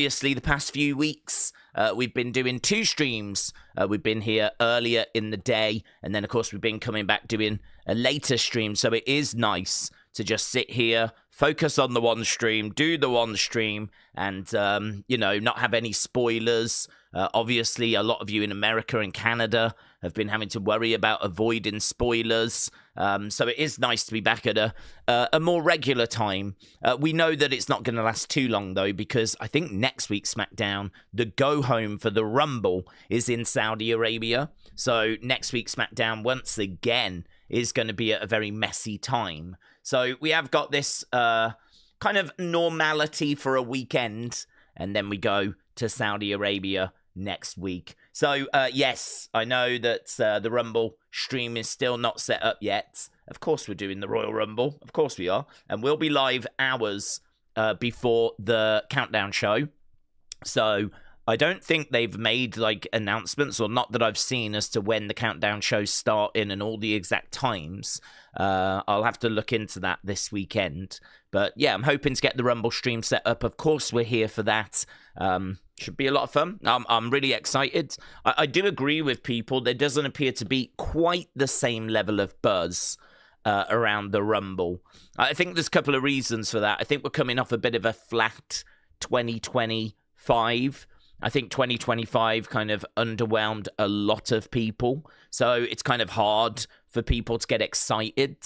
obviously, the past few weeks, we've been doing 2 streams. We've been here earlier in the day, and then, of course, we've been coming back doing a later stream. So it is nice to just sit here, focus on the one stream, do the one stream, and, not have any spoilers. Obviously, a lot of you in America and Canada have been having to worry about avoiding spoilers. So it is nice to be back at a more regular time. We know that it's not going to last too long, though, because I think next week's SmackDown, the go-home for the Rumble, is in Saudi Arabia. So next week's SmackDown, once again, is going to be at a very messy time. So we have got this kind of normality for a weekend, and then we go to Saudi Arabia next week. So, yes, I know that the Rumble stream is still not set up yet. Of course we're doing the Royal Rumble. Of course we are. And we'll be live hours before the Countdown show. So I don't think they've made, announcements, or not that I've seen, as to when the Countdown shows start in and all the exact times. I'll have to look into that this weekend. But, yeah, I'm hoping to get the Rumble stream set up. Of course, we're here for that. Should be a lot of fun. I'm really excited. I do agree with people. There doesn't appear to be quite the same level of buzz around the Rumble. I think there's a couple of reasons for that. I think we're coming off a bit of a flat 2025. I think 2025 kind of underwhelmed a lot of people. So it's kind of hard for people to get excited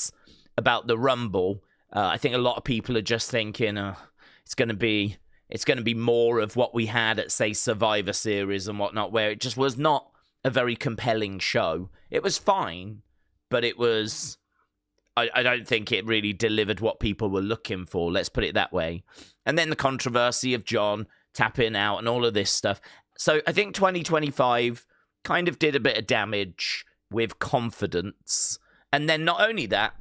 about the Rumble. I think a lot of people are just thinking it's going to be more of what we had at, say, Survivor Series and whatnot, where it just was not a very compelling show. It was fine, but it was... I don't think it really delivered what people were looking for, let's put it that way. And then the controversy of John tapping out and all of this stuff. So I think 2025 kind of did a bit of damage with confidence. And then not only that,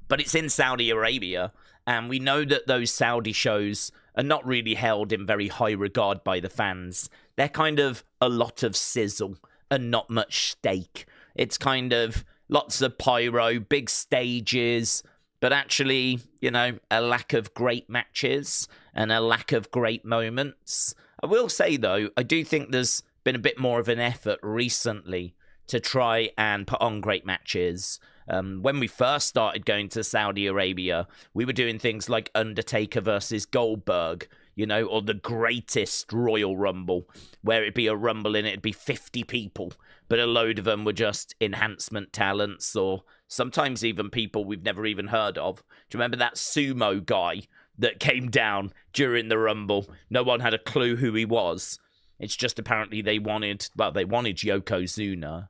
but it's in Saudi Arabia, and we know that those Saudi shows are not really held in very high regard by the fans. They're kind of a lot of sizzle and not much steak. It's kind of lots of pyro, big stages, but actually, a lack of great matches and a lack of great moments. I will say, though, I do think there's been a bit more of an effort recently to try and put on great matches. When we first started going to Saudi Arabia, we were doing things like Undertaker versus Goldberg, or the greatest Royal Rumble, where it'd be a Rumble and it'd be 50 people, but a load of them were just enhancement talents, or sometimes even people we've never even heard of. Do you remember that sumo guy that came down during the Rumble? No one had a clue who he was. It's just apparently they wanted Yokozuna.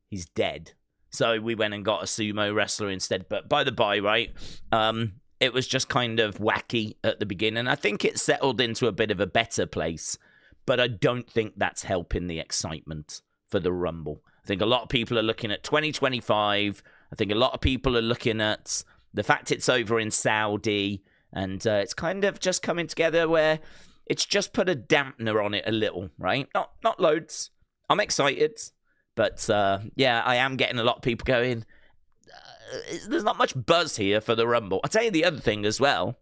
He's dead. So we went and got a sumo wrestler instead. But by the by, right, it was just kind of wacky at the beginning. I think it settled into a bit of a better place, but I don't think that's helping the excitement for the Rumble. I think a lot of people are looking at 2025. I think a lot of people are looking at the fact it's over in Saudi, and it's kind of just coming together where it's just put a dampener on it a little, right? Not loads. I'm excited. But, I am getting a lot of people going, there's not much buzz here for the Rumble. I'll tell you the other thing as well,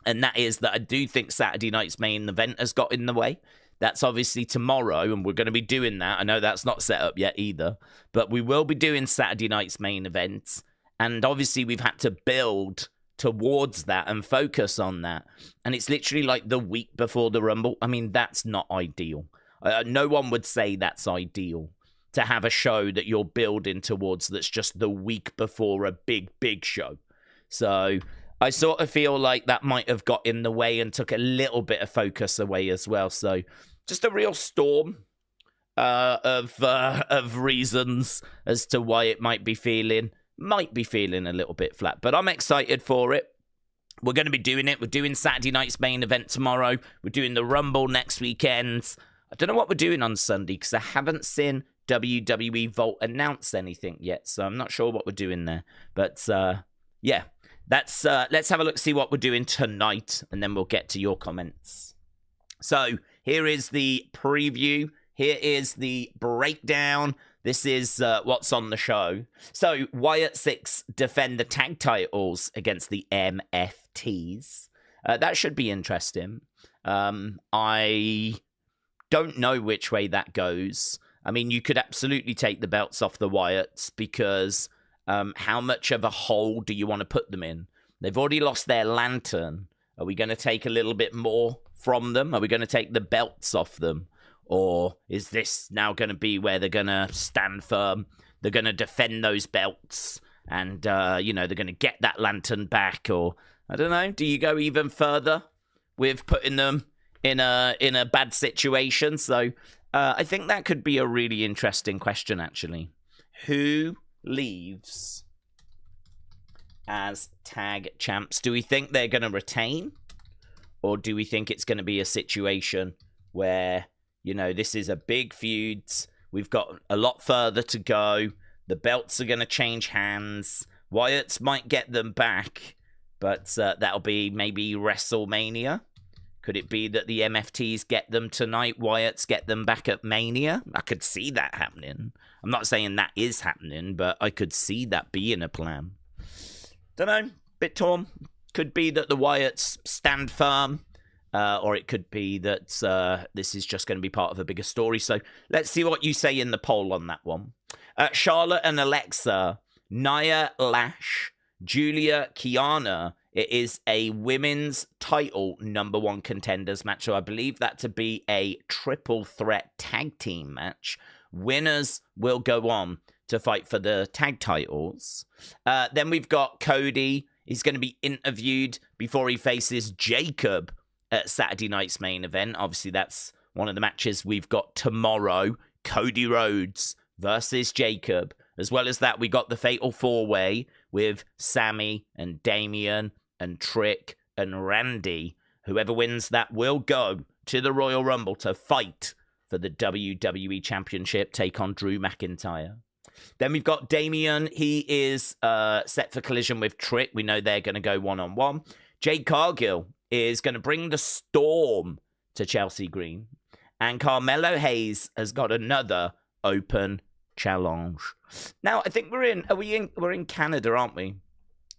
and that is that I do think Saturday night's main event has got in the way. That's obviously tomorrow, and we're going to be doing that. I know that's not set up yet either, but we will be doing Saturday night's main event, and obviously we've had to build towards that and focus on that, and it's literally like the week before the Rumble. I mean, that's not ideal. No one would say that's ideal, to have a show that you're building towards that's just the week before a big show. So I sort of feel like that might have got in the way and took a little bit of focus away as well. So just a real storm of reasons as to why it might be feeling a little bit flat. But I'm excited for it. We're going to be doing it. We're doing Saturday night's main event tomorrow. We're doing the Rumble next weekend. I don't know what we're doing on Sunday because I haven't seen WWE Vault announce anything yet, so I'm not sure what we're doing there. But let's have a look, see what we're doing tonight, and then we'll get to your comments. So here is the preview. Here is the breakdown. This is what's on the show. So Wyatt Sicks defend the tag titles against the MFTs. That should be interesting. I don't know which way that goes. I mean, you could absolutely take the belts off the Wyatts because how much of a hole do you want to put them in? They've already lost their lantern. Are we going to take a little bit more from them? Are we going to take the belts off them? Or is this now going to be where they're going to stand firm? They're going to defend those belts and, they're going to get that lantern back? Or, I don't know, do you go even further with putting them in a bad situation? So I think that could be a really interesting question, actually. Who leaves as tag champs? Do we think they're going to retain? Or do we think it's going to be a situation where, this is a big feud. We've got a lot further to go. The belts are going to change hands. Wyatts might get them back, but that'll be maybe WrestleMania. Could it be that the MFTs get them tonight, Wyatts get them back at Mania? I could see that happening. I'm not saying that is happening, but I could see that being a plan. Don't know. Bit torn. Could be that the Wyatts stand firm, or it could be that this is just going to be part of a bigger story. So let's see what you say in the poll on that one. Charlotte and Alexa, Nia, Lash, Giulia, Kiana. It is a women's title #1 contenders match. So I believe that to be a triple threat tag team match. Winners will go on to fight for the tag titles. Then we've got Cody. He's going to be interviewed before he faces Jacob at Saturday night's main event. Obviously, that's one of the matches we've got tomorrow. Cody Rhodes versus Jacob. As well as that, we got the Fatal 4-Way with Sammy and Damian and Trick and Randy. Whoever wins that will go to the Royal Rumble to fight for the WWE Championship, take on Drew McIntyre. Then we've got Damian. He is set for collision with Trick. We know they're going to go one-on-one. Jade Cargill is going to bring the Storm to Chelsea Green. And Carmelo Hayes has got another open challenge. Now, I think we're in Canada, aren't we?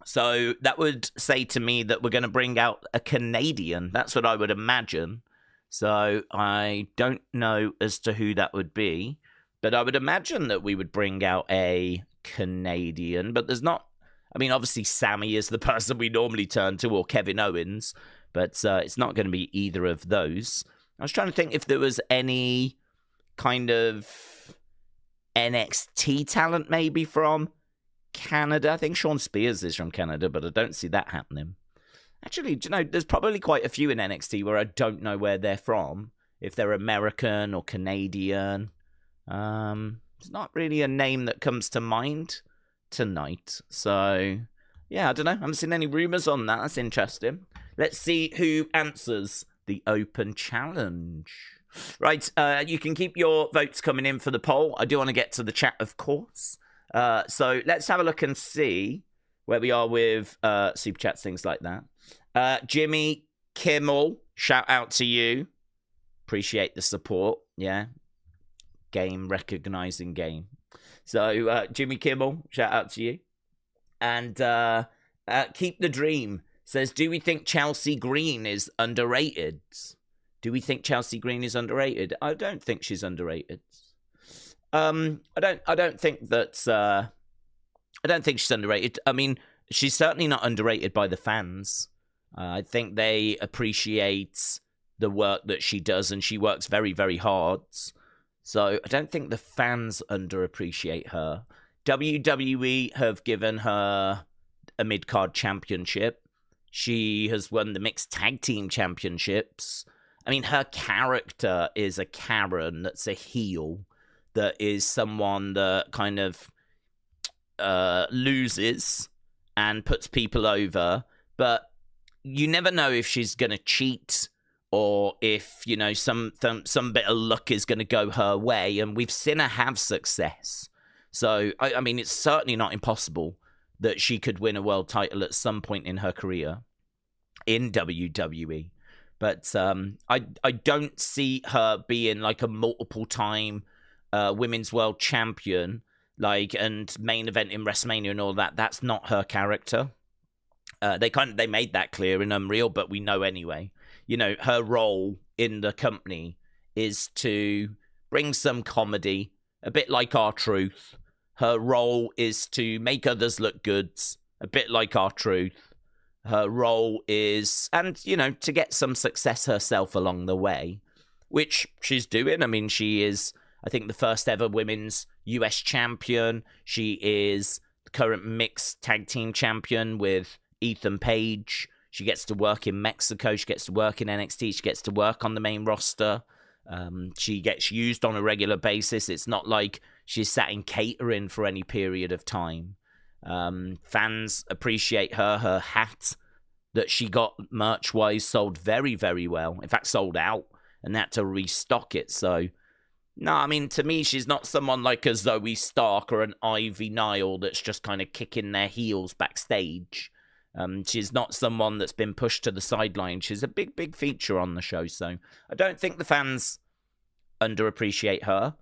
So that would say to me that we're going to bring out a Canadian. That's what I would imagine. So I don't know as to who that would be. But I would imagine that we would bring out a Canadian. But there's not... I mean, obviously, Sammy is the person we normally turn to, or Kevin Owens. But it's not going to be either of those. I was trying to think if there was any kind of NXT talent maybe from Canada. I think Sean Spears is from Canada, but I don't see that happening. Actually, do you know, there's probably quite a few in NXT where I don't know where they're from. If they're American or Canadian. It's not really a name that comes to mind tonight. So, yeah, I don't know. I haven't seen any rumors on that. That's interesting. Let's see who answers the open challenge. Right, you can keep your votes coming in for the poll. I do want to get to the chat, of course. So let's have a look and see where we are with super chats, things like that. Jimmy Kimmel, shout out to you. Appreciate the support. Yeah. Game recognizing game. So Jimmy Kimmel, shout out to you. And Keep the Dream says, do we think Chelsea Green is underrated? Do we think Chelsea Green is underrated? I don't think she's underrated. I don't think that. I don't think she's underrated. I mean, she's certainly not underrated by the fans. I think they appreciate the work that she does, and she works very, very hard. So I don't think the fans underappreciate her. WWE have given her a mid-card championship. She has won the Mixed Tag Team Championships. I mean, her character is a Karen that's a heel, that is someone that kind of loses and puts people over. But you never know if she's going to cheat or if, you know, some bit of luck is going to go her way. And we've seen her have success. So, I mean, it's certainly not impossible that she could win a world title at some point in her career in WWE. But I don't see her being like a multiple-time women's world champion, like, and main event in WrestleMania and all that. That's not her character. They made that clear in Unreal, but we know anyway. her role in the company is to bring some comedy, a bit like R-Truth. Her role is to make others look good, a bit like R-Truth. Her role is, and, to get some success herself along the way, which she's doing. I mean, she is, I think, the first ever women's US champion. She is the current mixed tag team champion with Ethan Page. She gets to work in Mexico. She gets to work in NXT. She gets to work on the main roster. She gets used on a regular basis. It's not like she's sat in catering for any period of time. Fans appreciate her. Her hat that she got merch-wise sold very, very well. In fact, sold out, and they had to restock it. So, no, I mean, to me, she's not someone like a Zoe Stark or an Ivy Nile that's just kind of kicking their heels backstage. She's not someone that's been pushed to the sideline. She's a big, big feature on the show. So I don't think the fans underappreciate her.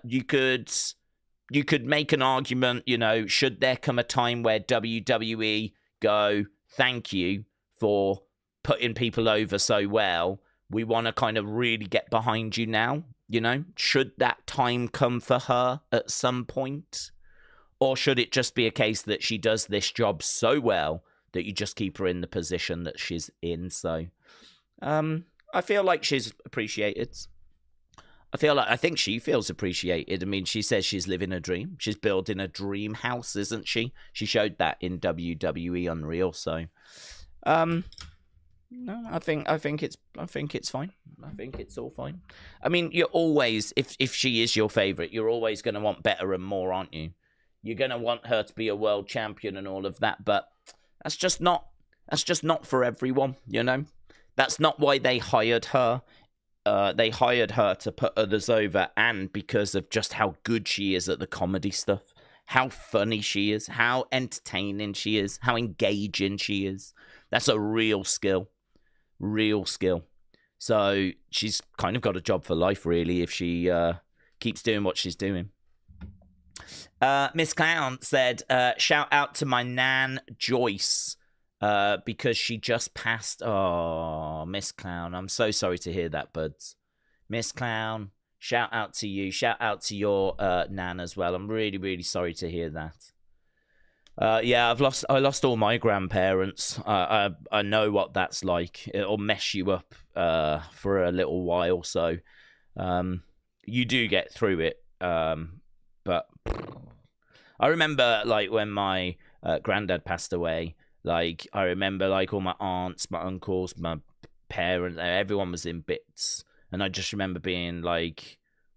You could make an argument, should there come a time where WWE go, thank you for putting people over so well. We want to kind of really get behind you now, Should that time come for her at some point? Or should it just be a case that she does this job so well that you just keep her in the position that she's in? So I feel like she's appreciated. I think she feels appreciated. I mean, she says she's living a dream. She's building a dream house, isn't she? She showed that in WWE Unreal. So no, I think it's fine. I think it's all fine. I mean, you're always, if she is your favorite, you're always going to want better and more, aren't you? You're going to want her to be a world champion and all of that, but that's just not for everyone, That's not why they hired her. They hired her to put others over, and because of just how good she is at the comedy stuff, how funny she is, how entertaining she is, how engaging she is. That's a real skill. Real skill. So she's kind of got a job for life, really, if she keeps doing what she's doing. Miss Clown said, shout out to my nan, Joyce, because she just passed. Oh, Miss Clown. I'm so sorry to hear that, buds. Miss Clown, shout out to you. Shout out to your nan as well. I'm really, really sorry to hear that. Yeah, I lost all my grandparents. I know what that's like. It'll mess you up for a little while. So you do get through it. But I remember, when my granddad passed away, I remember, all my aunts, my uncles, my parents, everyone was in bits. And I just remember being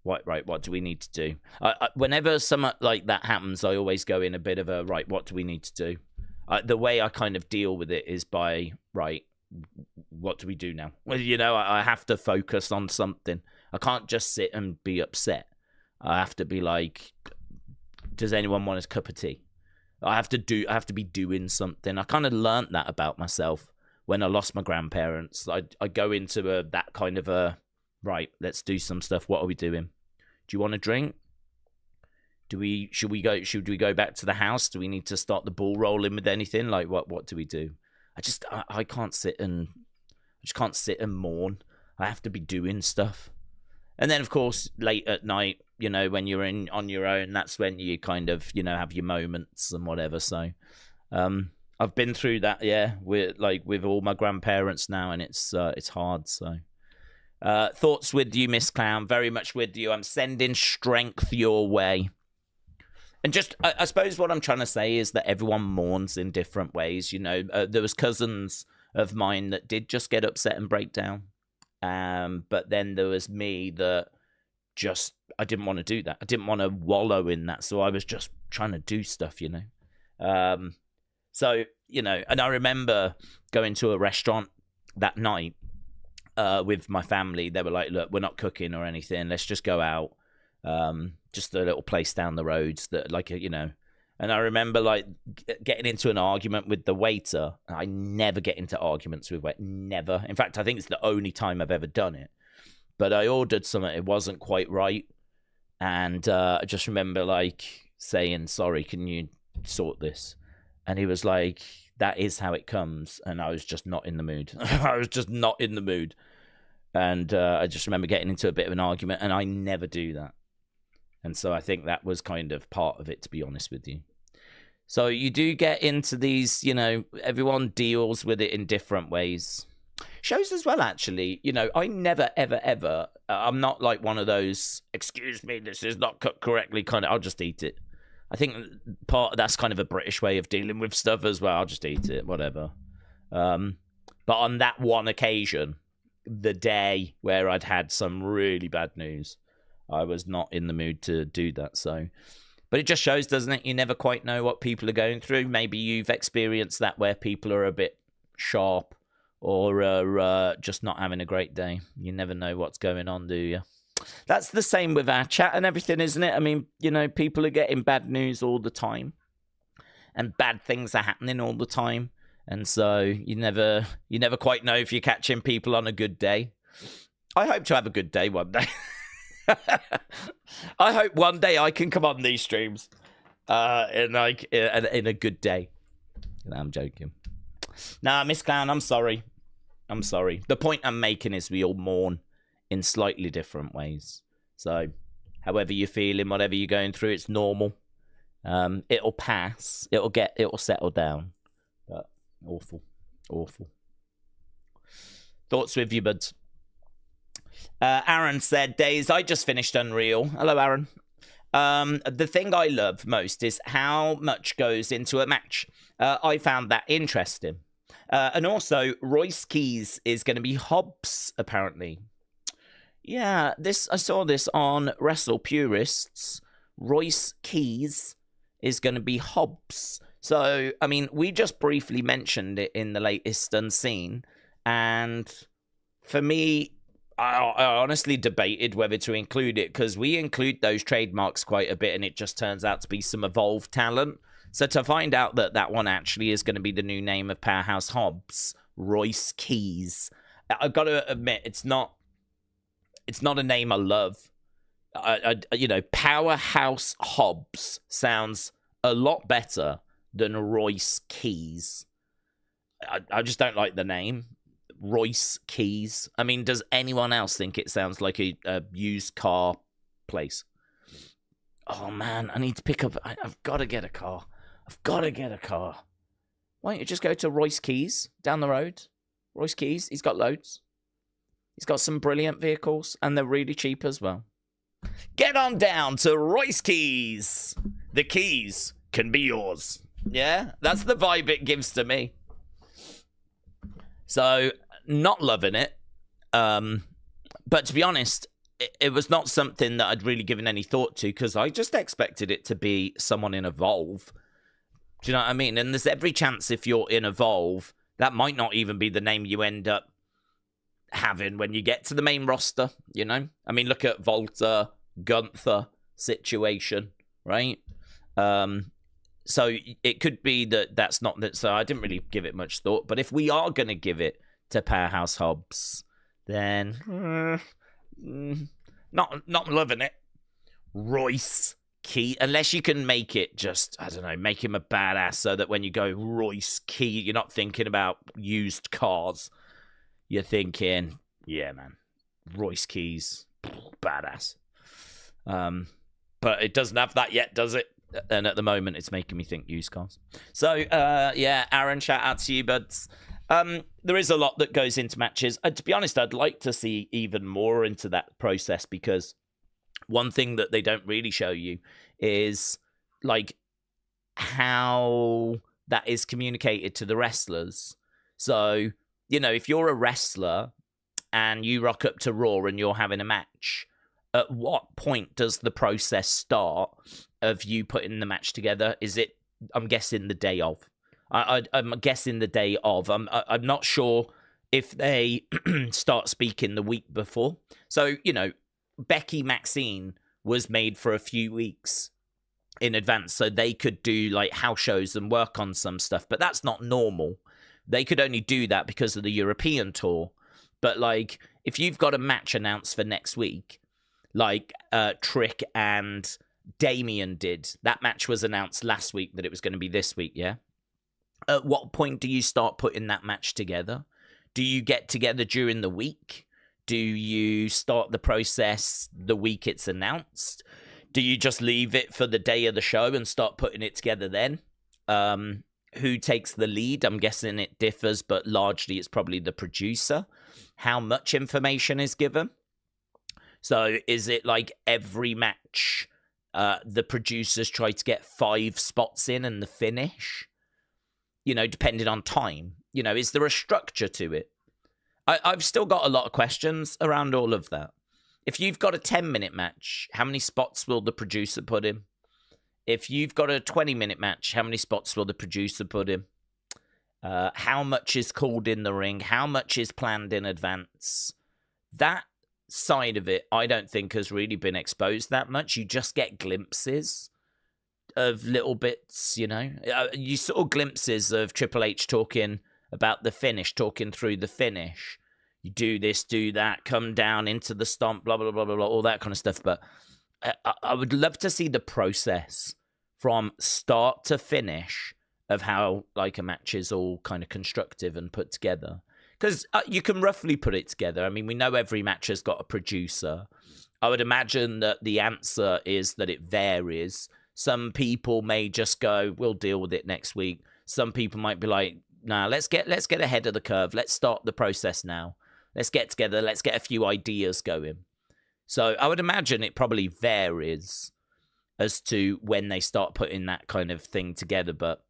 what do we need to do? Whenever something like that happens, I always go in a bit of a, what do we need to do? The way I kind of deal with it is by, what do we do now? Well, I have to focus on something. I can't just sit and be upset. I have to be does anyone want a cup of tea? I have to be doing something. I kind of learned that about myself when I lost my grandparents. I go into that kind of a, let's do some stuff. What are we doing? Do you want a drink? Should we go back to the house? Do we need to start the ball rolling with anything? What do we do? I can't sit and mourn. I have to be doing stuff. And then, of course, late at night, when you're on your own, that's when you kind of, have your moments and whatever. So, I've been through that, yeah, with all my grandparents now, and it's hard. So, thoughts with you, Miss Clown, very much with you. I'm sending strength your way. And just, I suppose what I'm trying to say is that everyone mourns in different ways. There was cousins of mine that did just get upset and break down. But then there was me that I didn't want to do that. I didn't want to wallow in that. So I was just trying to do stuff, So, and I remember going to a restaurant that night with my family. They were like, look, we're not cooking or anything. Let's just go out. Just a little place down the road that and I remember getting into an argument with the waiter. I never get into arguments with waiters, never. In fact, I think it's the only time I've ever done it. But I ordered something, it wasn't quite right. And I just remember saying, sorry, can you sort this? And he was like, that is how it comes. And I was just not in the mood. I was just not in the mood. And I just remember getting into a bit of an argument, and I never do that. And so I think that was kind of part of it, to be honest with you. So you do get into these, you know, everyone deals with it in different ways. Shows as well, actually. You know, I never, ever, ever, I'm not like one of those, excuse me, this is not cut correctly, kind of, I'll just eat it. I think that's kind of a British way of dealing with stuff as well. I'll just eat it, whatever. But on that one occasion, the day where I'd had some really bad news, I was not in the mood to do that, so... But it just shows, doesn't it? You never quite know what people are going through. Maybe you've experienced that where people are a bit sharp or just not having a great day. You never know what's going on, do you? That's the same with our chat and everything, isn't it? I mean, you know, people are getting bad news all the time. And bad things are happening all the time. And so you never quite know if you're catching people on a good day. I hope to have a good day one day. I hope one day I can come on these streams in a good day. No, I'm joking. Nah, Miss Clown, I'm sorry. I'm sorry. The point I'm making is we all mourn in slightly different ways. So, however you're feeling, whatever you're going through, it's normal. It'll pass. It'll settle down. But awful. Thoughts with you, buds? Aaron said, Daze, I just finished Unreal. Hello, Aaron. The thing I love most is how much goes into a match. I found that interesting. And also, Royce Keys is going to be Hobbs, apparently. Yeah, I saw this on Wrestle Purists. Royce Keys is going to be Hobbs. So, I mean, we just briefly mentioned it in the latest Unseen. And for me... I honestly debated whether to include it because we include those trademarks quite a bit and it just turns out to be some evolved talent. So to find out that that one actually is going to be the new name of Powerhouse Hobbs, Royce Keys, I've got to admit, it's not a name I love. You know, Powerhouse Hobbs sounds a lot better than Royce Keys. I just don't like the name. Royce Keys. I mean, does anyone else think it sounds like a used car place? Oh, man, I need to pick up... I've got to get a car. Why don't you just go to Royce Keys down the road? Royce Keys, he's got loads. He's got some brilliant vehicles, and they're really cheap as well. Get on down to Royce Keys. The keys can be yours. Yeah, that's the vibe it gives to me. So... not loving it, but to be honest, it was not something that I'd really given any thought to because I just expected it to be someone in Evolve. Do you know what I mean? And there's every chance if you're in Evolve, that might not even be the name you end up having when you get to the main roster, you know? I mean, look at Volta, Gunther situation, right? So it could be that that's not that. So I didn't really give it much thought, but if we are going to give it to Powerhouse Hobbs, then not loving it. Royce Key, unless you can make it just, I don't know, make him a badass so that when you go Royce Key, you're not thinking about used cars. You're thinking, yeah, man, Royce Keys, badass. But it doesn't have that yet, does it? And at the moment, it's making me think used cars. So, yeah, Aaron, shout out to you, buds. There is a lot that goes into matches. To be honest, I'd like to see even more into that process because one thing that they don't really show you is like how that is communicated to the wrestlers. So, you know, if you're a wrestler and you rock up to Raw and you're having a match, at what point does the process start of you putting the match together? Is it, I'm guessing, the day of? I'm guessing the day of. I'm not sure if they start speaking the week before. So, you know, Becky Maxine was made for a few weeks in advance so they could do like house shows and work on some stuff. But that's not normal. They could only do that because of the European tour. But like, if you've got a match announced for next week, like Trick and Damian did, that match was announced last week that it was going to be this week, yeah? At what point do you start putting that match together? Do you get together during the week? Do you start the process the week it's announced? Do you just leave it for the day of the show and start putting it together then? Who takes the lead? I'm guessing it differs, but largely it's probably the producer. How much information is given? So is it like every match, the producers try to get 5 spots in and the finish? You know, depending on time. You know, is there a structure to it? I've still got a lot of questions around all of that. If you've got a 10-minute match, how many spots will the producer put in? If you've got a 20-minute match, how many spots will the producer put in? How much is called in the ring? How much is planned in advance? That side of it, I don't think has really been exposed that much. You just get glimpses of little bits, you know. You saw glimpses of Triple H talking about the finish, talking through the finish. You do this, do that, come down into the stomp, blah, blah, blah, blah, blah, all that kind of stuff. But I would love to see the process from start to finish of how like a match is all kind of constructive and put together. Because you can roughly put it together. I mean, we know every match has got a producer. I would imagine that the answer is that it varies. Some people may just go, we'll deal with it next week. Some people might be like, nah, let's get ahead of the curve. Let's start the process now. Let's get together. Let's get a few ideas going. So I would imagine it probably varies as to when they start putting that kind of thing together. But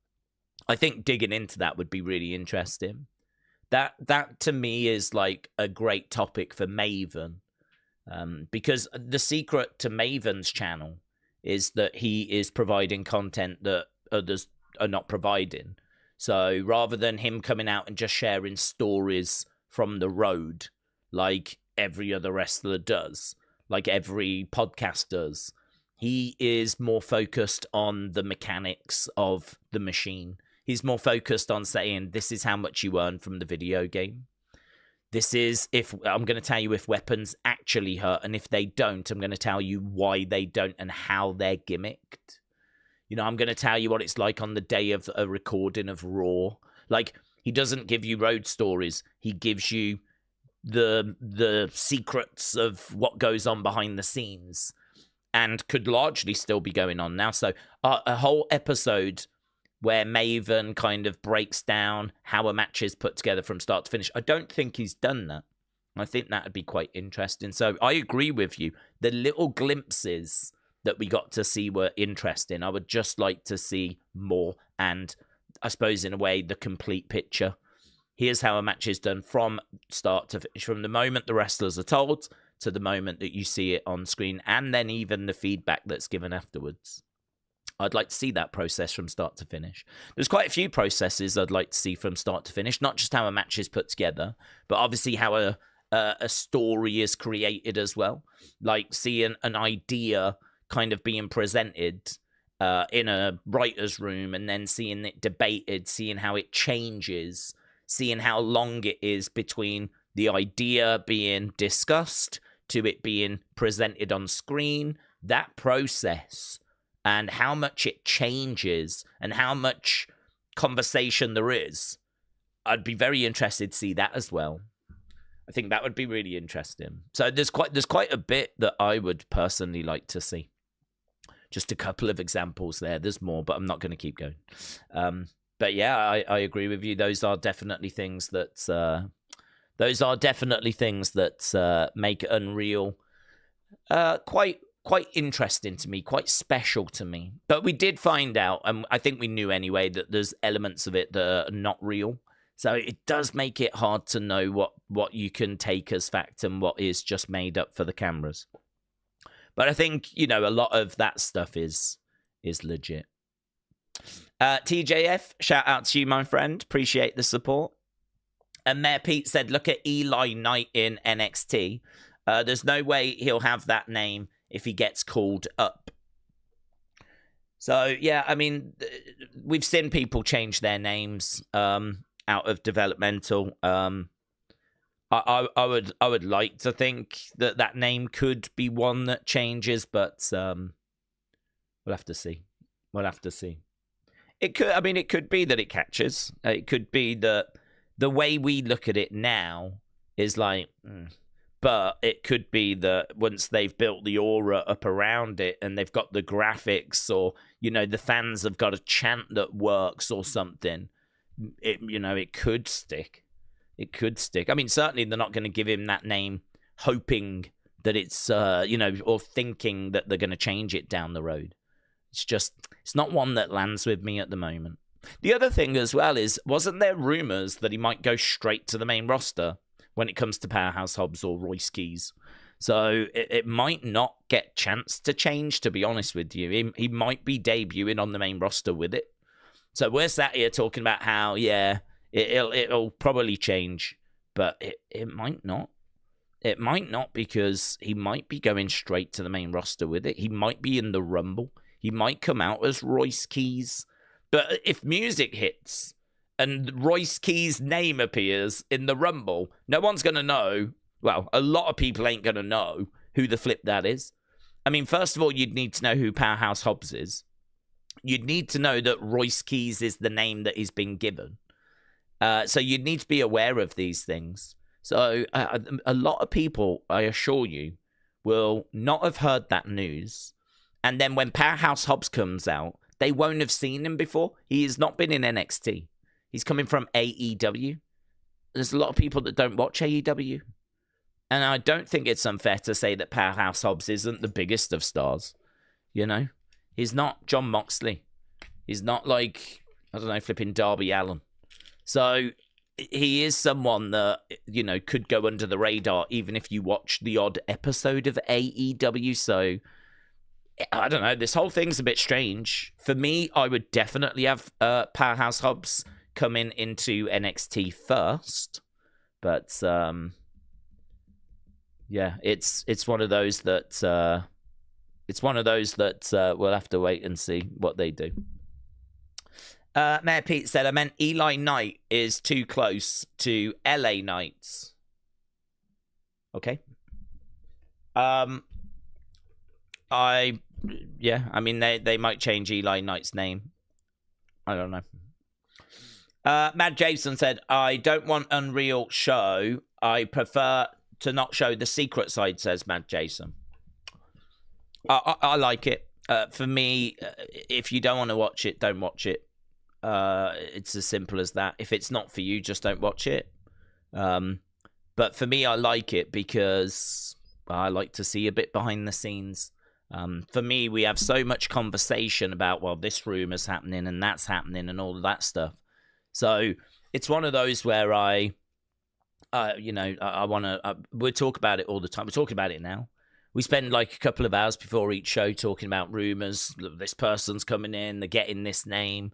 I think digging into that would be really interesting. That to me is like a great topic for Maven. Because the secret to Maven's channel is that he is providing content that others are not providing. So rather than him coming out and just sharing stories from the road, like every other wrestler does, like every podcast does, he is more focused on the mechanics of the machine. He's more focused on saying, this is how much you earn from the video game. This is, if I'm going to tell you if weapons actually hurt, and if they don't, I'm going to tell you why they don't and how they're gimmicked. You know, I'm going to tell you what it's like on the day of a recording of Raw. Like, he doesn't give you road stories. He gives you the secrets of what goes on behind the scenes and could largely still be going on now. So a whole episode where Maven kind of breaks down how a match is put together from start to finish. I don't think he's done that. I think that would be quite interesting. So I agree with you. The little glimpses that we got to see were interesting. I would just like to see more and, I suppose, in a way, the complete picture. Here's how a match is done from start to finish, from the moment the wrestlers are told to the moment that you see it on screen, and then even the feedback that's given afterwards. I'd like to see that process from start to finish. There's quite a few processes I'd like to see from start to finish, not just how a match is put together, but obviously how a story is created as well. Like seeing an idea kind of being presented in a writer's room and then seeing it debated, seeing how it changes, seeing how long it is between the idea being discussed to it being presented on screen, that process and how much it changes and how much conversation there is. I'd be very interested to see that as well. I think that would be really interesting. So there's quite a bit that I would personally like to see. Just a couple of examples there. There's more, but I'm not going to keep going. But yeah, I agree with you. Those are definitely things that make Unreal quite interesting to me, quite special to me. But we did find out, and I think we knew anyway, that there's elements of it that are not real. So it does make it hard to know what you can take as fact and what is just made up for the cameras. But I think, you know, a lot of that stuff is legit. TJF, shout out to you, my friend. Appreciate the support. And Mayor Pete said, look at Eli Knight in NXT. There's no way he'll have that name if he gets called up. So, yeah, I mean, we've seen people change their names out of developmental. I would like to think that name could be one that changes, but we'll have to see. It could. I mean, it could be that it catches. It could be that the way we look at it now is like, but it could be that once they've built the aura up around it and they've got the graphics, or the fans have got a chant that works or something, it could stick. It could stick. I mean, certainly they're not going to give him that name hoping that it's or thinking that they're going to change it down the road. It's not one that lands with me at the moment. The other thing as well is, wasn't there rumors that he might go straight to the main roster when it comes to Powerhouse Hobbs or Royce Keys? So it might not get chance to change, to be honest with you. He might be debuting on the main roster with it. So we're sat here talking about how, it'll probably change, but it might not. It might not, because he might be going straight to the main roster with it. He might be in the Rumble. He might come out as Royce Keys. But if music hits and Royce Keys' name appears in the Rumble, no one's going to know. Well, a lot of people ain't going to know who the flip that is. I mean, first of all, you'd need to know who Powerhouse Hobbs is. You'd need to know that Royce Keys is the name that he's been given. So you'd need to be aware of these things. So a lot of people, I assure you, will not have heard that news. And then when Powerhouse Hobbs comes out, they won't have seen him before. He has not been in NXT. He's coming from AEW. There's a lot of people that don't watch AEW. And I don't think it's unfair to say that Powerhouse Hobbs isn't the biggest of stars. He's not Jon Moxley. He's not like, flipping Darby Allin. So he is someone that, could go under the radar even if you watch the odd episode of AEW. So I don't know. This whole thing's a bit strange. For me, I would definitely have Powerhouse Hobbs coming into NXT first. But it's one of those that we'll have to wait and see what they do. Mayor Pete said, I meant Eli Knight is too close to LA Knights. Okay. They might change Eli Knight's name. I don't know. Mad Jason said, I don't want Unreal show. I prefer to not show the secret side, says Mad Jason. I like it. For me, if you don't want to watch it, don't watch it. It's as simple as that. If it's not for you, just don't watch it. But for me, I like it because I like to see a bit behind the scenes. For me, we have so much conversation about, well, this rumor's happening and that's happening and all of that stuff. So it's one of those where I want to, we'll talk about it all the time. We're talking about it now. We spend like a couple of hours before each show talking about rumors. This person's coming in, they're getting this name.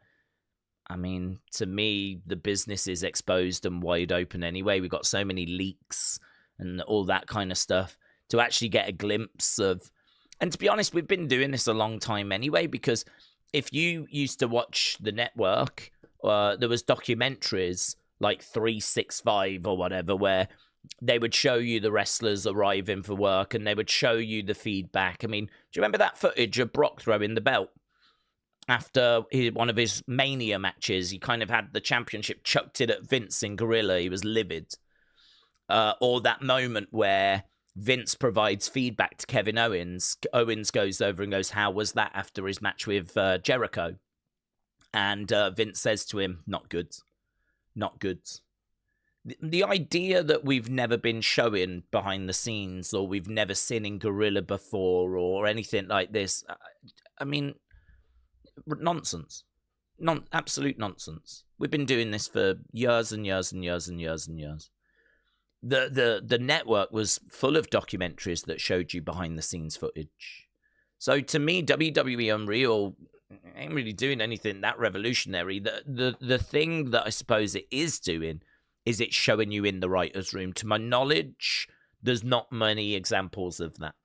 I mean, to me, the business is exposed and wide open anyway. We've got so many leaks and all that kind of stuff to actually get a glimpse of. And to be honest, we've been doing this a long time anyway, because if you used to watch the network, there was documentaries like 365 or whatever, where they would show you the wrestlers arriving for work and they would show you the feedback. I mean, do you remember that footage of Brock throwing the belt? After one of his Mania matches, he kind of had the championship, chucked it at Vince in Gorilla. He was livid. Or that moment where Vince provides feedback to Kevin Owens. Owens goes over and goes, how was that after his match with Jericho? And Vince says to him, not good. Not good. The idea that we've never been showing behind the scenes or we've never seen in Gorilla before or anything like this, I mean, nonsense. Absolute nonsense. We've been doing this for years and years and years and years and years. The network was full of documentaries that showed you behind the scenes footage. So to me, WWE Unreal ain't really doing anything that revolutionary. The thing that I suppose it is doing is it's showing you in the writer's room. To my knowledge, there's not many examples of that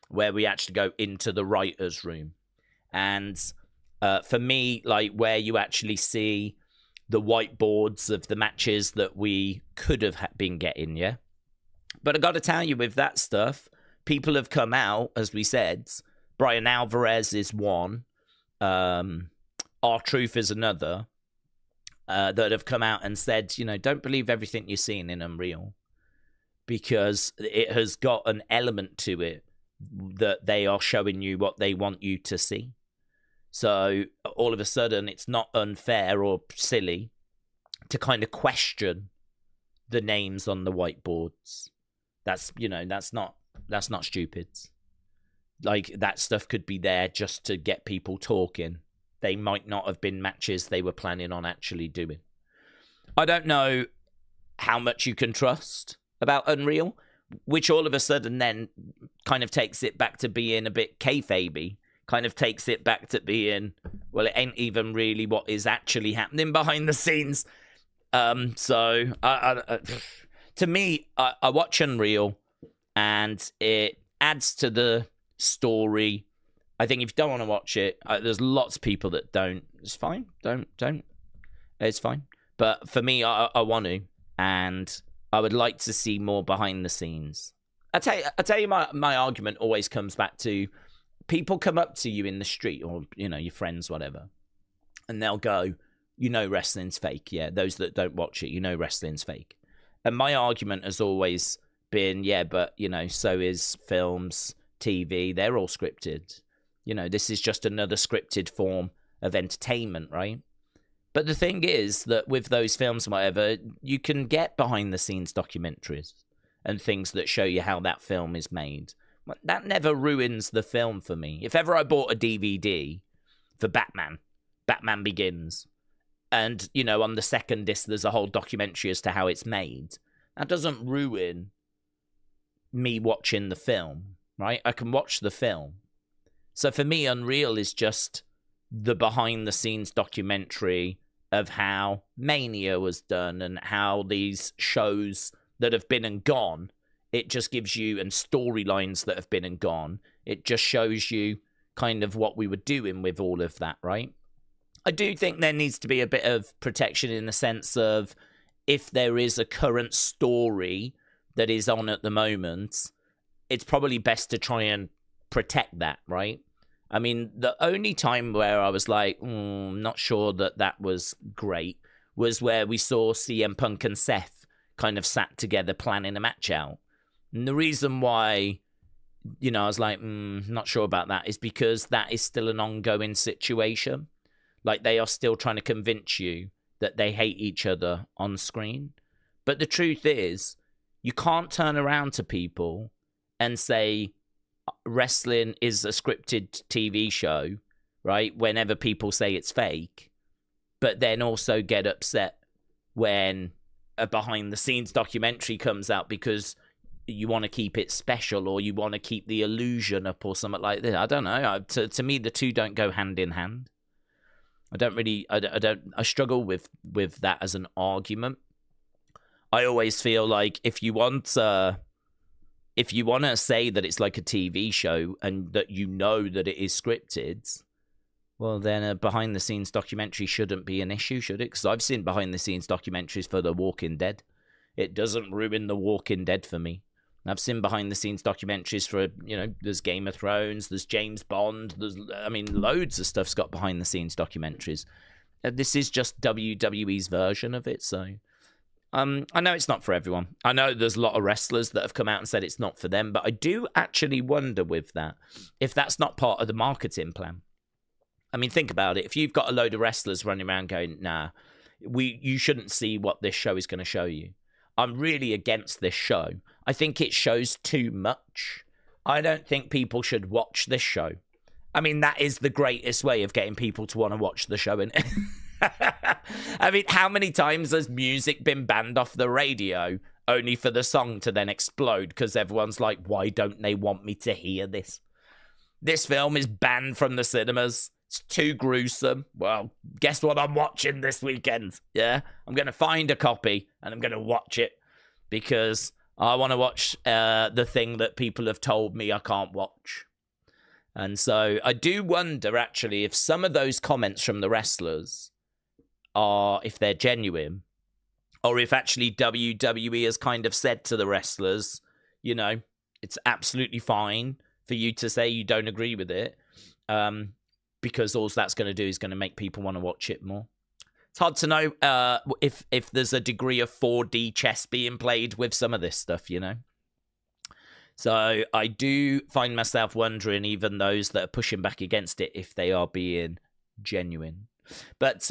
where we actually go into the writer's room. And for me, like where you actually see the whiteboards of the matches that we could have been getting, yeah? But I got to tell you, with that stuff, people have come out, as we said. Brian Alvarez is one. R-Truth is another, that have come out and said, you know, don't believe everything you're seeing in Unreal, because it has got an element to it that they are showing you what they want you to see. So all of a sudden, it's not unfair or silly to kind of question the names on the whiteboards. That's, you know, that's not stupid. Like, that stuff could be there just to get people talking. They might not have been matches they were planning on actually doing. I don't know how much you can trust about Unreal, which all of a sudden then kind of takes it back to being a bit kayfabe-y. Kind of takes it back to being, well, it ain't even really what is actually happening behind the scenes. So, to me, I watch Unreal, and it adds to the story. I think if you don't want to watch it, there's lots of people that don't. It's fine. Don't. It's fine. But for me, I want to, and I would like to see more behind the scenes. I tell you, my argument always comes back to, people come up to you in the street, or, you know, your friends, whatever, and they'll go, you know, wrestling's fake. Yeah, those that don't watch it, you know, wrestling's fake. And my argument has always been, yeah, but, you know, so is films, TV. They're all scripted. You know, this is just another scripted form of entertainment, right? But the thing is that with those films and whatever, you can get behind the scenes documentaries and things that show you how that film is made. That never ruins the film for me. If ever I bought a DVD for Batman Begins, and, you know, on the second disc there's a whole documentary as to how it's made, that doesn't ruin me watching the film, right? I can watch the film. So for me, Unreal is just the behind-the-scenes documentary of how Mania was done and how these shows that have been and gone, it just gives you, and storylines that have been and gone, it just shows you kind of what we were doing with all of that, right? I do think there needs to be a bit of protection in the sense of, if there is a current story that is on at the moment, it's probably best to try and protect that, right? I mean, the only time where I was like, not sure that was great, was where we saw CM Punk and Seth kind of sat together planning a match out. And the reason why, you know, I was like, not sure about that, is because that is still an ongoing situation. Like, they are still trying to convince you that they hate each other on screen. But the truth is, you can't turn around to people and say wrestling is a scripted TV show, right? Whenever people say it's fake, but then also get upset when a behind-the-scenes documentary comes out because you want to keep it special, or you want to keep the illusion up, or something like this. I don't know. To me, the two don't go hand in hand. I struggle with that as an argument. I always feel like if you want to say that it's like a TV show and that you know that it is scripted, well, then a behind-the-scenes documentary shouldn't be an issue, should it? Because I've seen behind-the-scenes documentaries for The Walking Dead. It doesn't ruin The Walking Dead for me. I've seen behind-the-scenes documentaries for, you know, there's Game of Thrones, there's James Bond, loads of stuff's got behind-the-scenes documentaries. This is just WWE's version of it, so... I know it's not for everyone. I know there's a lot of wrestlers that have come out and said it's not for them, but I do actually wonder with that, if that's not part of the marketing plan. I mean, think about it. If you've got a load of wrestlers running around going, nah, you shouldn't see what this show is going to show you. I'm really against this show. I think it shows too much. I don't think people should watch this show. I mean, that is the greatest way of getting people to want to watch the show, isn't it? I mean, how many times has music been banned off the radio only for the song to then explode because everyone's like, why don't they want me to hear this? This film is banned from the cinemas. It's too gruesome. Well, guess what I'm watching this weekend? Yeah, I'm going to find a copy and I'm going to watch it because I want to watch the thing that people have told me I can't watch. And so I do wonder, actually, if some of those comments from the wrestlers are, if they're genuine, or if actually WWE has kind of said to the wrestlers, you know, it's absolutely fine for you to say you don't agree with it, because all that's going to do is going to make people want to watch it more. It's hard to know if there's a degree of 4D chess being played with some of this stuff, you know. So I do find myself wondering, even those that are pushing back against it, if they are being genuine. But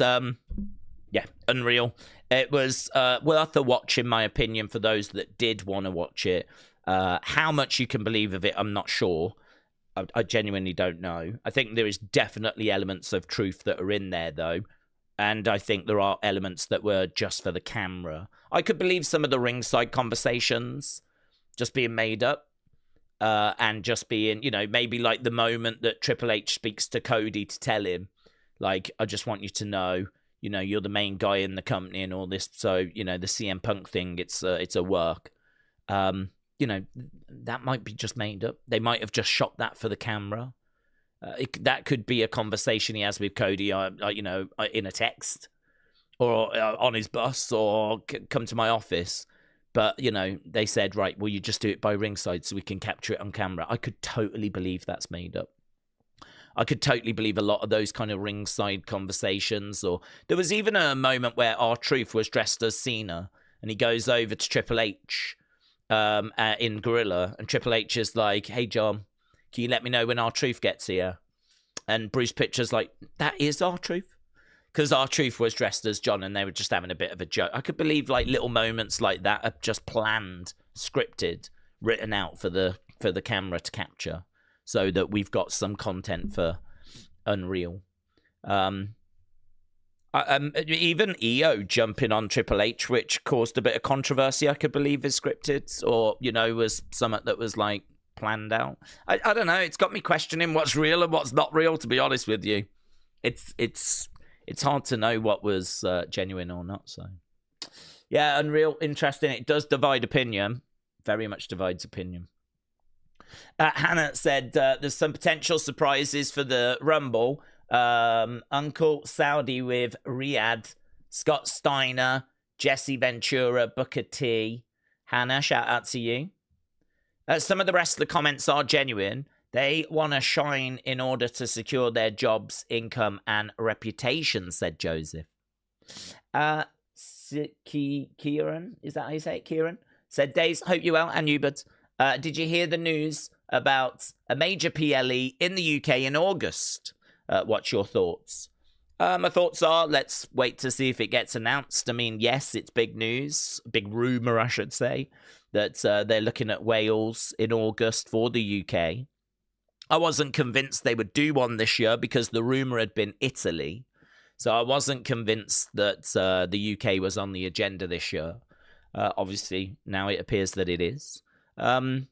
yeah, unreal. It was worth a watch, in my opinion, for those that did want to watch it. How much you can believe of it, I'm not sure. I genuinely don't know. I think there is definitely elements of truth that are in there, though. And I think there are elements that were just for the camera. I could believe some of the ringside conversations just being made up. And just being, you know, maybe like the moment that Triple H speaks to Cody to tell him, like, I just want you to know, you know, you're the main guy in the company and all this. So, you know, the CM Punk thing, it's a work. You know, that might be just made up. They might have just shot that for the camera. That could be a conversation he has with Cody, you know, in a text or on his bus or come to my office. But, you know, they said, right, well, you just do it by ringside so we can capture it on camera. I could totally believe that's made up. I could totally believe a lot of those kind of ringside conversations. Or there was even a moment where R-Truth was dressed as Cena and he goes over to Triple H in Gorilla. And Triple H is like, hey, John, can you let me know when R-Truth gets here? And Bruce Pitcher's like, that is R-Truth? Because R-Truth was dressed as John and they were just having a bit of a joke. I could believe like little moments like that are just planned, scripted, written out for the camera to capture so that we've got some content for Unreal. Even EO jumping on Triple H, which caused a bit of controversy, I could believe is scripted or, you know, was something that was like planned out. I don't know. It's got me questioning what's real and what's not real, to be honest with you. It's hard to know what was genuine or not. So, yeah, Unreal, interesting. It does divide opinion. Very much divides opinion. Hannah said there's some potential surprises for the Rumble. Uncle Saudi with Riyadh, Scott Steiner, Jesse Ventura, Booker T. Hannah, shout out to you. Some of the rest of the comments are genuine. They want to shine in order to secure their jobs, income, and reputation, said Joseph. Kieran, is that how you say it? Kieran said, Daze, hope you well, and you, but did you hear the news about a major PLE in the UK in August? What's your thoughts? My thoughts are, let's wait to see if it gets announced. I mean, yes, it's big news, big rumour, I should say, that they're looking at Wales in August for the UK. I wasn't convinced they would do one this year because the rumour had been Italy. So I wasn't convinced that the UK was on the agenda this year. Obviously, now it appears that it is. I mean,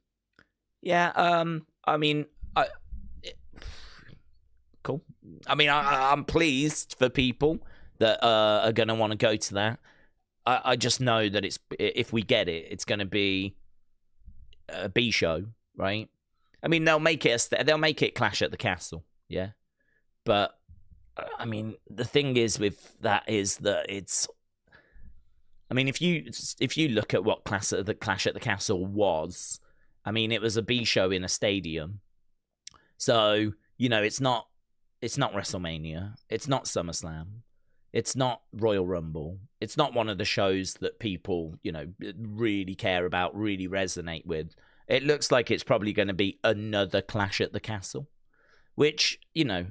cool. I mean, I'm pleased for people that are going to want to go to that. I just know that if we get it, it's going to be a B show, right? I mean, they'll make it Clash at the Castle, yeah. But I mean, the thing is with that is that it's. I mean, if you look at what Clash at the Castle was, I mean, it was a B show in a stadium. So you know, it's not WrestleMania, it's not SummerSlam, it's not Royal Rumble, it's not one of the shows that people, you know, really care about, really resonate with. It looks like it's probably going to be another Clash at the Castle, which, you know,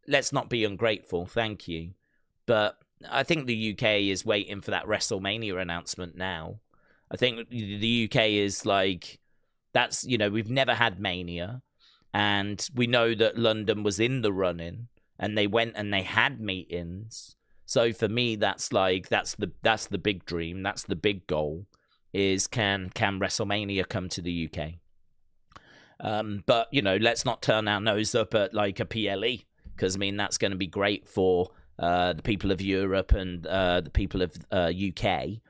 let's not be ungrateful, thank you. But I think the UK is waiting for that WrestleMania announcement now. I think the UK is like, that's, you know, we've never had Mania, and we know that London was in the running, and they went and they had meetings. So for me, that's like, that's the big dream, that's the big goal. Is can WrestleMania come to the UK? But, you know, let's not turn our nose up at like a PLE, because I mean, that's going to be great for the people of Europe and the people of UK.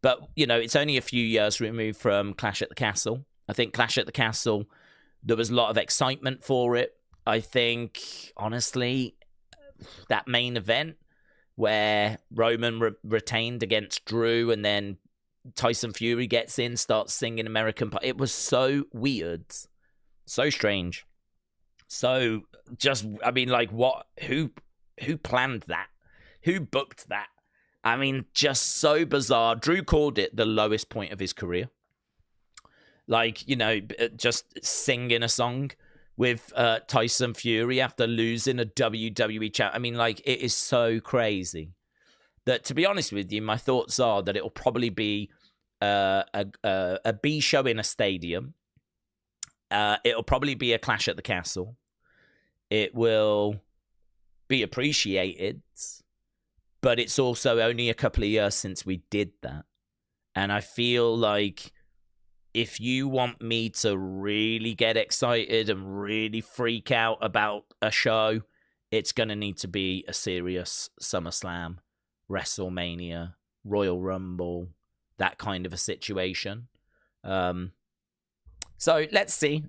But, you know, it's only a few years removed from Clash at the Castle. I think Clash at the Castle, there was a lot of excitement for it. I think, honestly, that main event where Roman retained against Drew and then Tyson Fury gets in, starts singing American Pie. It was so weird, so strange. So just, I mean, like, what? Who planned that? Who booked that? I mean, just so bizarre. Drew called it the lowest point of his career. Like, you know, just singing a song with Tyson Fury after losing a WWE champ. I mean, like, it is so crazy that, to be honest with you, my thoughts are that it'll probably be a B show in a stadium. It'll probably be a Clash at the Castle. It will be appreciated, but it's also only a couple of years since we did that. And I feel like if you want me to really get excited and really freak out about a show, it's going to need to be a serious SummerSlam, WrestleMania, Royal Rumble, that kind of a situation. So let's see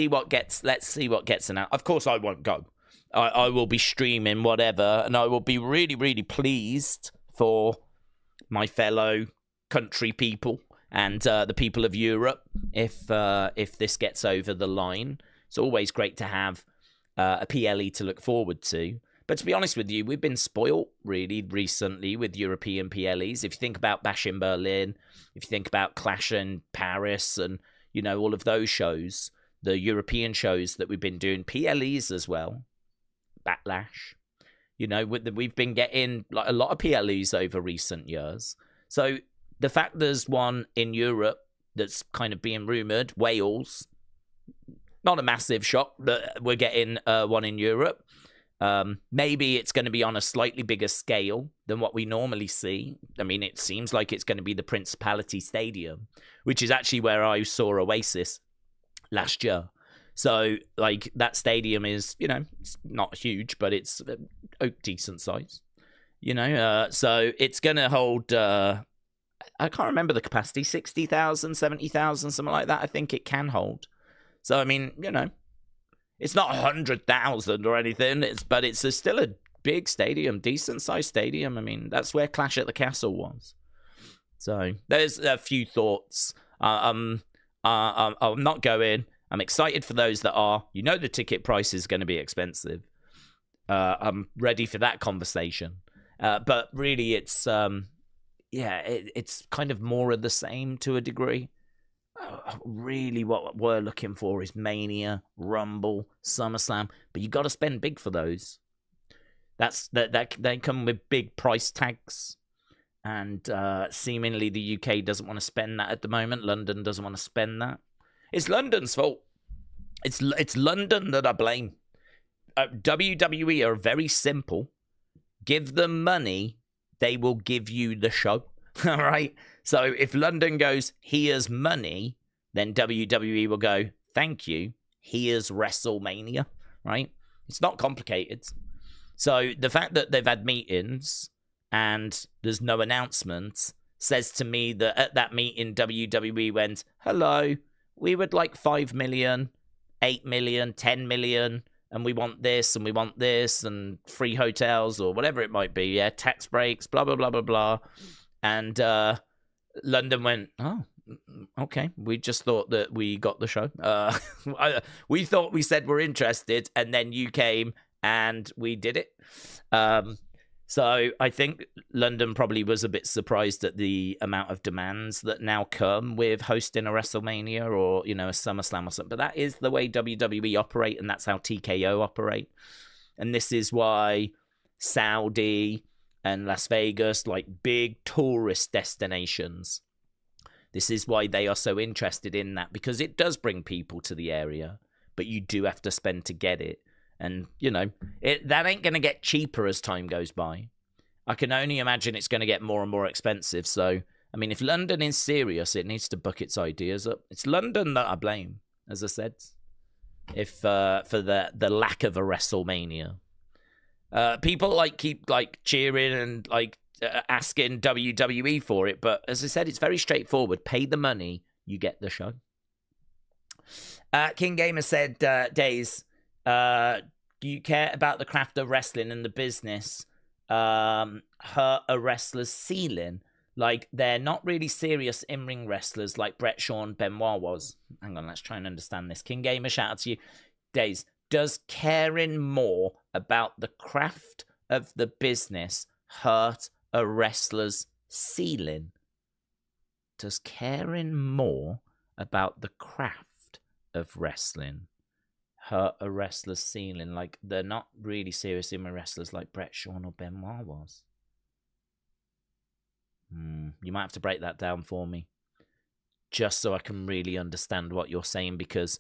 what gets announced. Of course, I won't go. I will be streaming whatever, and I will be really, really pleased for my fellow country people and the people of Europe if this gets over the line. It's always great to have a PLE to look forward to. But to be honest with you, we've been spoilt really recently with European PLEs. If you think about Bash in Berlin, if you think about Clash in Paris, and you know, all of those shows, the European shows that we've been doing, PLEs as well, Backlash. You know, we've been getting like a lot of PLEs over recent years. So the fact there's one in Europe that's kind of being rumoured, Wales, not a massive shock that we're getting one in Europe. Maybe it's going to be on a slightly bigger scale than what we normally see. I mean, it seems like it's going to be the Principality Stadium, which is actually where I saw Oasis last year. So, like, that stadium is, you know, it's not huge, but it's a decent size, you know. So it's going to hold, I can't remember the capacity, 60,000, 70,000, something like that. I think it can hold. So, I mean, you know, it's not 100,000 or anything, but it's still a big stadium, decent-sized stadium. I mean, that's where Clash at the Castle was. So there's a few thoughts. I'm not going. I'm excited for those that are. You know the ticket price is going to be expensive. I'm ready for that conversation. But really, it's it's kind of more of the same to a degree. Really, what we're looking for is Mania, Rumble, SummerSlam, but you got to spend big for those. That they come with big price tags, and seemingly the UK doesn't want to spend that at the moment. London doesn't want to spend that. It's London's fault. It's London that I blame. WWE are very simple. Give them money, they will give you the show. All right. So if London goes, here's money, then WWE will go, thank you, here's WrestleMania, right? It's not complicated. So the fact that they've had meetings and there's no announcements says to me that at that meeting, WWE went, hello, we would like 5 million, 8 million, 10 million, and we want this and we want this and free hotels or whatever it might be. Yeah, tax breaks, blah, blah, blah, blah, blah. And London went, oh, okay. We just thought that we got the show. We thought we said we're interested, and then you came and we did it. So I think London probably was a bit surprised at the amount of demands that now come with hosting a WrestleMania or, you know, a SummerSlam or something. But that is the way WWE operate, and that's how TKO operate. And this is why Saudi and Las Vegas, like big tourist destinations, this is why they are so interested in that, because it does bring people to the area, but you do have to spend to get it. And, you know, that ain't going to get cheaper as time goes by. I can only imagine it's going to get more and more expensive. So, I mean, if London is serious, it needs to book its ideas up. It's London that I blame, as I said, if for the lack of a WrestleMania. People keep cheering and asking WWE for it, but as I said, it's very straightforward. Pay the money, you get the show. King Gamer said, Daze, do you care about the craft of wrestling and the business hurt a wrestler's ceiling? Like, they're not really serious in-ring wrestlers like Bret, Shawn, Benoit was. Hang on, let's try and understand this. King Gamer, shout out to you. Daze, Does caring more about the craft of the business hurt a wrestler's ceiling? Does caring more about the craft of wrestling hurt a wrestler's ceiling? Like, they're not really serious in wrestlers like Bret, Shawn, or Benoit was. You might have to break that down for me, just so I can really understand what you're saying, because,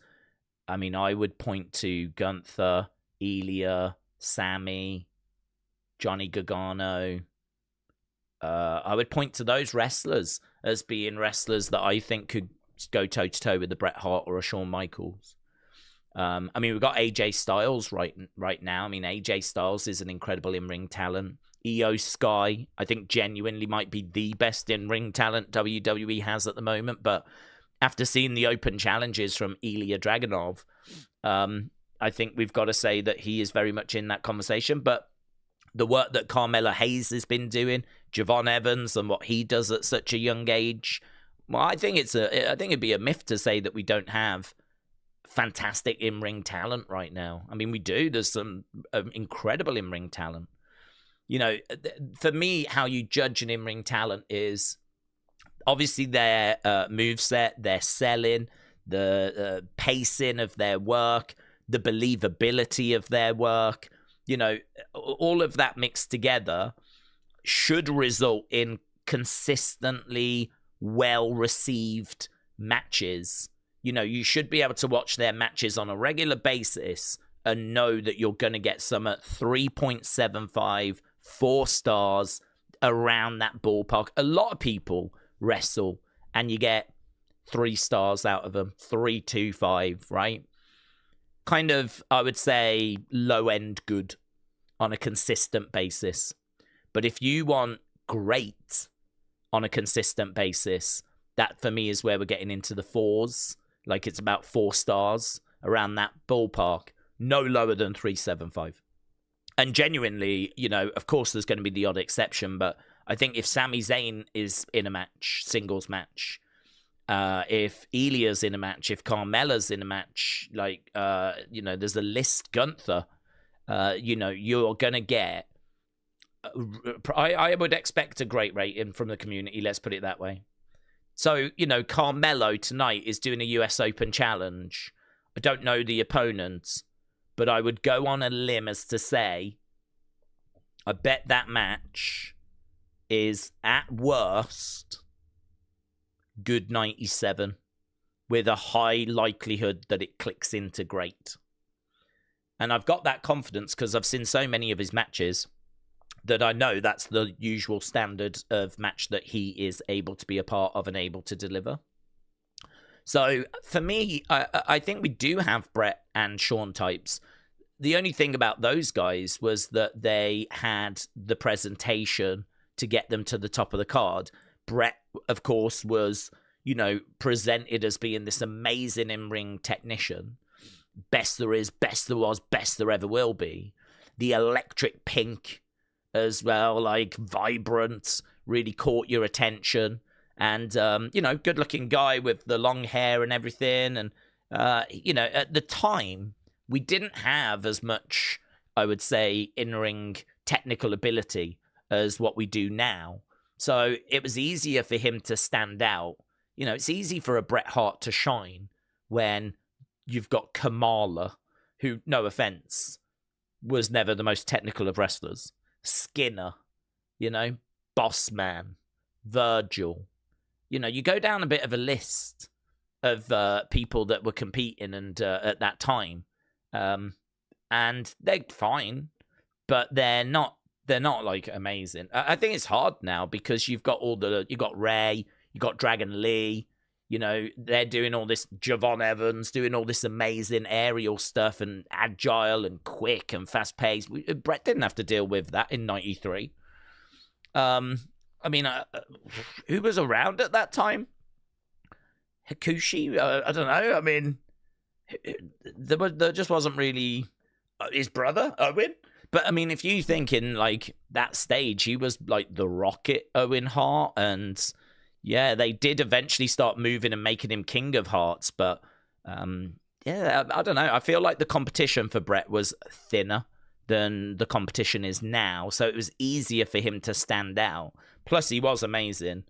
I mean, I would point to Gunther, Ilya, Sammy, Johnny Gargano. I would point to those wrestlers as being wrestlers that I think could go toe-to-toe with a Bret Hart or a Shawn Michaels. I mean, we've got AJ Styles right now. I mean, AJ Styles is an incredible in-ring talent. Io Sky, I think, genuinely might be the best in-ring talent WWE has at the moment. But after seeing the open challenges from Ilya Dragunov, I think we've got to say that he is very much in that conversation. But the work that Carmelo Hayes has been doing, Javon Evans, and what he does at such a young age, well, I think it'd be a myth to say that we don't have fantastic in-ring talent right now. I mean, we do. There's some incredible in-ring talent. You know, for me, how you judge an in-ring talent is obviously their moveset, their selling, the pacing of their work, the believability of their work. You know, all of that mixed together should result in consistently well-received matches. You know, you should be able to watch their matches on a regular basis and know that you're going to get some at 3.75, 4 stars, around that ballpark. A lot of people wrestle and you get 3 stars out of them, 3.25, right? Kind of, I would say, low-end good on a consistent basis. But if you want great on a consistent basis, that for me is where we're getting into the 4s. Like, it's about 4 stars around that ballpark. No lower than 3.75. And genuinely, you know, of course there's going to be the odd exception, but I think if Sami Zayn is in a match, singles match, if Ilya's in a match, if Carmella's in a match, like, you know, there's a list, Gunther, you know, you're going to get, I would expect a great rating from the community, let's put it that way. So, you know, Carmelo tonight is doing a US Open challenge. I don't know the opponents, but I would go on a limb as to say, I bet that match is at worst good 97, with a high likelihood that it clicks into great. And I've got that confidence because I've seen so many of his matches that I know that's the usual standard of match that he is able to be a part of and able to deliver. So for me, I think we do have Bret and Shawn types. The only thing about those guys was that they had the presentation to get them to the top of the card. Bret, of course, was, you know, presented as being this amazing in-ring technician. Best there is, best there was, best there ever will be. The electric pink as well, like vibrant, really caught your attention. And, you know, good-looking guy with the long hair and everything. And, you know, at the time, we didn't have as much, I would say, in-ring technical ability as what we do now. So it was easier for him to stand out. You know, it's easy for a Bret Hart to shine when you've got Kamala, who, no offense, was never the most technical of wrestlers. Skinner, you know, Boss Man, Virgil. You know, you go down a bit of a list of people that were competing and at that time, and they're fine, but they're not like amazing. I think it's hard now because you've got Ray, you got Dragon Lee, you know, they're doing all this, Javon Evans doing all this amazing aerial stuff and agile and quick and fast paced. Bret didn't have to deal with that in '93. I mean, who was around at that time? Hakushi? I don't know. I mean, there just wasn't really his brother, Owen. But, I mean, if you think in, like, that stage, he was, like, the Rocket Owen Hart. And, yeah, they did eventually start moving and making him King of Hearts. But, Yeah, I don't know. I feel like the competition for Brett was thinner than the competition is now, so it was easier for him to stand out. Plus, he was amazing,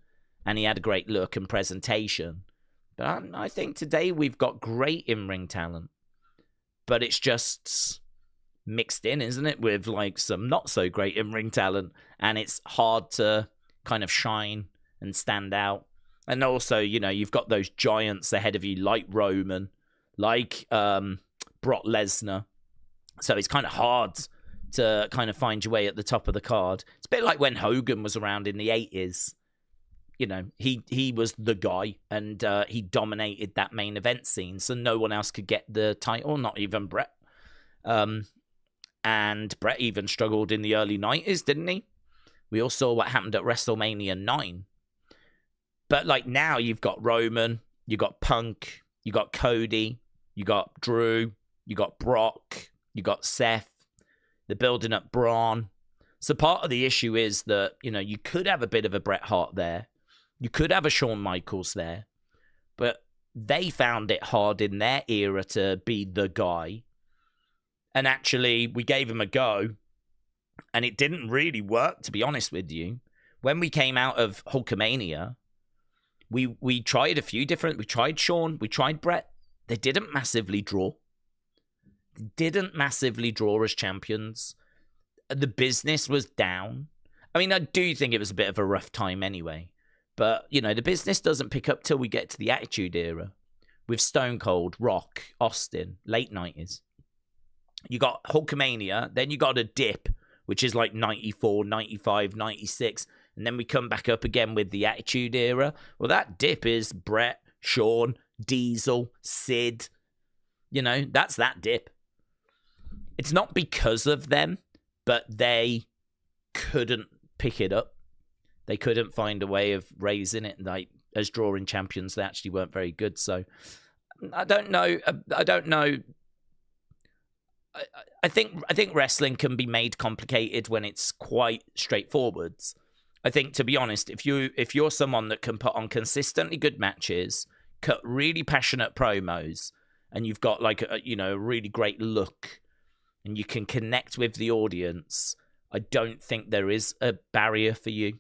and he had a great look and presentation. But I think today we've got great in-ring talent, but it's just mixed in, isn't it, with like some not so great in-ring talent, and it's hard to kind of shine and stand out. And also, you know, you've got those giants ahead of you, like Roman, like Brock Lesnar. So it's kind of hard to kind of find your way at the top of the card. It's a bit like when Hogan was around in the 80s. You know, he was the guy, and he dominated that main event scene, so no one else could get the title, not even Brett. And Brett even struggled in the early 90s, didn't he? We all saw what happened at WrestleMania 9. But like now you've got Roman, you got Punk, you got Cody, you got Drew, you got Brock, you got Seth. They're building up Braun. So part of the issue is that, you know, you could have a bit of a Bret Hart there. You could have a Shawn Michaels there. But they found it hard in their era to be the guy. And actually, we gave him a go. And it didn't really work, to be honest with you. When we came out of Hulkamania, we tried a few different... We tried Shawn, we tried Bret. They didn't massively draw. Didn't massively draw as champions. The business was down. I mean, I do think it was a bit of a rough time anyway. But, you know, the business doesn't pick up till we get to the Attitude Era. With Stone Cold, Rock, Austin, late 90s. You got Hulkamania, then you got a dip, which is like 94, 95, 96. And then we come back up again with the Attitude Era. Well, that dip is Bret, Shawn, Diesel, Sid. You know, that's that dip. It's not because of them, but they couldn't pick it up. They couldn't find a way of raising it. Like, as drawing champions, they actually weren't very good. So, I don't know. I think wrestling can be made complicated when it's quite straightforward. I think, to be honest, if you're someone that can put on consistently good matches, cut really passionate promos, and you've got like a really great look, and you can connect with the audience, I don't think there is a barrier for you.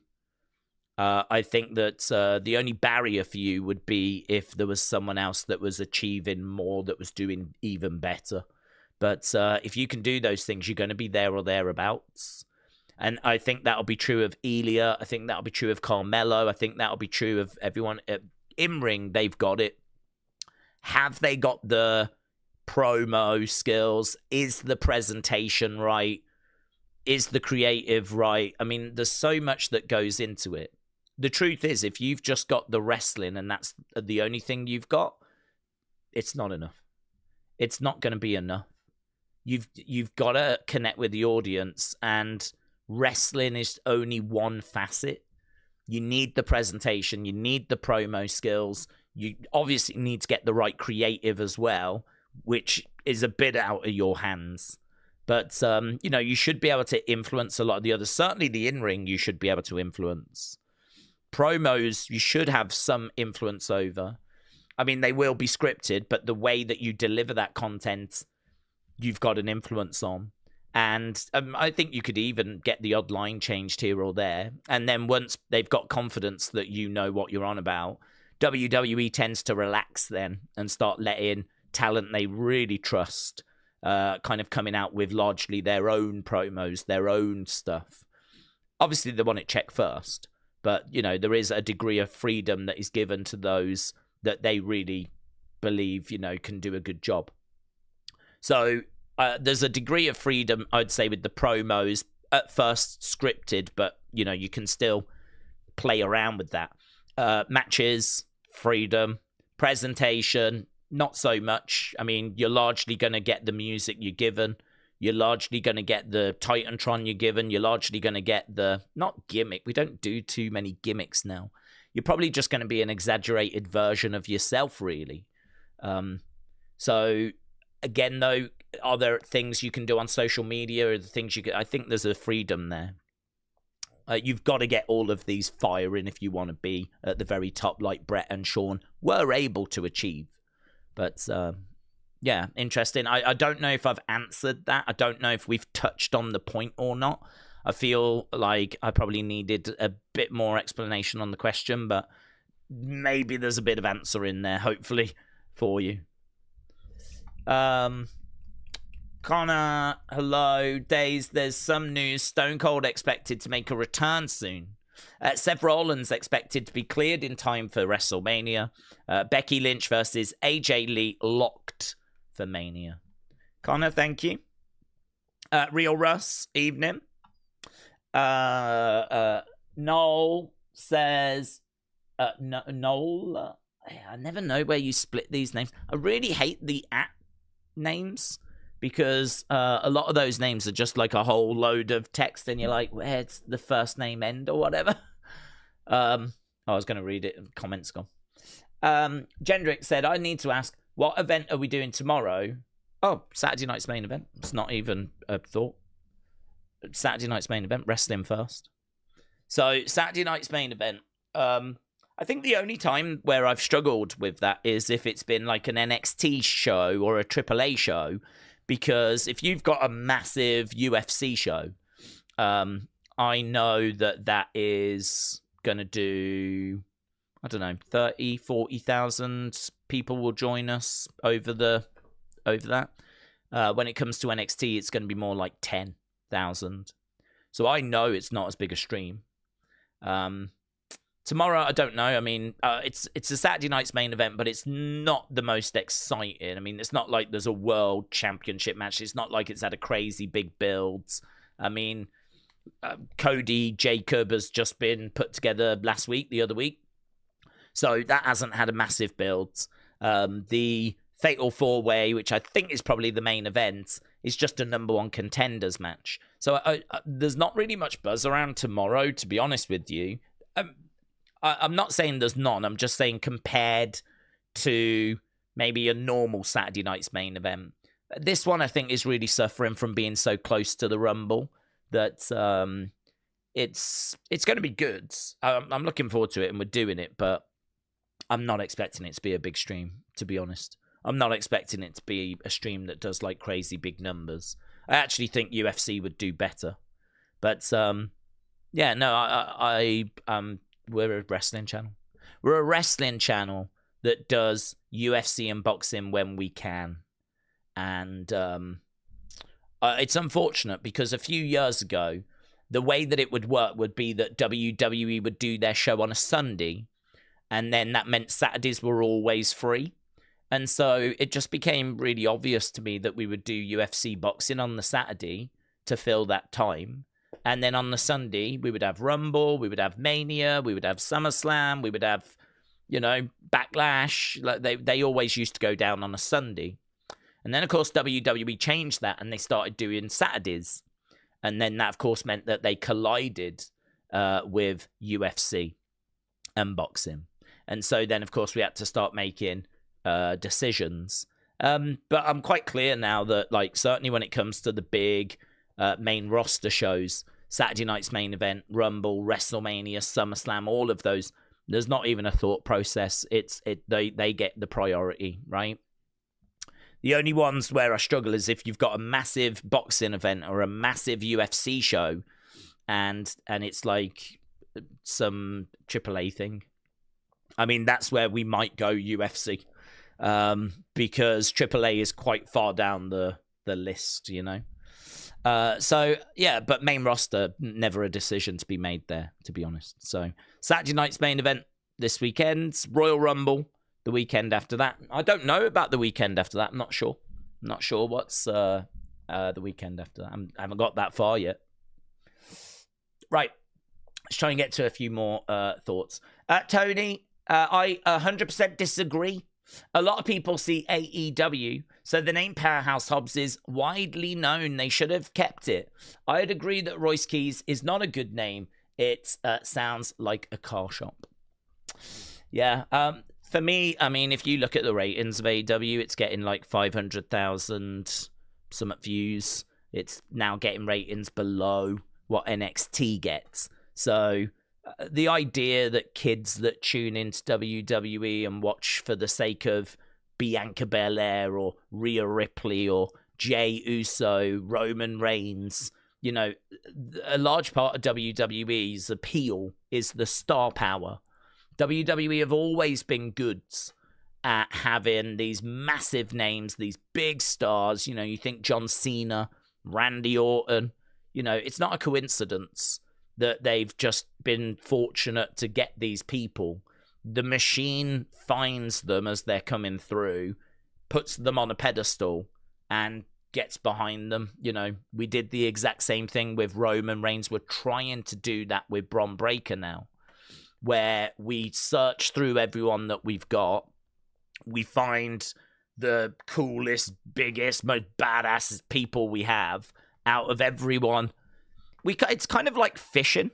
I think that the only barrier for you would be if there was someone else that was achieving more, that was doing even better. But if you can do those things, you're going to be there or thereabouts. And I think that'll be true of Elia. I think that'll be true of Carmelo. I think that'll be true of everyone. In-ring, they've got it. Have they got the promo skills? Is the presentation right? Is the creative right? I mean, there's so much that goes into it. The truth is, if you've just got the wrestling and that's the only thing you've got, it's not enough. It's not going to be enough. You've got to connect with the audience, and wrestling is only one facet. You need the presentation. You need the promo skills. You obviously need to get the right creative as well, which is a bit out of your hands. But, you should be able to influence a lot of the others. Certainly the in-ring you should be able to influence. Promos you should have some influence over. I mean, they will be scripted, but the way that you deliver that content, you've got an influence on. And I think you could even get the odd line changed here or there. And then once they've got confidence that you know what you're on about, WWE tends to relax then and start letting talent they really trust kind of coming out with largely their own promos, their own stuff. Obviously, they want it checked first. But, there is a degree of freedom that is given to those that they really believe, can do a good job. So there's a degree of freedom, I'd say, with the promos, at first scripted, but, you can still play around with that. Matches, freedom, presentation, not so much. I mean, you're largely going to get the music you're given. You're largely going to get the Titantron you're given. You're largely going to get the, not gimmick. We don't do too many gimmicks now. You're probably just going to be an exaggerated version of yourself, really. So, again, though, are there things you can do on social media? Or the things you can, I think there's a freedom there. You've got to get all of these firing if you want to be at the very top, like Bret and Shawn were able to achieve. But, Yeah, interesting. I don't know if I've answered that. I don't know if we've touched on the point or not. I feel like I probably needed a bit more explanation on the question, but maybe there's a bit of answer in there, hopefully, for you. Connor, hello. Daze, there's some news. Stone Cold expected to make a return soon. Seth Rollins expected to be cleared in time for WrestleMania. Becky Lynch versus AJ Lee locked for Mania. Connor, thank you. Real Russ, evening. Noel says, Noel, I never know where you split these names. I really hate the @ names because a lot of those names are just like a whole load of text and you're like, where's the first name end or whatever? I was going to read it and comments gone. Gendrick said, I need to ask, what event are we doing tomorrow? Oh, Saturday night's main event. It's not even a thought. Saturday night's main event, wrestling first. So Saturday night's main event. I think the only time where I've struggled with that is if it's been like an NXT show or a AAA show, because if you've got a massive UFC show, I know that is going to do, I don't know, 30, 40,000 people will join us over that. When it comes to NXT, it's going to be more like 10,000. So I know it's not as big a stream. Tomorrow, I don't know. I mean, it's a Saturday night's main event, but it's not the most exciting. I mean, it's not like there's a world championship match. It's not like it's had a crazy big builds. I mean, Cody Jacob has just been put together the other week. So that hasn't had a massive build. The Fatal 4-Way, which I think is probably the main event, is just a number one contenders match. So there's not really much buzz around tomorrow, to be honest with you. I'm not saying there's none. I'm just saying compared to maybe a normal Saturday night's main event. This one, I think, is really suffering from being so close to the Rumble that it's going to be good. I'm looking forward to it, and we're doing it, but I'm not expecting it to be a big stream, to be honest. I'm not expecting it to be a stream that does like crazy big numbers. I actually think UFC would do better. But yeah, no, we're a wrestling channel. We're a wrestling channel that does UFC and boxing when we can. And it's unfortunate because a few years ago, the way that it would work would be that WWE would do their show on a Sunday, and then that meant Saturdays were always free. And so it just became really obvious to me that we would do UFC boxing on the Saturday to fill that time. And then on the Sunday, we would have Rumble, we would have Mania, we would have SummerSlam, we would have, Backlash. Like they always used to go down on a Sunday. And then, of course, WWE changed that and they started doing Saturdays. And then that, of course, meant that they collided with UFC and boxing. And so then, of course, we had to start making decisions. But I'm quite clear now that, like, certainly when it comes to the big main roster shows, Saturday night's main event, Rumble, WrestleMania, SummerSlam, all of those, there's not even a thought process. They get the priority, right? The only ones where I struggle is if you've got a massive boxing event or a massive UFC show, and it's like some AAA thing. I mean, that's where we might go UFC, because AAA is quite far down the list, So, yeah, but main roster, never a decision to be made there, to be honest. So, Saturday night's main event this weekend, Royal Rumble the weekend after that. I don't know about the weekend after that. I'm not sure. What's the weekend after that. I haven't got that far yet. Right. Let's try and get to a few more thoughts. Tony, I 100% disagree. A lot of people see AEW, so the name Powerhouse Hobbs is widely known. They should have kept it. I'd agree that Royce Keys is not a good name. It sounds like a car shop. Yeah, for me, I mean, if you look at the ratings of AEW, it's getting like 500,000 some views. It's now getting ratings below what NXT gets. So the idea that kids that tune into WWE and watch for the sake of Bianca Belair or Rhea Ripley or Jey Uso, Roman Reigns. You know, a large part of WWE's appeal is the star power. WWE have always been good at having these massive names, these big stars. You know, you think John Cena, Randy Orton. You know, it's not a coincidence that they've just been fortunate to get these people. The machine finds them as they're coming through, puts them on a pedestal, and gets behind them. You know, we did the exact same thing with Roman Reigns. We're trying to do that with Bron Breakker now, where we search through everyone that we've got. We find the coolest, biggest, most badass people we have out of everyone. It's kind of like fishing.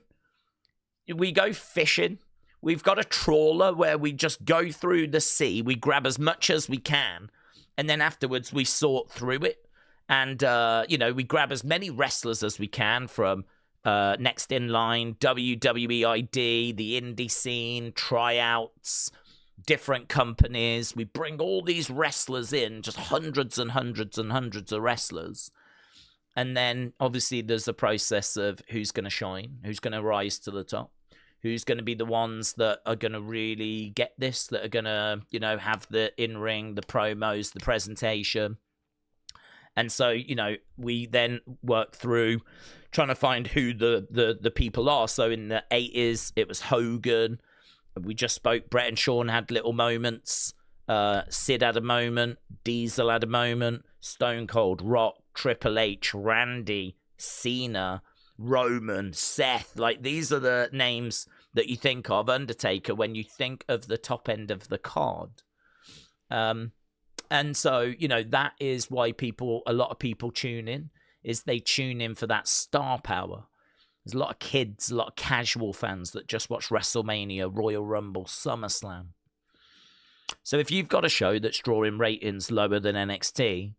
We go fishing. We've got a trawler where we just go through the sea. We grab as much as we can, and then afterwards we sort through it. And, you know, we grab as many wrestlers as we can from Next in Line, WWE ID, the indie scene, tryouts, different companies. We bring all these wrestlers in, just hundreds and hundreds and hundreds of wrestlers. And then, obviously, there's a process of who's going to shine, who's going to rise to the top, who's going to be the ones that are going to really get this, that are going to, you know, have the in-ring, the promos, the presentation. And so, you know, we then work through trying to find who the people are. So in the 80s, it was Hogan. We just spoke. Brett and Shawn had little moments. Sid had a moment. Diesel had a moment. Stone Cold, Rock, Triple H, Randy, Cena, Roman, Seth. Like, these are the names that you think of. Undertaker, when you think of the top end of the card. And so, you know, that is why a lot of people tune in, is they tune in for that star power. There's a lot of kids, a lot of casual fans that just watch WrestleMania, Royal Rumble, SummerSlam. So if you've got a show that's drawing ratings lower than NXT,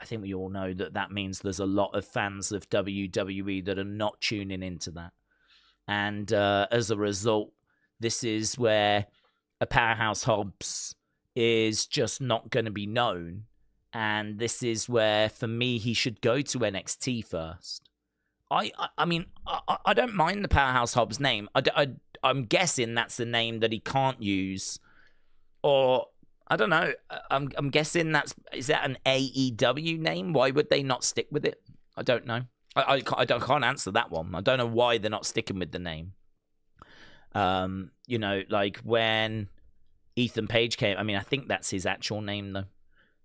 I think we all know that means there's a lot of fans of WWE that are not tuning into that. And as a result, this is where a Powerhouse Hobbs is just not going to be known. And this is where, for me, he should go to NXT first. I mean, I don't mind the Powerhouse Hobbs name. I'm guessing that's the name that he can't use. Or, I don't know. I'm guessing is that an AEW name? Why would they not stick with it? I don't know. I can't answer that one. I don't know why they're not sticking with the name. You know, like when Ethan Page came, I mean, I think that's his actual name, though.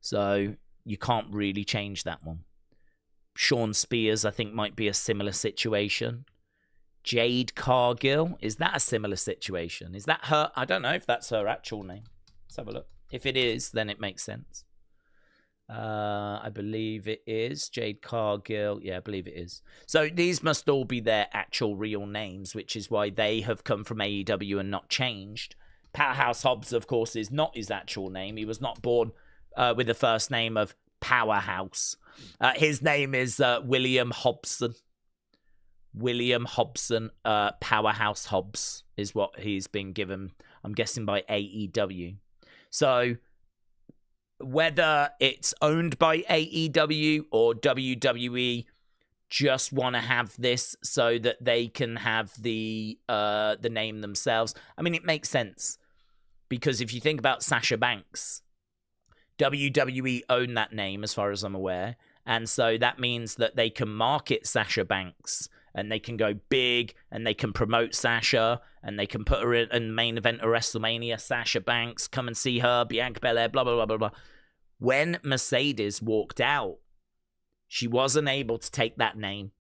So you can't really change that one. Sean Spears, I think, might be a similar situation. Jade Cargill, is that a similar situation? Is that her? I don't know if that's her actual name. Let's have a look. If it is, then it makes sense. I believe it is. Jade Cargill. Yeah, I believe it is. So these must all be their actual real names, which is why they have come from AEW and not changed. Powerhouse Hobbs, of course, is not his actual name. He was not born with the first name of Powerhouse. His name is William Hobson. William Hobson, Powerhouse Hobbs is what he's been given, I'm guessing, by AEW. So whether it's owned by AEW or WWE just want to have this so that they can have the name themselves. I mean, it makes sense, because if you think about Sasha Banks, WWE own that name as far as I'm aware, and so that means that they can market Sasha Banks and they can go big and they can promote Sasha and they can put her in the main event of WrestleMania. Sasha Banks, come and see her, Bianca Belair, blah, blah, blah, blah, blah. When Mercedes walked out, she wasn't able to take that name.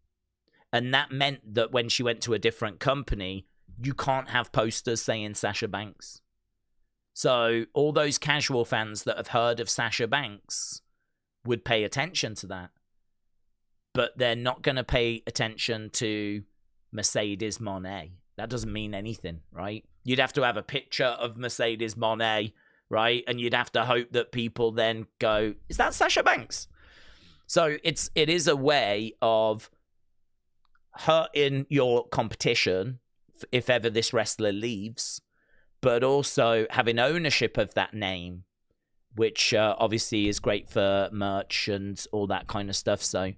And that meant that when she went to a different company, you can't have posters saying Sasha Banks. So all those casual fans that have heard of Sasha Banks would pay attention to that. But they're not going to pay attention to Mercedes Moné. That doesn't mean anything, right? You'd have to have a picture of Mercedes Moné, right? And you'd have to hope that people then go, is that Sasha Banks? So it is a way of hurting your competition if ever this wrestler leaves, but also having ownership of that name which obviously is great for merch and all that kind of stuff. So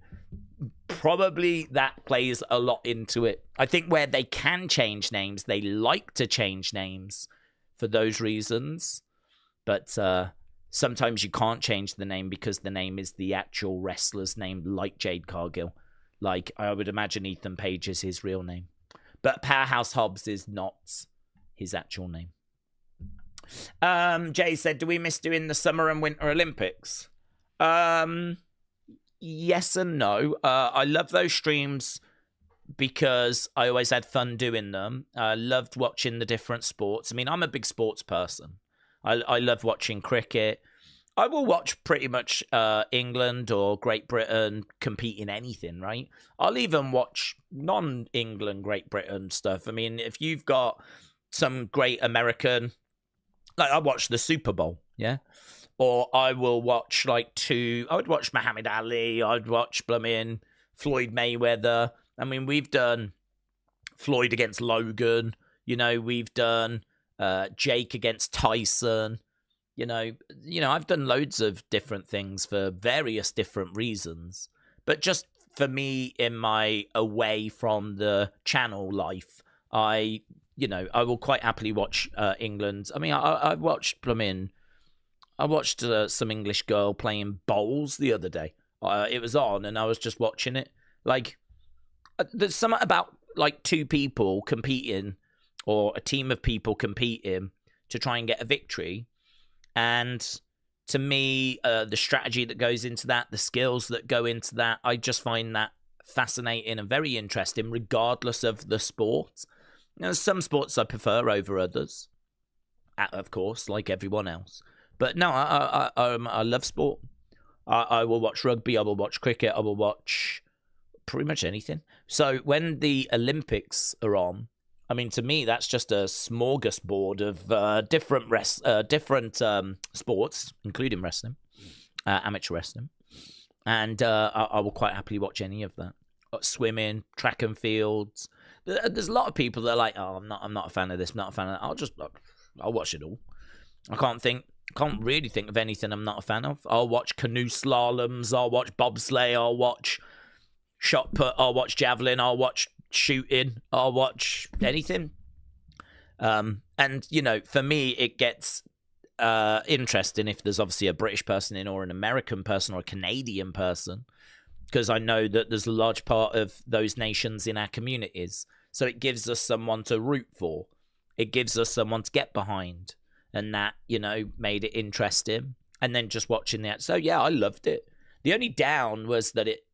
probably that plays a lot into it. I think where they can change names, they like to change names for those reasons. But sometimes you can't change the name because the name is the actual wrestler's name, like Jade Cargill. Like, I would imagine Ethan Page is his real name. But Powerhouse Hobbs is not his actual name. Jay said, do we miss doing the Summer and Winter Olympics? Yes and no. I love those streams because I always had fun doing them. I loved watching the different sports. I mean, I'm a big sports person. I love watching cricket. I will watch pretty much England or Great Britain compete in anything, right? I'll even watch non-England, Great Britain stuff. I mean, if you've got some great American, like I watch the Super Bowl, yeah? Or I will watch I would watch Muhammad Ali, I'd watch Floyd Mayweather. I mean, we've done Floyd against Logan, we've done Jake against Tyson. I've done loads of different things for various different reasons. But just for me, in my away from the channel life, I will quite happily watch England. I mean, I watched some English girl playing bowls the other day. It was on, and I was just watching it. Like, there's something about two people competing, or a team of people competing to try and get a victory. And to me, the strategy that goes into that, the skills that go into that, I just find that fascinating and very interesting, regardless of the sport. Some sports I prefer over others, of course, like everyone else. But no, I love sport. I will watch rugby, I will watch cricket, I will watch pretty much anything. So when the Olympics are on, I mean, to me, that's just a smorgasbord of different sports, including wrestling, amateur wrestling. And I will quite happily watch any of that. Swimming, track and fields. There's a lot of people that are like, oh, I'm not a fan of this, I'm not a fan of that. I'll watch it all. I can't really think of anything I'm not a fan of. I'll watch canoe slaloms, I'll watch bobsleigh, I'll watch shot put, I'll watch javelin, I'll watch shooting, I'll watch anything. And for me, it gets interesting if there's obviously a British person in, or an American person, or a Canadian person, because I know that there's a large part of those nations in our communities. So it gives us someone to root for. It gives us someone to get behind. And that, made it interesting. And then just watching that. So, yeah, I loved it. The only down was that it,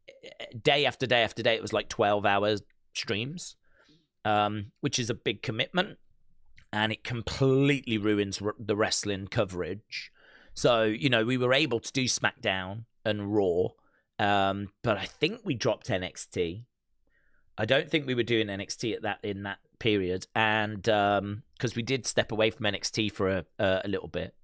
day after day after day, it was 12 hours streams, which is a big commitment. And it completely ruins the wrestling coverage. So, we were able to do SmackDown and Raw. But I think we dropped NXT. I don't think we were doing NXT in that period, and because we did step away from NXT for a little bit,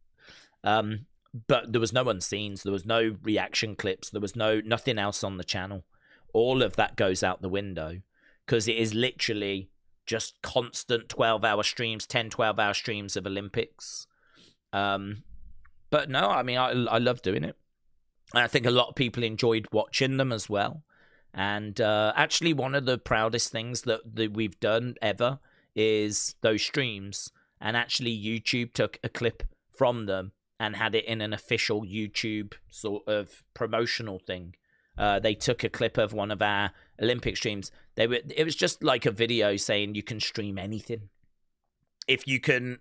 but there was no unscenes, there was no reaction clips, there was nothing else on the channel. All of that goes out the window because it is literally just constant 12-hour streams, 12-hour streams of Olympics. But no, I mean, I love doing it. And I think a lot of people enjoyed watching them as well. And actually, one of the proudest things that we've done ever is those streams. And actually, YouTube took a clip from them and had it in an official YouTube sort of promotional thing. They took a clip of one of our Olympic streams. It was just like a video saying you can stream anything. If you can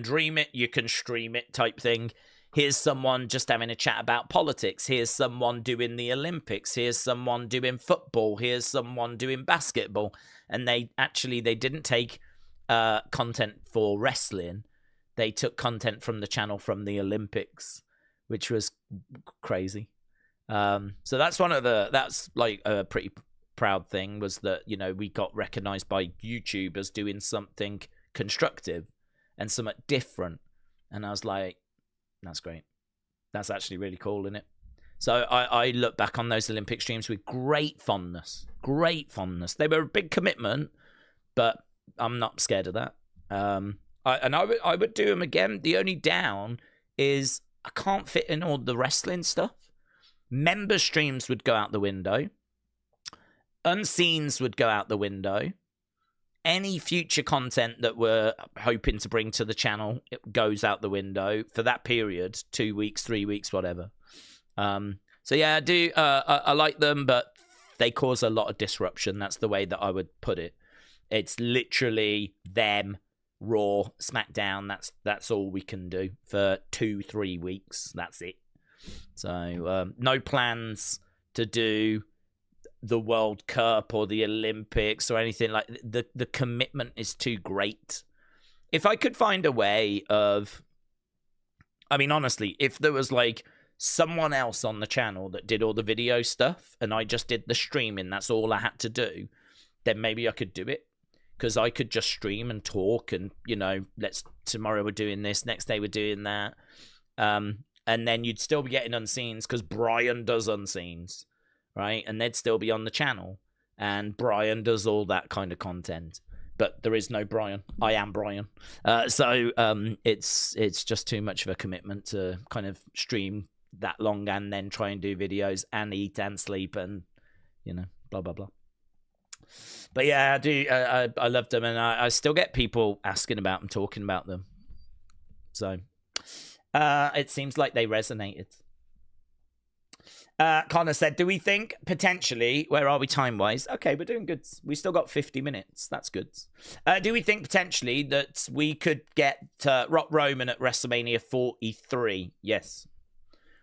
dream it, you can stream it type thing. Here's someone just having a chat about politics. Here's someone doing the Olympics. Here's someone doing football. Here's someone doing basketball. And they didn't take content for wrestling. They took content from the channel from the Olympics, which was crazy. So that's like a pretty proud thing, was that, we got recognized by YouTube as doing something constructive and something different. And I was like, that's great. That's actually really cool, isn't it? So I look back on those Olympic streams with great fondness. Great fondness. They were a big commitment, but I'm not scared of that. I would do them again. The only down is I can't fit in all the wrestling stuff. Member streams would go out the window. Unseens would go out the window. Any future content that we're hoping to bring to the channel, it goes out the window for that period, 2 weeks, 3 weeks, whatever. So yeah, I do. I like them, but they cause a lot of disruption. That's the way that I would put it. It's literally them, Raw, SmackDown. That's all we can do for 2-3 weeks. That's it. So no plans to do the World Cup or the Olympics or anything like that. The commitment is too great. If I could find a way of, I mean, honestly, if there was like someone else on the channel that did all the video stuff and I just did the streaming, that's all I had to do, then maybe I could do it. Because I could just stream and talk and, you know, tomorrow we're doing this, next day we're doing that. And then you'd still be getting unseens because Brian does unseens, right? And they'd still be on the channel. And Brian does all that kind of content. But there is no Brian. I am Brian. So it's just too much of a commitment to kind of stream that long and then try and do videos and eat and sleep and, you know, blah, blah, blah. But yeah, I do. I love them, and I still get people asking about them, talking about them. So it seems like they resonated. Connor said, do we think potentially, where are we time-wise? Okay, we're doing good. We still got 50 minutes. That's good. Do we think potentially that we could get Rock Roman at WrestleMania 43? Yes.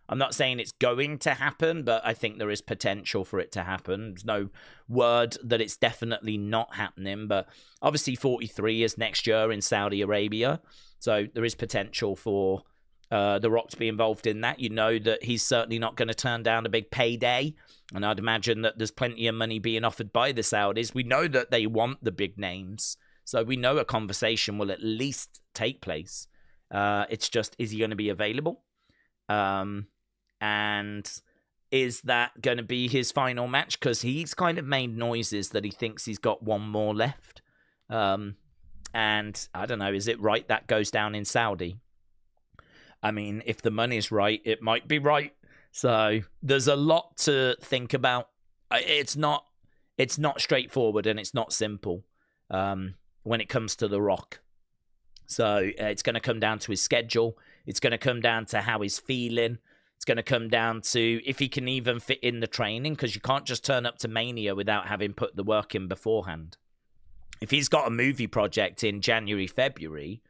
I'm not saying it's going to happen, but I think there is potential for it to happen. There's no word that it's definitely not happening, but obviously 43 is next year in Saudi Arabia, so there is potential for The Rock to be involved in that. You know that he's certainly not going to turn down a big payday, and I'd imagine that there's plenty of money being offered by the Saudis. We know that they want the big names, so we know a conversation will at least take place. It's just, is he going to be available? And is that going to be his final match? Because he's kind of made noises that he thinks he's got one more left. And I don't know, is it right that goes down in Saudi? I mean, if the money's right, it might be right. So there's a lot to think about. It's not straightforward and it's not simple when it comes to The Rock. So it's going to come down to his schedule. It's going to come down to how he's feeling. It's going to come down to if he can even fit in the training, because you can't just turn up to Mania without having put the work in beforehand. If he's got a movie project in January, February,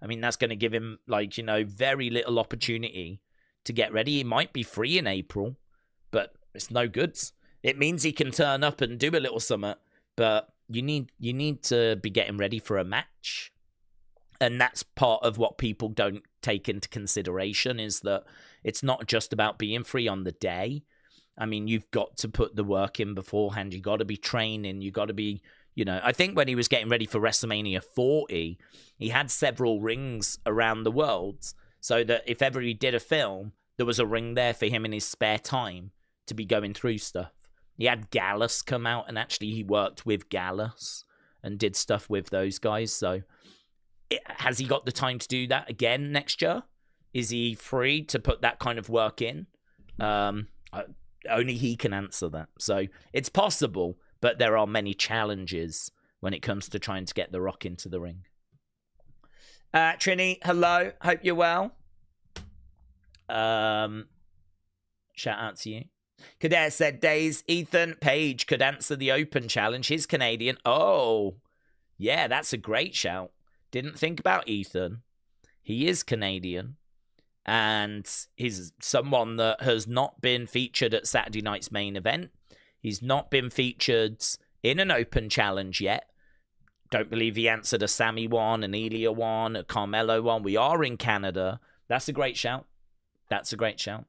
I mean, that's going to give him, like, you know, very little opportunity to get ready. He might be free in April, but it's no good. It means he can turn up and do a little something, but you need to be getting ready for a match. And that's part of what people don't take into consideration, is that it's not just about being free on the day. I mean, you've got to put the work in beforehand. You got to be training. You got to be, you know, I think when he was getting ready for WrestleMania 40, he had several rings around the world so that if ever he did a film, there was a ring there for him in his spare time to be going through stuff. He had Gallus come out, and actually he worked with Gallus and did stuff with those guys. So has he got the time to do that again next year? Is he free to put that kind of work in? Only he can answer that. So it's possible, but there are many challenges when it comes to trying to get The Rock into the ring. Trini, hello. Hope you're well. Shout out to you. Kader said, Daze, Ethan Page could answer the Open Challenge. He's Canadian. Oh, yeah, that's a great shout. Didn't think about Ethan. He is Canadian. And he's someone that has not been featured at Saturday night's main event. He's not been featured in an Open Challenge yet. Don't believe he answered a Sammy one, an Elia one, a Carmelo one. We are in Canada. That's a great shout. That's a great shout.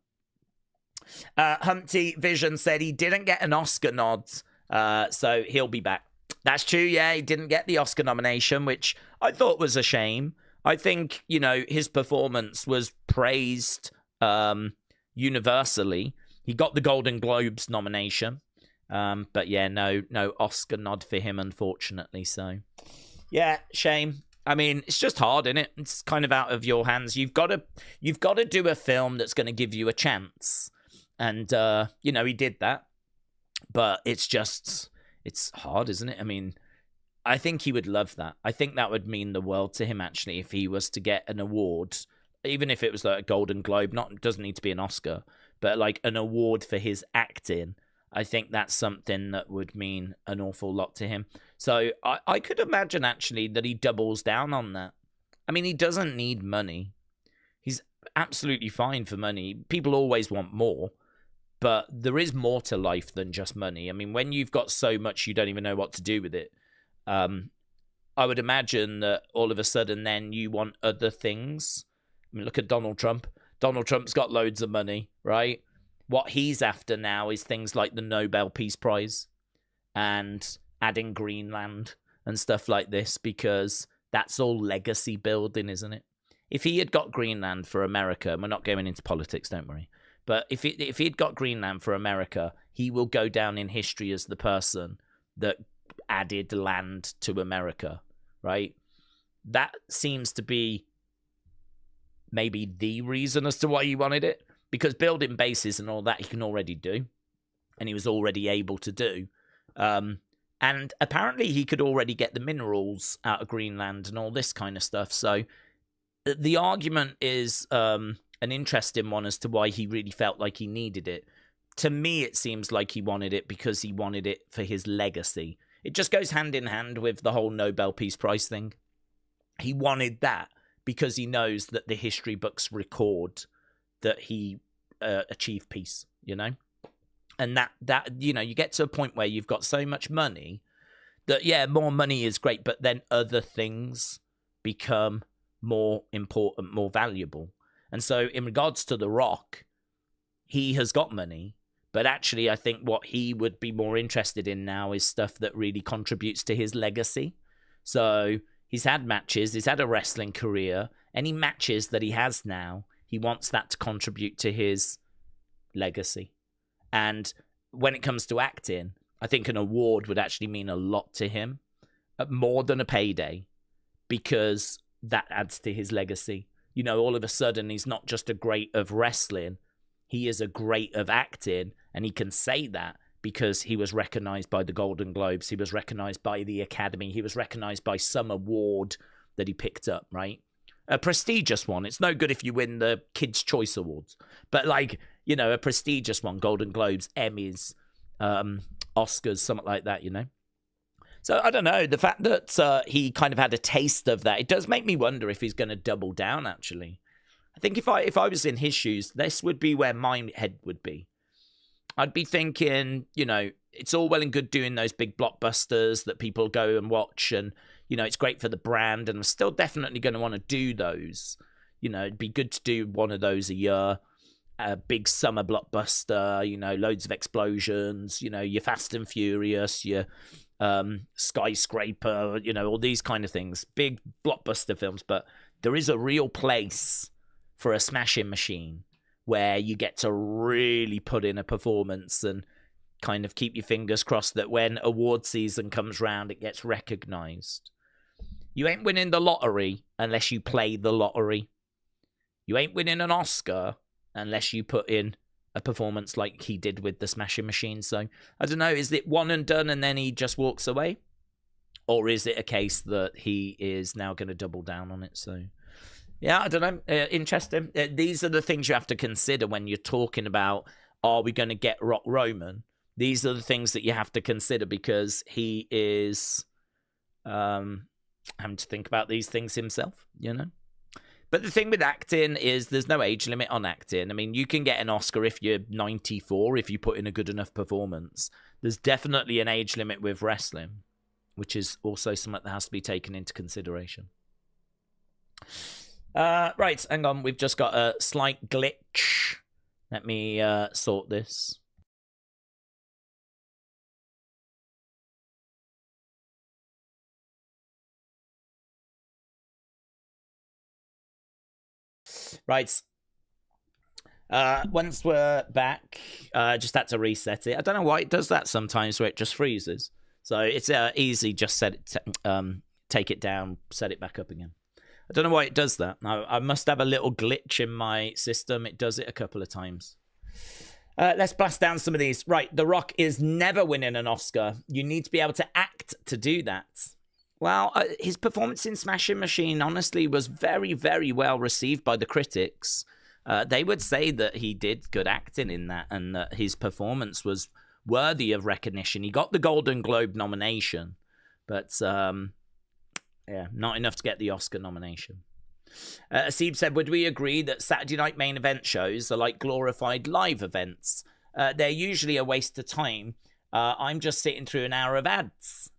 Humpty Vision said he didn't get an Oscar nod, so he'll be back. That's true, yeah. He didn't get the Oscar nomination, which I thought was a shame. I think, you know, his performance was praised universally. He got the Golden Globes nomination. But yeah, no Oscar nod for him, unfortunately. So, yeah, shame. I mean, it's just hard, isn't it? It's kind of out of your hands. You've got to do a film that's going to give you a chance. And, you know, he did that. But it's hard, isn't it? I mean, I think he would love that. I think that would mean the world to him, actually, if he was to get an award, even if it was like a Golden Globe, doesn't need to be an Oscar, but like an award for his acting. I think that's something that would mean an awful lot to him. So I could imagine, actually, that he doubles down on that. I mean, he doesn't need money. He's absolutely fine for money. People always want more. But there is more to life than just money. I mean, when you've got so much, you don't even know what to do with it. I would imagine that all of a sudden then you want other things. I mean, look at Donald Trump. Donald Trump's got loads of money, right? What he's after now is things like the Nobel Peace Prize and adding Greenland and stuff like this, because that's all legacy building, isn't it? If he had got Greenland for America, and we're not going into politics, don't worry, but if he'd got Greenland for America, he will go down in history as the person that added land to America, right? That seems to be maybe the reason as to why he wanted it, because building bases and all that he can already do, and he was already able to do. And apparently he could already get the minerals out of Greenland and all this kind of stuff. So the argument is an interesting one as to why he really felt like he needed it. To me, it seems like he wanted it because he wanted it for his legacy. It just goes hand in hand with the whole Nobel Peace Prize thing. He wanted that because he knows that the history books record that he achieved peace, you know? And that you know, you get to a point where you've got so much money that, yeah, more money is great, but then other things become more important, more valuable. And so in regards to The Rock, he has got money, but actually I think what he would be more interested in now is stuff that really contributes to his legacy. So he's had matches, he's had a wrestling career. Any matches that he has now, he wants that to contribute to his legacy. And when it comes to acting, I think an award would actually mean a lot to him, more than a payday, because that adds to his legacy. You know, all of a sudden, he's not just a great of wrestling. He is a great of acting, and he can say that because he was recognized by the Golden Globes. He was recognized by the Academy. He was recognized by some award that he picked up, right? A prestigious one. It's no good if you win the Kids' Choice Awards. But, like, you know, a prestigious one, Golden Globes, Emmys, Oscars, something like that, you know? So, I don't know. The fact that he kind of had a taste of that, it does make me wonder if he's going to double down, actually. I think if I was in his shoes, this would be where my head would be. I'd be thinking, you know, it's all well and good doing those big blockbusters that people go and watch, and, you know, it's great for the brand, and I'm still definitely going to want to do those. You know, it'd be good to do one of those a year. A big summer blockbuster, you know, loads of explosions, you know, your Fast and Furious, your Skyscraper, you know, all these kind of things, big blockbuster films. But there is a real place for a smashing machine where you get to really put in a performance and kind of keep your fingers crossed that when award season comes round, it gets recognized. You ain't winning the lottery unless you play the lottery. You ain't winning an Oscar unless you put in a performance like he did with the Smashing Machine. So, I don't know, is it one and done and then he just walks away? Or is it a case that he is now going to double down on it? So, yeah, I don't know. Interesting. These are the things you have to consider when you're talking about, are we going to get Rock Roman? These are the things that you have to consider, because he is having to think about these things himself, you know? But the thing with acting is there's no age limit on acting. I mean, you can get an Oscar if you're 94, if you put in a good enough performance. There's definitely an age limit with wrestling, which is also something that has to be taken into consideration. Right, hang on. We've just got a slight glitch. Let me sort this. Right. Once we're back, just had to reset it. I don't know why it does that sometimes, where it just freezes. So it's easy. Just set it take it down, set it back up again. I don't know why it does that. I must have a little glitch in my system. It does it a couple of times. Let's blast down some of these. Right, The Rock is never winning an Oscar. You need to be able to act to do that. Well, his performance in Smashing Machine, honestly, was very, very well received by the critics. They would say that he did good acting in that and that his performance was worthy of recognition. He got the Golden Globe nomination, but yeah, not enough to get the Oscar nomination. Asib said, would we agree that Saturday night main event shows are like glorified live events? They're usually a waste of time. I'm just sitting through an hour of ads.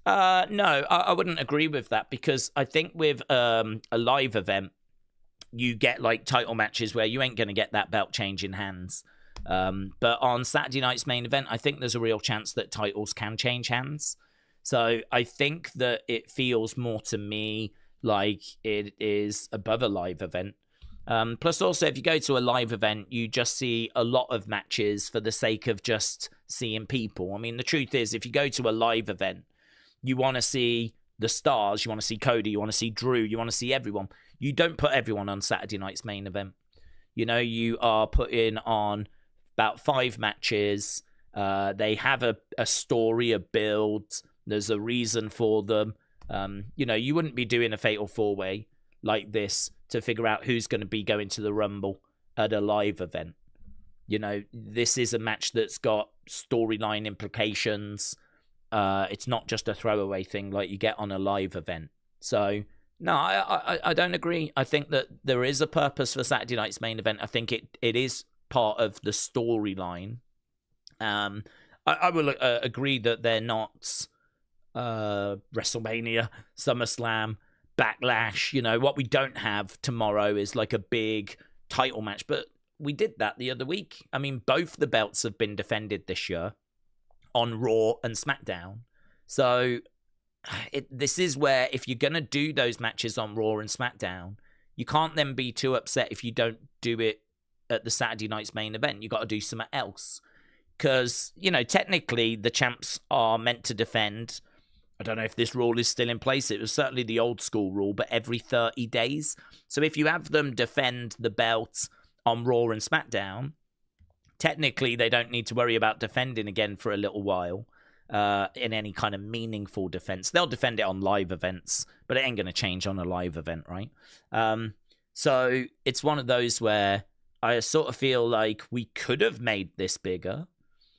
No, I wouldn't agree with that, because I think with a live event, you get like title matches where you ain't going to get that belt change in hands. But on Saturday night's main event, I think there's a real chance that titles can change hands. So I think that it feels more to me like it is above a live event. Plus also, if you go to a live event, you just see a lot of matches for the sake of just seeing people. I mean, the truth is, if you go to a live event, you want to see the stars, you want to see Cody, you want to see Drew, you want to see everyone. You don't put everyone on Saturday night's main event. You know, you are putting on about 5 matches. They have a story, a build. There's a reason for them. You know, you wouldn't be doing a fatal 4-way like this to figure out who's going to be going to the Rumble at a live event. You know, this is a match that's got storyline implications. It's not just a throwaway thing like you get on a live event. So, no, I don't agree. I think that there is a purpose for Saturday night's main event. I think it is part of the storyline. I will agree that they're not WrestleMania, SummerSlam, Backlash. You know, what we don't have tomorrow is like a big title match, but we did that the other week. I mean, both the belts have been defended this year on Raw and SmackDown. So this is where, if you're going to do those matches on Raw and SmackDown, you can't then be too upset if you don't do it at the Saturday night's main event. You got to do something else. Because, you know, technically the champs are meant to defend. I don't know if this rule is still in place. It was certainly the old school rule, but every 30 days. So if you have them defend the belt on Raw and SmackDown, technically they don't need to worry about defending again for a little while in any kind of meaningful defense. They'll defend it on live events, but it ain't going to change on a live event, right? So it's one of those where I sort of feel like we could have made this bigger.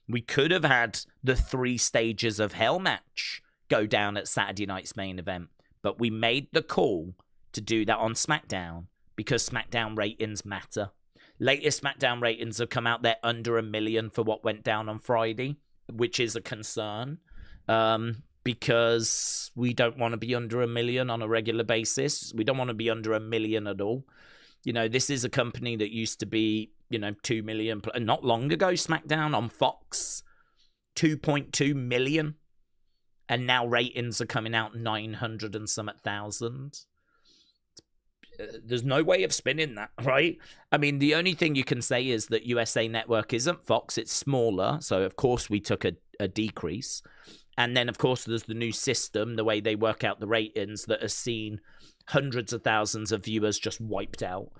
We could have had the 3 stages of Hell match go down at Saturday night's main event, but we made the call to do that on SmackDown because SmackDown ratings matter. Latest SmackDown ratings have come out, they're under 1 million for what went down on Friday, which is a concern because we don't want to be under 1 million on a regular basis. We don't want to be under 1 million at all. You know, this is a company that used to be, you know, 2 million. Not long ago, SmackDown on Fox, 2.2 million. And now ratings are coming out 900 and some thousand. There's no way of spinning that, right? I mean, the only thing you can say is that USA Network isn't Fox. It's smaller. So, of course, we took a decrease. And then, of course, there's the new system, the way they work out the ratings that has seen hundreds of thousands of viewers just wiped out.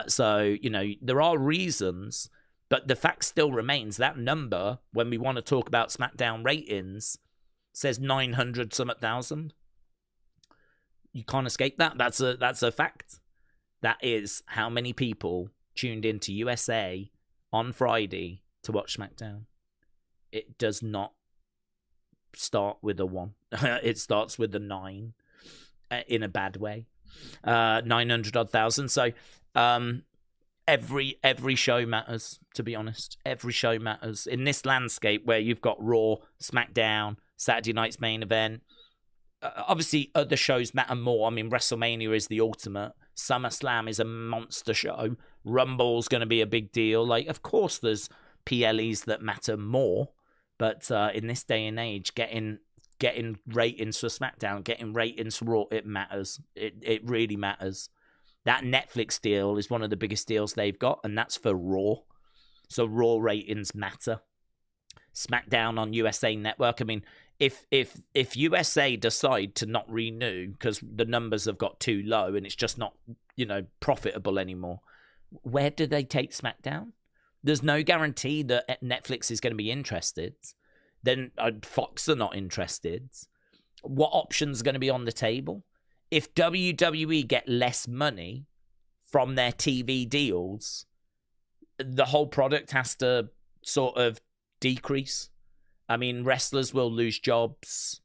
So, you know, there are reasons, but the fact still remains that number, when we want to talk about SmackDown ratings, says 900 some thousand. You can't escape that. That's a fact. That is how many people tuned into USA on Friday to watch SmackDown. It does not start with a 1. It starts with a 9 in a bad way. 900 odd thousand. So every show matters, to be honest. Every show matters. In this landscape where you've got Raw, SmackDown, Saturday night's main event, obviously other shows matter more. I mean, WrestleMania is the ultimate. SummerSlam is a monster show. Rumble's going to be a big deal. Like, of course there's PLEs that matter more, but in this day and age, getting ratings for SmackDown, getting ratings for Raw, it matters. It really matters. That Netflix deal is one of the biggest deals they've got, and that's for Raw. So Raw ratings matter. SmackDown on USA Network. I mean, if USA decide to not renew because the numbers have got too low and it's just not, profitable anymore, where do they take SmackDown? There's no guarantee that Netflix is going to be interested. Then Fox are not interested. What options are going to be on the table? If WWE get less money from their TV deals, the whole product has to sort of decrease. I mean, wrestlers will lose jobs.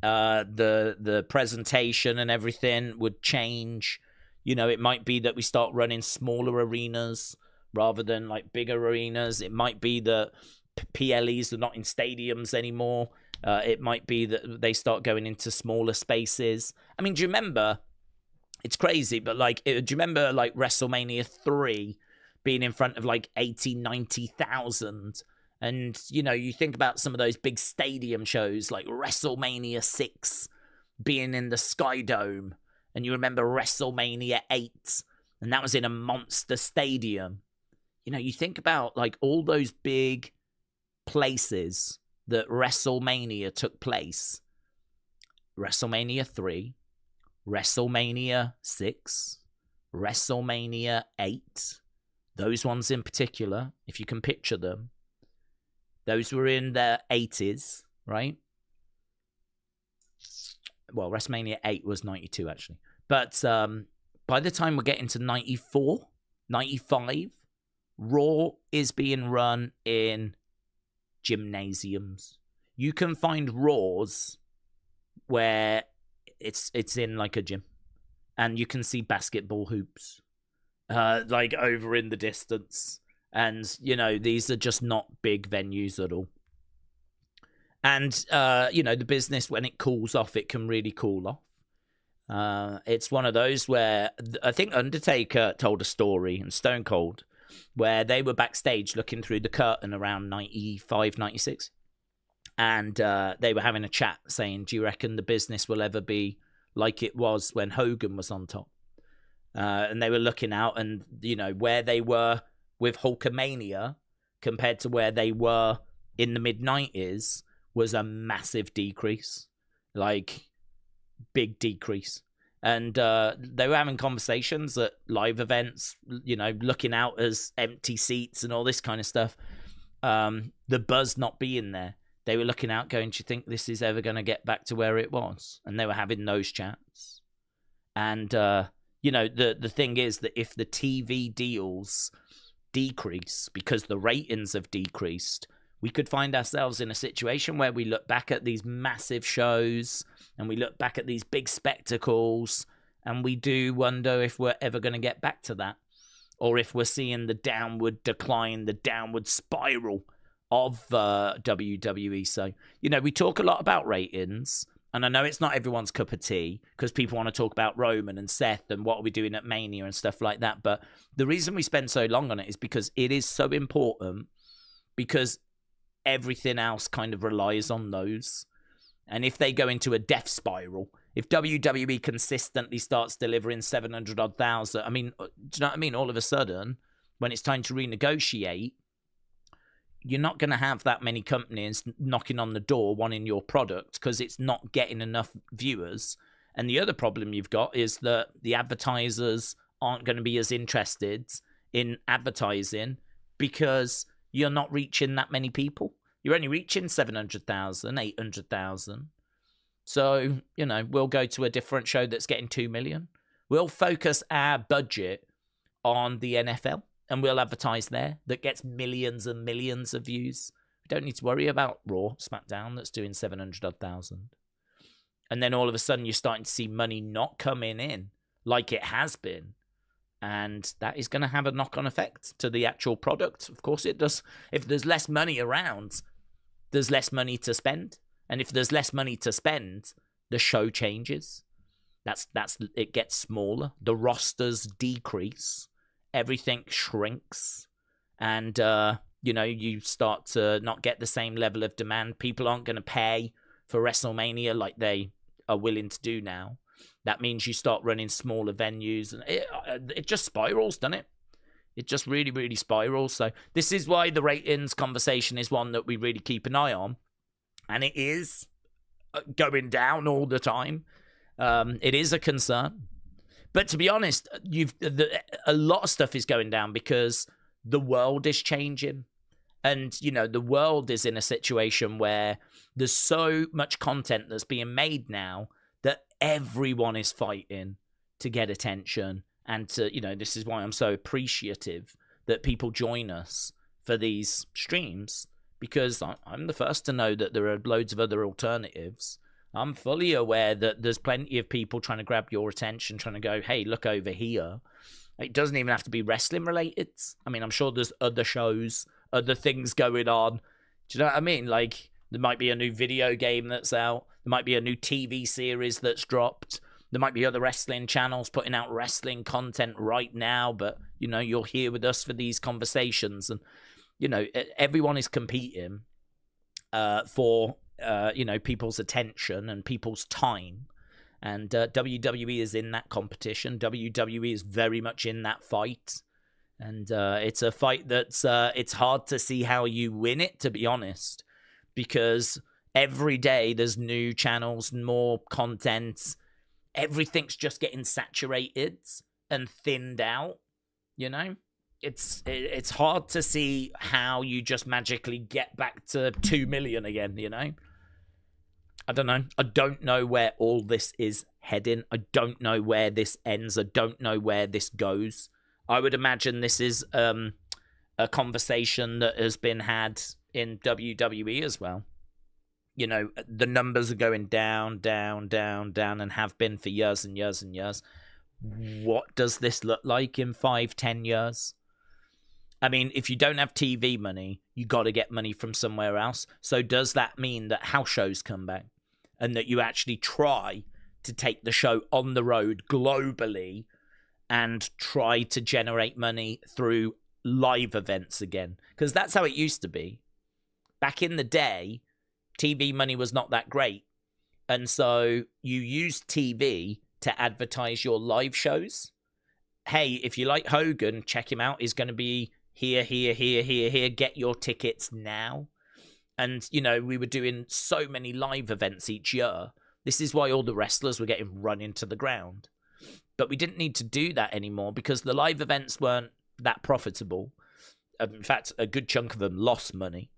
The presentation and everything would change. It might be that we start running smaller arenas rather than like bigger arenas. It might be that PLEs are not in stadiums anymore. It might be that they start going into smaller spaces. I mean, do you remember? It's crazy, but do you remember like WrestleMania 3 being in front of like 80, 90,000? And, you think about some of those big stadium shows like WrestleMania 6 being in the Sky Dome. And you remember WrestleMania 8, and that was in a monster stadium. You think about like all those big places that WrestleMania took place. WrestleMania 3, WrestleMania 6, WrestleMania 8. Those ones in particular, if you can picture them. Those were in the 80s, right? Well, WrestleMania 8 was 92, actually. But by the time we're getting to 94, 95, Raw is being run in gymnasiums. You can find Raws where it's in like a gym. And you can see basketball hoops like over in the distance. And, these are just not big venues at all. And, the business, when it cools off, it can really cool off. It's one of those where I think Undertaker told a story, and Stone Cold, where they were backstage looking through the curtain around 95, 96. And they were having a chat saying, do you reckon the business will ever be like it was when Hogan was on top? And they were looking out and, where they were with Hulkamania compared to where they were in the mid-90s was a massive decrease, like big decrease. And they were having conversations at live events, looking out as empty seats and all this kind of stuff. The buzz not being there. They were looking out going, do you think this is ever going to get back to where it was? And they were having those chats. And, the thing is that if the TV deals decrease because the ratings have decreased, we could find ourselves in a situation where we look back at these massive shows and we look back at these big spectacles and we do wonder if we're ever going to get back to that, or if we're seeing the downward decline, the downward spiral of WWE. So, we talk a lot about ratings, and I know it's not everyone's cup of tea because people want to talk about Roman and Seth and what are we doing at Mania and stuff like that. But the reason we spend so long on it is because it is so important, because everything else kind of relies on those. And if they go into a death spiral, if WWE consistently starts delivering 700 odd thousand, I mean, do you know what I mean? All of a sudden, when it's time to renegotiate, you're not going to have that many companies knocking on the door wanting your product because it's not getting enough viewers. And the other problem you've got is that the advertisers aren't going to be as interested in advertising because you're not reaching that many people. You're only reaching 700,000, 800,000. So, we'll go to a different show that's getting 2 million. We'll focus our budget on the NFL. And we'll advertise there that gets millions and millions of views. We don't need to worry about Raw, SmackDown that's doing 700,000. And then all of a sudden you're starting to see money not coming in like it has been. And that is going to have a knock-on effect to the actual product. Of course it does. If there's less money around, there's less money to spend. And if there's less money to spend, the show changes. That's it gets smaller. The rosters decrease. Everything shrinks, and you start to not get the same level of demand. People aren't going to pay for WrestleMania like they are willing to do now. That means you start running smaller venues, and it just spirals, doesn't it? It just really, really spirals. So this is why the ratings conversation is one that we really keep an eye on. And it is going down all the time. It is a concern. But to be honest, a lot of stuff is going down because the world is changing. And, you know, the world is in a situation where there's so much content that's being made now that everyone is fighting to get attention. And to, you know, this is why I'm so appreciative that people join us for these streams, because I'm the first to know that there are loads of other alternatives. I'm fully aware that there's plenty of people trying to grab your attention, trying to go, hey, look over here. It doesn't even have to be wrestling related. I mean, I'm sure there's other shows, other things going on. Do you know what I mean? Like, there might be a new video game that's out. There might be a new TV series that's dropped. There might be other wrestling channels putting out wrestling content right now. But, you know, you're here with us for these conversations. And, you know, everyone is competing for, you know, people's attention and people's time. And WWE is in that competition. WWE is very much in that fight. And it's a fight that's, it's hard to see how you win it, to be honest. Because every day there's new channels, more content. Everything's just getting saturated and thinned out, you know? It's hard to see how you just magically get back to 2 million again, you know? I don't know. I don't know where all this is heading. I don't know where this ends. I don't know where this goes. I would imagine this is a conversation that has been had in WWE as well. You know, the numbers are going down, down, down, down, and have been for years and years and years. What does this look like in 5-10 years? I mean, if you don't have TV money, you got to get money from somewhere else. So does that mean that house shows come back and that you actually try to take the show on the road globally and try to generate money through live events again? Because that's how it used to be. Back in the day, TV money was not that great. And so you used TV to advertise your live shows. Hey, if you like Hogan, check him out. He's going to be here, here, here, here, here. Get your tickets now. And, you know, we were doing so many live events each year. This is why all the wrestlers were getting run into the ground. But we didn't need to do that anymore because the live events weren't that profitable. In fact, a good chunk of them lost money.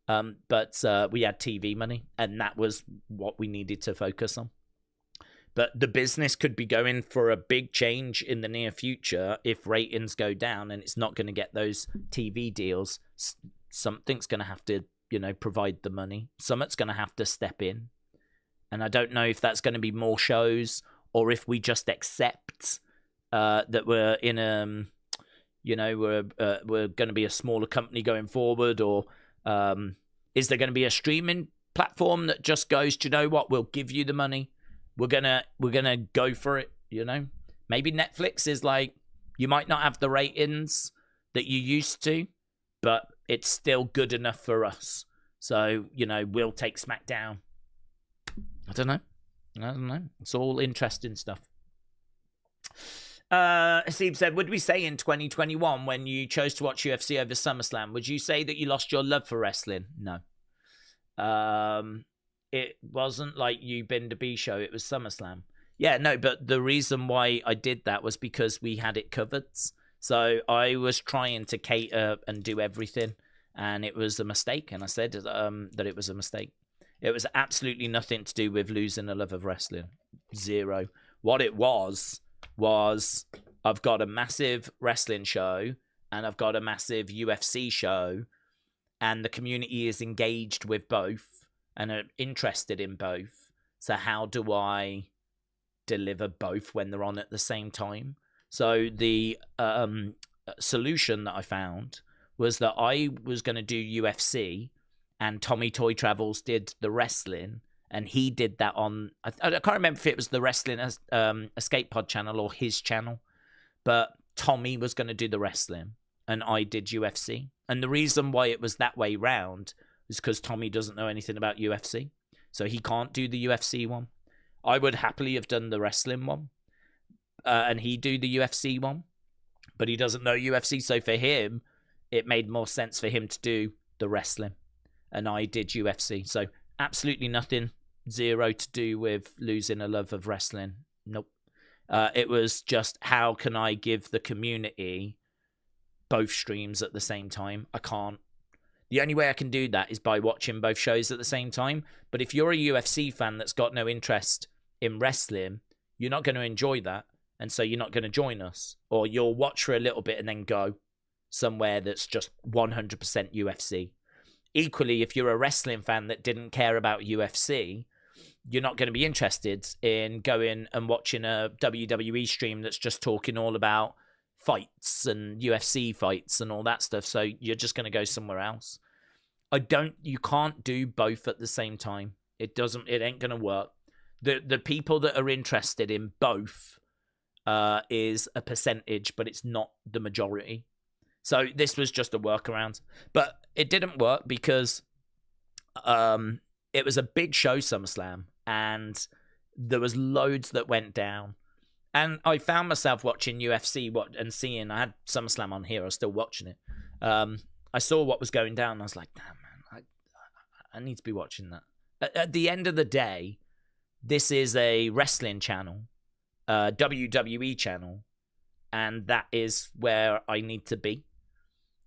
But we had TV money, and that was what we needed to focus on. But the business could be going for a big change in the near future if ratings go down and it's not going to get those TV deals. Something's going to have to, you know, provide the money. Something's going to have to step in. And I don't know if that's going to be more shows or if we just accept that we're in you know, we're going to be a smaller company going forward, or is there going to be a streaming platform that just goes, do you know what, we'll give you the money. We're gonna go for it, you know? Maybe Netflix is like, you might not have the ratings that you used to, but it's still good enough for us. So, you know, we'll take SmackDown. I don't know. It's all interesting stuff. Steve said, would we say in 2021, when you chose to watch UFC over SummerSlam, would you say that you lost your love for wrestling? No. It wasn't like you been to B show, it was SummerSlam. Yeah, no, but the reason why I did that was because we had it covered. So I was trying to cater and do everything, and it was a mistake. And I said that it was a mistake. It was absolutely nothing to do with losing a love of wrestling. Zero. What it was I've got a massive wrestling show and I've got a massive UFC show, and the community is engaged with both and are interested in both. So how do I deliver both when they're on at the same time? So the solution that I found was that I was going to do UFC, and Tommy Toy Travels did the wrestling, and he did that on, I can't remember if it was the Wrestling Escape Pod channel or his channel, but Tommy was going to do the wrestling and I did UFC. And the reason why it was that way round is because Tommy doesn't know anything about UFC, so he can't do the UFC one. I would happily have done the wrestling one, and he do the UFC one. but he doesn't know UFC. So for him, it made more sense for him to do the wrestling. And I did UFC. So absolutely nothing, zero to do with losing a love of wrestling. Nope. It was just, how can I give the community both streams at the same time? I can't. The only way I can do that is by watching both shows at the same time. But if you're a UFC fan that's got no interest in wrestling, you're not going to enjoy that. And so you're not going to join us. Or you'll watch for a little bit and then go somewhere that's just 100% UFC. Equally, if you're a wrestling fan that didn't care about UFC, you're not going to be interested in going and watching a WWE stream that's just talking all about fights and UFC fights and all that stuff. So you're just going to go somewhere else. You can't do both at the same time. It ain't going to work. The people that are interested in both is a percentage, but it's not the majority. So this was just a workaround. But it didn't work because it was a big show, SummerSlam, and there was loads that went down. And I found myself watching UFC and seeing, I had SummerSlam on here, I was still watching it. I saw what was going down, and I was like, damn, man, I need to be watching that. At the end of the day, this is a wrestling channel, WWE channel, and that is where I need to be.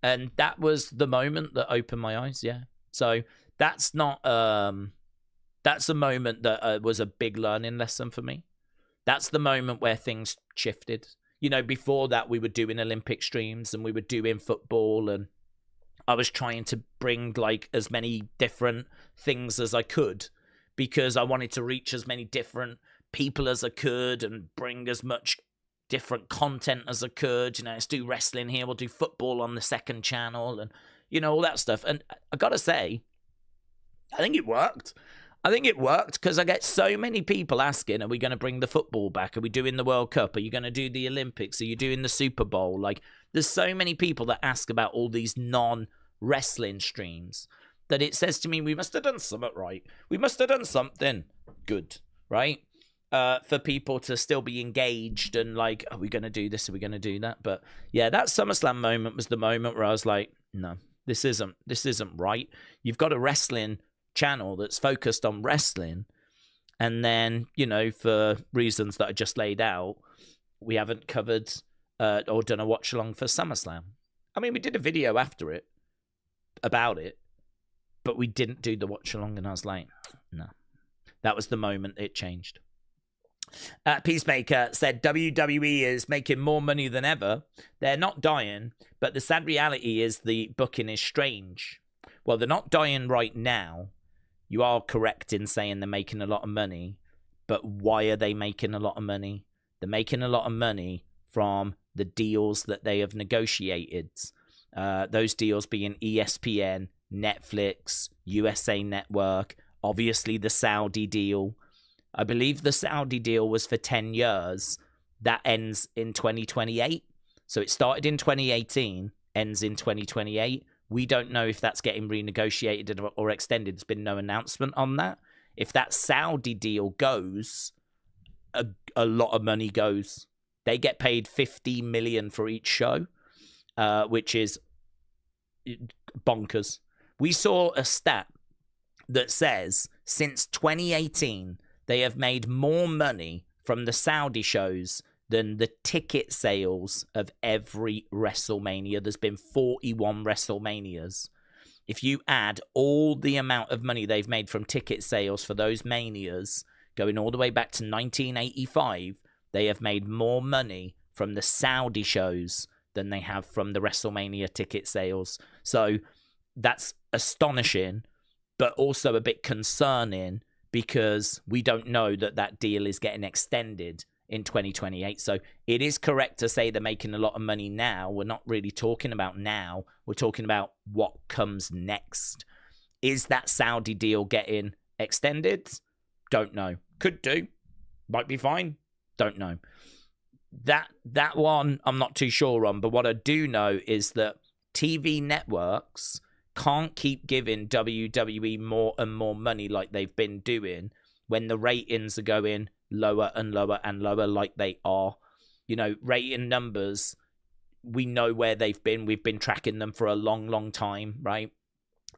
And that was the moment that opened my eyes, yeah. So that's not, that's a moment that was a big learning lesson for me. That's the moment where things shifted. You know, before that, we were doing Olympic streams and we were doing football, and I was trying to bring like as many different things as I could because I wanted to reach as many different people as I could and bring as much different content as I could. You know, let's do wrestling here, we'll do football on the second channel, and you know, all that stuff. And I gotta say, I think it worked. I think it worked because I get so many people asking, are we going to bring the football back? Are we doing the World Cup? Are you going to do the Olympics? Are you doing the Super Bowl? Like, there's so many people that ask about all these non-wrestling streams that it says to me, we must have done something right. We must have done something good, right? For people to still be engaged and like, are we going to do this? Are we going to do that? But yeah, that SummerSlam moment was the moment where I was like, no, this isn't right. You've got a wrestling channel that's focused on wrestling, and then, you know, for reasons that I just laid out, we haven't covered or done a watch along for SummerSlam. I mean, we did a video after it about it, but we didn't do the watch along, and I was like, no. That was the moment it changed. Peacemaker said WWE is making more money than ever. They're not dying, but the sad reality is the booking is strange. Well, they're not dying right now. You are correct in saying they're making a lot of money, but why are they making a lot of money? They're making a lot of money from the deals that they have negotiated. Those deals being ESPN, Netflix, USA Network, obviously the Saudi deal. I believe the Saudi deal was for 10 years. That ends in 2028. So it started in 2018, ends in 2028. We don't know if that's getting renegotiated or extended. There's been no announcement on that. If that Saudi deal goes, a lot of money goes. They get paid $50 million for each show, which is bonkers. We saw a stat that says since 2018, they have made more money from the Saudi shows than the ticket sales of every WrestleMania. There's been 41 WrestleManias. If you add all the amount of money they've made from ticket sales for those manias, going all the way back to 1985, they have made more money from the Saudi shows than they have from the WrestleMania ticket sales. So that's astonishing, but also a bit concerning because we don't know that deal is getting extended in 2028. So it is correct to say they're making a lot of money now. We're not really talking about now. We're talking about what comes next. Is that Saudi deal getting extended? Don't know. Could do. Might be fine. Don't know. That one I'm not too sure on, but what I do know is that TV networks can't keep giving WWE more and more money like they've been doing when the ratings are going lower and lower and lower like they are. You know, rating numbers, we know where they've been. We've been tracking them for a long, long time, right?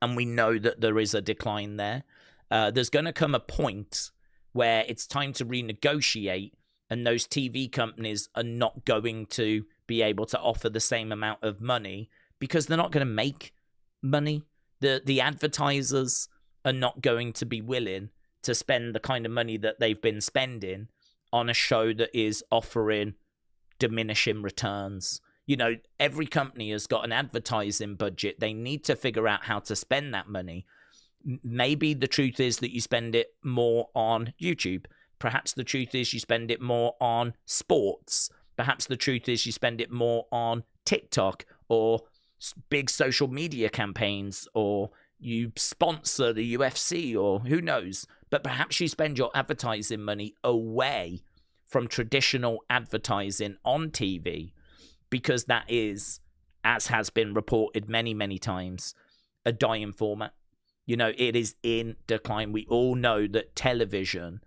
And we know that there is a decline there. There's going to come a point where it's time to renegotiate, and those TV companies are not going to be able to offer the same amount of money because they're not going to make money. The advertisers are not going to be willing to spend the kind of money that they've been spending on a show that is offering diminishing returns. You know, every company has got an advertising budget. They need to figure out how to spend that money. Maybe the truth is that you spend it more on YouTube. Perhaps the truth is you spend it more on sports. Perhaps the truth is you spend it more on TikTok or big social media campaigns, or you sponsor the UFC, or who knows. But perhaps you spend your advertising money away from traditional advertising on TV, because that is, as has been reported many, many times, a dying format. You know, it is in decline. We all know that television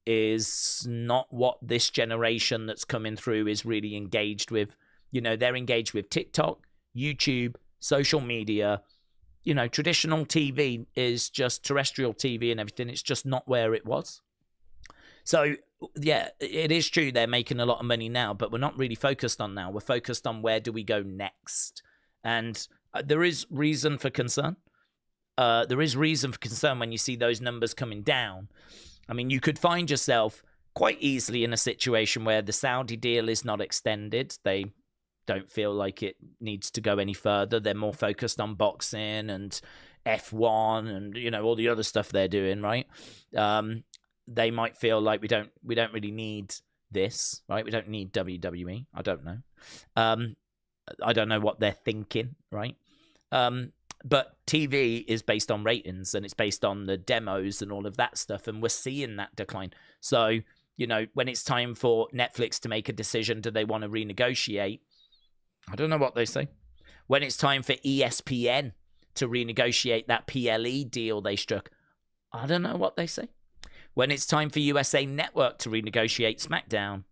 is not what this generation that's coming through is really engaged with. You know, they're engaged with TikTok, YouTube, social media. You know, traditional TV is just terrestrial TV and everything. It's just not where it was. So, yeah, it is true they're making a lot of money now, but we're not really focused on now. We're focused on where do we go next. And there is reason for concern. There is reason for concern when you see those numbers coming down. I mean, you could find yourself quite easily in a situation where the Saudi deal is not extended. They don't feel like it needs to go any further. They're more focused on boxing and F1 and, you know, all the other stuff they're doing, right? They might feel like we don't really need this, right? We don't need WWE. I don't know. I don't know what they're thinking, right? But TV is based on ratings, and it's based on the demos and all of that stuff, and we're seeing that decline. So, you know, when it's time for Netflix to make a decision, do they want to renegotiate? I don't know what they say. When it's time for ESPN to renegotiate that PLE deal they struck, I don't know what they say. When it's time for USA Network to renegotiate SmackDown,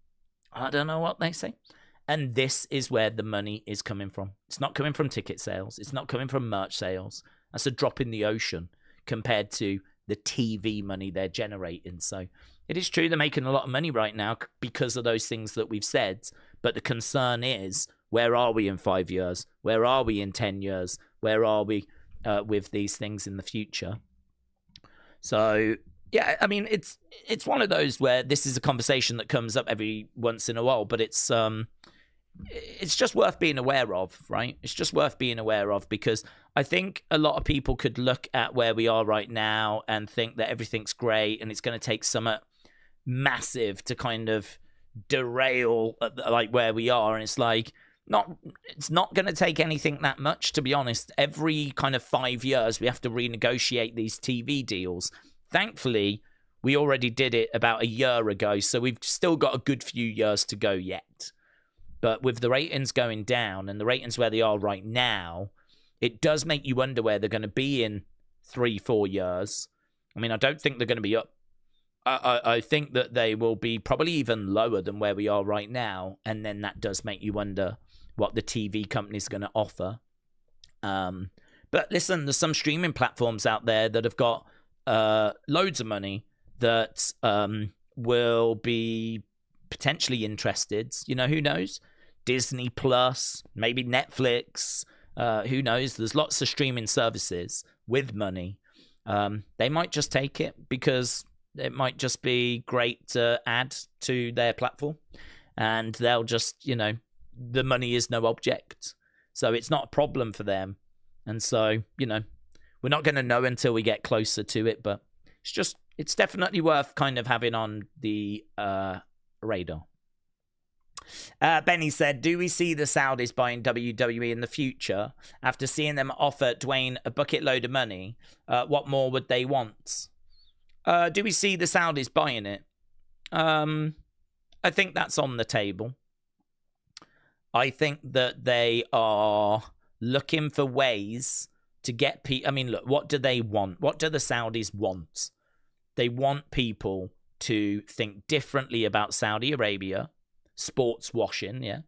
I don't know what they say. And this is where the money is coming from. It's not coming from ticket sales. It's not coming from merch sales. That's a drop in the ocean compared to the TV money they're generating. So it is true they're making a lot of money right now because of those things that we've said. But the concern is, where are we in 5 years? Where are we in 10 years? Where are we with these things in the future? So, yeah, I mean, it's one of those where this is a conversation that comes up every once in a while, but it's just worth being aware of, right? It's just worth being aware of, because I think a lot of people could look at where we are right now and think that everything's great and it's going to take something massive to kind of derail like where we are. And it's like, it's not going to take anything that much, to be honest. Every kind of 5 years, we have to renegotiate these TV deals. Thankfully, we already did it about a year ago, so we've still got a good few years to go yet. But with the ratings going down and the ratings where they are right now, it does make you wonder where they're going to be in 3-4 years. I mean, I don't think they're going to be up. I think that they will be probably even lower than where we are right now. And then that does make you wonder what the TV company is going to offer. But listen, there's some streaming platforms out there that have got loads of money that will be potentially interested. You know, who knows? Disney Plus, maybe Netflix, who knows? There's lots of streaming services with money. They might just take it because it might just be great to add to their platform, and they'll just, you know, the money is no object, so it's not a problem for them. And so, you know, we're not going to know until we get closer to it, but it's definitely worth kind of having on the radar. Benny said, do we see the Saudis buying WWE in the future? After seeing them offer Dwayne a bucket load of money, what more would they want? Do we see the Saudis buying it? I think that's on the table. I think that they are looking for ways to get people. I mean, look, what do they want? What do the Saudis want? They want people to think differently about Saudi Arabia, sports washing, yeah.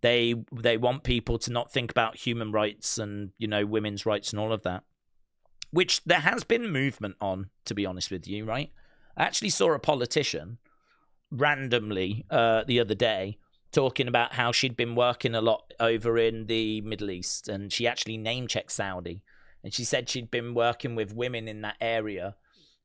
They want people to not think about human rights and, you know, women's rights and all of that, which there has been movement on, to be honest with you, right? I actually saw a politician randomly the other day talking about how she'd been working a lot over in the Middle East, and she actually name-checked Saudi, and she said she'd been working with women in that area,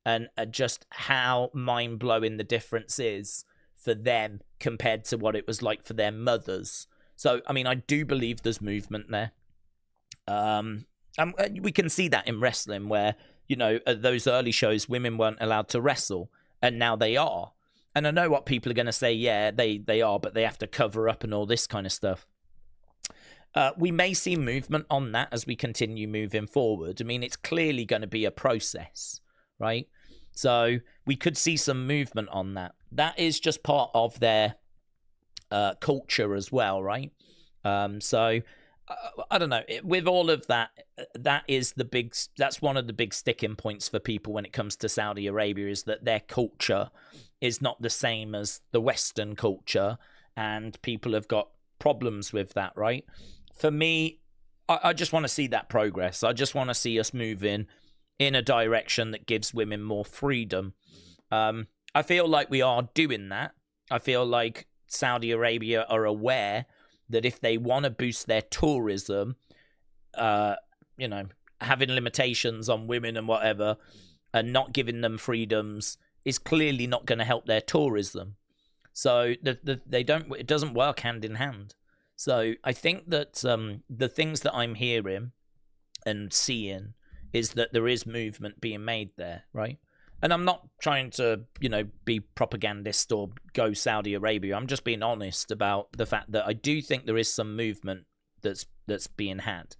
and just how mind-blowing the difference is for them compared to what it was like for their mothers. So, I mean, I do believe there's movement there. We can see that in wrestling where, you know, at those early shows, women weren't allowed to wrestle, and now they are. And I know what people are going to say, yeah, they are, but they have to cover up and all this kind of stuff. We may see movement on that as we continue moving forward. I mean, it's clearly going to be a process, right? So we could see some movement on that. That is just part of their culture as well, right? So I don't know. With all of that, that's one of the big sticking points for people when it comes to Saudi Arabia, is that their culture is not the same as the Western culture, and people have got problems with that, right? For me, I just want to see that progress. I just want to see us moving in a direction that gives women more freedom. I feel like we are doing that. I feel like Saudi Arabia are aware that if they want to boost their tourism, you know, having limitations on women and whatever, and not giving them freedoms is clearly not going to help their tourism. So it doesn't work hand in hand. So I think that the things that I'm hearing and seeing is that there is movement being made there, right? And I'm not trying to, you know, be propagandist or go Saudi Arabia. I'm just being honest about the fact that I do think there is some movement that's being had.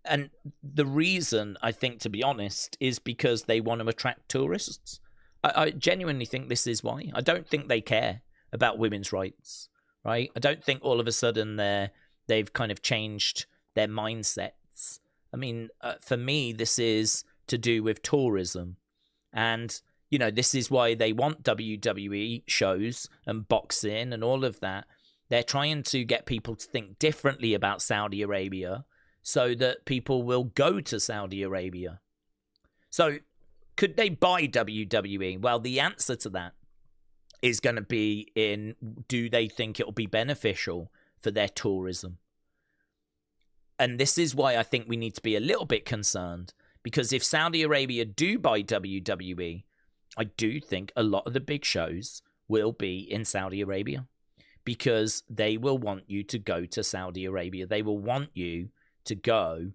And the reason, I think, to be honest, is because they want to attract tourists. I genuinely think this is why. I don't think they care about women's rights, right? I don't think all of a sudden they've kind of changed their mindsets. I mean, for me, this is to do with tourism. And, you know, this is why they want WWE shows and boxing and all of that. They're trying to get people to think differently about Saudi Arabia so that people will go to Saudi Arabia. So could they buy WWE? Well, the answer to that is going to be in, do they think it will be beneficial for their tourism? And this is why I think we need to be a little bit concerned. Because if Saudi Arabia do buy WWE, I do think a lot of the big shows will be in Saudi Arabia. Because they will want you to go to Saudi Arabia. They will want you to go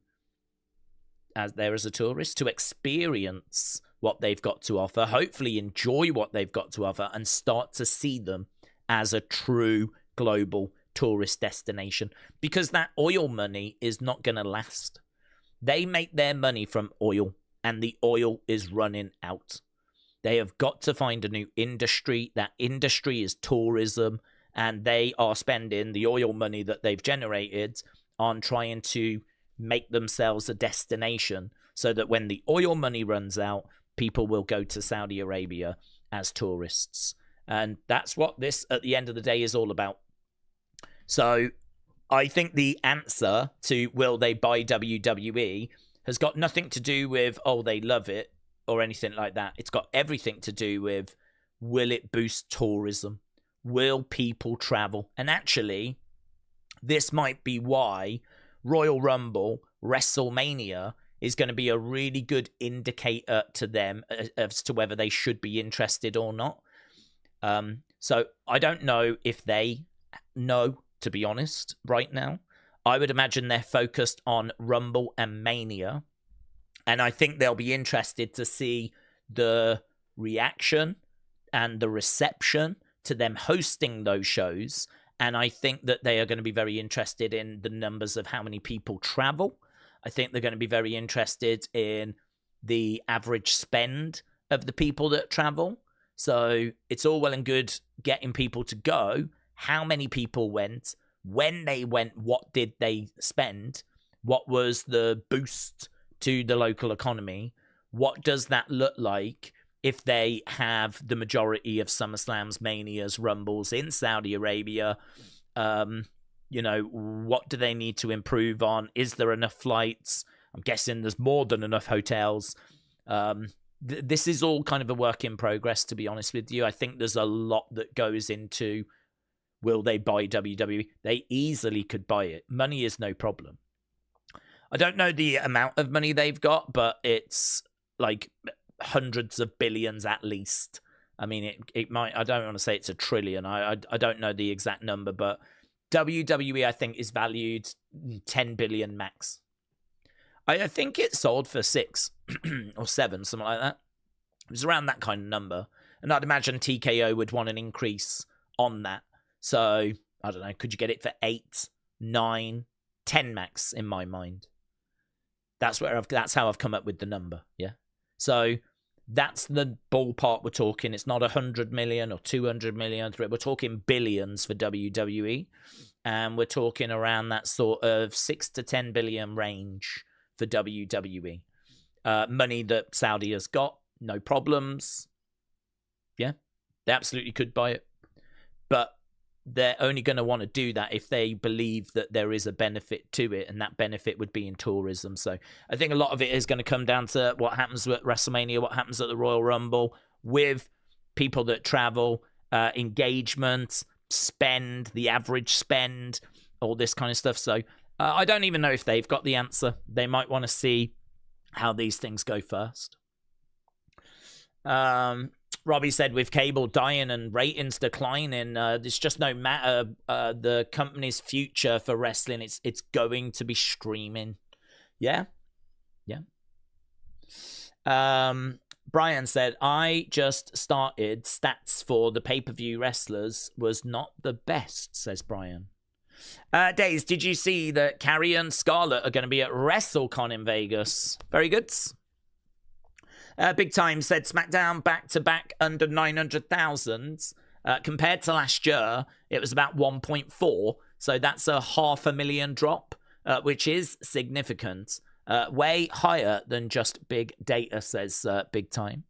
as a tourist, to experience what they've got to offer, hopefully enjoy what they've got to offer, and start to see them as a true global tourist destination. Because that oil money is not going to last. They make their money from oil, and the oil is running out. They have got to find a new industry. That industry is tourism, and they are spending the oil money that they've generated on trying to make themselves a destination so that when the oil money runs out, people will go to Saudi Arabia as tourists. And that's what this, at the end of the day, is all about. So I think the answer to will they buy WWE has got nothing to do with, oh, they love it or anything like that. It's got everything to do with, will it boost tourism? Will people travel? And actually, this might be why Royal Rumble, WrestleMania is going to be a really good indicator to them as to whether they should be interested or not. So I don't know if they know, to be honest, right now. I would imagine they're focused on Rumble and Mania. And I think they'll be interested to see the reaction and the reception to them hosting those shows. And I think that they are going to be very interested in the numbers of how many people travel. I think they're going to be very interested in the average spend of the people that travel. So it's all well and good getting people to go. How many people went? When they went, what did they spend? What was the boost to the local economy? What does that look like if they have the majority of SummerSlams, Manias, Rumbles in Saudi Arabia? You know, what do they need to improve on? Is there enough flights? I'm guessing there's more than enough hotels. This is all kind of a work in progress, to be honest with you. I think there's a lot that goes into, will they buy WWE? They easily could buy it. Money is no problem. I don't know the amount of money they've got, but it's like hundreds of billions at least. I mean, it might, I don't want to say it's a trillion. I don't know the exact number, but WWE, I think, is valued 10 billion max. I think it sold for 6 or 7, something like that. It was around that kind of number. And I'd imagine TKO would want an increase on that. So, I don't know, could you get it for 8, 9, 10 max in my mind? That's how I've come up with the number, yeah? So, that's the ballpark we're talking. It's not 100 million or 200 million. We're talking billions for WWE. And we're talking around that sort of 6 to 10 billion range for WWE. Money that Saudi has got, no problems. Yeah, they absolutely could buy it. But they're only going to want to do that if they believe that there is a benefit to it, and that benefit would be in tourism. So I think a lot of it is going to come down to what happens at WrestleMania, what happens at the Royal Rumble, with people that travel, engagement, spend, the average spend, all this kind of stuff. So I don't even know if they've got the answer. They might want to see how these things go first. Robbie said, with cable dying and ratings declining, there's just no matter. The company's future for wrestling, it's going to be streaming. Yeah. Brian said, I just started. Stats for the pay-per-view wrestlers was not the best, says Brian. Daze, did you see that Carrie and Scarlett are going to be at WrestleCon in Vegas? Very good. Big Time said SmackDown back-to-back under 900,000. Compared to last year, it was about 1.4. So that's a 500,000 drop, which is significant. Way higher than just big data, says Big Time.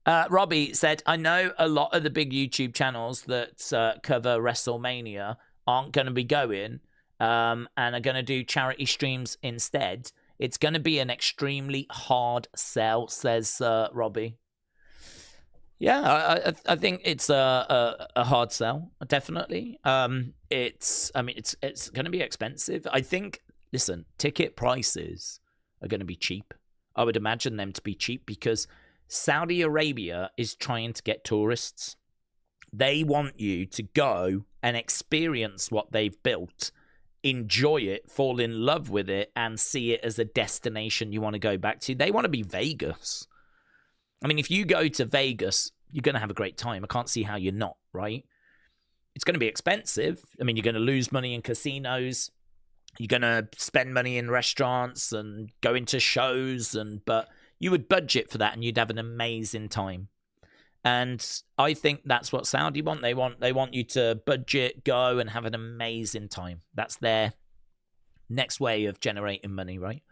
Robbie said, I know a lot of the big YouTube channels that cover WrestleMania aren't going to be going and are going to do charity streams instead. It's going to be an extremely hard sell, says Robbie. Yeah, I think it's a hard sell, definitely. It's going to be expensive. I think, listen, ticket prices are going to be cheap. I would imagine them to be cheap because Saudi Arabia is trying to get tourists. They want you to go and experience what they've built, enjoy it, fall in love with it, and see it as a destination you want to go back to. They want to be Vegas. I mean, if you go to Vegas, you're going to have a great time. I can't see how you're not, right? It's going to be expensive. I mean, you're going to lose money in casinos. You're going to spend money in restaurants and go into shows, but you would budget for that and you'd have an amazing time. And I think that's what Saudi want. They want you to budget, go, and have an amazing time. That's their next way of generating money, right?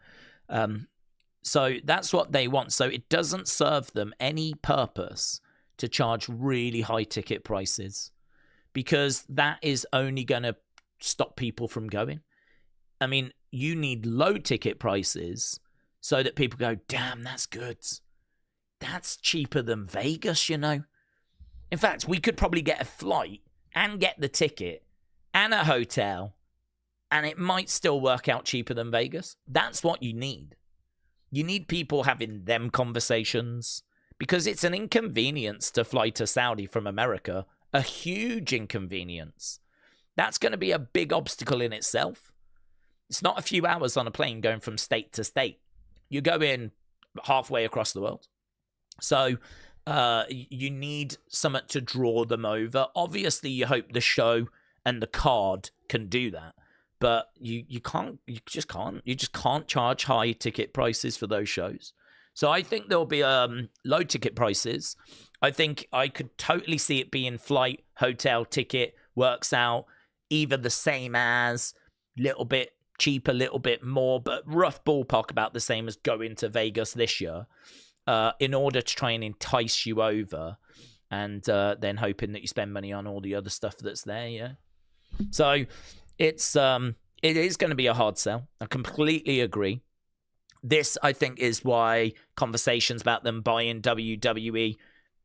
So that's what they want. So it doesn't serve them any purpose to charge really high ticket prices because that is only going to stop people from going. I mean, you need low ticket prices so that people go, damn, that's good. That's cheaper than Vegas, you know. In fact, we could probably get a flight and get the ticket and a hotel, and it might still work out cheaper than Vegas. That's what you need. You need people having them conversations because it's an inconvenience to fly to Saudi from America, a huge inconvenience. That's going to be a big obstacle in itself. It's not a few hours on a plane going from state to state. You go in halfway across the world. So you need something to draw them over. Obviously, you hope the show and the card can do that, but you just can't charge high ticket prices for those shows. So I think there'll be low ticket prices. I think I could totally see it being flight, hotel, ticket, works out either the same as, little bit cheaper, little bit more, but rough ballpark about the same as going to Vegas this year. In order to try and entice you over and then hoping that you spend money on all the other stuff that's there, yeah. So it is going to be a hard sell. I completely agree. This, I think, is why conversations about them buying WWE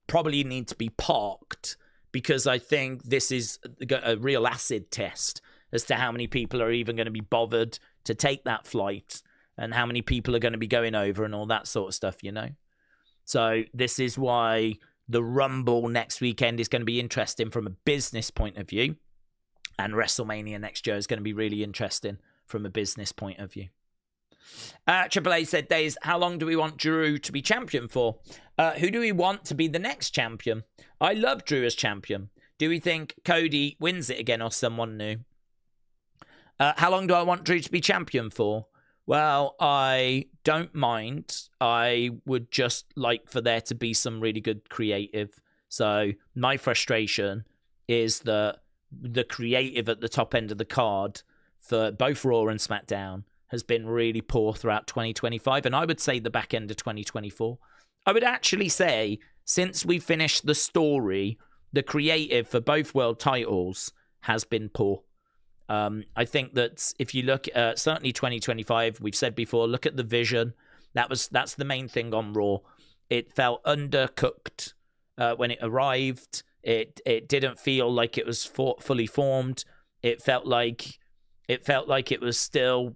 probably need to be parked, because I think this is a real acid test as to how many people are even going to be bothered to take that flight and how many people are going to be going over and all that sort of stuff, you know? So this is why the Rumble next weekend is going to be interesting from a business point of view, and WrestleMania next year is going to be really interesting from a business point of view. Triple A said, Daze, how long do we want Drew to be champion for? Who do we want to be the next champion? I love Drew as champion. Do we think Cody wins it again or someone new? How long do I want Drew to be champion for? Well, I don't mind. I would just like for there to be some really good creative. So my frustration is that the creative at the top end of the card for both Raw and SmackDown has been really poor throughout 2025, and I would say the back end of 2024. I would actually say, since we finished the story, the creative for both world titles has been poor. I think that if you look at certainly 2025, we've said before, look at the vision. That's the main thing on Raw. It felt undercooked when it arrived. It didn't feel like it was fully formed. It felt like it was still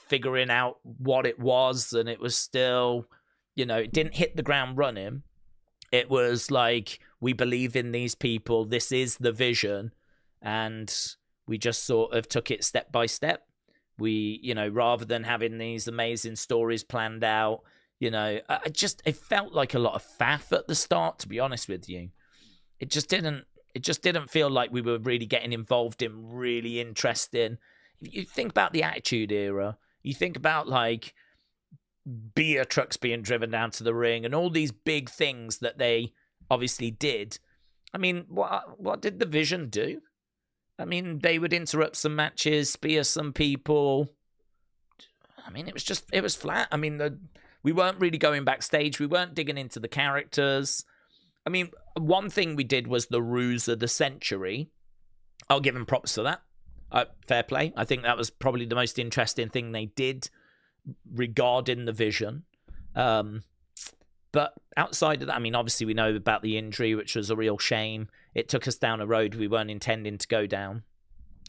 figuring out what it was, and it was still, it didn't hit the ground running. It was like, we believe in these people, this is the vision, and we just sort of took it step by step. We, rather than having these amazing stories planned out, it felt like a lot of faff at the start, to be honest with you. It just didn't feel like we were really getting involved in really interesting. If you think about the Attitude Era, you think about like beer trucks being driven down to the ring and all these big things that they obviously did. I mean, what did the Vision do? I mean, they would interrupt some matches, spear some people. I mean, it was flat. I mean, we weren't really going backstage. We weren't digging into the characters. I mean, one thing we did was the ruse of the century. I'll give them props for that. Fair play. I think that was probably the most interesting thing they did regarding the Vision. But outside of that, I mean, obviously we know about the injury, which was a real shame. It took us down a road we weren't intending to go down.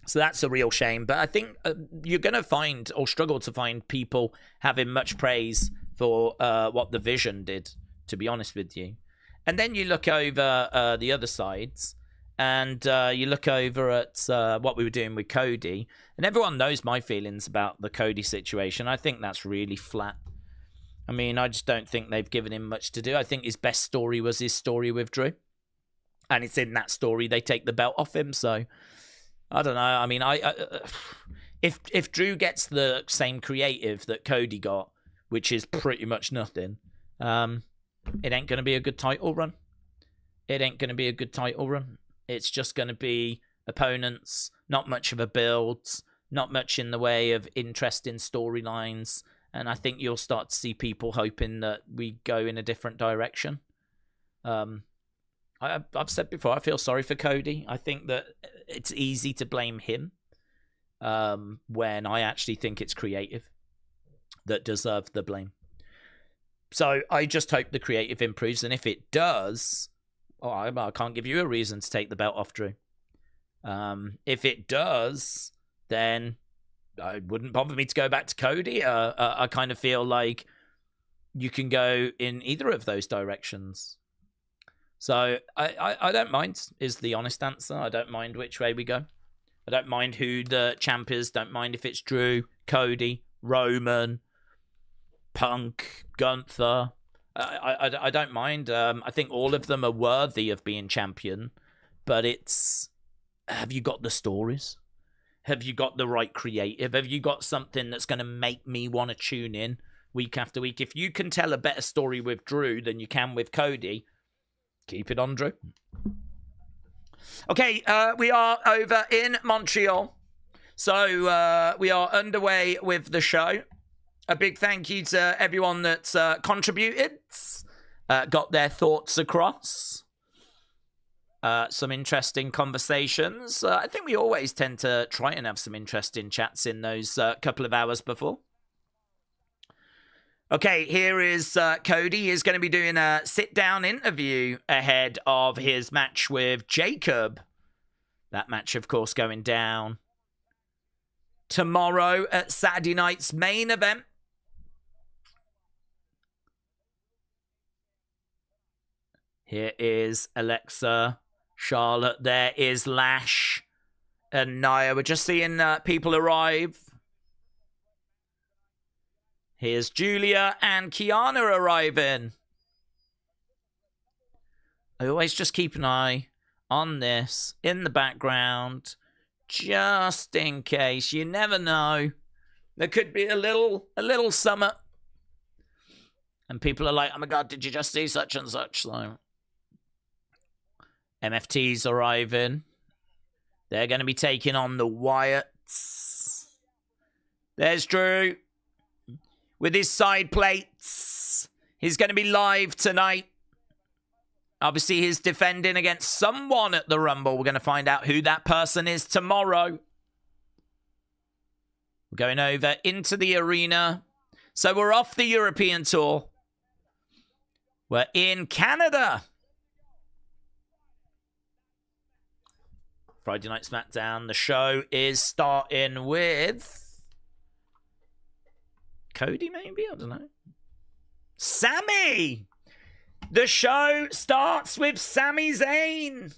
So that's a real shame. But I think you're going to find, or struggle to find, people having much praise for what the Vision did, to be honest with you. And then you look over the other sides, and you look over at what we were doing with Cody, and everyone knows my feelings about the Cody situation. I think that's really flat. I mean, I just don't think they've given him much to do. I think his best story was his story with Drew, and it's in that story they take the belt off him. So I don't know. I mean, if Drew gets the same creative that Cody got, which is pretty much nothing, it ain't going to be a good title run. It ain't going to be a good title run. It's just going to be opponents, not much of a build, not much in the way of interesting storylines. And I think you'll start to see people hoping that we go in a different direction. I've said before, I feel sorry for Cody. I think that it's easy to blame him when I actually think it's creative that deserve the blame. So I just hope the creative improves. And if it does, I can't give you a reason to take the belt off Drew. If it does, then it wouldn't bother me to go back to Cody. I kind of feel like you can go in either of those directions. So I don't mind, is the honest answer. I don't mind which way we go. I don't mind who the champ is. Don't mind if it's Drew, Cody, Roman, Punk, Gunther. I don't mind. I think all of them are worthy of being champion, but it's, have you got the stories? Have you got the right creative? Have you got something that's going to make me want to tune in week after week? If you can tell a better story with Drew than you can with Cody, keep it on Drew. Okay, we are over in Montreal. So we are underway with the show. A big thank you to everyone that's contributed, got their thoughts across. some interesting conversations. I think we always tend to try and have some interesting chats in those couple of hours before. Okay, here is Cody. He's going to be doing a sit-down interview ahead of his match with Jacob. That match, of course, going down tomorrow at Saturday night's main event. Here is Alexa, Charlotte. There is Lash and Nia. We're just seeing people arrive. Here's Giulia and Kiana arriving. I always just keep an eye on this in the background, just in case. You never know. There could be a little summer. And people are like, oh my God, did you just see such and such? So, MFTs arriving. They're going to be taking on the Wyatts. There's Drew with his side plates. He's going to be live tonight. Obviously, he's defending against someone at the Rumble. We're going to find out who that person is tomorrow. We're going over into the arena. So we're off the European tour. We're in Canada. Friday Night SmackDown. The show is starting with Cody, maybe? I don't know. Sami! The show starts with Sami Zayn.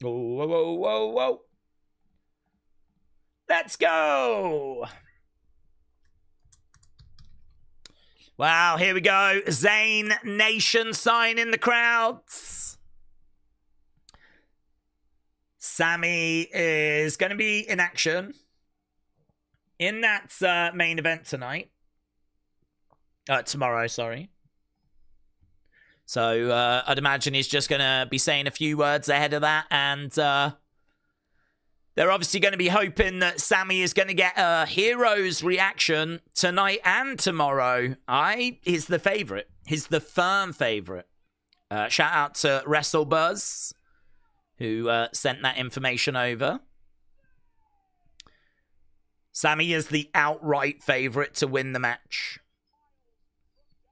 Whoa, whoa, whoa, whoa, whoa. Let's go. Wow, here we go. Zayn Nation sign in the crowds. Sami is going to be in action in that main event tonight. Tomorrow, sorry. So I'd imagine he's just going to be saying a few words ahead of that. And they're obviously going to be hoping that Sami is going to get a hero's reaction tonight and tomorrow. He's the favorite. He's the firm favorite. Shout out to WrestleBuzz, who sent that information over. Sami is the outright favorite to win the match.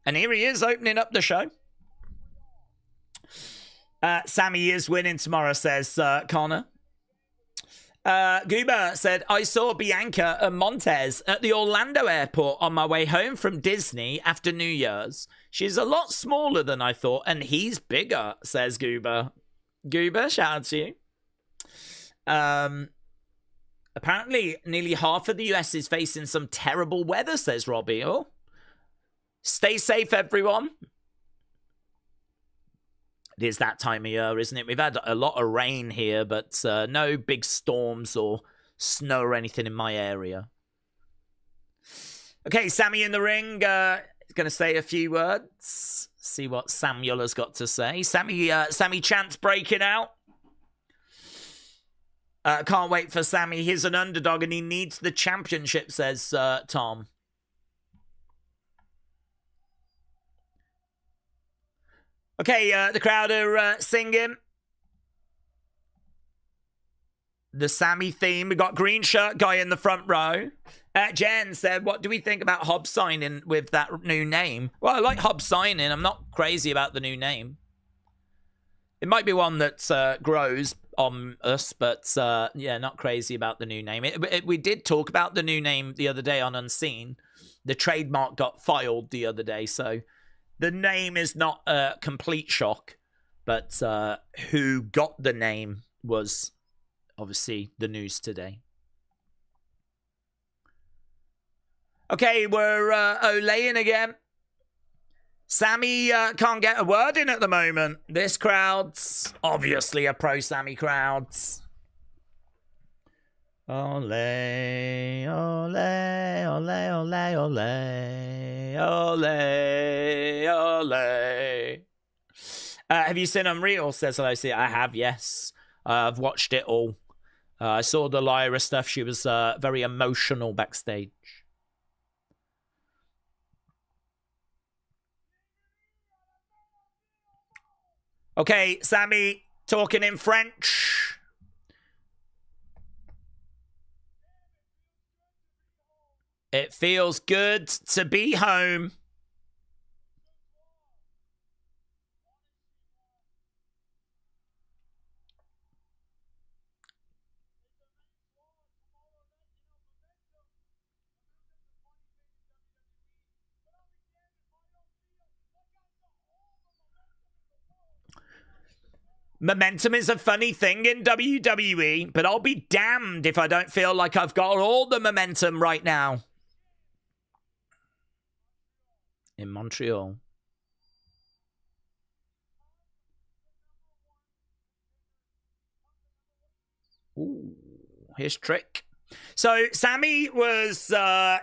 And here he is opening up the show. Sami is winning tomorrow, says Connor. Goober said, I saw Bianca and Montez at the Orlando airport on my way home from Disney after New Year's. She's a lot smaller than I thought, and he's bigger, says Goober. Goober, shout out to you. Apparently, nearly half of the US is facing some terrible weather, says Robbie. Oh. Stay safe, everyone. It is that time of year, isn't it? We've had a lot of rain here, but no big storms or snow or anything in my area. Okay, Sami in the ring. Going to say a few words. See what Samuel has got to say. Sami chants breaking out. Can't wait for Sami. He's an underdog and he needs the championship, says Tom. Okay, the crowd are singing the Sami theme. We got green shirt guy in the front row. Jen said, what do we think about Hobbs signing with that new name? Well, I like Hobbs signing. I'm not crazy about the new name. It might be one that grows on us, but yeah, not crazy about the new name. We did talk about the new name the other day on Unseen. The trademark got filed the other day, so the name is not a complete shock, but who got the name was obviously the news today. Okay, we're Olaying again. Sami can't get a word in at the moment. This crowd's obviously a pro-Sami crowd. Ole, ole, ole, ole, ole, ole, ole. Have you seen Unreal? Says Alosi. I have, yes. I've watched it all. I saw the Lyra stuff. She was very emotional backstage. Okay, Sami Talking in French. It feels good to be home. Momentum is a funny thing in WWE, but I'll be damned if I don't feel like I've got all the momentum right now. In Montreal. Ooh, here's Trick. So Sammy was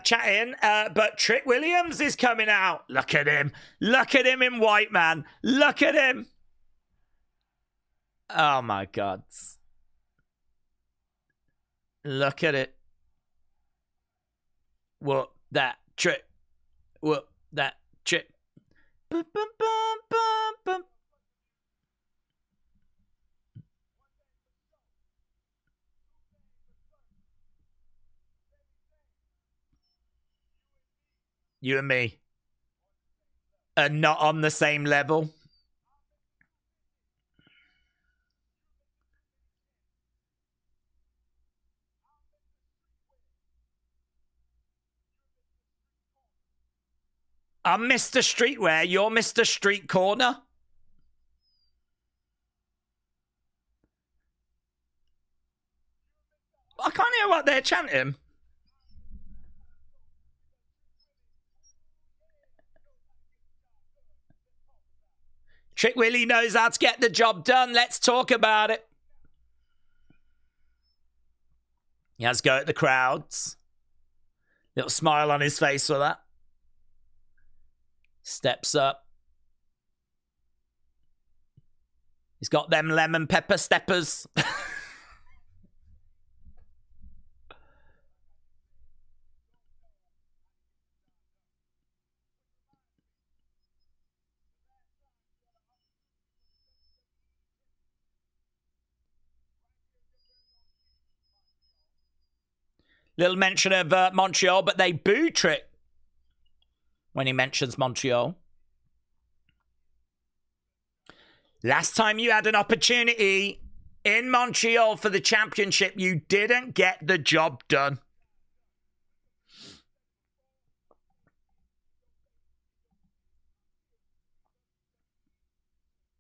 chatting, but Trick Williams is coming out. Look at him. Look at him in white, man. Look at him. Oh, my God. Look at it. Whoop, that Trick. Whoop, that Trick. Bum, bum, bum, bum, bum. You and me are not on the same level. I'm Mr. Streetwear. You're Mr. Street Corner. I can't hear what they're chanting. Trick Willie knows how to get the job done. Let's talk about it. He has to go at the crowds. Little smile on his face for that. Steps up. He's got them lemon pepper steppers. Little mention of Montreal, but they boo Trick when he mentions Montreal. Last time you had an opportunity in Montreal for the championship, you didn't get the job done.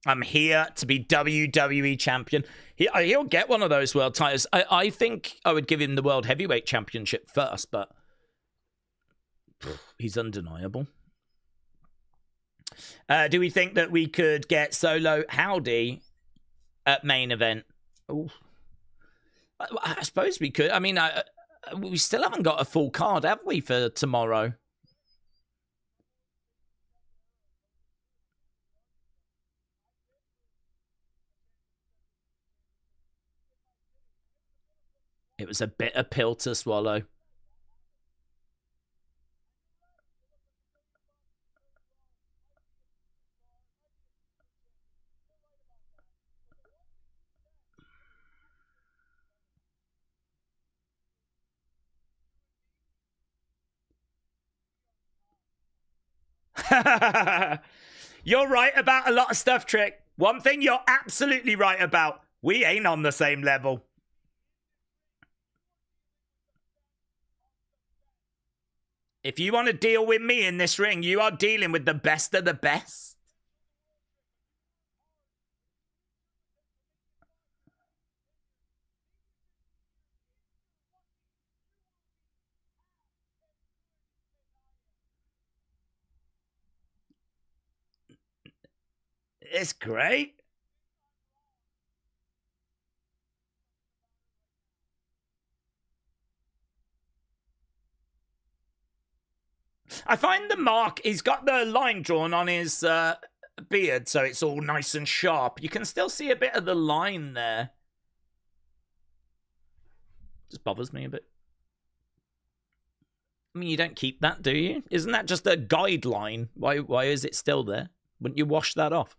I'm here to be WWE champion. He'll get one of those world titles. I think I would give him the World Heavyweight Championship first, but he's undeniable. Do we think that we could get Solo Howdy at main event? Ooh. I suppose we could. I mean, we still haven't got a full card, have we, for tomorrow? It was a bitter pill to swallow. You're right about a lot of stuff, Trick. One thing you're absolutely right about. We ain't on the same level. If you want to deal with me in this ring, you are dealing with the best of the best. It's great. I find the mark, he's got the line drawn on his beard, so it's all nice and sharp. You can still see a bit of the line there. Just bothers me a bit. I mean, you don't keep that, do you? Isn't that just a guideline? Why is it still there? Wouldn't you wash that off?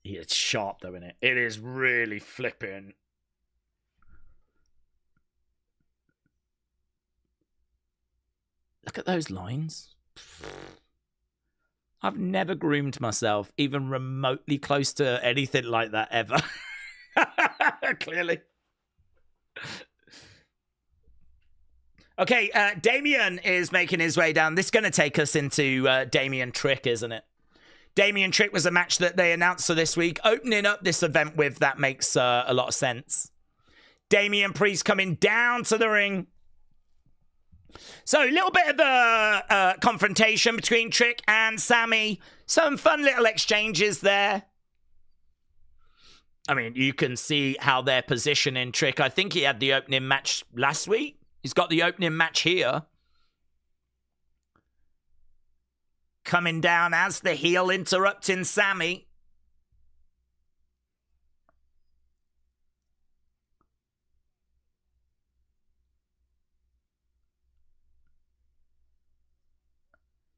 It's sharp, though, isn't it? It is really flipping. Look at those lines. I've never groomed myself even remotely close to anything like that ever. Clearly. Okay, Damian is making his way down. This is going to take us into Damian Trick, isn't it? Damian Trick was a match that they announced for this week, opening up this event with. That makes a lot of sense. Damian Priest coming down to the ring. So a little bit of a confrontation between Trick and Sammy. Some fun little exchanges there. I mean, you can see how they're positioning Trick. I think he had the opening match last week. He's got the opening match here. Coming down as the heel, interrupting Sammy.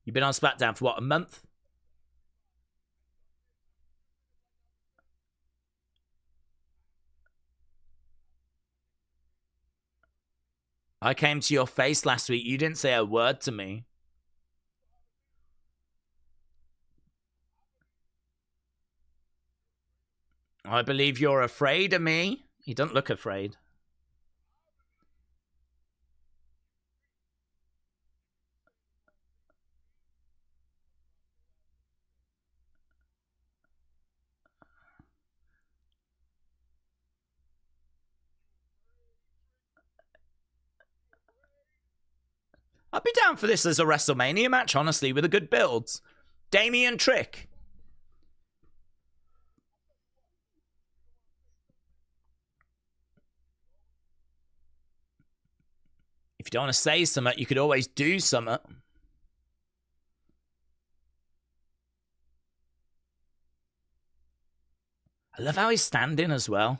You've been on SmackDown for what, a month? I came to your face last week. You didn't say a word to me. I believe you're afraid of me. He doesn't look afraid. I'd be down for this as a WrestleMania match, honestly, with a good build. Damian Trick. If you don't want to say something, you could always do something. I love how he's standing as well.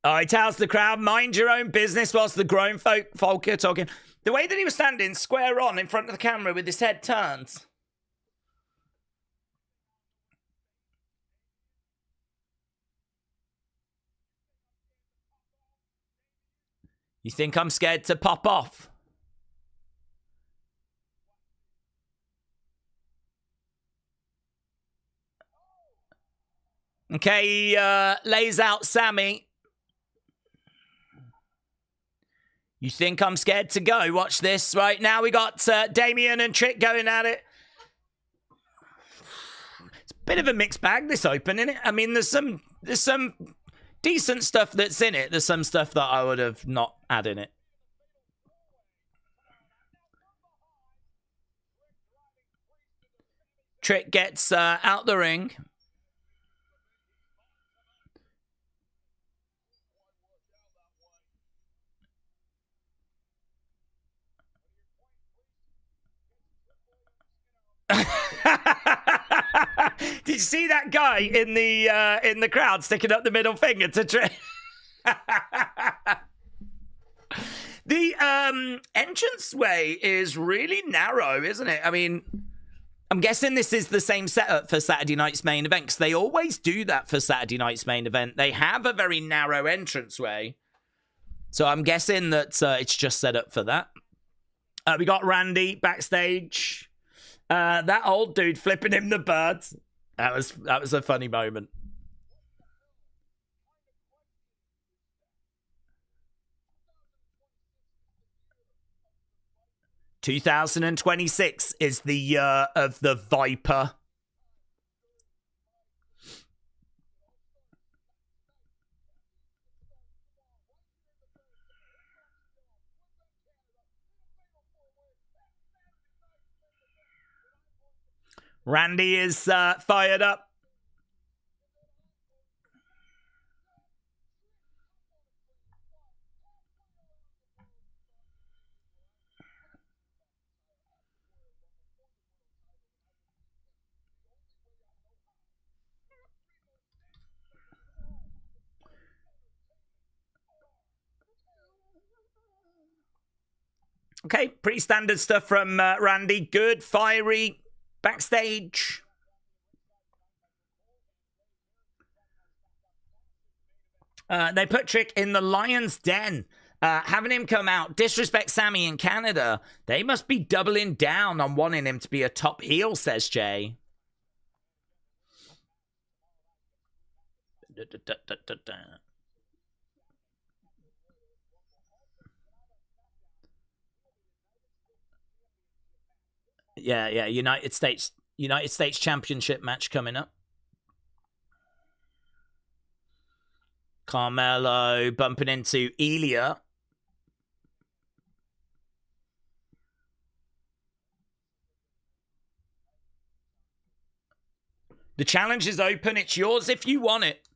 Oh, he tells the crowd, mind your own business whilst the grown folk are talking. The way that he was standing square on in front of the camera with his head turned. You think I'm scared to pop off? Okay, he lays out Sammy. You think I'm scared to go? Watch this. Right now we got Damian and Trick going at it. It's a bit of a mixed bag, this open, isn't it? I mean, there's some decent stuff that's in it. There's some stuff that I would have not had in it. Trick gets out the ring. Did you see that guy in the crowd sticking up the middle finger to Trick? The entranceway is really narrow, isn't it? I mean, I'm guessing this is the same setup for Saturday night's main event, because they always do that for Saturday night's main event. They have a very narrow entranceway. So I'm guessing that it's just set up for that. We got Randy backstage. That old dude flipping him the bird. That was a funny moment. "2026 is the year of the Viper." Randy is fired up. Okay, pretty standard stuff from Randy. Good, fiery, backstage. They put Trick in the Lion's Den. Having him come out, disrespect Sammy in Canada. They must be doubling down on wanting him to be a top heel, says Jay. Yeah, United States Championship match coming up. Carmelo bumping into Elia. The challenge is open. It's yours if you want it.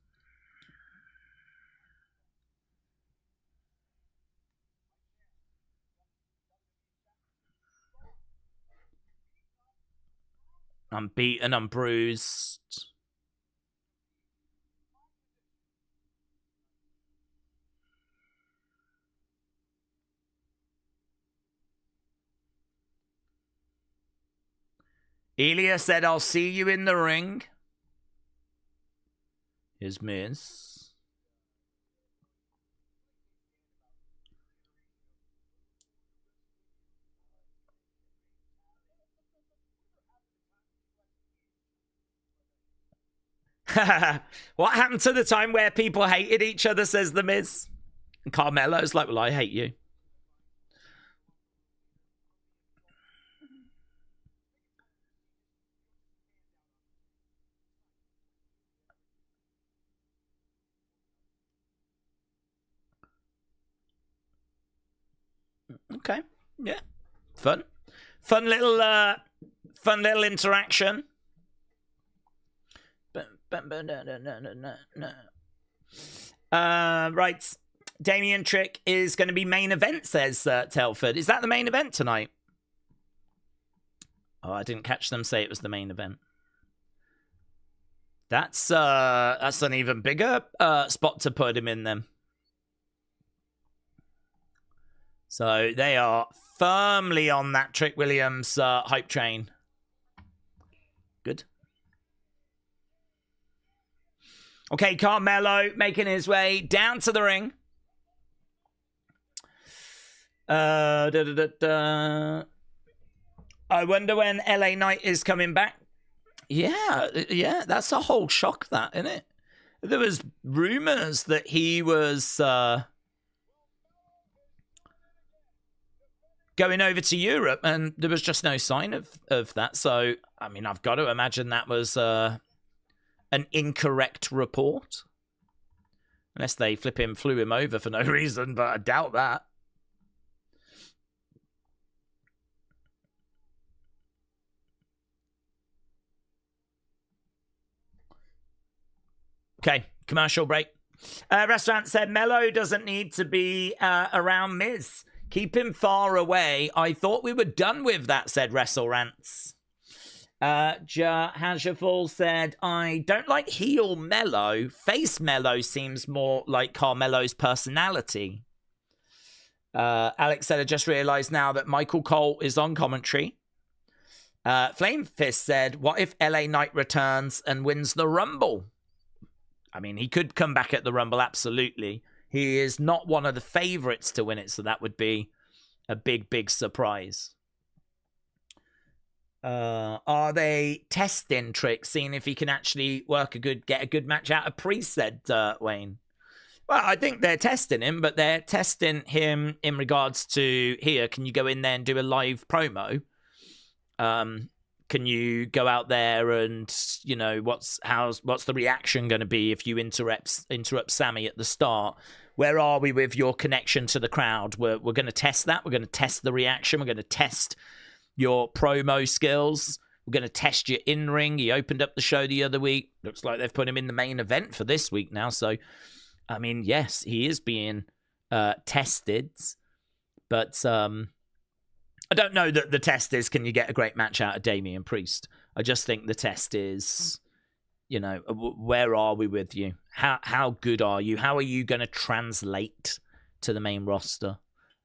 I'm beaten, I'm bruised. Elia said, I'll see you in the ring. Here's Miz. What happened to the time where people hated each other, says The Miz? And Carmelo's like, well, I hate you. Okay, yeah, fun little interaction. Right, Damian Trick is going to be main event, says Telford. Is that the main event tonight? Oh, I didn't catch them say it was the main event. That's an even bigger spot to put him in then. So they are firmly on that Trick Williams hype train. Good. Okay, Carmelo making his way down to the ring. I wonder when LA Knight is coming back. Yeah, that's a whole shock, that, isn't it? There was rumors that he was going over to Europe, and there was just no sign of that. So, I mean, I've got to imagine that was an incorrect report. Unless they flew him over for no reason, but I doubt that. Okay, commercial break. Restaurant said, Mello doesn't need to be around Miz. Keep him far away. I thought we were done with that, said Wrestle Rants. Hajaful said, I don't like heel Mello. Face Mello seems more like Carmelo's personality. Alex said, I just realized now that Michael Cole is on commentary. Flame Fist said, what if LA Knight returns and wins the Rumble? I mean, he could come back at the Rumble, absolutely. He is not one of the favorites to win it, so that would be a big, big surprise. Are they testing Trick, seeing if he can actually get a good match out of Priest, said Wayne. Well, I think they're testing him, but they're testing him in regards to, here, can you go in there and do a live promo? Can you go out there and, you know, what's the reaction going to be if you interrupt Sammy at the start? Where are we with your connection to the crowd? We're going to test that. We're going to test the reaction. We're going to test your promo skills. We're going to test your in-ring. He opened up the show the other week. Looks like they've put him in the main event for this week now. So, I mean, yes, he is being tested. But I don't know that the test is, can you get a great match out of Damian Priest? I just think the test is, you know, where are we with you? How good are you? How are you going to translate to the main roster?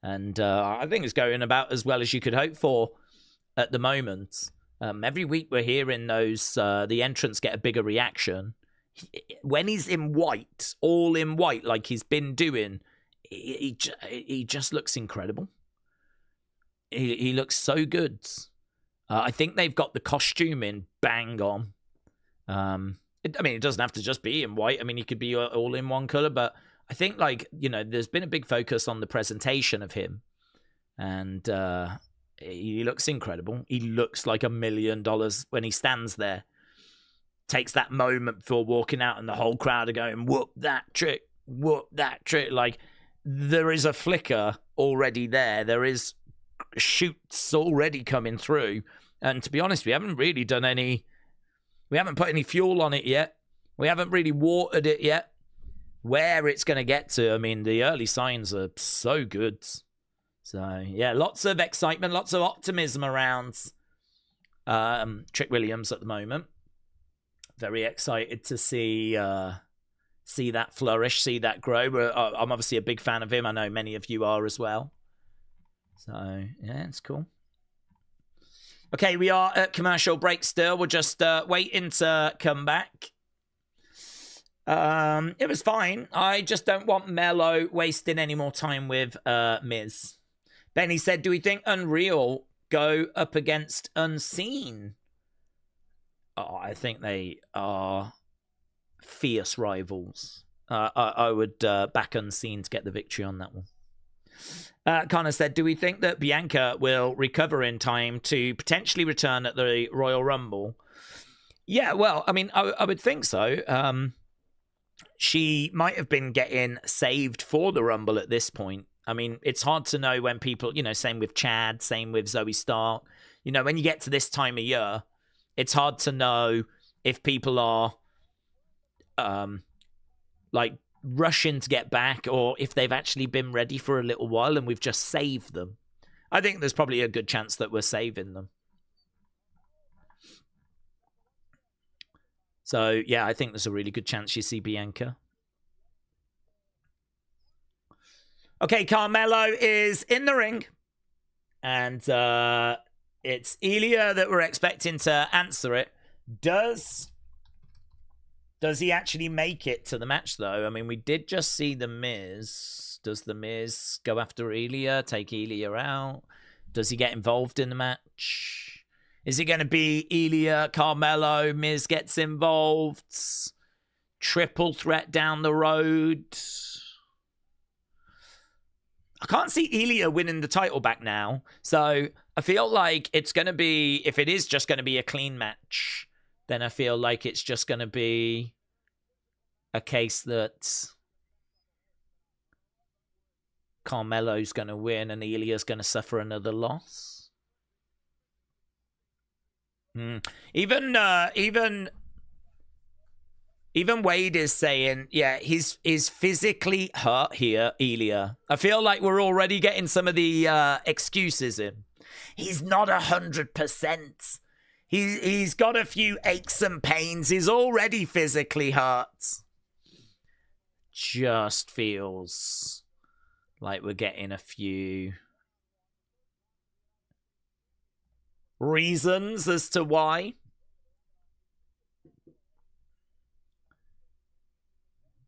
And I think it's going about as well as you could hope for at the moment. Every week we're hearing those, the entrants get a bigger reaction. When he's in white, all in white, like he's been doing, he just looks incredible. He looks so good. I think they've got the costume in bang on. It doesn't have to just be in white. I mean, he could be all in one color, but I think, like, you know, there's been a big focus on the presentation of him, and he looks incredible. He looks like $1 million when he stands there. Takes that moment before walking out, and the whole crowd are going, whoop that trick, whoop that trick. Like, there is a flicker already there. There is shoots already coming through. And to be honest, we haven't really done any... We haven't put any fuel on it yet. We haven't really watered it yet. Where it's going to get to, I mean, the early signs are so good. So, yeah, lots of excitement, lots of optimism around Trick Williams at the moment. Very excited to see that flourish, see that grow. I'm obviously a big fan of him. I know many of you are as well. So, yeah, it's cool. Okay, we are at commercial break still. We're just waiting to come back. It was fine. I just don't want Melo wasting any more time with Miz. Benny said, do we think Unreal go up against Unseen? Oh, I think they are fierce rivals. I would back Unseen to get the victory on that one. Connor said, do we think that Bianca will recover in time to potentially return at the Royal Rumble? Yeah, well, I mean, I would think so. She might have been getting saved for the Rumble at this point. I mean, it's hard to know when people, you know, same with Chad, same with Zoe Stark. You know, when you get to this time of year, it's hard to know if people are, like, rushing to get back, or if they've actually been ready for a little while and we've just saved them. I think there's probably a good chance that we're saving them. So, yeah, I think there's a really good chance you see Bianca. Okay, Carmelo is in the ring. And it's Ilya that we're expecting to answer it. Does he actually make it to the match, though? I mean, we did just see The Miz. Does The Miz go after Ilya, take Ilya out? Does he get involved in the match? Is it going to be Ilya, Carmelo, Miz gets involved? Triple threat down the road? I can't see Ilya winning the title back now. So I feel like it's going to be, if it is just going to be a clean match, then I feel like it's just going to be a case that Carmelo's going to win and Ilya's going to suffer another loss. Even Wade is saying, yeah, he's physically hurt here, Ilya. I feel like we're already getting some of the excuses in. He's not 100%. He's got a few aches and pains. He's already physically hurt. Just feels like we're getting a few reasons as to why.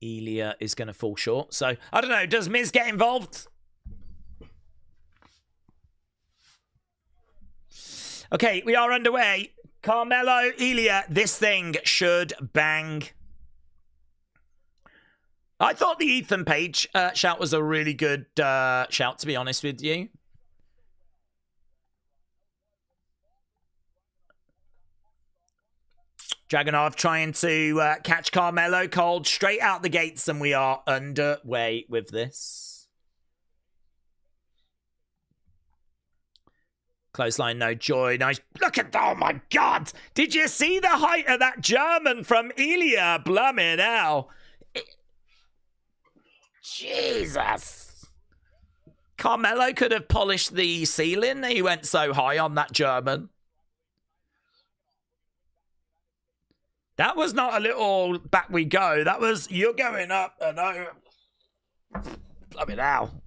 Ilya is going to fall short. So, I don't know. Does Miz get involved? Okay, we are underway. Carmelo, Ilya, this thing should bang. I thought the Ethan Page shout was a really good shout, to be honest with you. Dragonov trying to catch Carmelo cold straight out the gates, and we are underway with this. Clothesline, no joy. Nice. Look at, oh my God. Did you see the height of that German from Ilya? Blumming hell. Jesus. Carmelo could have polished the ceiling. He went so high on that German. That was not a little back we go. That was, you're going up and over. Blumming hell.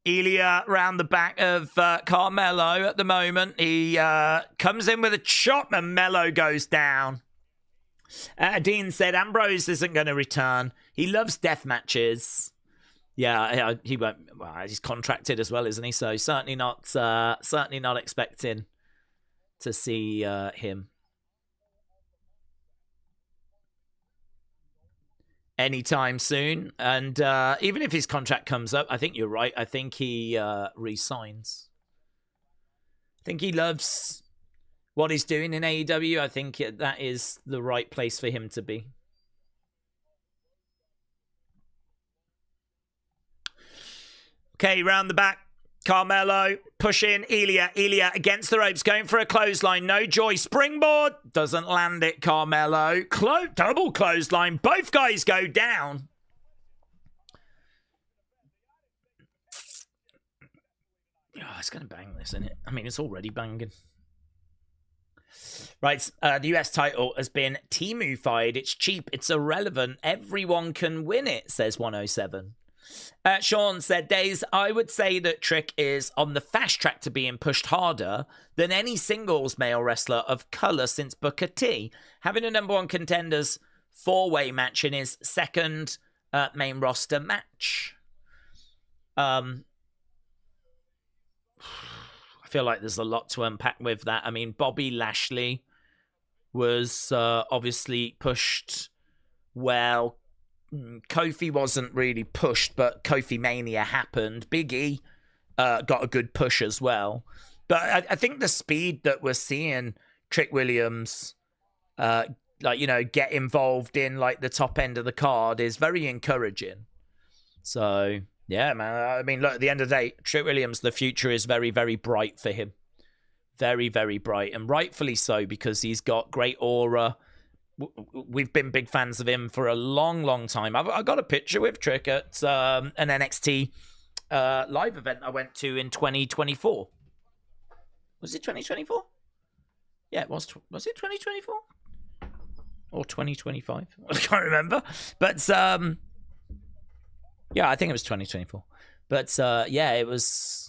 Giulia round the back of Carmelo at the moment. He comes in with a chop and Melo goes down. Dean said Ambrose isn't going to return. He loves death matches. Yeah, he won't. Well, he's contracted as well, isn't he? So certainly not expecting to see him anytime soon. And even if his contract comes up, I think you're right. I think he resigns. I think he loves what he's doing in AEW. I think that is the right place for him to be. Okay, round the back. Carmelo pushing Giulia. Giulia against the ropes, going for a clothesline. No joy. Springboard. Doesn't land it, Carmelo. Double clothesline. Both guys go down. Oh, it's going to bang this, isn't it? I mean, it's already banging. Right, the US title has been Temu-fied. It's cheap. It's irrelevant. Everyone can win it, says 107. Sean said, Daze, I would say that Trick is on the fast track to being pushed harder than any singles male wrestler of colour since Booker T. Having a number one contenders 4-way match in his second main roster match. I feel like there's a lot to unpack with that. I mean, Bobby Lashley was obviously pushed well. Kofi wasn't really pushed, but Kofi Mania happened. Big E got a good push as well. But I think the speed that we're seeing Trick Williams, get involved in like the top end of the card is very encouraging. So, yeah, man. I mean, look, at the end of the day, Trick Williams, the future is very, very bright for him. Very, very bright. And rightfully so, because he's got great aura. We've been big fans of him for a long, long time. I got a picture with Trick at an NXT live event I went to in 2024. Was it 2024? Yeah, it was. Was it 2024? Or 2025? I can't remember. But, yeah, I think it was 2024. But, yeah, it was...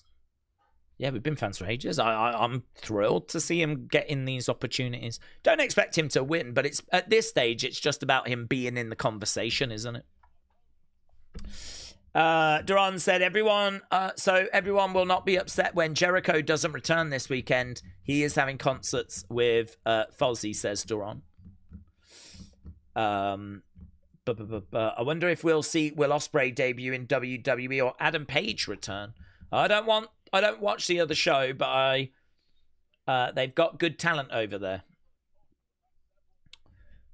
Yeah, we've been fans for ages. I'm thrilled to see him getting these opportunities. Don't expect him to win, but it's at this stage, it's just about him being in the conversation, isn't it? Duran said, everyone will not be upset when Jericho doesn't return this weekend. He is having concerts with Fozzy, says Duran. I wonder if we'll see Will Ospreay debut in WWE or Adam Page return. I don't watch the other show, but they've got good talent over there.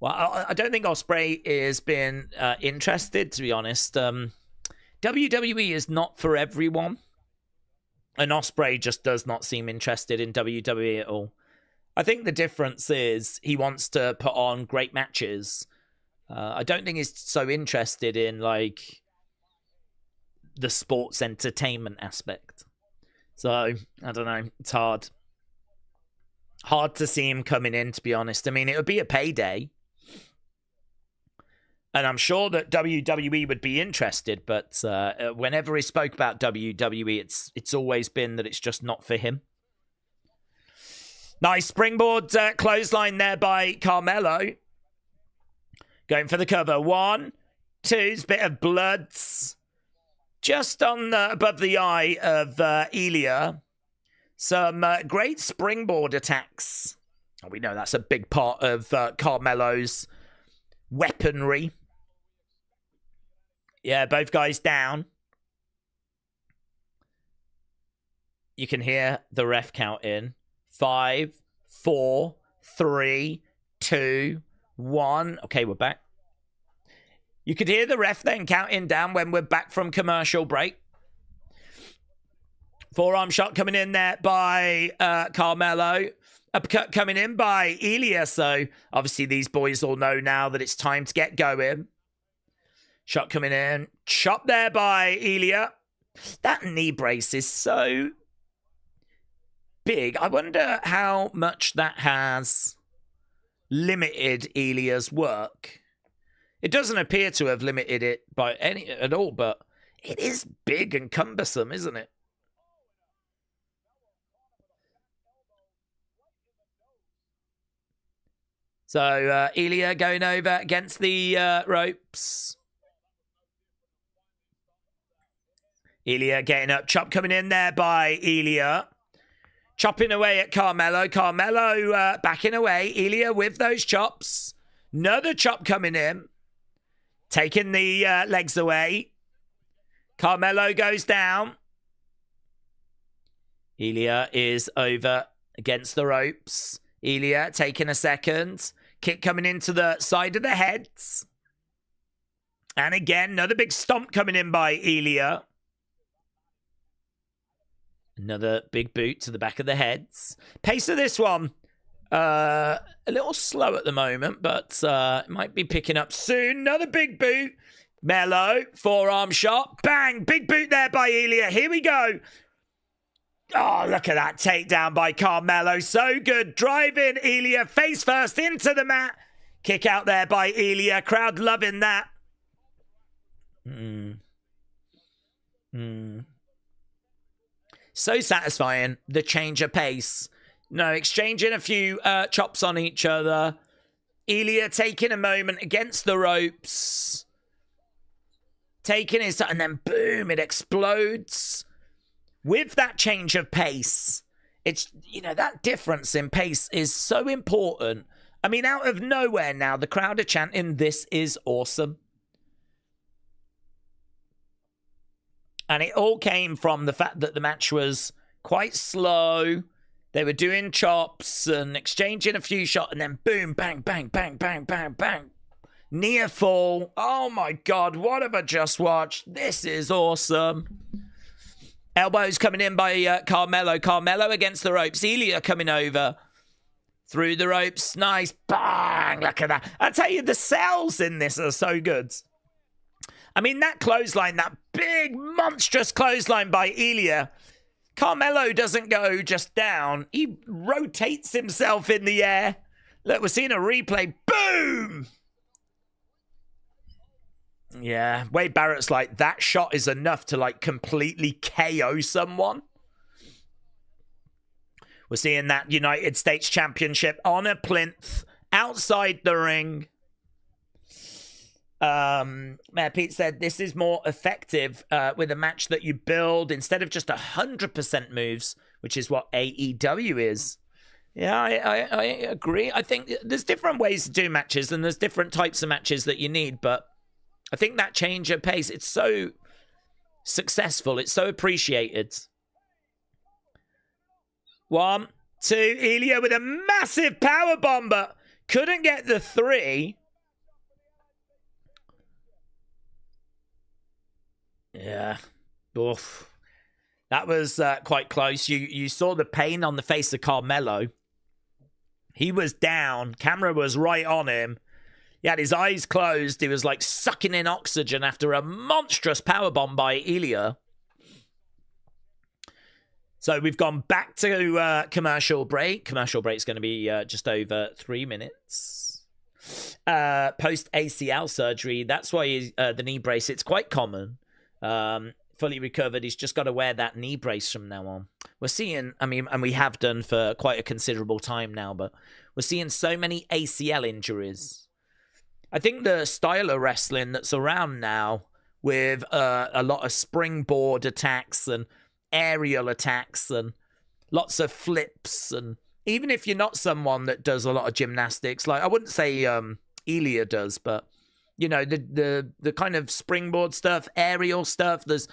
Well, I don't think Ospreay has been interested, to be honest. WWE is not for everyone, and Ospreay just does not seem interested in WWE at all. I think the difference is he wants to put on great matches. I don't think he's so interested in like the sports entertainment aspect. So, I don't know. It's hard. Hard to see him coming in, to be honest. I mean, it would be a payday. And I'm sure that WWE would be interested, but whenever he spoke about WWE, it's always been that it's just not for him. Nice springboard clothesline there by Carmelo. Going for the cover. 1, 2, bit of bloods. Just on above the eye of Giulia. Some great springboard attacks. We know that's a big part of Carmelo's weaponry. Yeah, both guys down. You can hear the ref count in. 5, 4, 3, 2, 1. Okay, we're back. You could hear the ref then counting down when we're back from commercial break. Forearm shot coming in there by Carmelo. Uppercut coming in by Giulia. So obviously these boys all know now that it's time to get going. Shot coming in. Chop there by Giulia. That knee brace is so big. I wonder how much that has limited Giulia's work. It doesn't appear to have limited it by any at all, but it is big and cumbersome, isn't it? So Giulia going over against the ropes. Giulia getting up. Chop coming in there by Giulia. Chopping away at Carmelo. Carmelo backing away. Giulia with those chops. Another chop coming in. Taking the legs away. Carmelo goes down. Giulia is over against the ropes. Giulia taking a second. Kick coming into the side of the heads. And again, another big stomp coming in by Giulia. Another big boot to the back of the heads. Pace of this one, a little slow at the moment, but it might be picking up soon. Another big boot. Melo, forearm shot. Bang! Big boot there by Giulia. Here we go. Oh, look at that takedown by Carmelo. So good. Driving Giulia face first into the mat. Kick out there by Giulia. Crowd loving that. So satisfying, the change of pace. No, exchanging a few chops on each other. Giulia taking a moment against the ropes. Taking his... And then boom, it explodes. With that change of pace, it's, you know, that difference in pace is so important. I mean, out of nowhere now, the crowd are chanting, "This is awesome." And it all came from the fact that the match was quite slow. They were doing chops and exchanging a few shots, and then boom, bang, bang, bang, bang, bang, bang. Near fall. Oh my God, what have I just watched? This is awesome. Elbows coming in by Carmelo. Carmelo against the ropes. Giulia coming over. Through the ropes. Nice. Bang. Look at that. I tell you, the sells in this are so good. I mean, that clothesline, that big, monstrous clothesline by Giulia. Carmelo doesn't go just down. He rotates himself in the air. Look, we're seeing a replay. Boom! Yeah, Wade Barrett's like, that shot is enough to, like, completely KO someone. We're seeing that United States Championship on a plinth outside the ring. Mayor Pete said this is more effective with a match that you build instead of just 100% moves, which is what AEW is. Yeah, I agree. I think there's different ways to do matches and there's different types of matches that you need, but I think that change of pace, it's so successful. It's so appreciated. 1, 2, Giulia with a massive power bomb, but couldn't get the 3. Yeah. Oof. That was quite close. You saw the pain on the face of Carmelo. He was down. Camera was right on him. He had his eyes closed. He was like sucking in oxygen after a monstrous powerbomb by Giulia. So we've gone back to commercial break. Commercial break's going to be just over 3 minutes. Post ACL surgery. That's why the knee brace, it's quite common. Fully recovered. He's just got to wear that knee brace from now on. We're seeing, I mean, and we have done for quite a considerable time now, but we're seeing so many ACL injuries. I think the style of wrestling that's around now with a lot of springboard attacks and aerial attacks and lots of flips, and even if you're not someone that does a lot of gymnastics, like I wouldn't say Giulia does, but you know, the kind of springboard stuff, aerial stuff, there's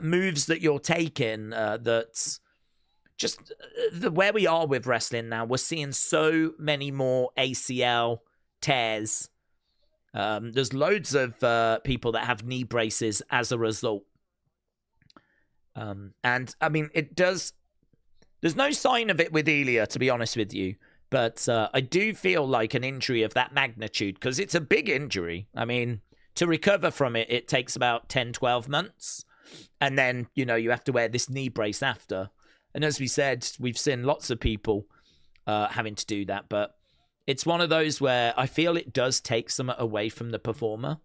moves that you're taking that's just where we are with wrestling now. We're seeing so many more ACL tears. There's loads of people that have knee braces as a result. And I mean, there's no sign of it with Giulia, to be honest with you. But I do feel like an injury of that magnitude, because it's a big injury. I mean, to recover from it, it takes about 10, 12 months. And then, you know, you have to wear this knee brace after. And as we said, we've seen lots of people having to do that. But it's one of those where I feel it does take something away from the performer.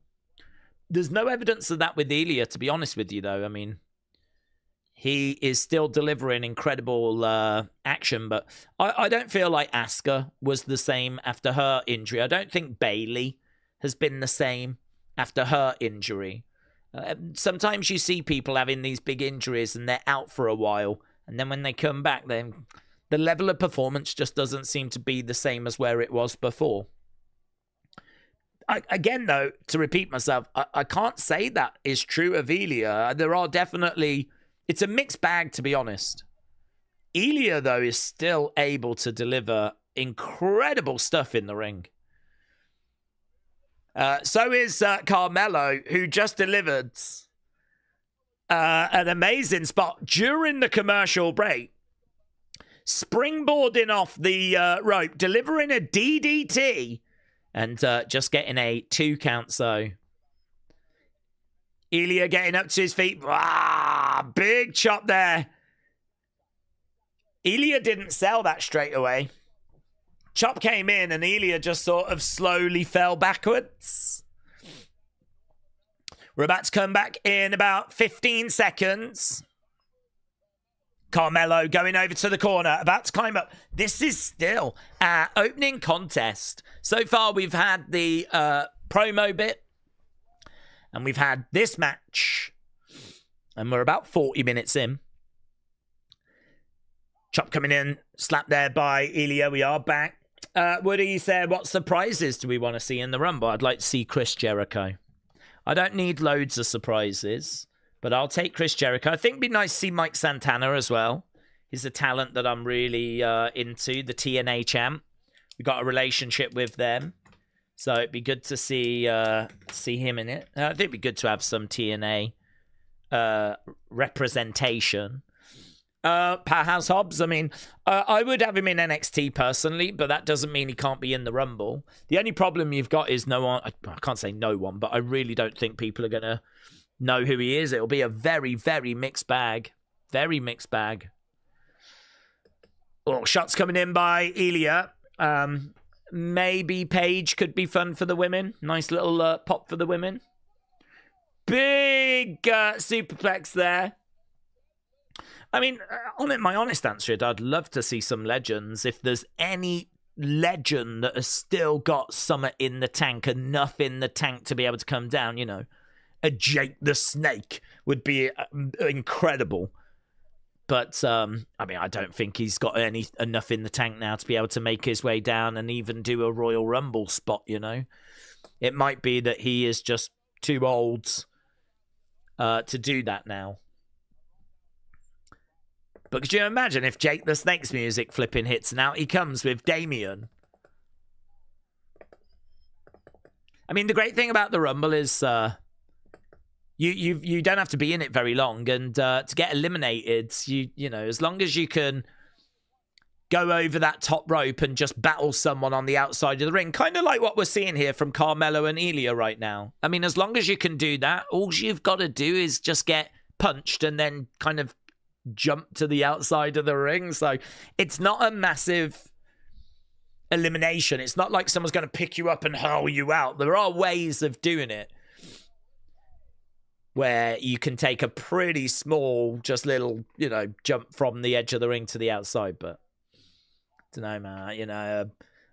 There's no evidence of that with Giulia, to be honest with you, though. I mean, He is still delivering incredible action, but I don't feel like Asuka was the same after her injury. I don't think Bayley has been the same after her injury. Sometimes you see people having these big injuries and they're out for a while, and then when they come back, then the level of performance just doesn't seem to be the same as where it was before. Again, though, to repeat myself, I can't say that is true of Giulia. There are definitely... It's a mixed bag, to be honest. Giulia, though, is still able to deliver incredible stuff in the ring. So is Carmelo, who just delivered an amazing spot during the commercial break. Springboarding off the rope, delivering a DDT, and just getting a 2 count, so... Giulia getting up to his feet. Ah, big chop there. Giulia didn't sell that straight away. Chop came in and Giulia just sort of slowly fell backwards. We're about to come back in about 15 seconds. Carmelo going over to the corner, about to climb up. This is still our opening contest. So far, we've had the promo bit. And we've had this match. And we're about 40 minutes in. Chop coming in. Slapped there by Giulia. We are back. Woody said, what surprises do we want to see in the Rumble? I'd like to see Chris Jericho. I don't need loads of surprises. But I'll take Chris Jericho. I think it'd be nice to see Mike Santana as well. He's a talent that I'm really into. The TNA champ. We've got a relationship with them. So it'd be good to see him in it. I think it'd be good to have some TNA representation. Powerhouse Hobbs, I mean, I would have him in NXT personally, but that doesn't mean he can't be in the Rumble. The only problem you've got is no one, I can't say no one, but I really don't think people are going to know who he is. It'll be a very, very mixed bag. Very mixed bag. Oh, shots coming in by Giulia. Maybe Paige could be fun for the women. Nice little pop for the women. Big superplex there. I mean, my honest answer is I'd love to see some legends. If there's any legend that has still got something in the tank, enough in the tank to be able to come down, you know, a Jake the Snake would be incredible. But, I mean, I don't think he's got enough in the tank now to be able to make his way down and even do a Royal Rumble spot, you know. It might be that he is just too old to do that now. But could you imagine if Jake the Snake's music flipping hits and out he comes with Damian? I mean, the great thing about the Rumble is... You don't have to be in it very long, and to get eliminated, you know, as long as you can go over that top rope and just battle someone on the outside of the ring, kind of like what we're seeing here from Carmelo and Giulia right now. I mean, as long as you can do that, all you've got to do is just get punched and then kind of jump to the outside of the ring. So it's not a massive elimination. It's not like someone's going to pick you up and hurl you out. There are ways of doing it where you can take a pretty small, just little, you know, jump from the edge of the ring to the outside. But I don't know, man. You know,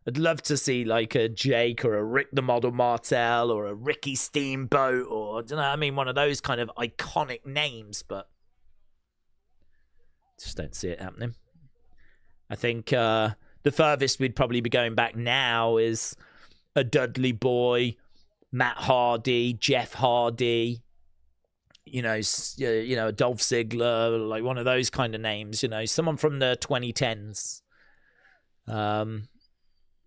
I'd love to see like a Jake or a Rick the Model Martel or a Ricky Steamboat or, I don't know, I mean, one of those kind of iconic names, but just don't see it happening. I think the furthest we'd probably be going back now is a Dudley Boy, Matt Hardy, Jeff Hardy, you know, Dolph Ziggler, like one of those kind of names, you know, someone from the 2010s. I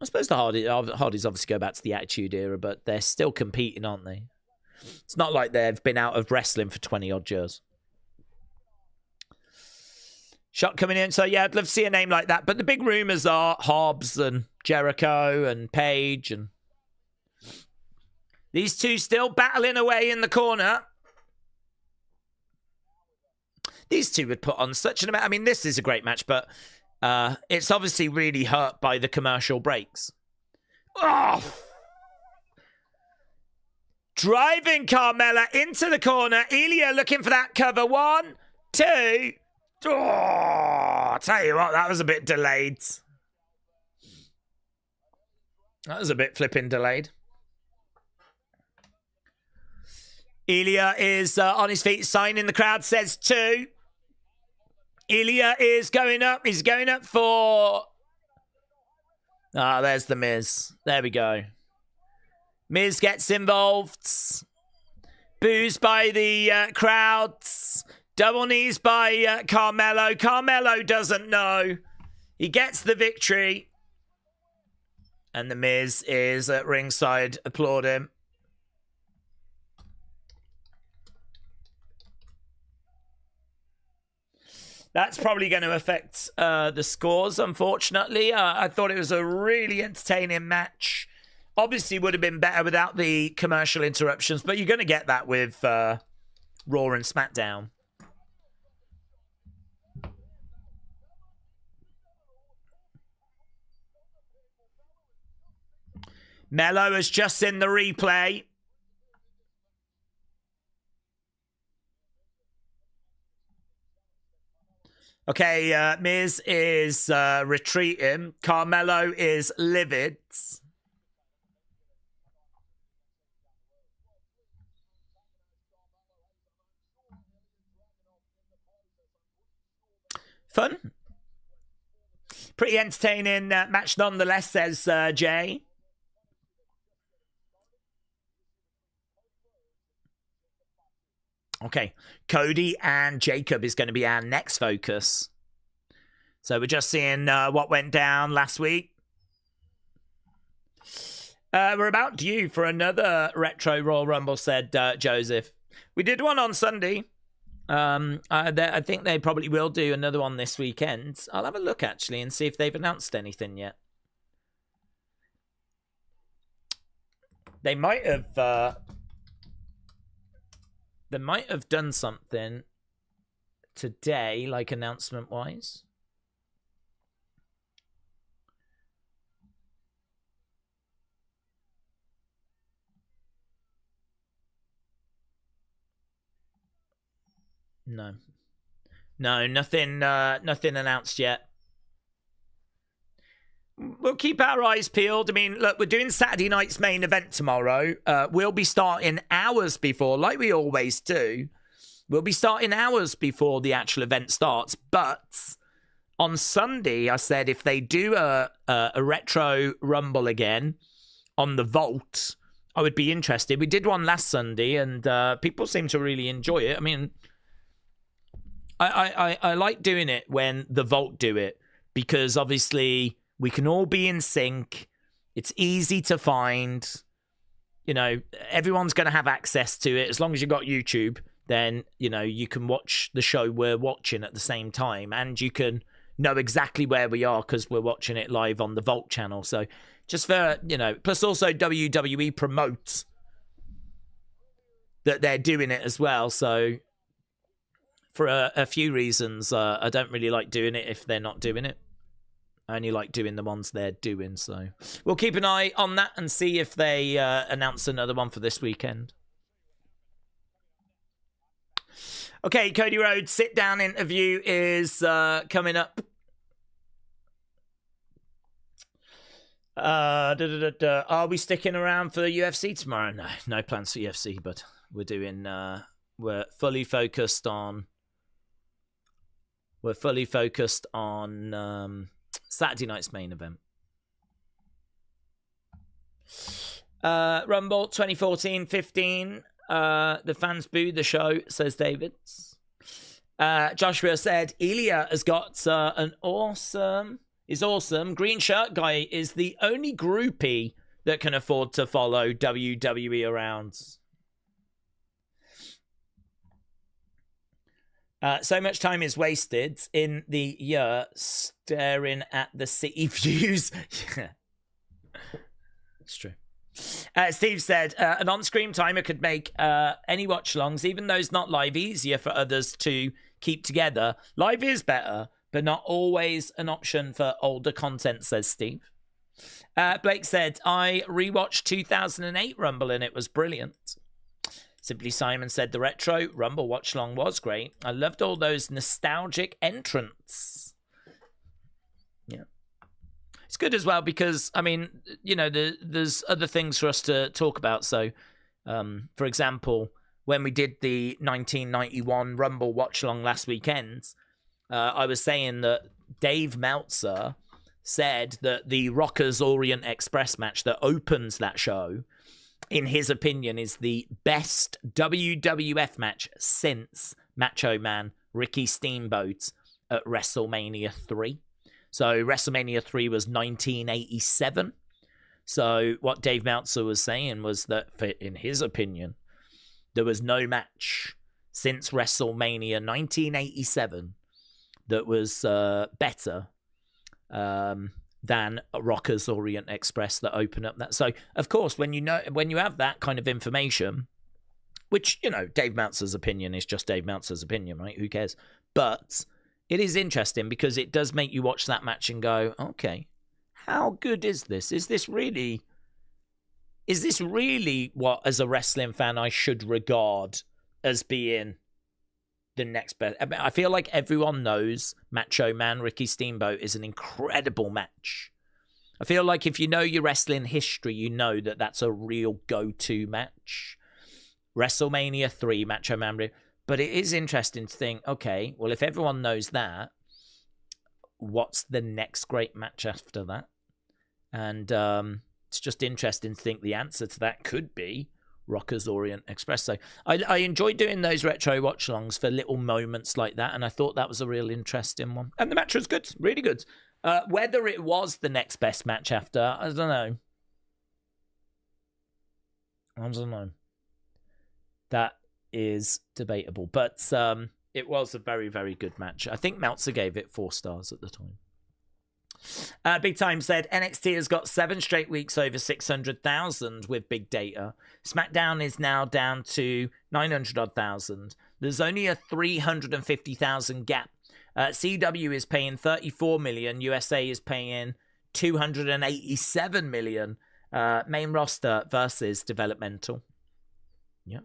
suppose the Hardys obviously go back to the Attitude Era, but they're still competing, aren't they? It's not like they've been out of wrestling for 20 odd years. Shot coming in, so yeah, I'd love to see a name like that. But the big rumors are Hobbs and Jericho and Paige, and these two still battling away in the corner. These two would put on such an amount. I mean, this is a great match, but it's obviously really hurt by the commercial breaks. Oh! Driving Carmella into the corner. Giulia looking for that cover. 1, 2. Oh, I'll tell you what, that was a bit delayed. That was a bit flipping delayed. Ilya is on his feet, signing. The crowd says 2. Ilya is going up. He's going up for... Ah, there's the Miz. There we go. Miz gets involved. Boos by the crowds. Double knees by Carmelo. Carmelo doesn't know. He gets the victory. And the Miz is at ringside applauding. That's probably going to affect the scores, unfortunately. I thought it was a really entertaining match. Obviously, would have been better without the commercial interruptions, but you're going to get that with Raw and SmackDown. Mello has just seen the replay. Okay, Miz is retreating. Carmelo is livid. Fun. Pretty entertaining match nonetheless, says Jay. Okay, Cody and Jacob is going to be our next focus. So we're just seeing what went down last week. We're about due for another Retro Royal Rumble, said Joseph. We did one on Sunday. I think they probably will do another one this weekend. I'll have a look, actually, and see if they've announced anything yet. They might have... They might have done something today, like announcement-wise. No. No, nothing announced yet. We'll keep our eyes peeled. I mean, look, we're doing Saturday night's main event tomorrow. We'll be starting hours before, like we always do. We'll be starting hours before the actual event starts. But on Sunday, I said if they do a Retro Rumble again on the Vault, I would be interested. We did one last Sunday, and people seem to really enjoy it. I mean, I like doing it when the Vault do it, because obviously... we can all be in sync. It's easy to find. You know, everyone's going to have access to it. As long as you've got YouTube, then, you know, you can watch the show we're watching at the same time. And you can know exactly where we are because we're watching it live on the Vault channel. So just for, you know, plus also WWE promotes that they're doing it as well. So for a few reasons, I don't really like doing it if they're not doing it. I only like doing the ones they're doing, so we'll keep an eye on that and see if they announce another one for this weekend. Okay, Cody Rhodes' sit-down interview is coming up. Are we sticking around for the UFC tomorrow? No, no plans for UFC, but we're doing. We're fully focused on. We're fully focused on. Saturday night's main event. Rumble 2014-15. The fans booed the show, says David. Joshua said, Ilya has got an awesome... is awesome. Green shirt guy is the only groupie that can afford to follow WWE around. So much time is wasted in the year staring at the city views. It's true. Steve said, an on-screen timer could make any watch-alongs, even those not live, easier for others to keep together. Live is better, but not always an option for older content, says Steve. Blake said, I rewatched 2008 Rumble and it was brilliant. Simply Simon said the retro Rumble watch long was great. I loved all those nostalgic entrants. Yeah. It's good as well because, I mean, you know, there's other things for us to talk about. So, for example, when we did the 1991 Rumble watch long last weekend, I was saying that Dave Meltzer said that the Rockers Orient Express match that opens that show, in his opinion, is the best WWF match since Macho Man Ricky Steamboat at WrestleMania 3. So WrestleMania 3 was 1987. So what Dave Meltzer was saying was that, in his opinion, there was no match since WrestleMania 1987 that was better than Rockers Orient Express that open up that. So, of course, when you have that kind of information, which, you know, Dave Meltzer's opinion is just Dave Meltzer's opinion, right? Who cares? But it is interesting because it does make you watch that match and go, okay, how good is this? Is this really what, as a wrestling fan, I should regard as being the next best? I feel like everyone knows Macho Man Ricky Steamboat is an incredible match. I feel like if you know your wrestling history, you know that that's a real go-to match. WrestleMania 3, Macho Man. But it is interesting to think, okay, well, if everyone knows that, what's the next great match after that? And it's just interesting to think the answer to that could be Rockers Orient Express. So I enjoy doing those retro watch-alongs for little moments like that, and I thought that was a real interesting one. And the match was good, really good. Whether it was the next best match after, I don't know. That is debatable, but it was a very, very good match. I think Meltzer gave it 4 stars at the time. Big Time said, NXT has got 7 straight weeks over 600,000 with big data. SmackDown is now down to 900,000. There's only a 350,000 gap. CW is paying 34 million. USA is paying 287 million. Main roster versus developmental. Yep.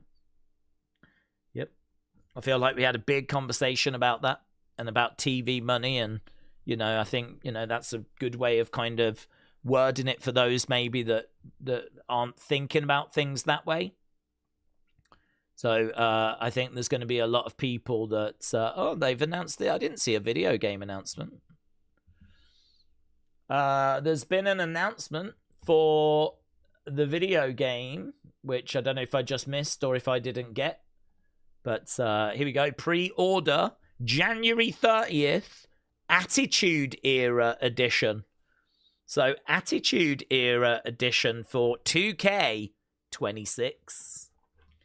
I feel like we had a big conversation about that and about TV money, and you know, I think, you know, that's a good way of kind of wording it for those maybe that aren't thinking about things that way. So I think there's going to be a lot of people that, they've announced it. I didn't see a video game announcement. There's been an announcement for the video game, which I don't know if I just missed or if I didn't get. But here we go. Pre-order January 30th. Attitude Era Edition. So, Attitude Era Edition for 2K26.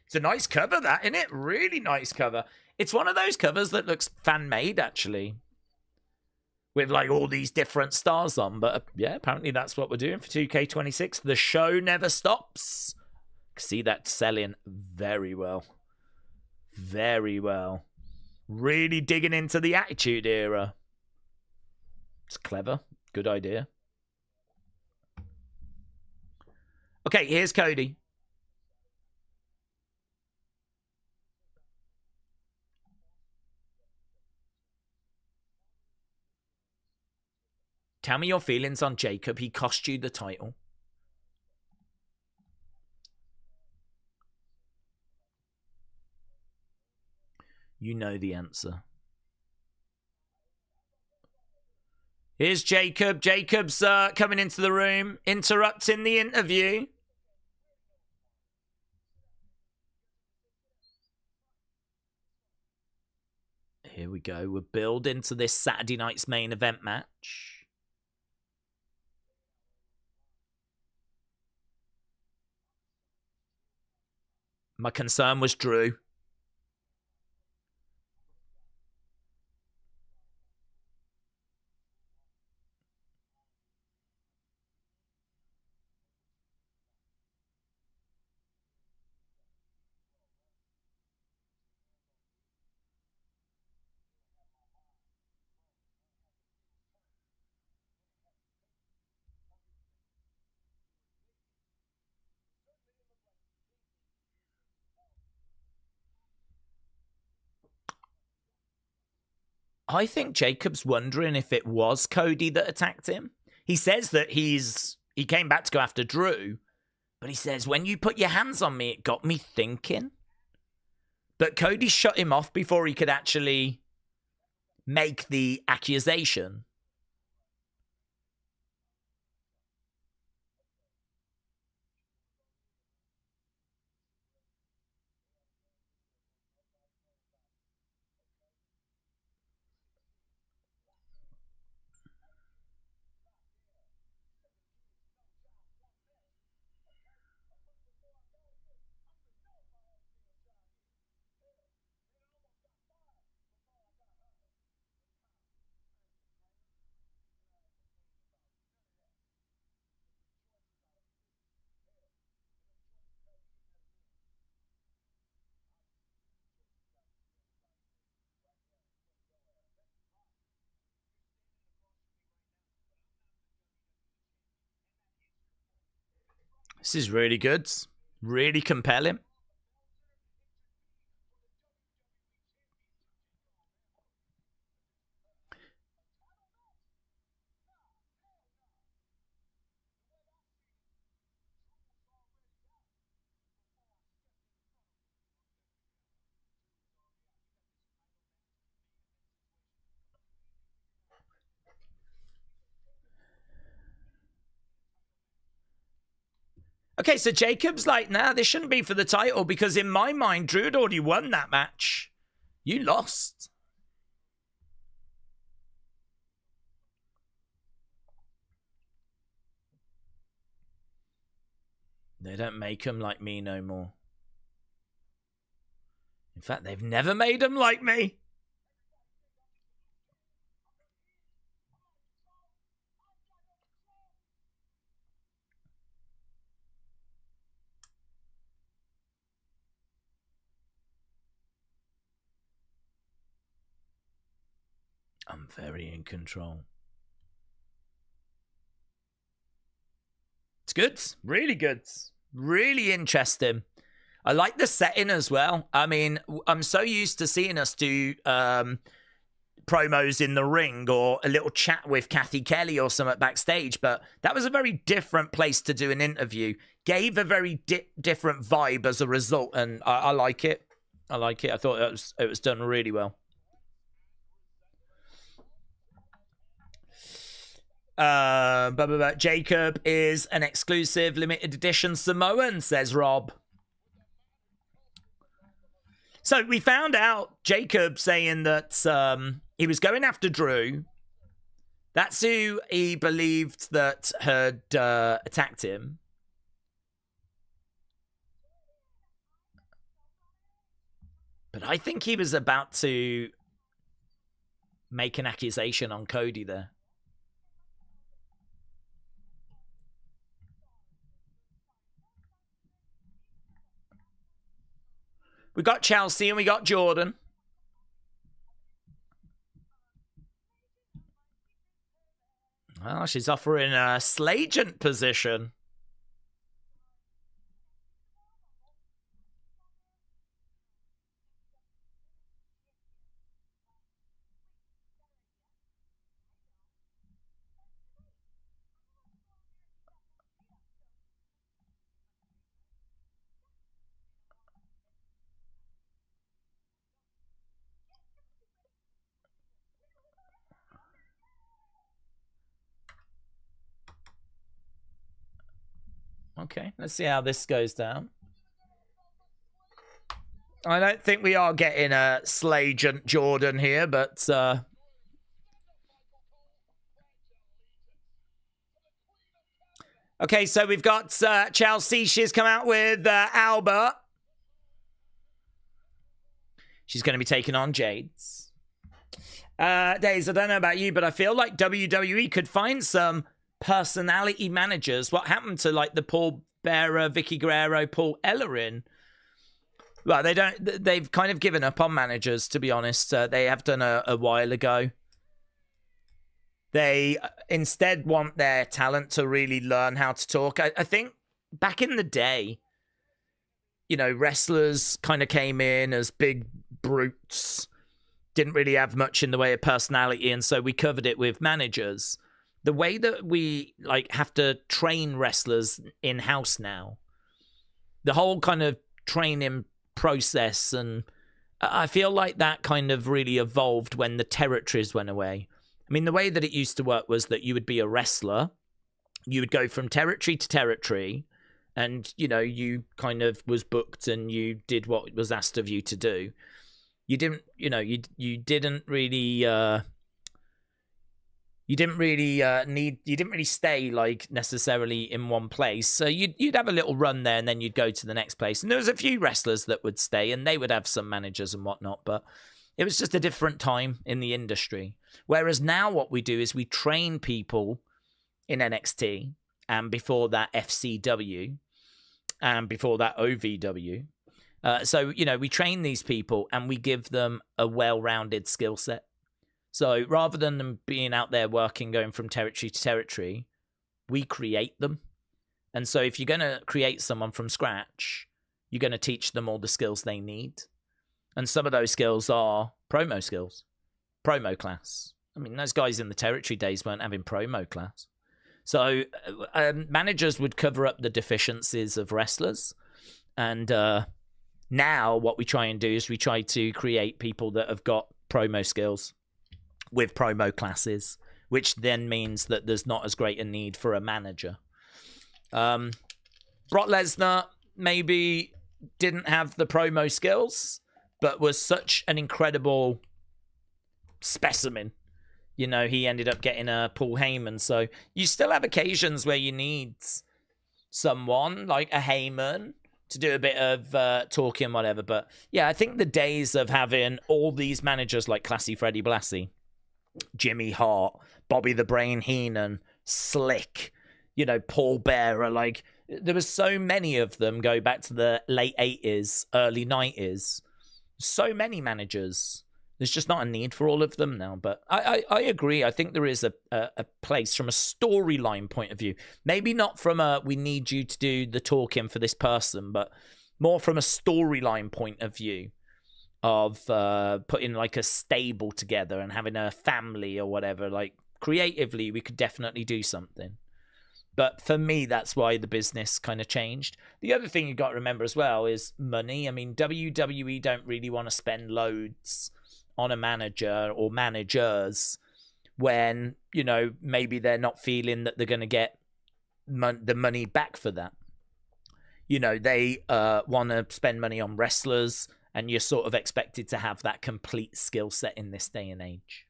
It's a nice cover, that, isn't it? Really nice cover. It's one of those covers that looks fan-made, actually. With, like, all these different stars on. But, yeah, apparently that's what we're doing for 2K26. The show never stops. See that selling very well. Very well. Really digging into the Attitude Era. It's clever. Good idea. Okay, here's Cody. Tell me your feelings on Jacob. He cost you the title. You know the answer. Here's Jacob. Jacob's coming into the room, interrupting the interview. Here we go. We're building to this Saturday night's main event match. My concern was Drew. I think Jacob's wondering if it was Cody that attacked him. He says that he came back to go after Drew, but he says, when you put your hands on me, it got me thinking. But Cody shut him off before he could actually make the accusation. This is really good. Really compelling. Okay, so Jacob's like, nah, this shouldn't be for the title because in my mind, Drew had already won that match. You lost. They don't make them like me no more. In fact, they've never made them like me. I'm very in control. It's good. Really good. Really interesting. I like the setting as well. I mean, I'm so used to seeing us do promos in the ring or a little chat with Kathy Kelly or something backstage, but that was a very different place to do an interview. Gave a very different vibe as a result, and I like it. I like it. I thought it was done really well. Jacob is an exclusive limited edition Samoan, says Rob. So we found out Jacob saying that he was going after Drew. That's who he believed that had attacked him. But I think he was about to make an accusation on Cody there. We got Chelsea and we got Jordan. Well, she's offering a Slagent position. Okay, let's see how this goes down. I don't think we are getting a Slagent Jordan here, but okay, so we've got Chelsea. She's come out with Albert. She's going to be taking on Jade's. Daze, I don't know about you, but I feel like WWE could find some personality managers. What happened to like the Paul Bearer, Vicky Guerrero, Paul Ellering? Well, they've kind of given up on managers, to be honest. They have done a while ago. They instead want their talent to really learn how to talk. I think back in the day, you know, wrestlers kind of came in as big brutes, didn't really have much in the way of personality, and so we covered it with managers. The way that we like have to train wrestlers in-house now, the whole kind of training process, and I feel like that kind of really evolved when the territories went away. I mean, the way that it used to work was that you would be a wrestler, you would go from territory to territory, and, you know, you kind of was booked and you did what was asked of you to do. You didn't, you know, you didn't really stay like necessarily in one place. So you'd have a little run there and then you'd go to the next place. And there was a few wrestlers that would stay and they would have some managers and whatnot, but it was just a different time in the industry. Whereas now what we do is we train people in NXT, and before that FCW, and before that OVW. So, you know, we train these people and we give them a well-rounded skill set. So rather than them being out there working, going from territory to territory, we create them. And so if you're going to create someone from scratch, you're going to teach them all the skills they need. And some of those skills are promo skills, promo class. I mean, those guys in the territory days weren't having promo class. So managers would cover up the deficiencies of wrestlers. And now what we try and do is we try to create people that have got promo skills with promo classes, which then means that there's not as great a need for a manager. Brock Lesnar maybe didn't have the promo skills, but was such an incredible specimen. You know, he ended up getting a Paul Heyman. So you still have occasions where you need someone like a Heyman to do a bit of talking and whatever. But yeah, I think the days of having all these managers like Classy Freddie Blassie, Jimmy Hart, Bobby the Brain Heenan, Slick, you know, Paul Bearer, like there was so many of them go back to the late 80s, early 90s. So many managers. There's just not a need for all of them now. But I agree. I think there is a place from a storyline point of view. Maybe not from a, we need you to do the talking for this person, but more from a storyline point of view of putting like a stable together and having a family or whatever. Like creatively, we could definitely do something. But for me, that's why the business kind of changed. The other thing you got to remember as well is money. I mean, WWE don't really want to spend loads on a manager or managers when, you know, maybe they're not feeling that they're going to get the money back for that. You know, they want to spend money on wrestlers, and you're sort of expected to have that complete skill set in this day and age.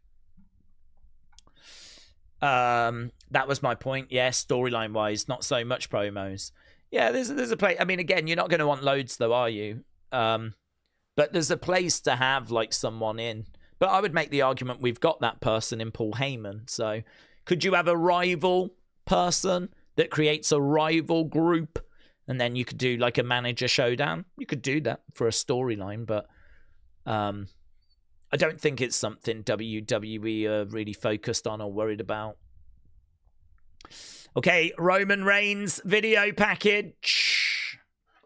That was my point. Yeah, storyline wise, not so much promos. Yeah, there's a place. I mean, again, you're not going to want loads though, are you? But there's a place to have like someone in. But I would make the argument we've got that person in Paul Heyman. So could you have a rival person that creates a rival group, and then you could do like a manager showdown? You could do that for a storyline, but I don't think it's something WWE are really focused on or worried about. Okay, Roman Reigns video package.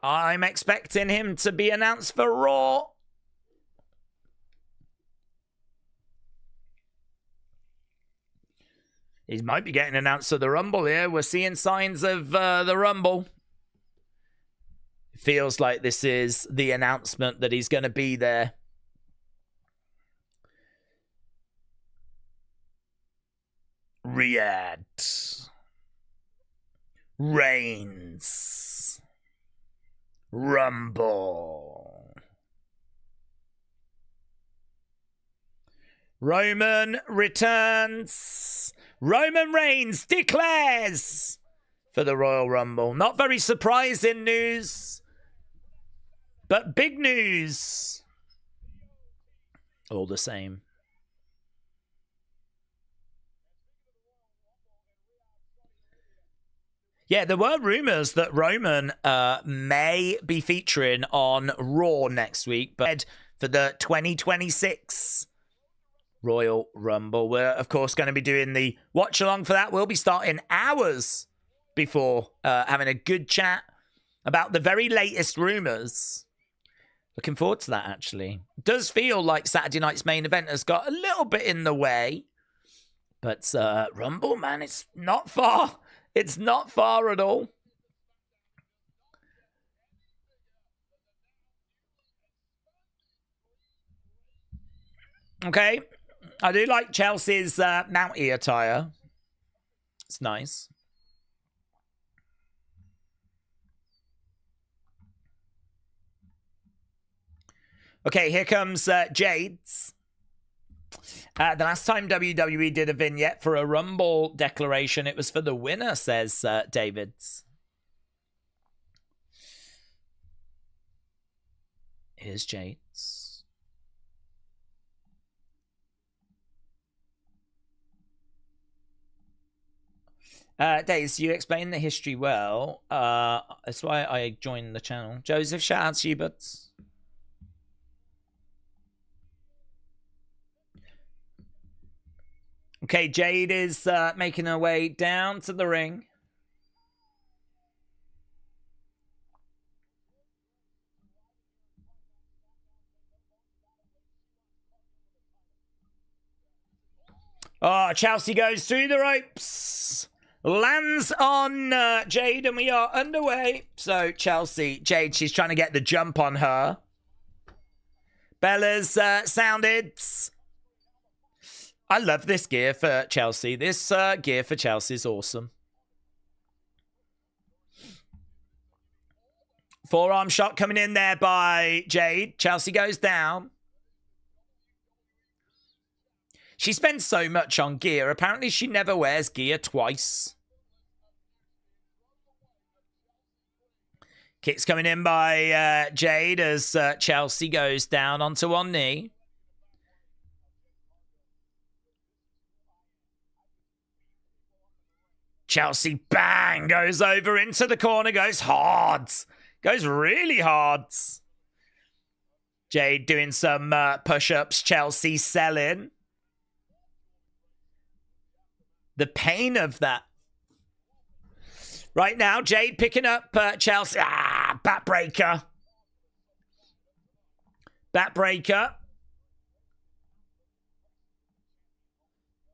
I'm expecting him to be announced for Raw. He might be getting announced for the Rumble here. We're seeing signs of the Rumble. It feels like this is the announcement that he's going to be there. Riyadh. Reigns. Rumble. Roman returns. Roman Reigns declares for the Royal Rumble. Not very surprising news, but big news all the same. Yeah, there were rumors that Roman may be featuring on Raw next week, but for the 2026 Royal Rumble, we're, of course, going to be doing the watch-along for that. We'll be starting hours before having a good chat about the very latest rumors Looking forward to that, actually. Does feel like Saturday night's main event has got a little bit in the way. But Rumble, man, it's not far. It's not far at all. Okay. I do like Chelsea's Mountie attire. It's nice. Okay, here comes Jade's. The last time WWE did a vignette for a Rumble declaration, it was for the winner, says Davids. Here's Jade's. Daze, you explain the history well. That's why I joined the channel. Joseph, shout out to you, buds. Okay, Jade is making her way down to the ring. Oh, Chelsea goes through the ropes. Lands on Jade, and we are underway. So, Chelsea, Jade, she's trying to get the jump on her. Bella's sounded. I love this gear for Chelsea. This gear for Chelsea is awesome. Forearm shot coming in there by Jade. Chelsea goes down. She spends so much on gear. Apparently, she never wears gear twice. Kicks coming in by Jade as Chelsea goes down onto one knee. Chelsea, bang, goes over into the corner, goes hard. Goes really hard. Jade doing some push-ups, Chelsea selling. The pain of that. Right now, Jade picking up Chelsea. Backbreaker. Backbreaker.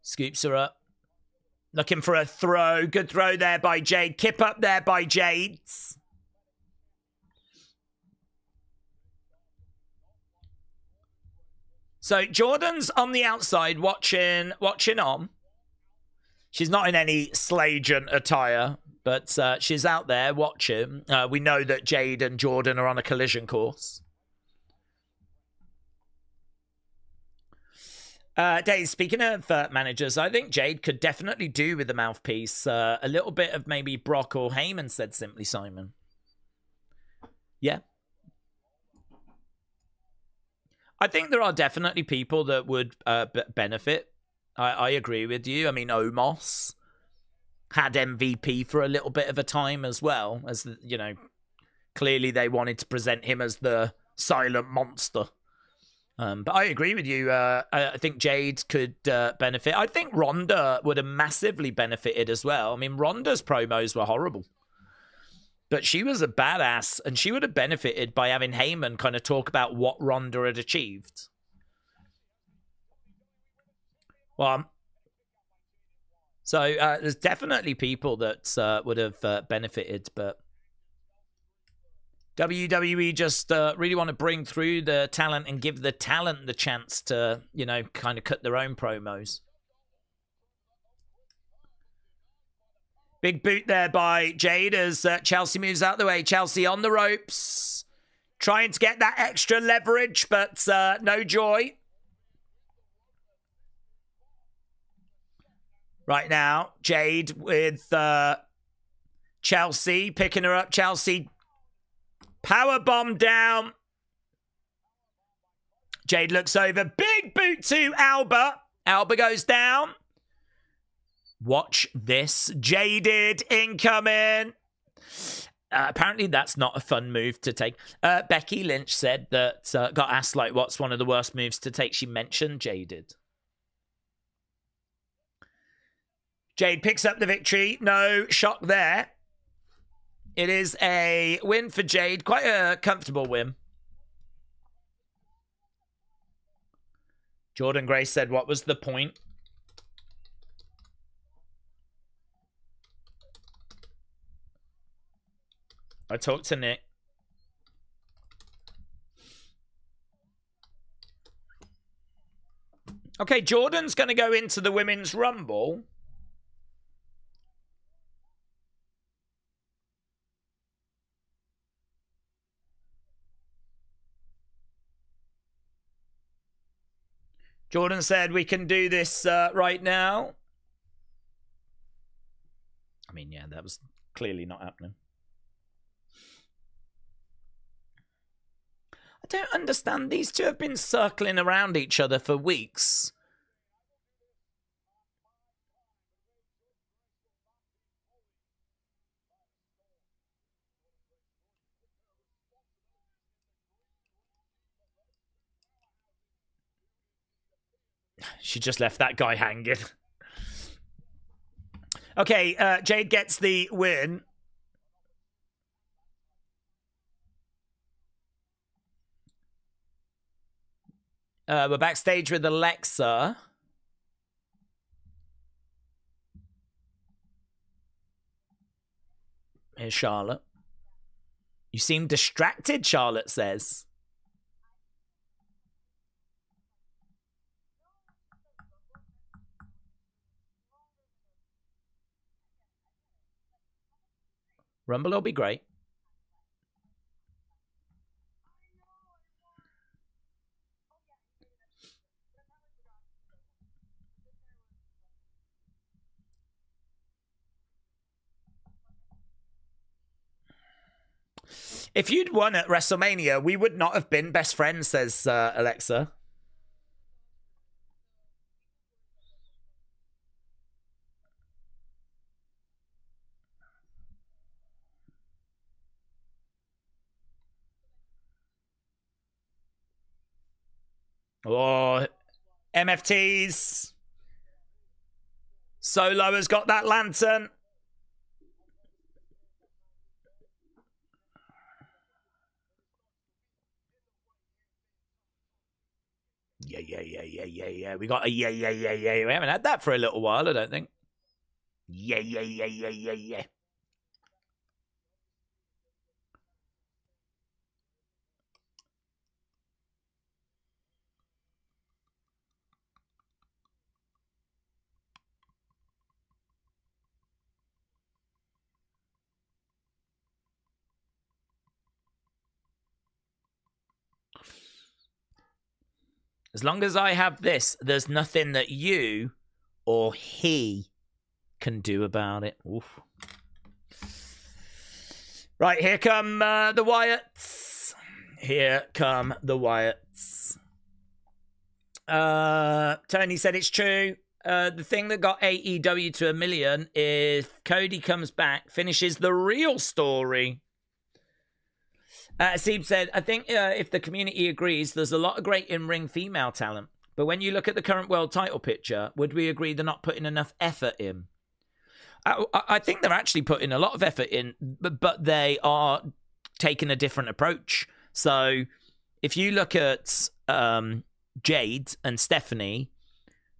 Scoops her up. Looking for a throw. Good throw there by Jade. Kip up there by Jade. So Jordan's on the outside watching on. She's not in any Slagent attire, but she's out there watching. We know that Jade and Jordan are on a collision course. Daze, speaking of managers, I think Jade could definitely do with the mouthpiece. A little bit of maybe Brock or Heyman, said Simply Simon. Yeah. I think there are definitely people that would benefit. I agree with you. I mean, Omos had MVP for a little bit of a time as well. As, you know, clearly they wanted to present him as the silent monster. But I agree with you. I think Jade could benefit. I think Ronda would have massively benefited as well. I mean, Ronda's promos were horrible. But she was a badass, and she would have benefited by having Heyman kind of talk about what Ronda had achieved. Well, so there's definitely people that would have benefited, but WWE just really want to bring through the talent and give the talent the chance to, you know, kind of cut their own promos. Big boot there by Jade as Chelsea moves out the way. Chelsea on the ropes. Trying to get that extra leverage, but no joy. Right now, Jade with Chelsea. Picking her up. Chelsea powerbomb down. Jade looks over. Big boot to Alba. Alba goes down. Watch this. Jaded incoming. Apparently that's not a fun move to take. Becky Lynch said that, got asked, like, what's one of the worst moves to take? She mentioned Jaded. Jade picks up the victory. No shock there. It is a win for Jade. Quite a comfortable win. Jordan Grace said, what was the point? I talked to Nick. Okay, Jordan's going to go into the Women's Rumble. Jordan said we can do this right now. I mean, yeah, that was clearly not happening. I don't understand. These two have been circling around each other for weeks. She just left that guy hanging. Okay, Jade gets the win. We're backstage with Alexa. Here's Charlotte. You seem distracted, Charlotte says. Rumble will be great. If you'd won at WrestleMania, we would not have been best friends, says Alexa. Oh, MFTs. Solo has got that lantern. Yeah. We got a yeah. We haven't had that for a little while, I don't think. Yeah. As long as I have this, there's nothing that you or he can do about it. Oof. Right, here come the Wyatts. Here come the Wyatts. Tony said it's true. The thing that got AEW to 1 million is Cody comes back, finishes the real story. Aseeb said, I think if the community agrees, there's a lot of great in-ring female talent. But when you look at the current world title picture, would we agree they're not putting enough effort in? I think they're actually putting a lot of effort in, but they are taking a different approach. So if you look at Jade and Stephanie,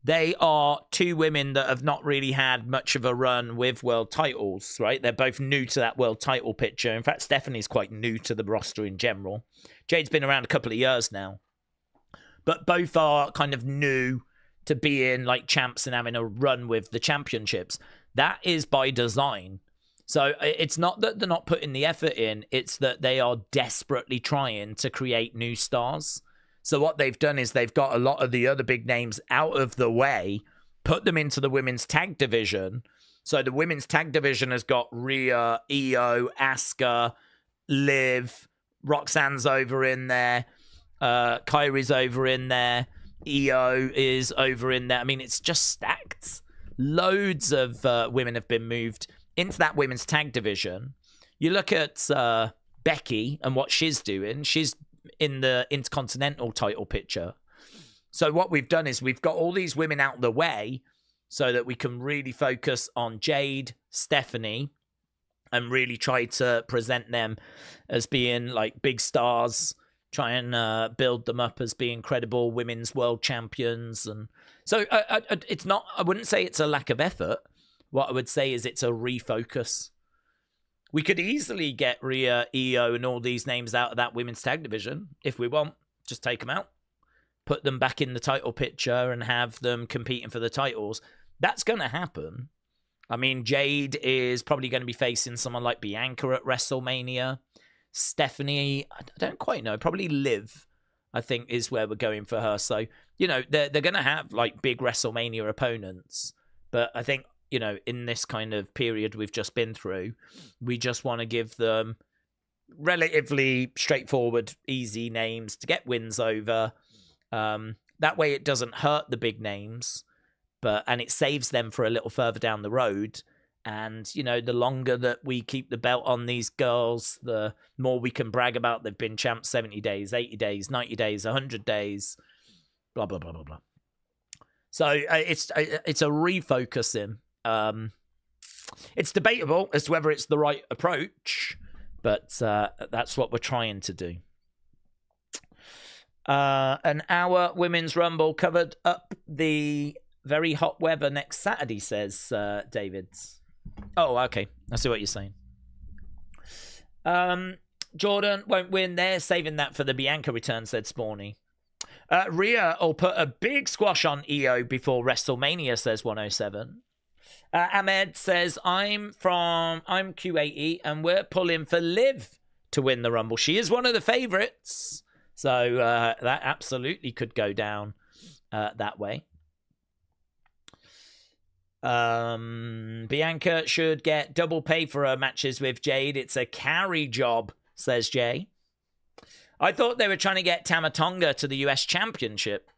they are two women that have not really had much of a run with world titles, right? They're both new to that world title picture. In fact, Stephanie's quite new to the roster in general. Jade's been around a couple of years now. But both are kind of new to being like champs and having a run with the championships. That is by design. So it's not that they're not putting the effort in. It's that they are desperately trying to create new stars. So what they've done is they've got a lot of the other big names out of the way, put them into the women's tag division. So the women's tag division has got Rhea, Io, Asuka, Liv, Roxanne's over in there, Kairi's over in there, Io is over in there. I mean, it's just stacked. Loads of women have been moved into that women's tag division. You look at Becky and what she's doing. She's in the Intercontinental title picture. So what we've done is we've got all these women out of the way so that we can really focus on Jade, Stephanie, and really try to present them as being like big stars try and build them up as being credible women's world champions. And so it's not, I wouldn't say it's a lack of effort. What I would say is it's a refocus. We could easily get Rhea, Io, and all these names out of that women's tag division if we want. Just take them out, put them back in the title picture, and have them competing for the titles. That's going to happen. I mean, Jade is probably going to be facing someone like Bianca at WrestleMania. Stephanie, I don't quite know. Probably Liv, I think, is where we're going for her. So, they're going to have like big WrestleMania opponents. But I think, in this kind of period we've just been through, we just want to give them relatively straightforward, easy names to get wins over. That way it doesn't hurt the big names, and it saves them for a little further down the road. And, the longer that we keep the belt on these girls, the more we can brag about they've been champs 70 days, 80 days, 90 days, 100 days, blah, blah, blah, blah, blah. So it's a refocusing. It's debatable as to whether it's the right approach, but that's what we're trying to do. An hour Women's Rumble covered up the very hot weather next Saturday, says David. Oh, okay. I see what you're saying. Jordan won't win. They're saving that for the Bianca return, said Spawny. Rhea will put a big squash on Io before WrestleMania, says 107. Ahmed says, I'm Q80 and we're pulling for Liv to win the Rumble. She is one of the favorites. So that absolutely could go down that way. Bianca should get double pay for her matches with Jade. It's a carry job, says Jay. I thought they were trying to get Tama Tonga to the US Championship.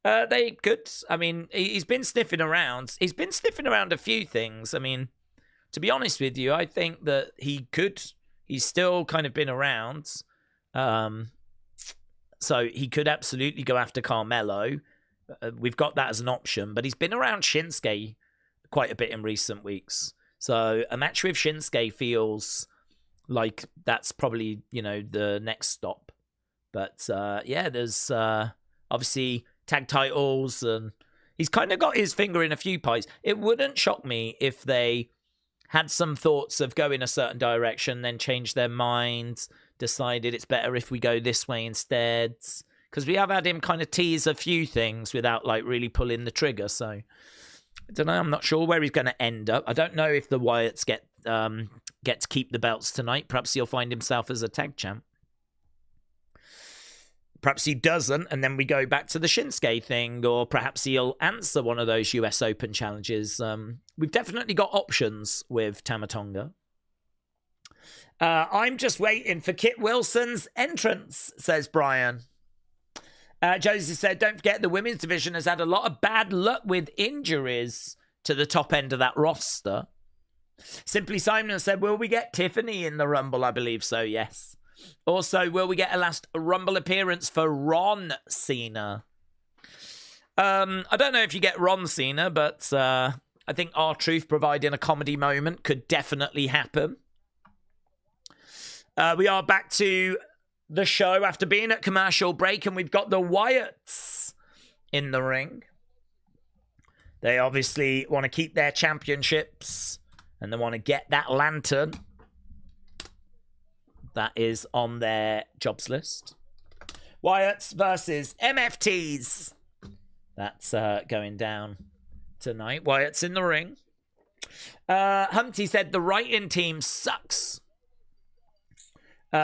They could. I mean, he's been sniffing around. He's been sniffing around a few things. I mean, to be honest with you, I think that he could. He's still kind of been around. So he could absolutely go after Carmelo. We've got that as an option. But he's been around Shinsuke quite a bit in recent weeks. So a match with Shinsuke feels like that's probably, the next stop. But, yeah, there's obviously tag titles, and he's kind of got his finger in a few pies. It wouldn't shock me if they had some thoughts of going a certain direction, then changed their minds, decided it's better if we go this way instead. Because we have had him kind of tease a few things without like really pulling the trigger. So I don't know. I'm not sure where he's going to end up. I don't know if the Wyatts get to keep the belts tonight. Perhaps he'll find himself as a tag champ. Perhaps he doesn't, and then we go back to the Shinsuke thing, or perhaps he'll answer one of those US Open challenges. We've definitely got options with Tama Tonga. I'm just waiting for Kit Wilson's entrance, says Brian. Josie said, don't forget the women's division has had a lot of bad luck with injuries to the top end of that roster. Simply Simon said, will we get Tiffany in the Rumble? I believe so, yes. Also, will we get a last Rumble appearance for Ron Cena? I don't know if you get Ron Cena, but I think R-Truth providing a comedy moment could definitely happen. We are back to the show after being at commercial break, and we've got the Wyatts in the ring. They obviously want to keep their championships, and they want to get that lantern. That is on their jobs list. Wyatts versus MFTs. That's going down tonight. Wyatt's in the ring. Humpty said the writing team sucks.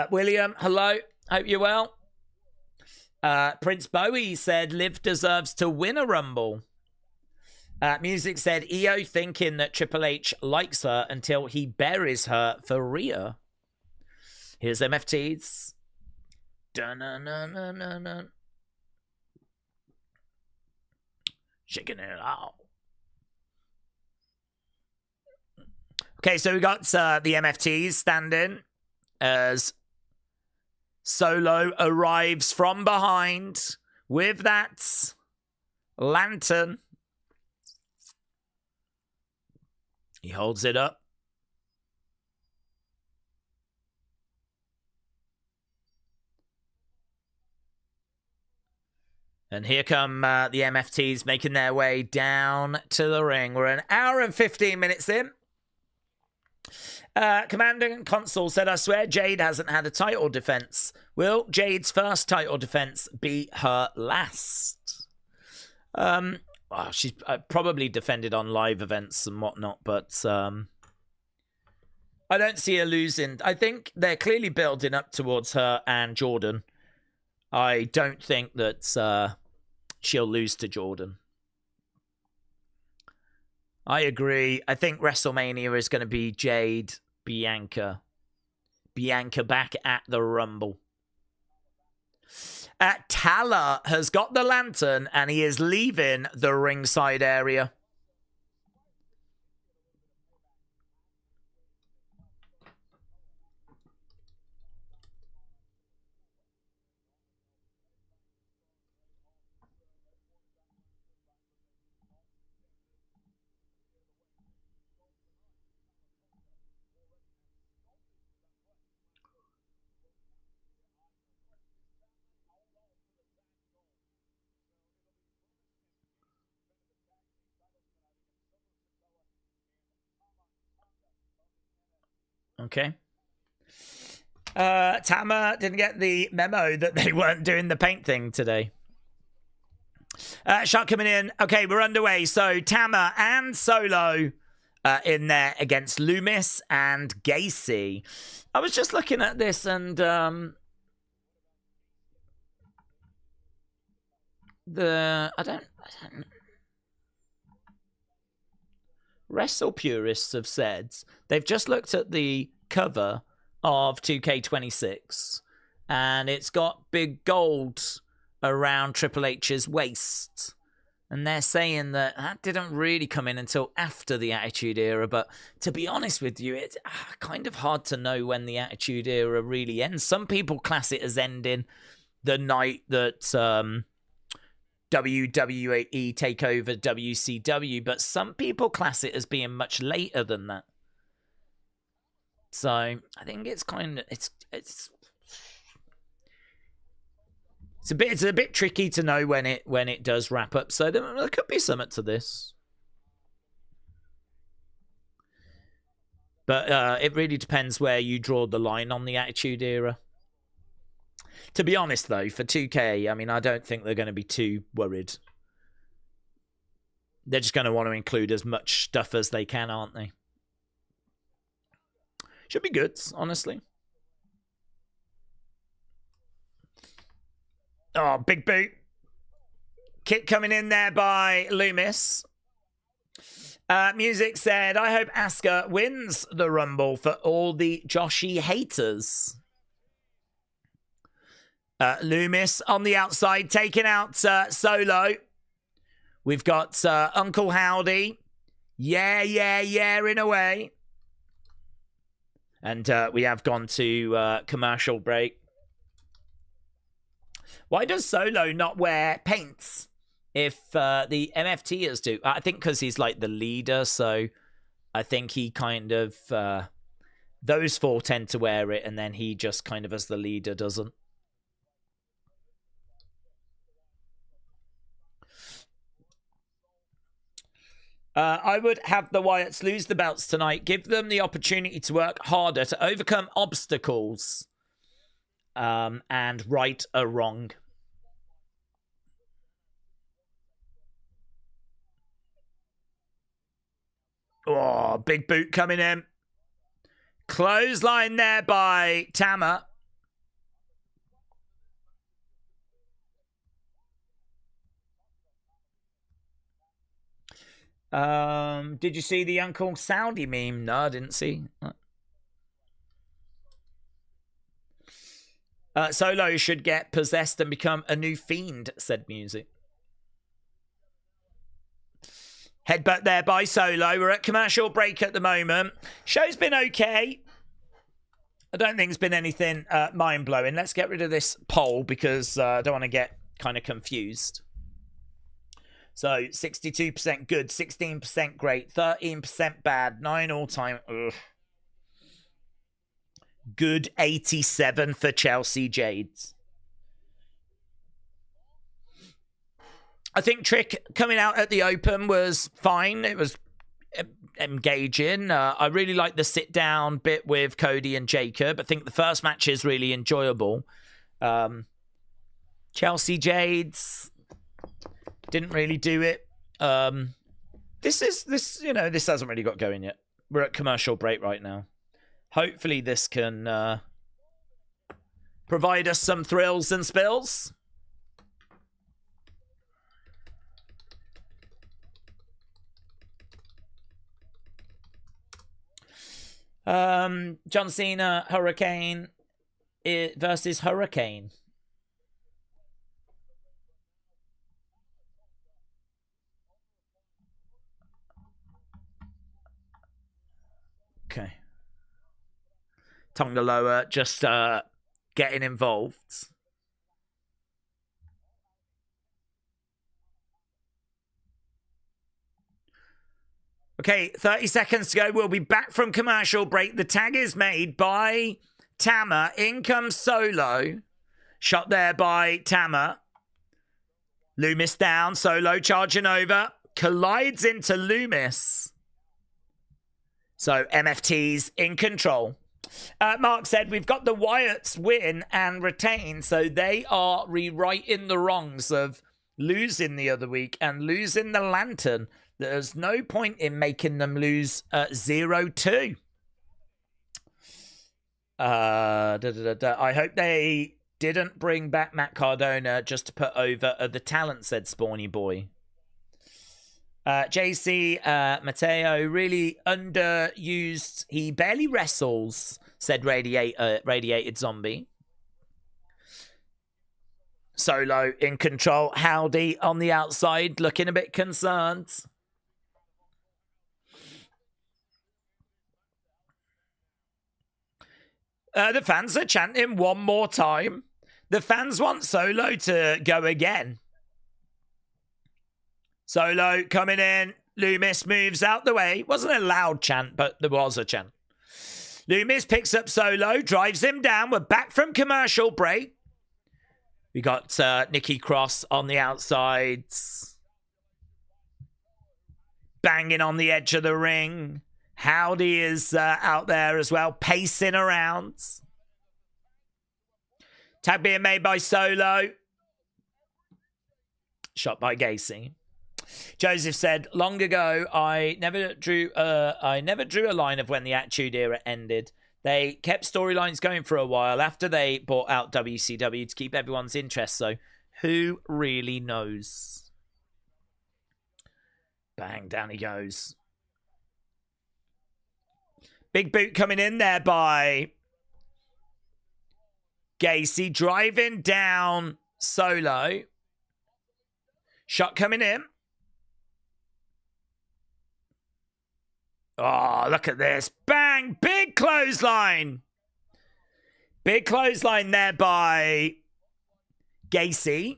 William, hello. Hope you're well. Prince Bowie said Liv deserves to win a Rumble. Music said EO thinking that Triple H likes her until he buries her for Rhea. Here's MFTs. Dun-dun-dun-dun-dun-dun. Shaking it out. Okay, so we got the MFTs standing as Solo arrives from behind with that lantern. He holds it up. And here come the MFTs making their way down to the ring. We're an hour and 15 minutes in. Commander and Consul said, I swear Jade hasn't had a title defense. Will Jade's first title defense be her last? She's probably defended on live events and whatnot, but I don't see her losing. I think they're clearly building up towards her and Jordan. I don't think that she'll lose to Jordan. I agree. I think WrestleMania is going to be Jade, Bianca. Bianca back at the Rumble. Tala has got the lantern and he is leaving the ringside area. Okay. Tama didn't get the memo that they weren't doing the paint thing today. Shot coming in. Okay, we're underway. So Tama and Solo in there against Loomis and Gacy. I was just looking at this and I don't Wrestle purists have said they've just looked at the cover of 2K26 and it's got big gold around Triple H's waist. And they're saying that didn't really come in until after the Attitude Era. But to be honest with you, it's kind of hard to know when the Attitude Era really ends. Some people class it as ending the night that WWE Takeover WCW, but some people class it as being much later than that. So I think it's kind of it's a bit tricky to know when it does wrap up. So there could be something to this, but it really depends where you draw the line on the Attitude Era. To be honest, though, for 2K, I mean, I don't think they're going to be too worried. They're just going to want to include as much stuff as they can, aren't they? Should be good, honestly. Oh, big boot. Kick coming in there by Loomis. Music said, I hope Asuka wins the Rumble for all the Joshi haters. Loomis on the outside, taking out Solo. We've got Uncle Howdy. Yeah, in a way. And we have gone to commercial break. Why does Solo not wear paints if the MFTers do? I think because he's like the leader, so I think he kind of... those four tend to wear it, and then he just kind of, as the leader, doesn't. I would have the Wyatts lose the belts tonight. Give them the opportunity to work harder to overcome obstacles and right a wrong. Oh, big boot coming in. Clothesline there by Tama. Did you see the Uncle Saudi meme? No, I didn't see. Solo should get possessed and become a new fiend, said Music. Headbutt there by Solo. We're at commercial break at the moment. Show's been okay. I don't think it's been anything mind-blowing. Let's get rid of this poll because I don't want to get kind of confused. So 62% good, 16% great, 13% bad, 9 all-time. Ugh. Good 87 for Chelsea Jades. I think Trick coming out at the Open was fine. It was engaging. I really like the sit-down bit with Cody and Jacob. I think the first match is really enjoyable. Chelsea Jades didn't really do it. This hasn't really got going yet. We're at commercial break right now. Hopefully this can provide us some thrills and spills. John Cena, Hurricane versus Hurricane. Okay. Tonga Loa just getting involved. Okay, 30 seconds to go. We'll be back from commercial break. The tag is made by Tama. In comes Solo. Shot there by Tama. Loomis down. Solo charging over. Collides into Loomis. So MFTs in control. Mark said, we've got the Wyatts win and retain. So they are rewriting the wrongs of losing the other week and losing the Lantern. There's no point in making them lose 0-2. I hope they didn't bring back Matt Cardona just to put over the talent, said Spawny Boy. JC Mateo, really underused. He barely wrestles, said Radiated Zombie. Solo in control. Howdy on the outside, looking a bit concerned. The fans are chanting one more time. The fans want Solo to go again. Solo coming in. Loomis moves out the way. Wasn't a loud chant, but there was a chant. Loomis picks up Solo, drives him down. We're back from commercial break. We got Nikki Cross on the outsides. Banging on the edge of the ring. Howdy is out there as well, pacing around. Tag being made by Solo. Shot by Gacy. Joseph said, long ago, I never drew a line of when the Attitude Era ended. They kept storylines going for a while after they bought out WCW to keep everyone's interest. So who really knows? Bang, down he goes. Big boot coming in there by Gacy, driving down Solo. Shot coming in. Oh, look at this. Bang, big clothesline. Big clothesline there by Gacy.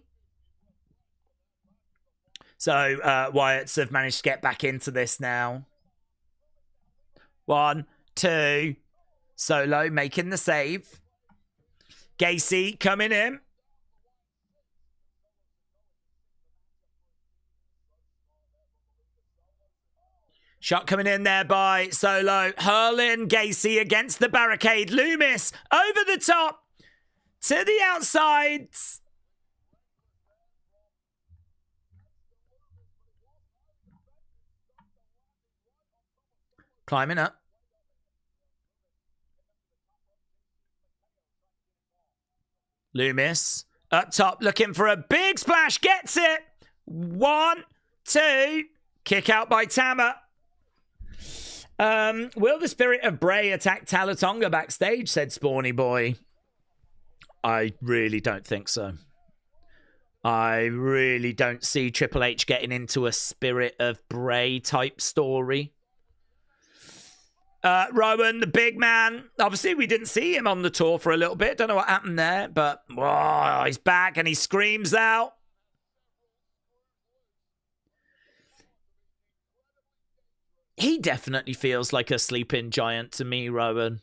So Wyatts have managed to get back into this now. 1, 2. Solo making the save. Gacy coming in. Shot coming in there by Solo. Hurling Gacy against the barricade. Loomis over the top to the outsides. Climbing up. Loomis up top looking for a big splash. Gets it. 1, 2. Kick out by Tama. Will the Spirit of Bray attack Talatonga backstage, said Spawny Boy. I really don't think so. I really don't see Triple H getting into a Spirit of Bray type story. Rowan, the big man. Obviously, we didn't see him on the tour for a little bit. Don't know what happened there, but he's back and he screams out. He definitely feels like a sleeping giant to me, Rowan.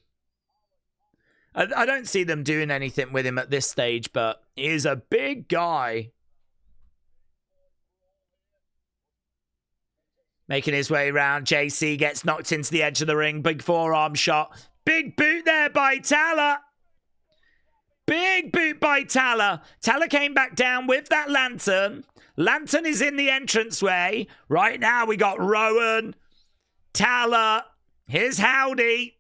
I don't see them doing anything with him at this stage, but he is a big guy. Making his way around. JC gets knocked into the edge of the ring. Big forearm shot. Big boot there by Tala. Big boot by Tala. Tala came back down with that lantern. Lantern is in the entranceway. Right now we got Rowan. Tala. Here's Howdy.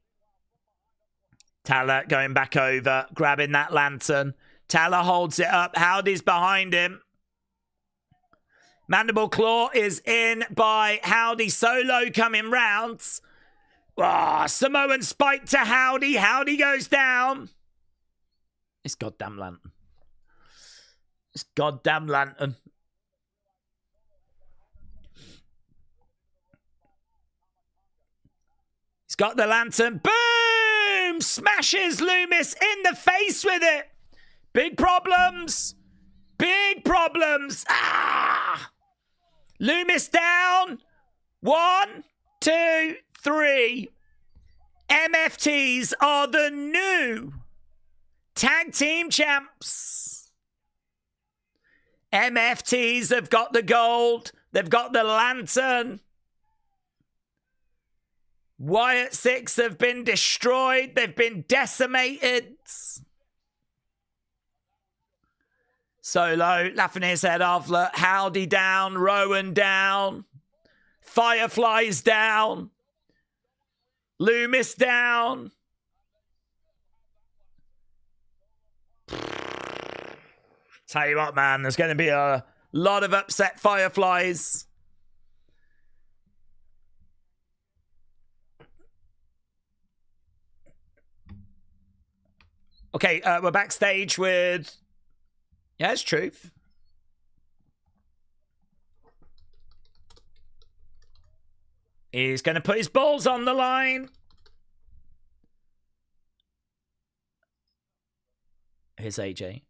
Tala going back over. Grabbing that lantern. Tala holds it up. Howdy's behind him. Mandible Claw is in by Howdy. Solo coming round. Samoan spike to Howdy. Howdy goes down. This goddamn lantern. This goddamn lantern. He's got the lantern. Boom! Smashes Loomis in the face with it. Big problems. Big problems. Loomis down. 1, 2, 3. MFTs are the new Tag Team Champs. MFTs have got the gold. They've got the lantern. Wyatt Sicks have been destroyed. They've been decimated. Solo laughing his head off. Look, Howdy down. Rowan down. Firefly's down. Loomis down. Tell you what, man, there's going to be a lot of upset Fireflies. Okay, we're backstage with... Yeah, it's truth. He's going to put his balls on the line. Here's AJ.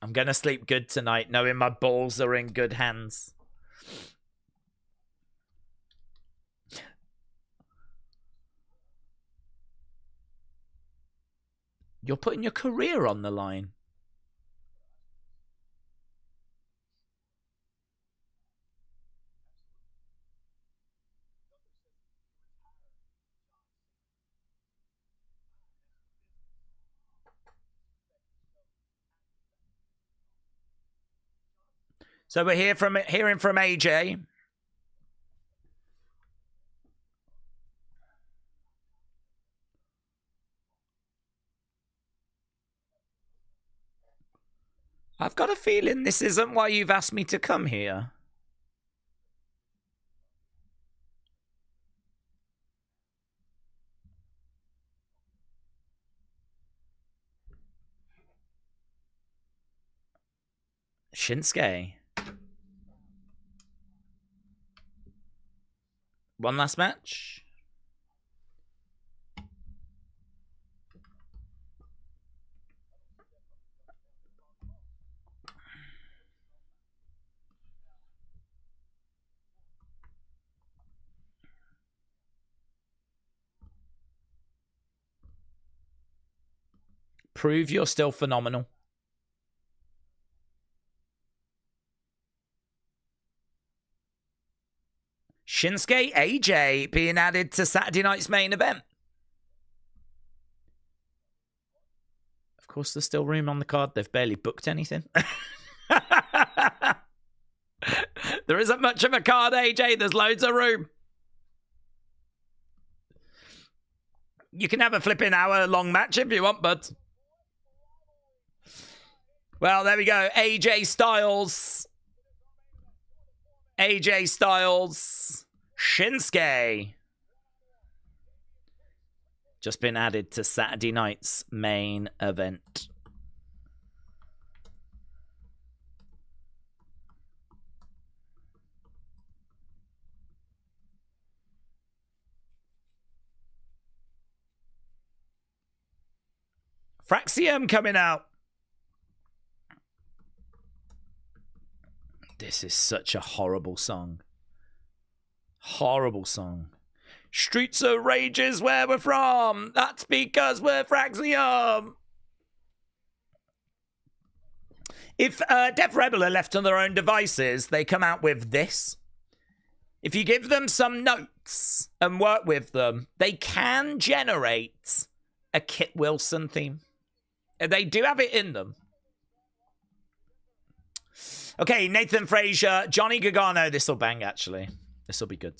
I'm going to sleep good tonight, knowing my balls are in good hands. You're putting your career on the line. So we're hearing from AJ. I've got a feeling this isn't why you've asked me to come here. Shinsuke. One last match. Prove you're still phenomenal. Shinsuke AJ being added to Saturday night's main event. Of course, there's still room on the card. They've barely booked anything. There isn't much of a card, AJ. There's loads of room. You can have a flipping hour-long match if you want, bud. Well, there we go. AJ Styles. AJ Styles. Shinsuke. Just been added to Saturday night's main event. Fraxium coming out. This is such a horrible song. Horrible song. Streets of Rage is where we're from. That's because we're Fraxium. If Def Rebel are left on their own devices, they come out with this. If you give them some notes and work with them, they can generate a Kit Wilson theme. They do have it in them. Okay, Nathan Frazier, Johnny Gargano. This will bang, actually. This will be good.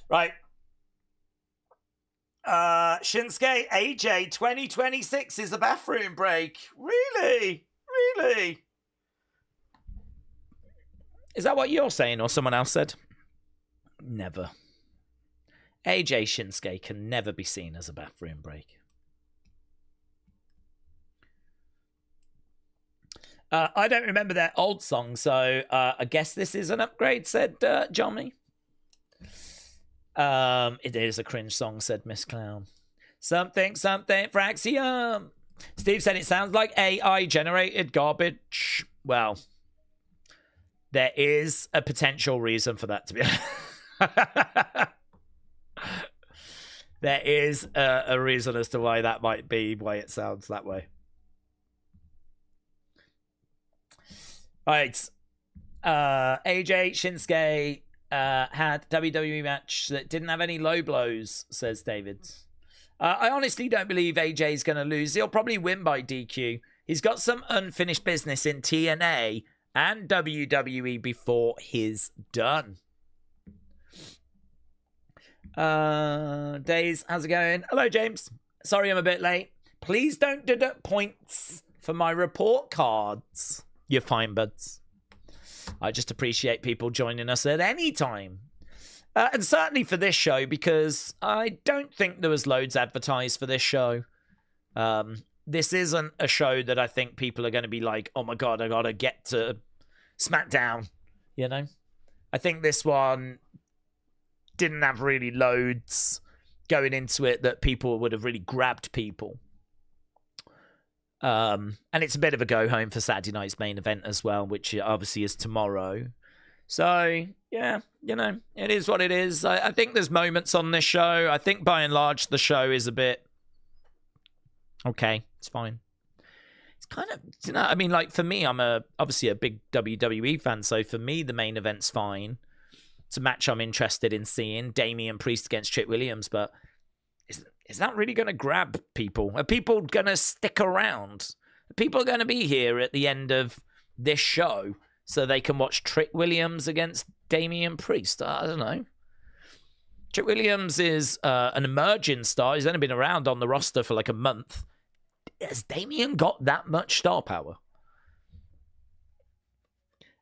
Right. Shinsuke AJ 2026 is a bathroom break. Really? Really? Is that what you're saying or someone else said? Never. AJ Shinsuke can never be seen as a bathroom break. I don't remember their old song, so I guess this is an upgrade, said Johnny. It is a cringe song, said Miss Clown. Something, Fraxium. Steve said it sounds like AI-generated garbage. Well, there is a potential reason for that to be. There is a reason as to why that might be, why it sounds that way. Right. AJ Shinsuke had WWE match that didn't have any low blows, says David. I honestly don't believe AJ's going to lose. He'll probably win by DQ. He's got some unfinished business in TNA and WWE before he's done. Daze, how's it going? Hello, James. Sorry I'm a bit late. Please don't deduct points for my report cards. You're fine, buds. I just appreciate people joining us at any time. And certainly for this show, because I don't think there was loads advertised for this show. This isn't a show that I think people are going to be like, oh my God, I got to get to SmackDown. You know? I think this one didn't have really loads going into it that people would have really grabbed people. And it's a bit of a go home for Saturday night's main event as well, which obviously is tomorrow. So, yeah, you know, it is what it is. I think there's moments on this show. I think by and large, the show is a bit okay. It's fine. It's kind of, you know, I mean, like for me, I'm obviously a big WWE fan. So for me, the main event's fine. It's a match I'm interested in seeing. Damian Priest against Trick Williams, but is that really going to grab people? Are people going to stick around? Are people going to be here at the end of this show so they can watch Trick Williams against Damian Priest? I don't know. Trick Williams is an emerging star. He's only been around on the roster for like a month. Has Damian got that much star power?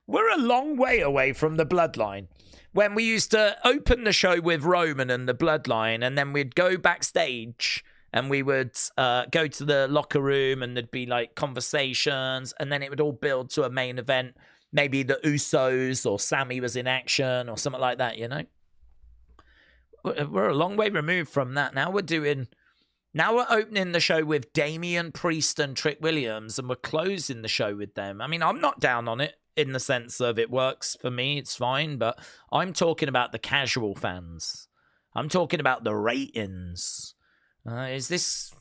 We're a long way away from the Bloodline. When we used to open the show with Roman and the Bloodline, and then we'd go backstage and we would go to the locker room and there'd be like conversations, and then it would all build to a main event. Maybe the Usos or Sammy was in action or something like that, you know? We're a long way removed from that. Now we're opening the show with Damian Priest and Trick Williams, and we're closing the show with them. I mean, I'm not down on it in the sense of it works for me, it's fine, but I'm talking about the casual fans. I'm talking about the ratings. It's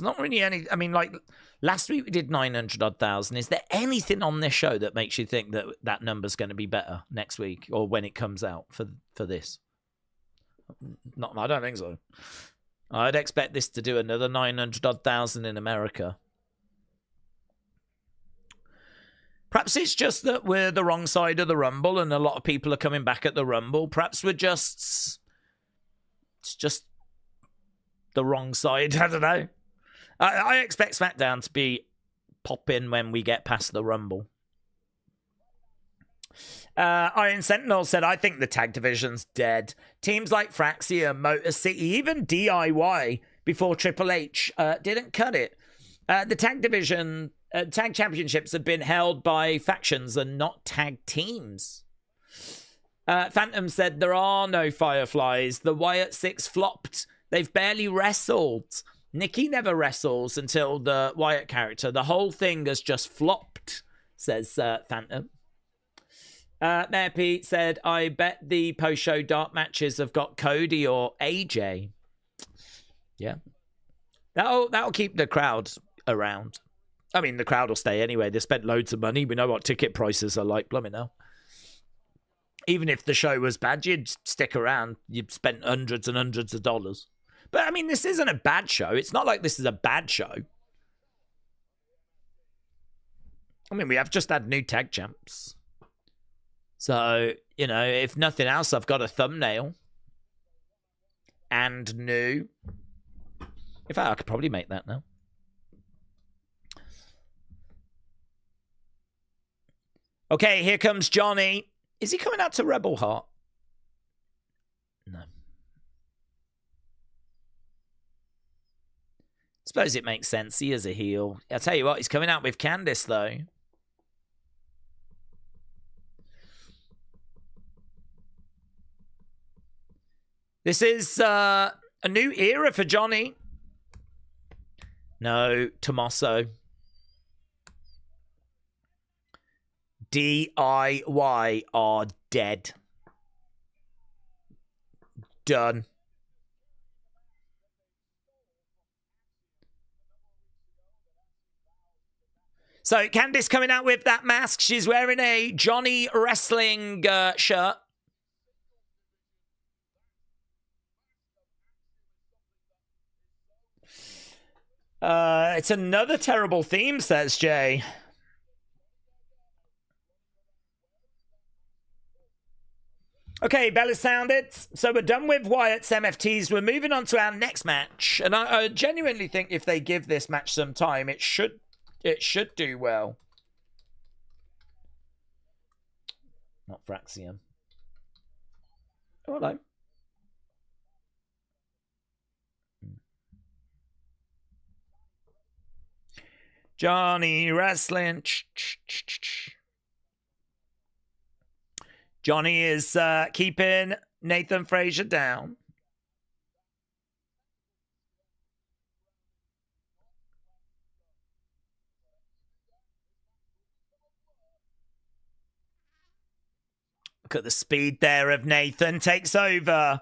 not really any, I mean, like last week we did 900,000. Is there anything on this show that makes you think that that number's going to be better next week or when it comes out for this? Not, I don't think so. I'd expect this to do another 900,000 in America. Perhaps it's just that we're the wrong side of the Rumble and a lot of people are coming back at the Rumble. Perhaps it's just the wrong side. I don't know. I expect SmackDown to be popping when we get past the Rumble. Iron Sentinel said, I think the tag division's dead. Teams like Fraxia, Motor City, even DIY before Triple H didn't cut it. The tag division, tag championships have been held by factions and not tag teams. Phantom said, there are no Fireflies. The Wyatt Sicks flopped. They've barely wrestled. Nikki never wrestles until the Wyatt character. The whole thing has just flopped, says Phantom. Mayor Pete said, I bet the post-show dark matches have got Cody or AJ. Yeah. That'll keep the crowd around. I mean, the crowd will stay anyway. They spent loads of money. We know what ticket prices are like. Blimey now. Even if the show was bad, you'd stick around. You'd spent hundreds and hundreds of dollars. But, I mean, this isn't a bad show. It's not like this is a bad show. I mean, we have just had new tag champs. So, you know, if nothing else, I've got a thumbnail. And new. In fact, I could probably make that now. Okay, here comes Johnny. Is he coming out to Rebel Heart? No. Suppose it makes sense. He is a heel. I'll tell you what, he's coming out with Candice, though. This is a new era for Johnny. No, Tommaso. DIY are dead. Done. So, Candice coming out with that mask. She's wearing a Johnny Wrestling shirt. It's another terrible theme, says Jay. Okay, bell is sounded. So we're done with Wyatt's MFTs. We're moving on to our next match. And I genuinely think if they give this match some time, it should do well. Not Fraxium. Oh, hello. Johnny Wrestling. Johnny is keeping Nathan Frazier down. Look at the speed there of Nathan. Takes over.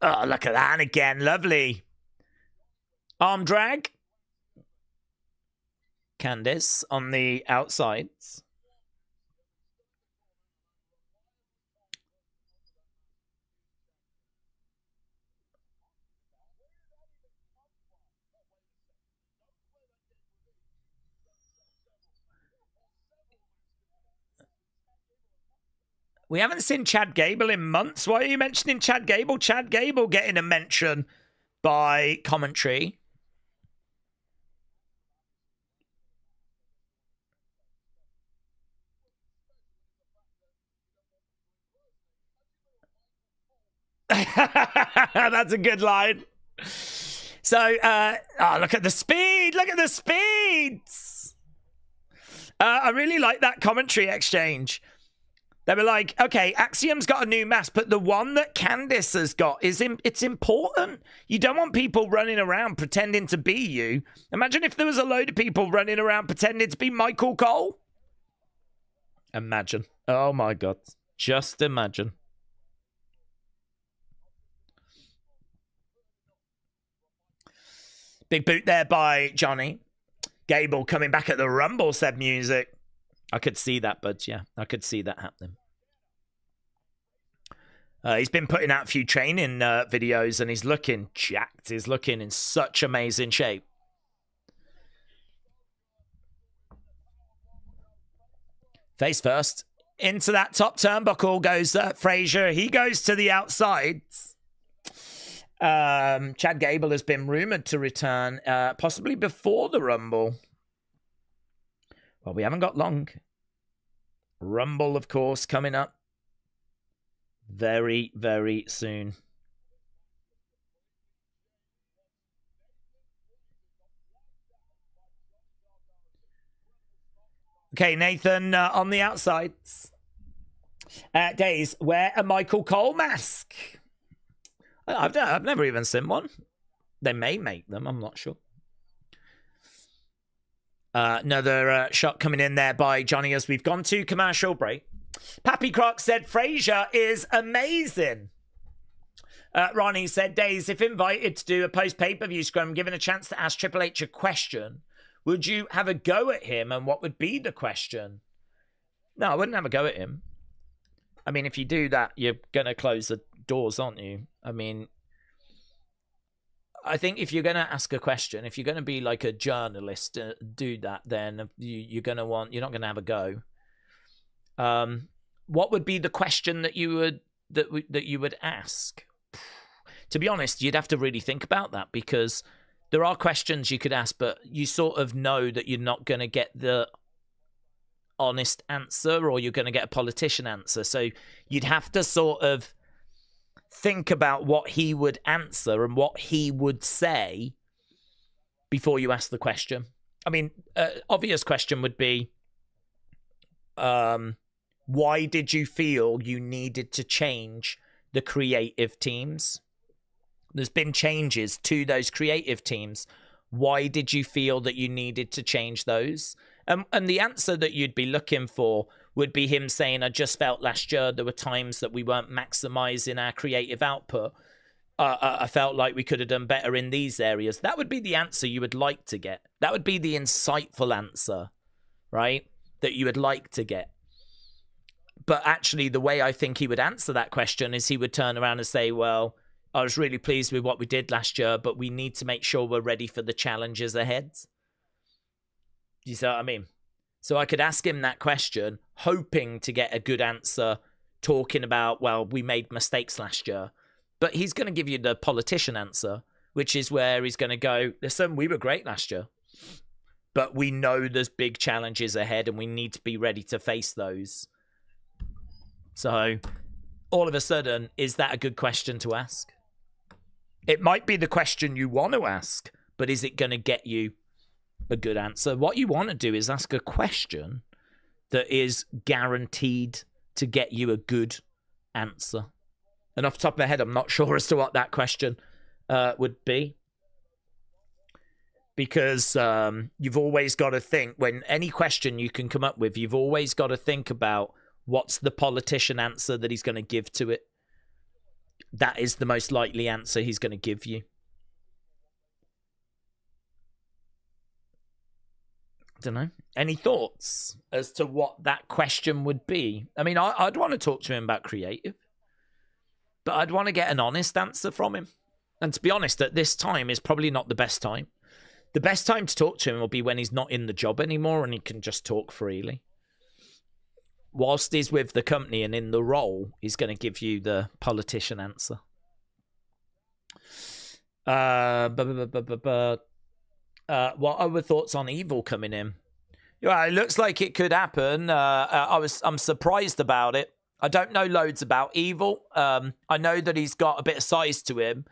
Oh, look at that. And again, lovely. Arm drag. Candice on the outsides. We haven't seen Chad Gable in months. Why are you mentioning Chad Gable? Chad Gable getting a mention by commentary. That's a good line. So, oh, look at the speed. Look at the speeds. I really like that commentary exchange. They were like, okay, Axiom's got a new mask, but the one that Candice has got, it's important. You don't want people running around pretending to be you. Imagine if there was a load of people running around pretending to be Michael Cole. Imagine. Oh, my God. Just imagine. Big boot there by Johnny. Gable coming back at the Rumble, said Music. I could see that, but yeah, I could see that happening. He's been putting out a few training videos and he's looking jacked. He's looking in such amazing shape. Face first. Into that top turnbuckle goes Frazier. He goes to the outside. Chad Gable has been rumored to return possibly before the Rumble. Well, we haven't got long. Rumble, of course, coming up very, very soon. Okay, Nathan on the outsides. Daze, wear a Michael Cole mask. I've never even seen one. They may make them, I'm not sure. Another shot coming in there by Johnny as we've gone to commercial break. Pappy Croc said Frazier is amazing. Ronnie said, Daze, if invited to do a post-pay-per-view scrum, given a chance to ask Triple H a question, Would you have a go at him, and what would be the question? No, I wouldn't have a go at him. I mean, if you do that, you're going to close the doors, aren't you? I mean, I think if you're going to ask a question, if you're going to be like a journalist, do that, then you're not going to have a go. What would be the question that you would ask? To be honest, you'd have to really think about that, because there are questions you could ask, but you sort of know that you're not going to get the honest answer, or you're going to get a politician answer. So you'd have to sort of think about what he would answer and what he would say before you ask the question. I mean, obvious question would be, why did you feel you needed to change the creative teams? There's been changes to those creative teams. Why did you feel that you needed to change those? And the answer that you'd be looking for would be him saying, I just felt last year there were times that we weren't maximizing our creative output. I felt like we could have done better in these areas. That would be the answer you would like to get. That would be the insightful answer, right? That you would like to get. But actually, the way I think he would answer that question is he would turn around and say, well, I was really pleased with what we did last year, but we need to make sure we're ready for the challenges ahead. Do you see what I mean? So I could ask him that question, hoping to get a good answer, talking about, well, we made mistakes last year. But he's going to give you the politician answer, which is where he's going to go, listen, we were great last year, but we know there's big challenges ahead and we need to be ready to face those. So all of a sudden, is that a good question to ask? It might be the question you want to ask, but is it going to get you a good answer? What you want to do is ask a question that is guaranteed to get you a good answer. And off the top of my head, I'm not sure as to what that question would be. Because you've always got to think, when any question you can come up with, you've always got to think about what's the politician answer that he's going to give to it. That is the most likely answer he's going to give you. I don't know. Any thoughts as to what that question would be? I mean, I'd want to talk to him about creative, but I'd want to get an honest answer from him. And to be honest, at this time is probably not the best time. The best time to talk to him will be when he's not in the job anymore and he can just talk freely. Whilst he's with the company and in the role, he's going to give you the politician answer. What other thoughts on Evil coming in? Yeah, it looks like it could happen. I'm surprised about it. I don't know loads about Evil. I know that he's got a bit of size to him.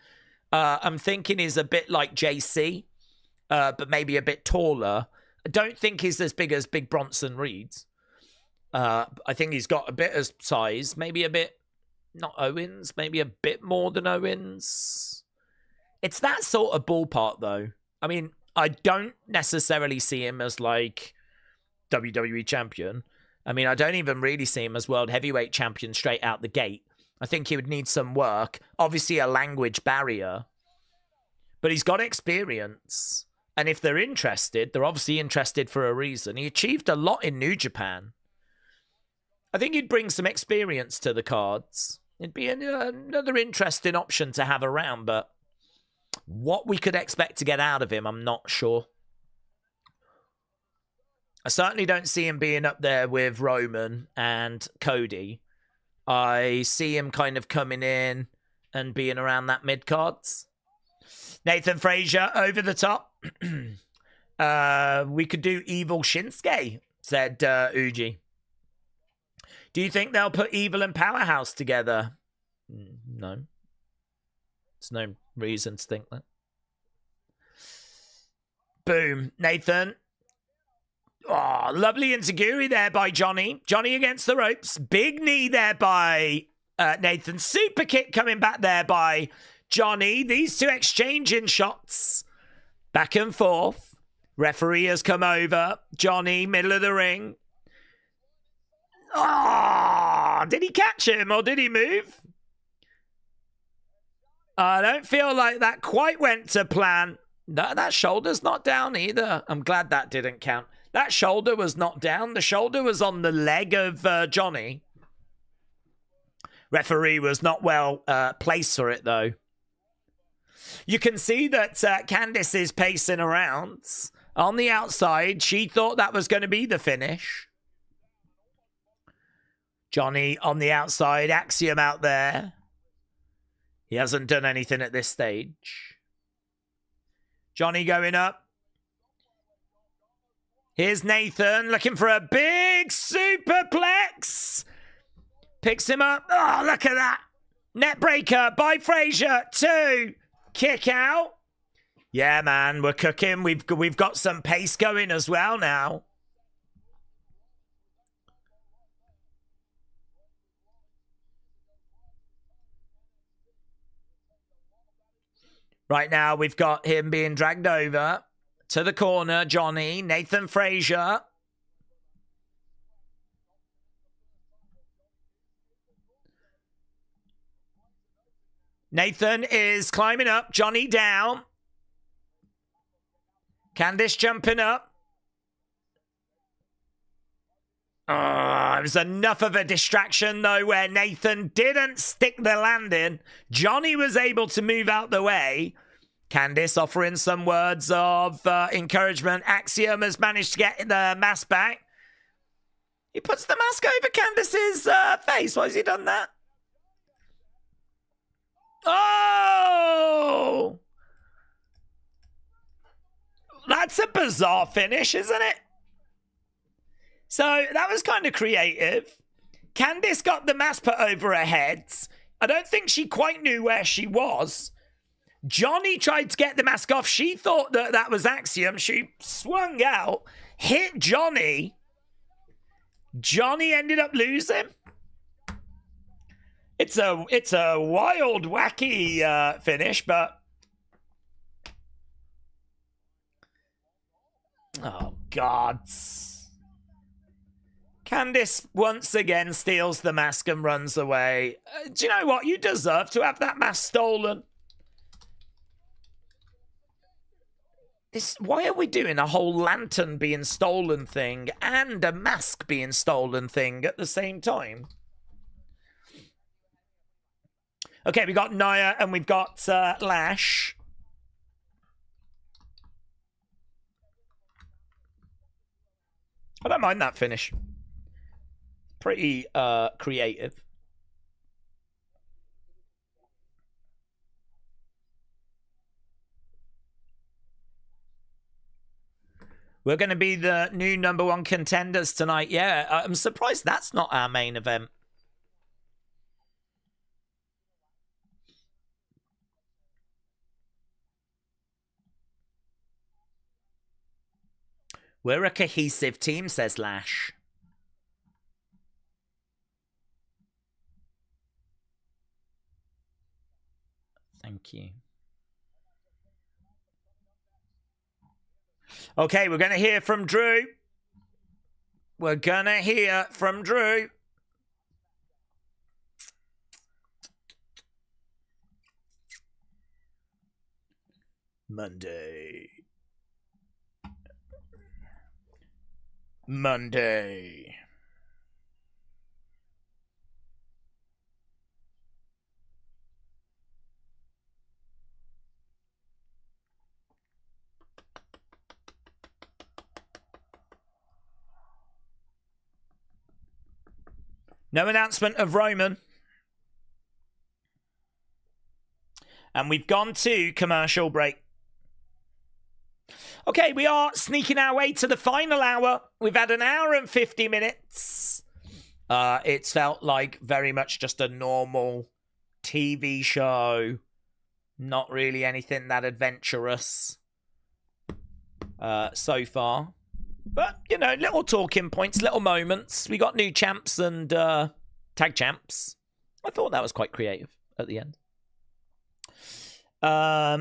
I'm thinking he's a bit like JC, but maybe a bit taller. I don't think he's as big as Big Bronson Reed's. I think he's got a bit of size, maybe a bit, not Owens, maybe a bit more than Owens. It's that sort of ballpark, though. I mean, I don't necessarily see him as, like, WWE champion. I mean, I don't even really see him as world heavyweight champion straight out the gate. I think he would need some work. Obviously, a language barrier. But he's got experience. And if they're interested, they're obviously interested for a reason. He achieved a lot in New Japan. I think he'd bring some experience to the cards. It'd be another interesting option to have around, but what we could expect to get out of him, I'm not sure. I certainly don't see him being up there with Roman and Cody. I see him kind of coming in and being around that mid-cards. Nathan Frazier, over the top. We could do Evil Shinsuke, said Uji. Do you think they'll put Evil and Powerhouse together? No. There's no reason to think that. Boom. Nathan. Oh, lovely enziguri there by Johnny. Johnny against the ropes. Big knee there by Nathan. Super kick coming back there by Johnny. These two exchanging shots. Back and forth. Referee has come over. Johnny, middle of the ring. Oh, did he catch him or did he move? I don't feel like that quite went to plan. That shoulder's not down either. I'm glad that didn't count. That shoulder was not down. The shoulder was on the leg of Johnny. Referee was not well placed for it, though. You can see that Candice is pacing around. On the outside, she thought that was going to be the finish. Johnny on the outside, Axiom out there. He hasn't done anything at this stage. Johnny going up. Here's Nathan looking for a big superplex. Picks him up. Oh, look at that. Net breaker by Frazier. 2. Kick out. Yeah, man, we're cooking. We've got some pace going as well now. Right now, we've got him being dragged over to the corner. Johnny, Nathan Frazier. Nathan is climbing up. Johnny down. Candice jumping up. Oh, it was enough of a distraction, though, where Nathan didn't stick the landing. Johnny was able to move out the way. Candice offering some words of encouragement. Axiom has managed to get the mask back. He puts the mask over Candice's face. Why has he done that? Oh! That's a bizarre finish, isn't it? So that was kind of creative. Candice got the mask put over her head. I don't think she quite knew where she was. Johnny tried to get the mask off. She thought that that was Axiom. She swung out, hit Johnny. Johnny ended up losing. It's a wild, wacky finish, but oh God. Candice once again steals the mask and runs away. Do you know what? You deserve to have that mask stolen. Why are we doing a whole lantern being stolen thing and a mask being stolen thing at the same time? Okay, we got Nia and we've got Lash. I don't mind that finish. Pretty creative. We're going to be the new #1 contenders tonight. Yeah, I'm surprised that's not our main event. We're a cohesive team, says Lash. Thank you. Okay, we're going to hear from Drew. We're going to hear from Drew. Monday. No announcement of Roman. And we've gone to commercial break. Okay, we are sneaking our way to the final hour. We've had an hour and 50 minutes. It's felt like very much just a normal TV show. Not really anything that adventurous so far. But, you know, little talking points, little moments. We got new champs and tag champs. I thought that was quite creative at the end.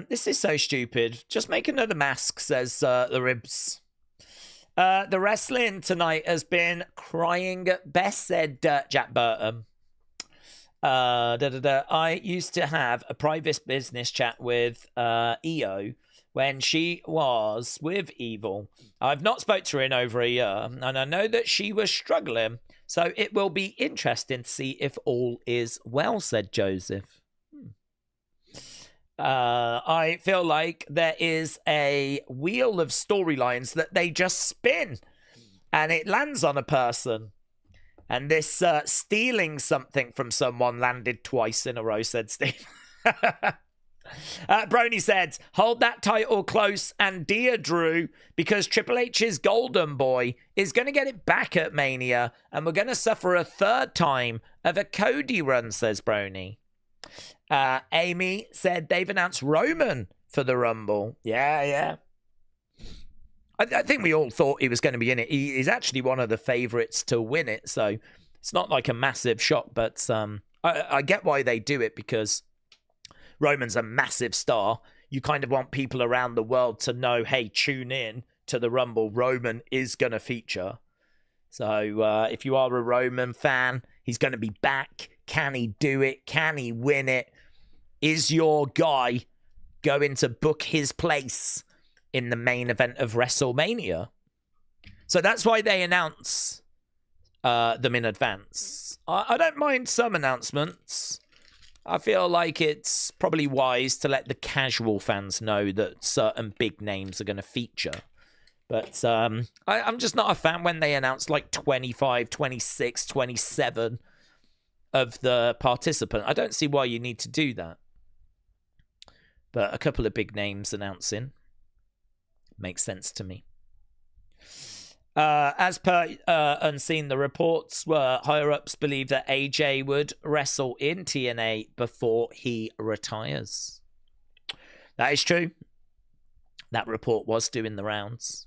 This is so stupid. Just make another mask, says the Ribs. The wrestling tonight has been crying at best, said Jack Burton. I used to have a private business chat with EO when she was with Evil. I've not spoke to her in over a year, and I know that she was struggling, so it will be interesting to see if all is well, said Joseph. I feel like there is a wheel of storylines that they just spin, and it lands on a person. And this stealing something from someone landed twice in a row, said Steve. Brony said, hold that title close and dear, Drew, because Triple H's golden boy is going to get it back at Mania, and we're going to suffer a third time of a Cody run, says Brony. Amy said they've announced Roman for the Rumble. Yeah. I think we all thought he was going to be in it. He's actually one of the favourites to win it, so it's not like a massive shock, but I get why they do it, because Roman's a massive star. You kind of want people around the world to know, hey, tune in to the Rumble. Roman is going to feature. So if you are a Roman fan, he's going to be back. Can he do it? Can he win it? Is your guy going to book his place in the main event of WrestleMania? So that's why they announce them in advance. I don't mind some announcements. I feel like it's probably wise to let the casual fans know that certain big names are going to feature. But I'm just not a fan when they announce like 25, 26, 27 of the participant. I don't see why you need to do that. But a couple of big names announcing makes sense to me. As per Unseen, the reports were higher-ups believe that AJ would wrestle in TNA before he retires. That is true. That report was doing the rounds.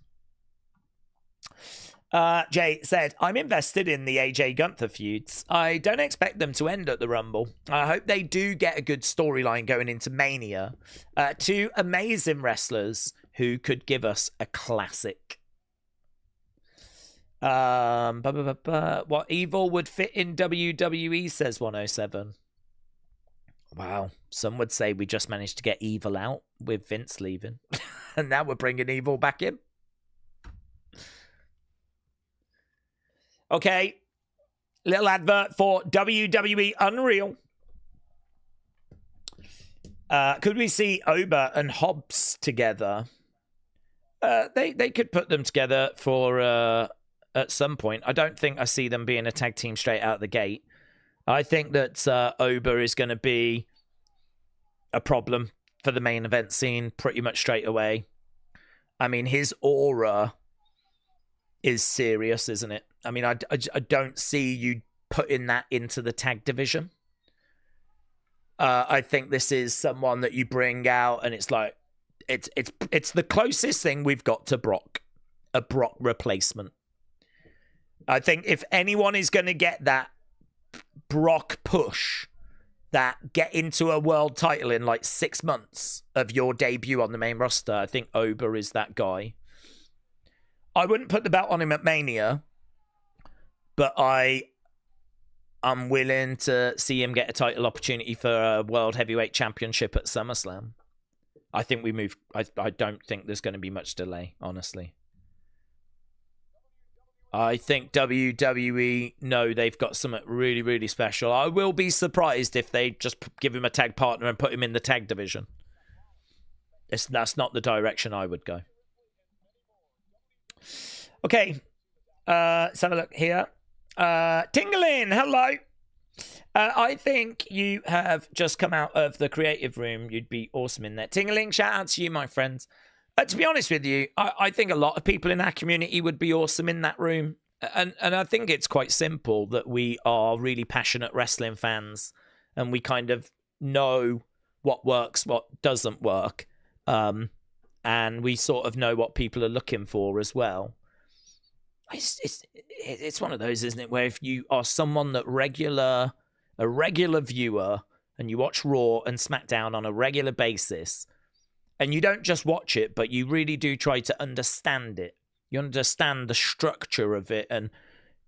Jay said, I'm invested in the AJ Gunther feuds. I don't expect them to end at the Rumble. I hope they do get a good storyline going into Mania. Two amazing wrestlers who could give us a classic. What Evil would fit in WWE, says 107. Wow. Some would say we just managed to get Evil out with Vince leaving. And now we're bringing Evil back in. Okay. Little advert for WWE Unreal. Could we see Oba and Hobbs together? They could put them together for at some point. I don't think I see them being a tag team straight out of the gate. I think that Oba is going to be a problem for the main event scene pretty much straight away. I mean, his aura is serious, isn't it? I mean, I don't see you putting that into the tag division. I think this is someone that you bring out, and it's like it's the closest thing we've got to Brock, a Brock replacement. I think if anyone is going to get that Brock push, that get into a world title in like 6 months of your debut on the main roster, I think Oba is that guy. I wouldn't put the belt on him at Mania, but I'm willing to see him get a title opportunity for a World Heavyweight Championship at SummerSlam. I think we move. I don't think there's going to be much delay, honestly. I think WWE know they've got something really, really special. I will be surprised if they just give him a tag partner and put him in the tag division. That's not the direction I would go. Okay. Let's have a look here. Tingling, hello. I think you have just come out of the creative room. You'd be awesome in there. Tingling, shout out to you, my friends. To be honest with you, I think a lot of people in our community would be awesome in that room. And I think it's quite simple that we are really passionate wrestling fans and we kind of know what works, what doesn't work. And we sort of know what people are looking for as well. It's one of those, isn't it, where if you are someone that a regular viewer and you watch Raw and SmackDown on a regular basis, and you don't just watch it, but you really do try to understand it. You understand the structure of it and,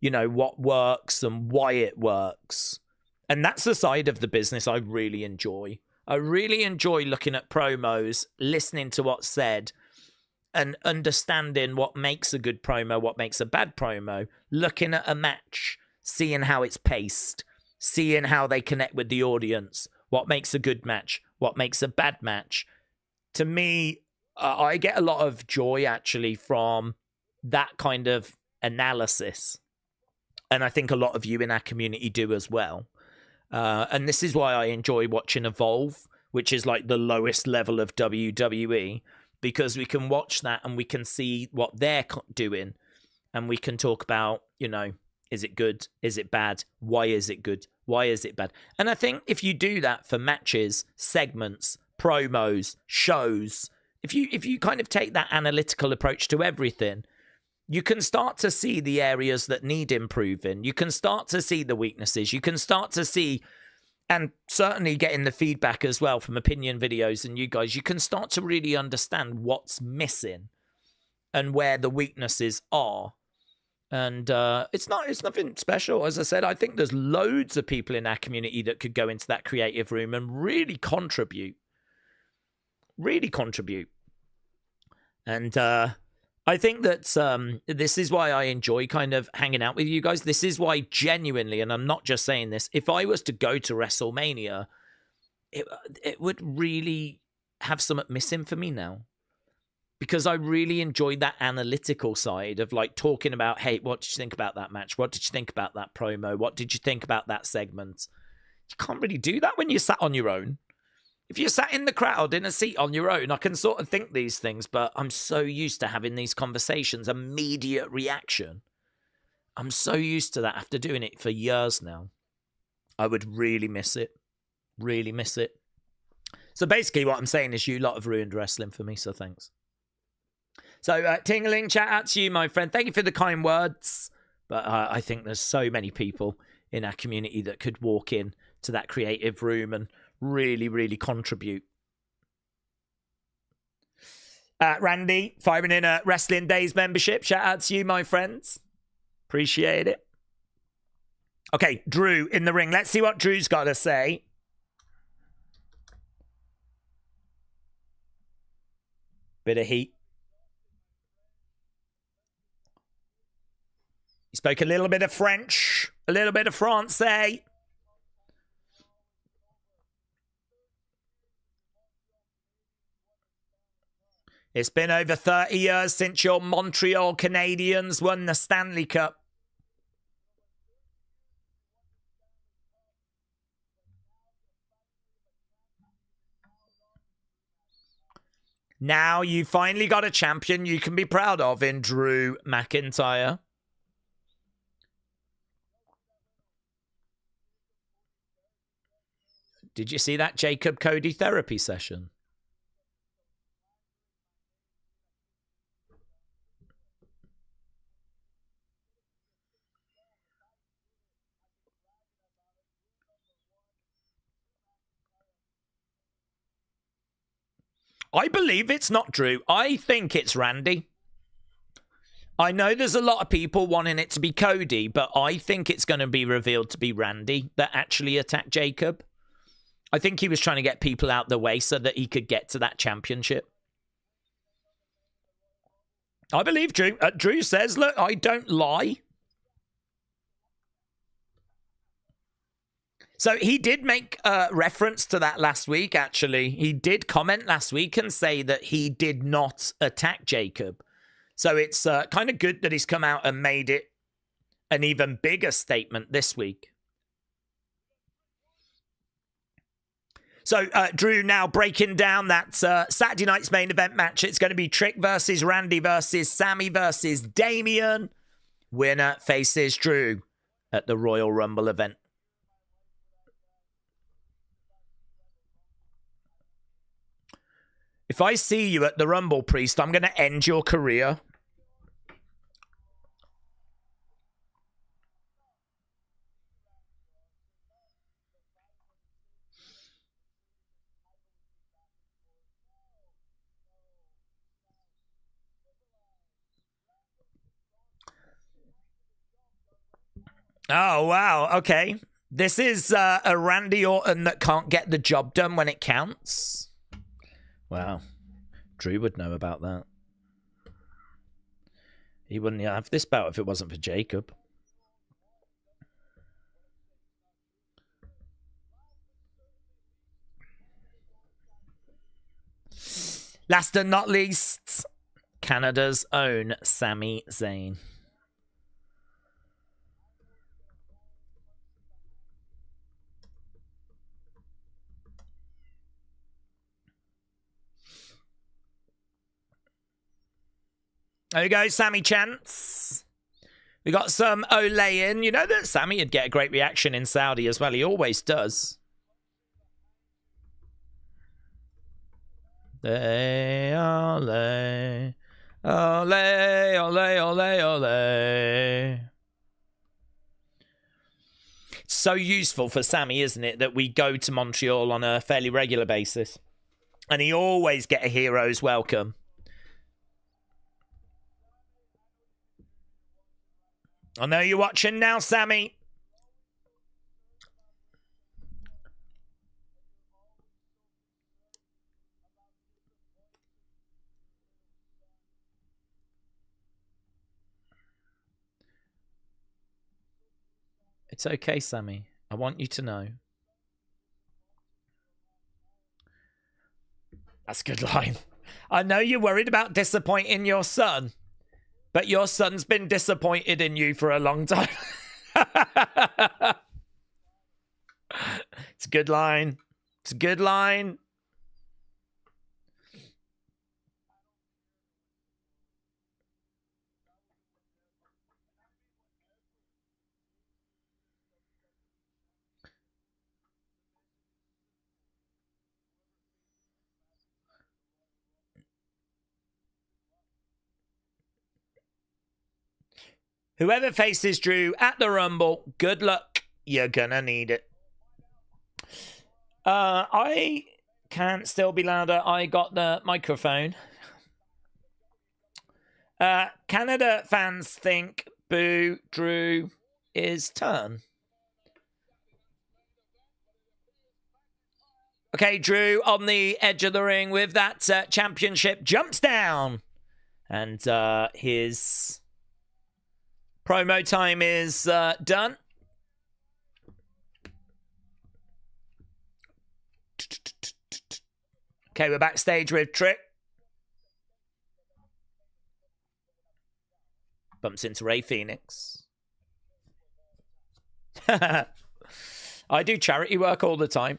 you know, what works and why it works. And that's the side of the business I really enjoy. I really enjoy looking at promos, listening to what's said, and understanding what makes a good promo, what makes a bad promo, looking at a match, seeing how it's paced, seeing how they connect with the audience, what makes a good match, what makes a bad match. To me, I get a lot of joy actually from that kind of analysis. And I think a lot of you in our community do as well. And this is why I enjoy watching Evolve, which is like the lowest level of WWE, because we can watch that and we can see what they're doing. And we can talk about, you know, is it good? Is it bad? Why is it good? Why is it bad? And I think if you do that for matches, segments, promos, shows, if you kind of take that analytical approach to everything, you can start to see the areas that need improving. You can start to see the weaknesses. You can start to see, and certainly getting the feedback as well from opinion videos and you guys, you can start to really understand what's missing and where the weaknesses are. And it's nothing special. As I said, I think there's loads of people in our community that could go into that creative room and really contribute. Really contribute. And I think that this is why I enjoy kind of hanging out with you guys. This is why genuinely, and I'm not just saying this, if I was to go to WrestleMania, it would really have something missing for me now. Because I really enjoyed that analytical side of like talking about, hey, what did you think about that match? What did you think about that promo? What did you think about that segment? You can't really do that when you're sat on your own. If you're sat in the crowd in a seat on your own, I can sort of think these things, but I'm so used to having these conversations, immediate reaction. I'm so used to that after doing it for years now. I would really miss it. Really miss it. So basically what I'm saying is you lot have ruined wrestling for me, so thanks. So, Tingling, chat out to you, my friend. Thank you for the kind words. But I think there's so many people in our community that could walk in to that creative room and really, really contribute. Randy, firing in a Wrestling Daze membership. Shout out to you, my friends. Appreciate it. Okay, Drew in the ring. Let's see what Drew's got to say. Bit of heat. He spoke a little bit of French, a little bit of Francais. It's been over 30 years since your Montreal Canadiens won the Stanley Cup. Now you finally got a champion you can be proud of in Drew McIntyre. Did you see that Jacob Cody therapy session? I believe it's not Drew. I think it's Randy. I know there's a lot of people wanting it to be Cody, but I think it's going to be revealed to be Randy that actually attacked Jacob. I think he was trying to get people out the way so that he could get to that championship. I believe Drew. Drew says, look, I don't lie. So he did make reference to that last week, actually. He did comment last week and say that he did not attack Jacob. So it's kind of good that he's come out and made it an even bigger statement this week. So Drew now breaking down that Saturday night's main event match. It's going to be Trick versus Randy versus Sammy versus Damian. Winner faces Drew at the Royal Rumble event. If I see you at the Rumble, Priest, I'm going to end your career. Oh, wow. Okay. This is a Randy Orton that can't get the job done when it counts. Wow. Drew would know about that. He wouldn't have this bout if it wasn't for Jacob. Last and not least, Canada's own Sami Zayn. There we go, Sammy chants. We got some Olayin. You know that Sammy would get a great reaction in Saudi as well. He always does. Ole, ole, ole, ole, ole, ole. It's so useful for Sammy, isn't it, that we go to Montreal on a fairly regular basis. And he always get a hero's welcome. I know you're watching now, Sammy. It's okay, Sammy. I want you to know. That's a good line. I know you're worried about disappointing your son, but your son's been disappointed in you for a long time. It's a good line. It's a good line. Whoever faces Drew at the Rumble, good luck. You're gonna need it. I can still be louder. I got the microphone. Canada fans think boo Drew is turn. Okay, Drew on the edge of the ring with that championship, jumps down. And his promo time is done. Okay, we're backstage with Trick. Bumps into Ray Phoenix. I do charity work all the time.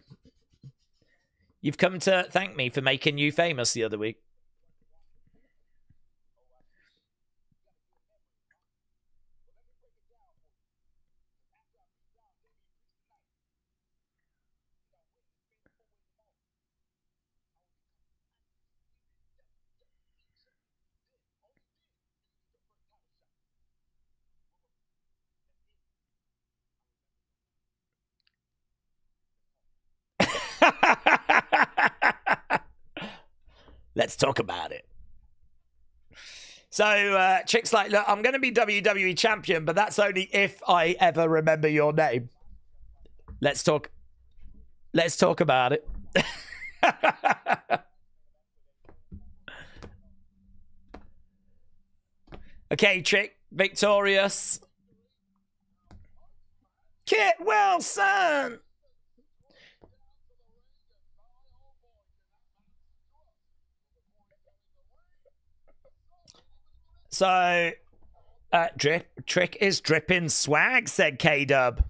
You've come to thank me for making you famous the other week. Let's talk about it. So, Chick's like, look, I'm going to be WWE champion, but that's only if I ever remember your name. Let's talk about it. Okay, Chick, victorious. Kit Wilson. So, Trick is dripping swag, said K-Dub.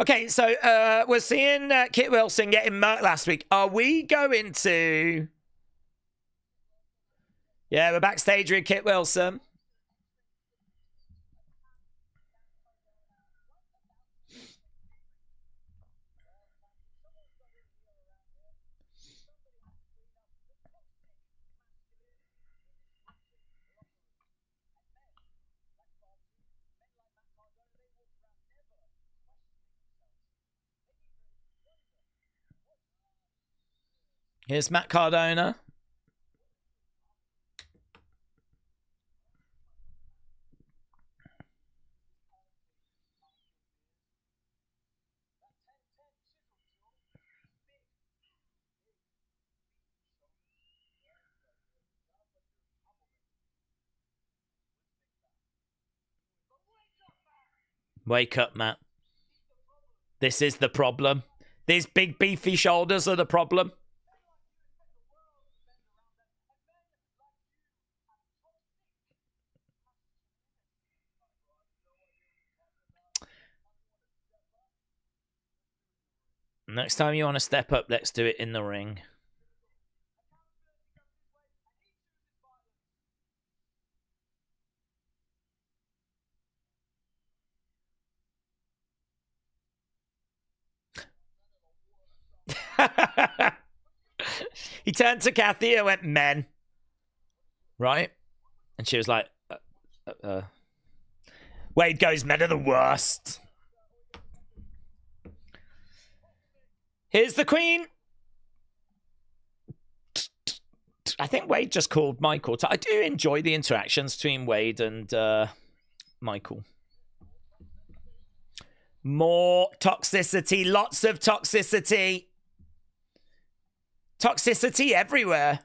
Okay, so we're seeing Kit Wilson getting murked last week. Are we going to... Yeah, we're backstage with Kit Wilson. Here's Matt Cardona. Wake up, Matt. This is the problem. These big beefy shoulders are the problem. Next time you want to step up, let's do it in the ring. He turned to Kathy and went, men. Right? And she was like, Wade goes, men are the worst. Here's the Queen. I think Wade just called Michael. I do enjoy the interactions between Wade and Michael. More toxicity. Lots of toxicity. Toxicity everywhere.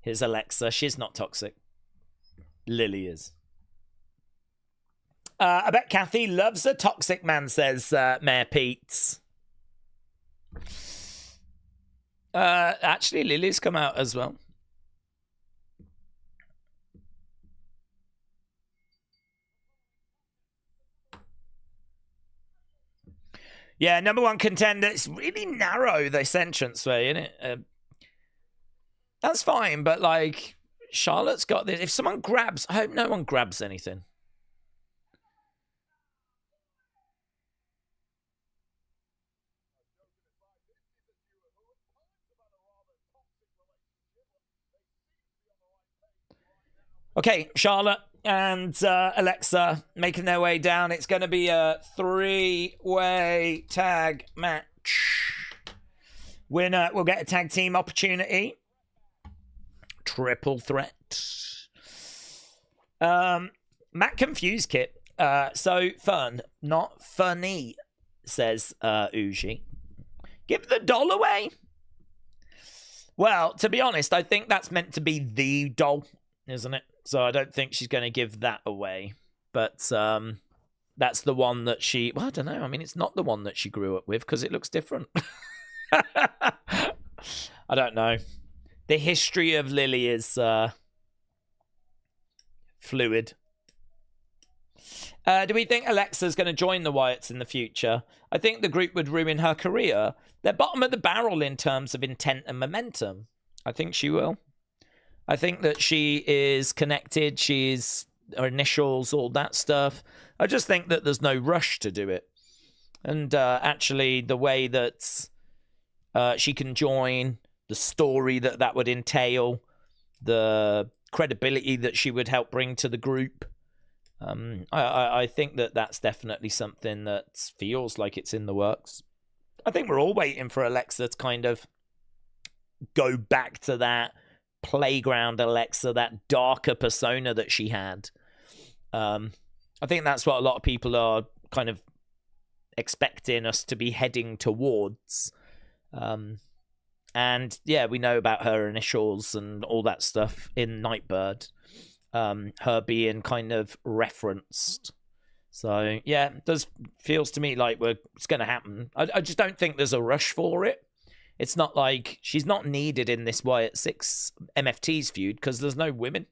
Here's Alexa. She's not toxic. Lily is. I bet Kathy loves a toxic man, says Mayor Pete. Actually, Lily's come out as well. Yeah, number one contender. It's really narrow, this entranceway, isn't it? That's fine, but like, Charlotte's got this. If someone grabs, I hope no one grabs anything. Okay, Charlotte and Alexa making their way down. It's going to be a 3-way tag match. Winner will get a tag team opportunity. Triple threat. Matt confused Kit. So fun, not funny, says Uji. Give the doll away. Well, to be honest, I think that's meant to be the doll, isn't it? So I don't think she's going to give that away. But that's the one that she... Well, I don't know. I mean, it's not the one that she grew up with because it looks different. I don't know. The history of Lily is fluid. Do we think Alexa's going to join the Wyatts in the future? I think the group would ruin her career. They're bottom of the barrel in terms of intent and momentum. I think she will. I think that she is connected. She's her initials, all that stuff. I just think that there's no rush to do it. And actually, the way that she can join, the story that that would entail, the credibility that she would help bring to the group, I think that that's definitely something that feels like it's in the works. I think we're all waiting for Alexa to kind of go back to that playground Alexa, that darker persona that she had. I think that's what a lot of people are kind of expecting us to be heading towards. And yeah, we know about her initials and all that stuff in Nightbird. Her being kind of referenced. So yeah, it does feels to me like it's going to happen. I just don't think there's a rush for it. It's not like she's not needed in this Wyatt Sicks MFTs feud because there's no women.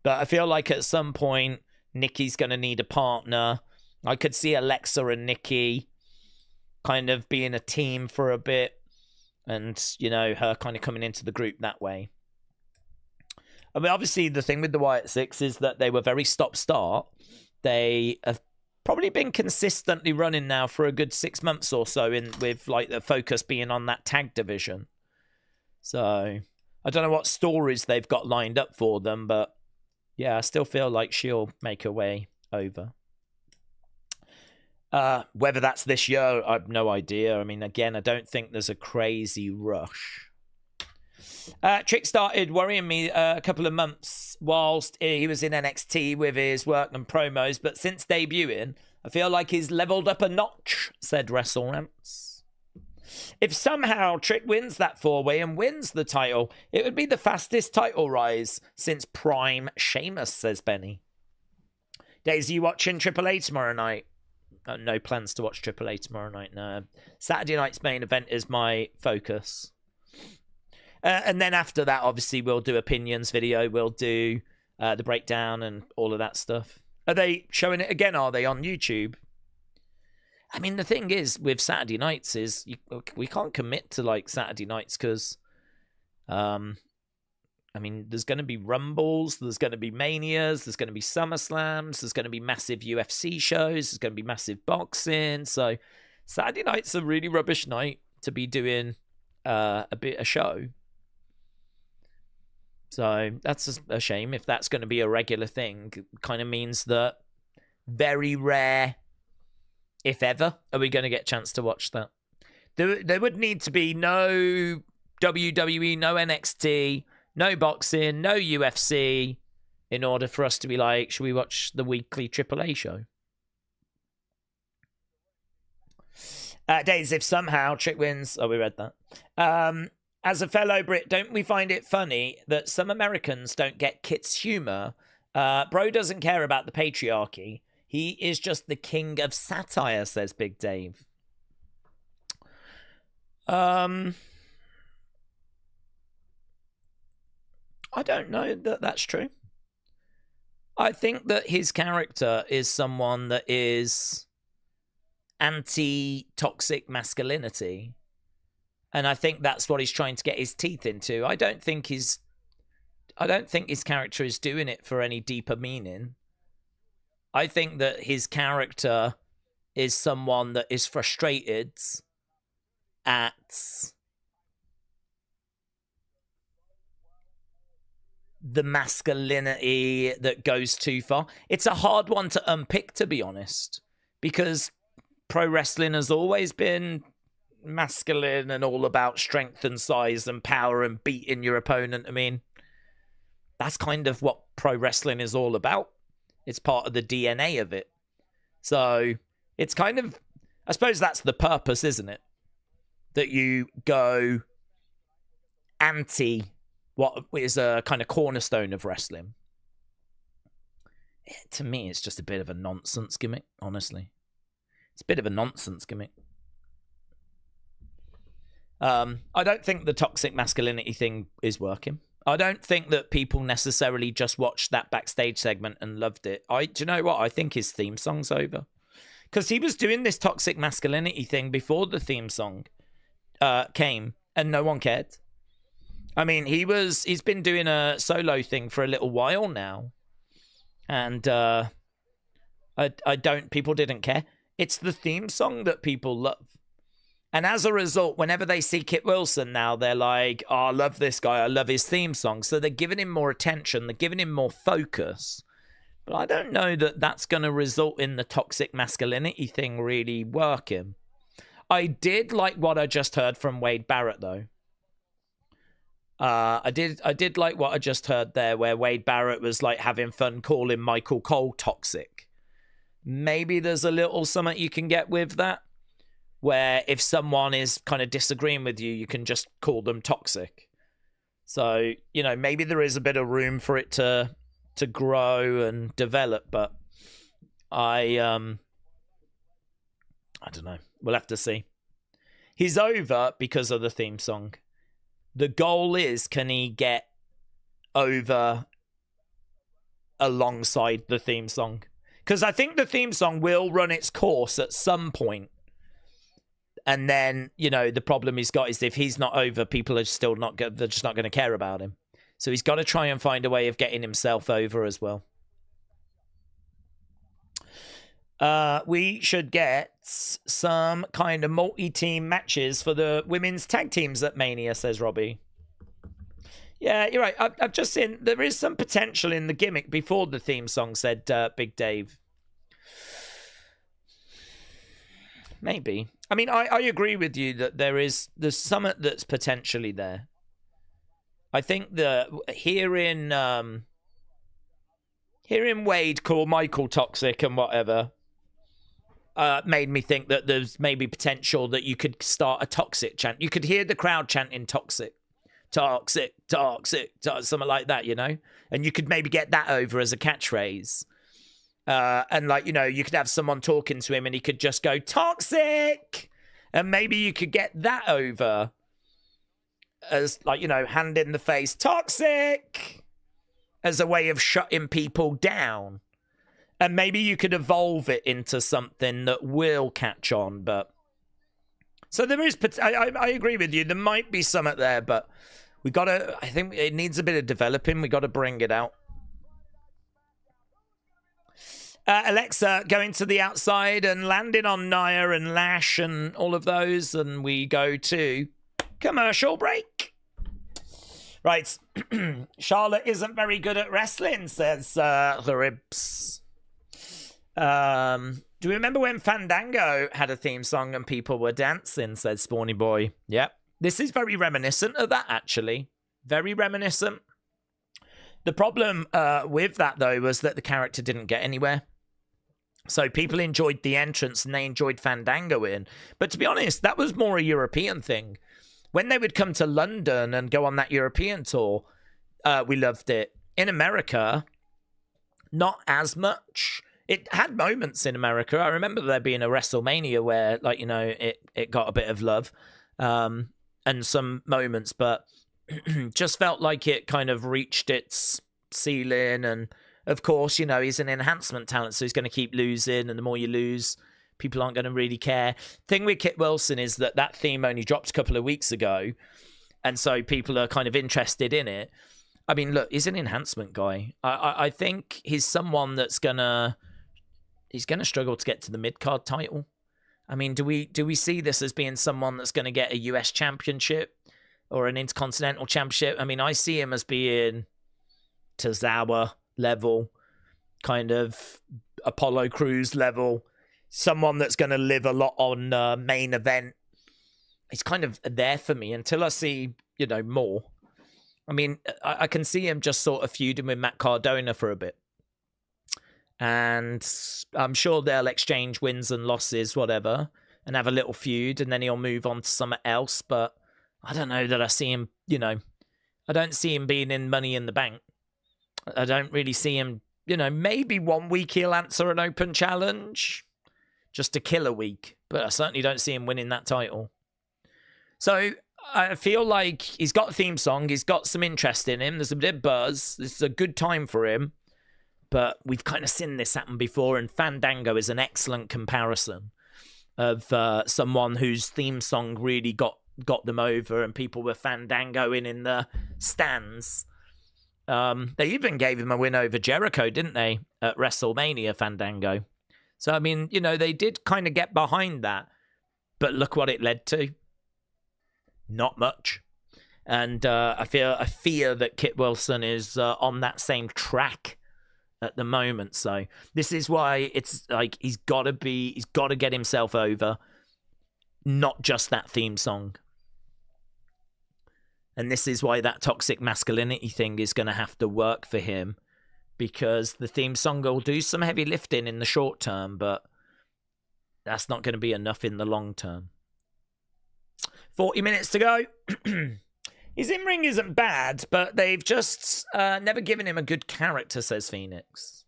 But I feel like at some point, Nikki's going to need a partner. I could see Alexa and Nikki kind of being a team for a bit. And, you know, her kind of coming into the group that way. I mean, obviously, the thing with the Wyatt Sicks is that they were very stop-start. They have probably been consistently running now for a good 6 months or so, with like the focus being on that tag division. So I don't know what stories they've got lined up for them, but yeah, I still feel like she'll make her way over. Whether that's this year, I've no idea. I mean, again, I don't think there's a crazy rush. Trick started worrying me a couple of months whilst he was in NXT with his work and promos, but since debuting, I feel like he's leveled up a notch, said WrestleRamps. If somehow Trick wins that 4-way and wins the title, it would be the fastest title rise since Prime Sheamus, says Benny. Daze, are you watching Triple A tomorrow night? No plans to watch Triple A tomorrow night, no. Saturday night's main event is my focus. And then after that, obviously, we'll do opinions video. We'll do the breakdown and all of that stuff. Are they showing it again? Are they on YouTube? I mean, the thing is with Saturday nights is we can't commit to like Saturday nights because, I mean, there's going to be Rumbles, there's going to be Manias, there's going to be SummerSlams, there's going to be massive UFC shows, there's going to be massive boxing. So Saturday night's a really rubbish night to be doing a show. So that's a shame. If that's going to be a regular thing, it kind of means that very rare, if ever, are we going to get a chance to watch that. There would need to be no WWE, no NXT, no boxing, no UFC in order for us to be like, should we watch the weekly AAA show? Days, if somehow Trick wins... Oh, we read that. As a fellow Brit, don't we find it funny that some Americans don't get Kit's humour? Bro doesn't care about the patriarchy. He is just the king of satire, says Big Dave. I don't know that that's true. I think that his character is someone that is anti-toxic masculinity. And I think that's what he's trying to get his teeth into. I don't think his character is doing it for any deeper meaning. I think that his character is someone that is frustrated at the masculinity that goes too far. It's a hard one to unpick, to be honest, because pro wrestling has always been masculine and all about strength and size and power and beating your opponent. I mean, that's kind of what pro wrestling is all about. It's part of the DNA of it. So it's kind of, I suppose that's the purpose, isn't it? That you go anti what is a kind of cornerstone of wrestling. To me, it's just a bit of a nonsense gimmick, honestly. It's a bit of a nonsense gimmick. I don't think the toxic masculinity thing is working. I don't think that people necessarily just watched that backstage segment and loved it. Do you know what? I think his theme song's over. Because he was doing this toxic masculinity thing before the theme song came, and no one cared. I mean, he's been doing a solo thing for a little while now. And people didn't care. It's the theme song that people love. And as a result, whenever they see Kit Wilson now, they're like, oh, I love this guy. I love his theme song. So they're giving him more attention. They're giving him more focus. But I don't know that that's going to result in the toxic masculinity thing really working. I did like what I just heard from Wade Barrett, though. I did like what I just heard there, where Wade Barrett was like having fun calling Michael Cole toxic. Maybe there's a little something you can get with that, where if someone is kind of disagreeing with you, you can just call them toxic. So, you know, maybe there is a bit of room for it to grow and develop, but I don't know. We'll have to see. He's over because of the theme song. The goal is, can he get over alongside the theme song? Because I think the theme song will run its course at some point. And then, you know, the problem he's got is if he's not over, people are still not they're just not going to care about him. So he's got to try and find a way of getting himself over as well. We should get some kind of multi-team matches for the women's tag teams at Mania, says Robbie. Yeah, you're right. I've just seen there is some potential in the gimmick before the theme song, said Big Dave. Maybe. I mean, I agree with you that there's something that's potentially there. I think that hearing Wade call Michael toxic and whatever made me think that there's maybe potential that you could start a toxic chant. You could hear the crowd chanting toxic, toxic, toxic, something like that, you know? And you could maybe get that over as a catchphrase. And like, you know, you could have someone talking to him and he could just go toxic. And maybe you could get that over as like, you know, hand in the face, toxic, as a way of shutting people down. And maybe you could evolve it into something that will catch on. But so there is, I agree with you. There might be something there, but we got to, I think it needs a bit of developing. We got to bring it out. Alexa going to the outside and landing on Nia and Lash and all of those. And we go to commercial break. Right. Charlotte isn't very good at wrestling, says the Ribs. Do you remember when Fandango had a theme song and people were dancing, said Spawny Boy. Yep. This is very reminiscent of that, actually. Very reminiscent. The problem with that, though, was that the character didn't get anywhere. So people enjoyed the entrance and they enjoyed Fandango in. But to be honest, that was more a European thing. When they would come to London and go on that European tour, we loved it. In America, not as much. It had moments in America. I remember there being a WrestleMania where, like, you know, it got a bit of love and some moments, but just felt like it kind of reached its ceiling. And of course, you know, he's an enhancement talent, so he's going to keep losing. And the more you lose, people aren't going to really care. Thing with Kit Wilson is that theme only dropped a couple of weeks ago. And so people are kind of interested in it. I mean, look, he's an enhancement guy. I think he's someone that's he's going to struggle to get to the mid-card title. I mean, do we see this as being someone that's going to get a US championship or an Intercontinental championship? I mean, I see him as being Tozawa level, kind of Apollo Crews level, someone that's going to live a lot on main event. He's kind of there for me until I see, you know, more. I mean, I can see him just sort of feuding with Matt Cardona for a bit. And I'm sure they'll exchange wins and losses, whatever, and have a little feud, and then he'll move on to something else. But I don't know that I see him, you know, I don't see him being in Money in the Bank. I don't really see him, you know, maybe 1 week he'll answer an open challenge just to kill a week, but I certainly don't see him winning that title. So I feel like he's got a theme song. He's got some interest in him. There's a bit of buzz. This is a good time for him. But we've kind of seen this happen before, and Fandango is an excellent comparison of someone whose theme song really got them over, and people were Fandangoing in the stands. They even gave him a win over Jericho, didn't they, at WrestleMania, Fandango? So, I mean, you know, they did kind of get behind that, but look what it led to. Not much. And I fear that Kit Wilson is on that same track at the moment. So this is why it's like he's got to get himself over, not just that theme song. And this is why that toxic masculinity thing is going to have to work for him, because the theme song will do some heavy lifting in the short term, but that's not going to be enough in the long term. 40 minutes to go. His in-ring isn't bad, but they've just never given him a good character, says Phoenix.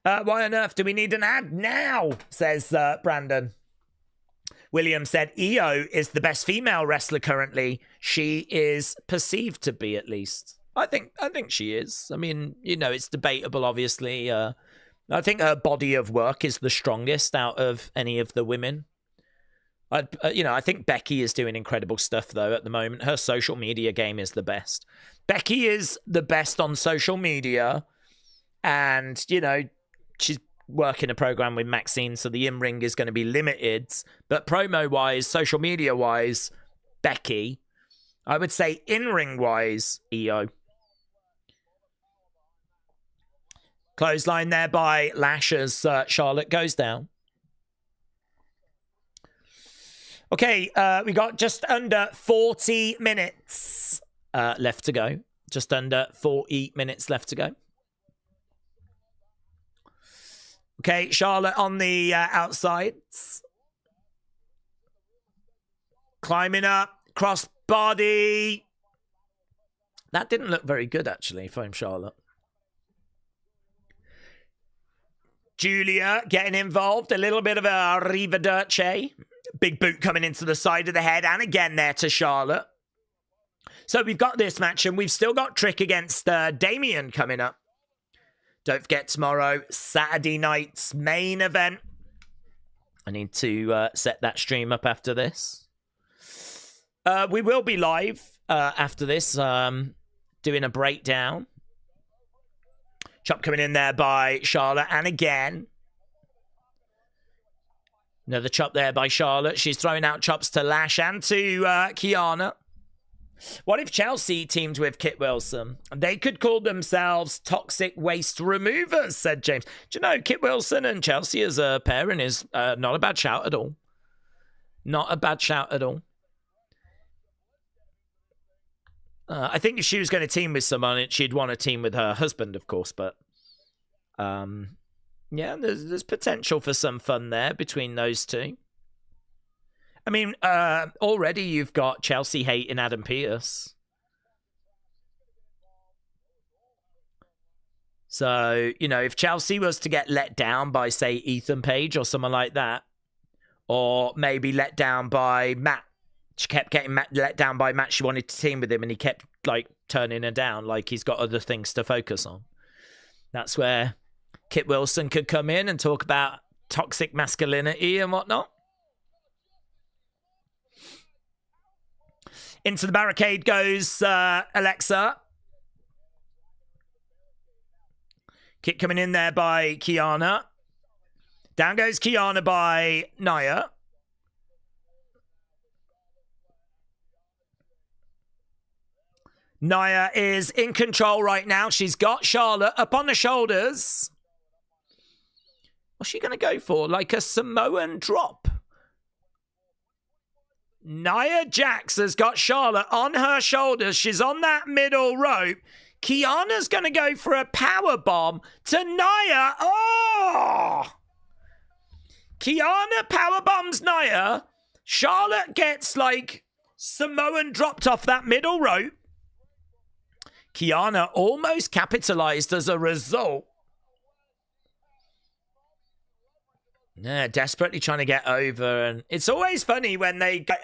Why on earth do we need an ad now, says Brandon. William said, Io is the best female wrestler currently. She is perceived to be, at least. I think she is. I mean, you know, it's debatable, obviously. I think her body of work is the strongest out of any of the women. I think Becky is doing incredible stuff, though, at the moment. Her social media game is the best. Becky is the best on social media. And, you know, she's working a program with Maxine, so the in-ring is going to be limited. But promo-wise, social media-wise, Becky. I would say in-ring-wise, Io. Clothesline there by Lash as Charlotte goes down. Okay, we got just under 40 minutes left to go. Just under 40 minutes left to go. Okay, Charlotte on the outsides. Climbing up, cross body. That didn't look very good, actually, from Charlotte. Giulia getting involved. A little bit of a arrivederci. Big boot coming into the side of the head. And again there to Charlotte. So we've got this match. And we've still got Trick against Damian coming up. Don't forget tomorrow, Saturday night's main event. I need to set that stream up after this. We will be live after this, doing a breakdown. Chop coming in there by Charlotte. And again, another chop there by Charlotte. She's throwing out chops to Lash and to Kiana. What if Chelsea teamed with Kit Wilson? They could call themselves Toxic Waste Removers, said James. Do you know, Kit Wilson and Chelsea as a pairing is not a bad shout at all. Not a bad shout at all. I think if she was going to team with someone, she'd want to team with her husband, of course. But yeah, there's potential for some fun there between those two. I mean, already you've got Chelsea hating Adam Pearce. So, you know, if Chelsea was to get let down by, say, Ethan Page or someone like that, or maybe let down by Matt, she kept getting let down by Matt. She wanted to team with him, and he kept, like, turning her down, like he's got other things to focus on. That's where Kit Wilson could come in and talk about toxic masculinity and whatnot. Into the barricade goes Alexa. Kick coming in there by Kiana. Down goes Kiana by Nia. Nia is in control right now. She's got Charlotte up on the shoulders. What's she going to go for? Like a Samoan drop? Nia Jax has got Charlotte on her shoulders. She's on that middle rope. Kiana's going to go for a power bomb to Nia. Oh! Kiana power bombs Nia. Charlotte gets like Samoan dropped off that middle rope. Kiana almost capitalized as a result. Yeah, desperately trying to get over. And it's always funny when they go...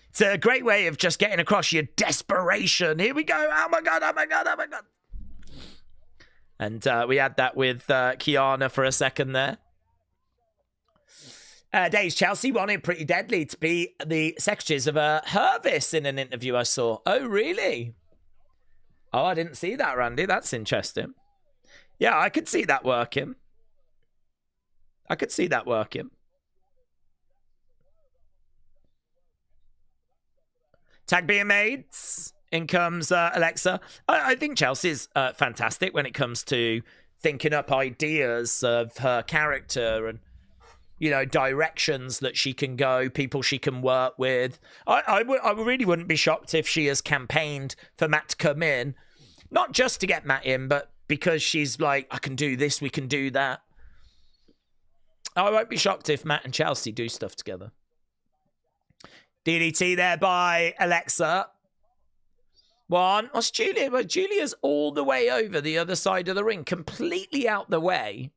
It's a great way of just getting across your desperation. Here we go. Oh my God, oh my God, oh my God. And we had that with Kiana for a second there. Daze, Chelsea wanted Pretty Deadly to be the secretaries of Hervis in an interview I saw. Oh, really? Oh, I didn't see that, Randy. That's interesting. Yeah, I could see that working. I could see that working. Tag being made. In comes Alexa. I think Chelsea's fantastic when it comes to thinking up ideas of her character and, you know, directions that she can go, people she can work with. I really wouldn't be shocked if she has campaigned for Matt to come in, not just to get Matt in, but because she's like, I can do this, we can do that. I won't be shocked if Matt and Chelsea do stuff together. DDT there by Alexa. One. What's Giulia? Well, Giulia's all the way over the other side of the ring, completely out the way.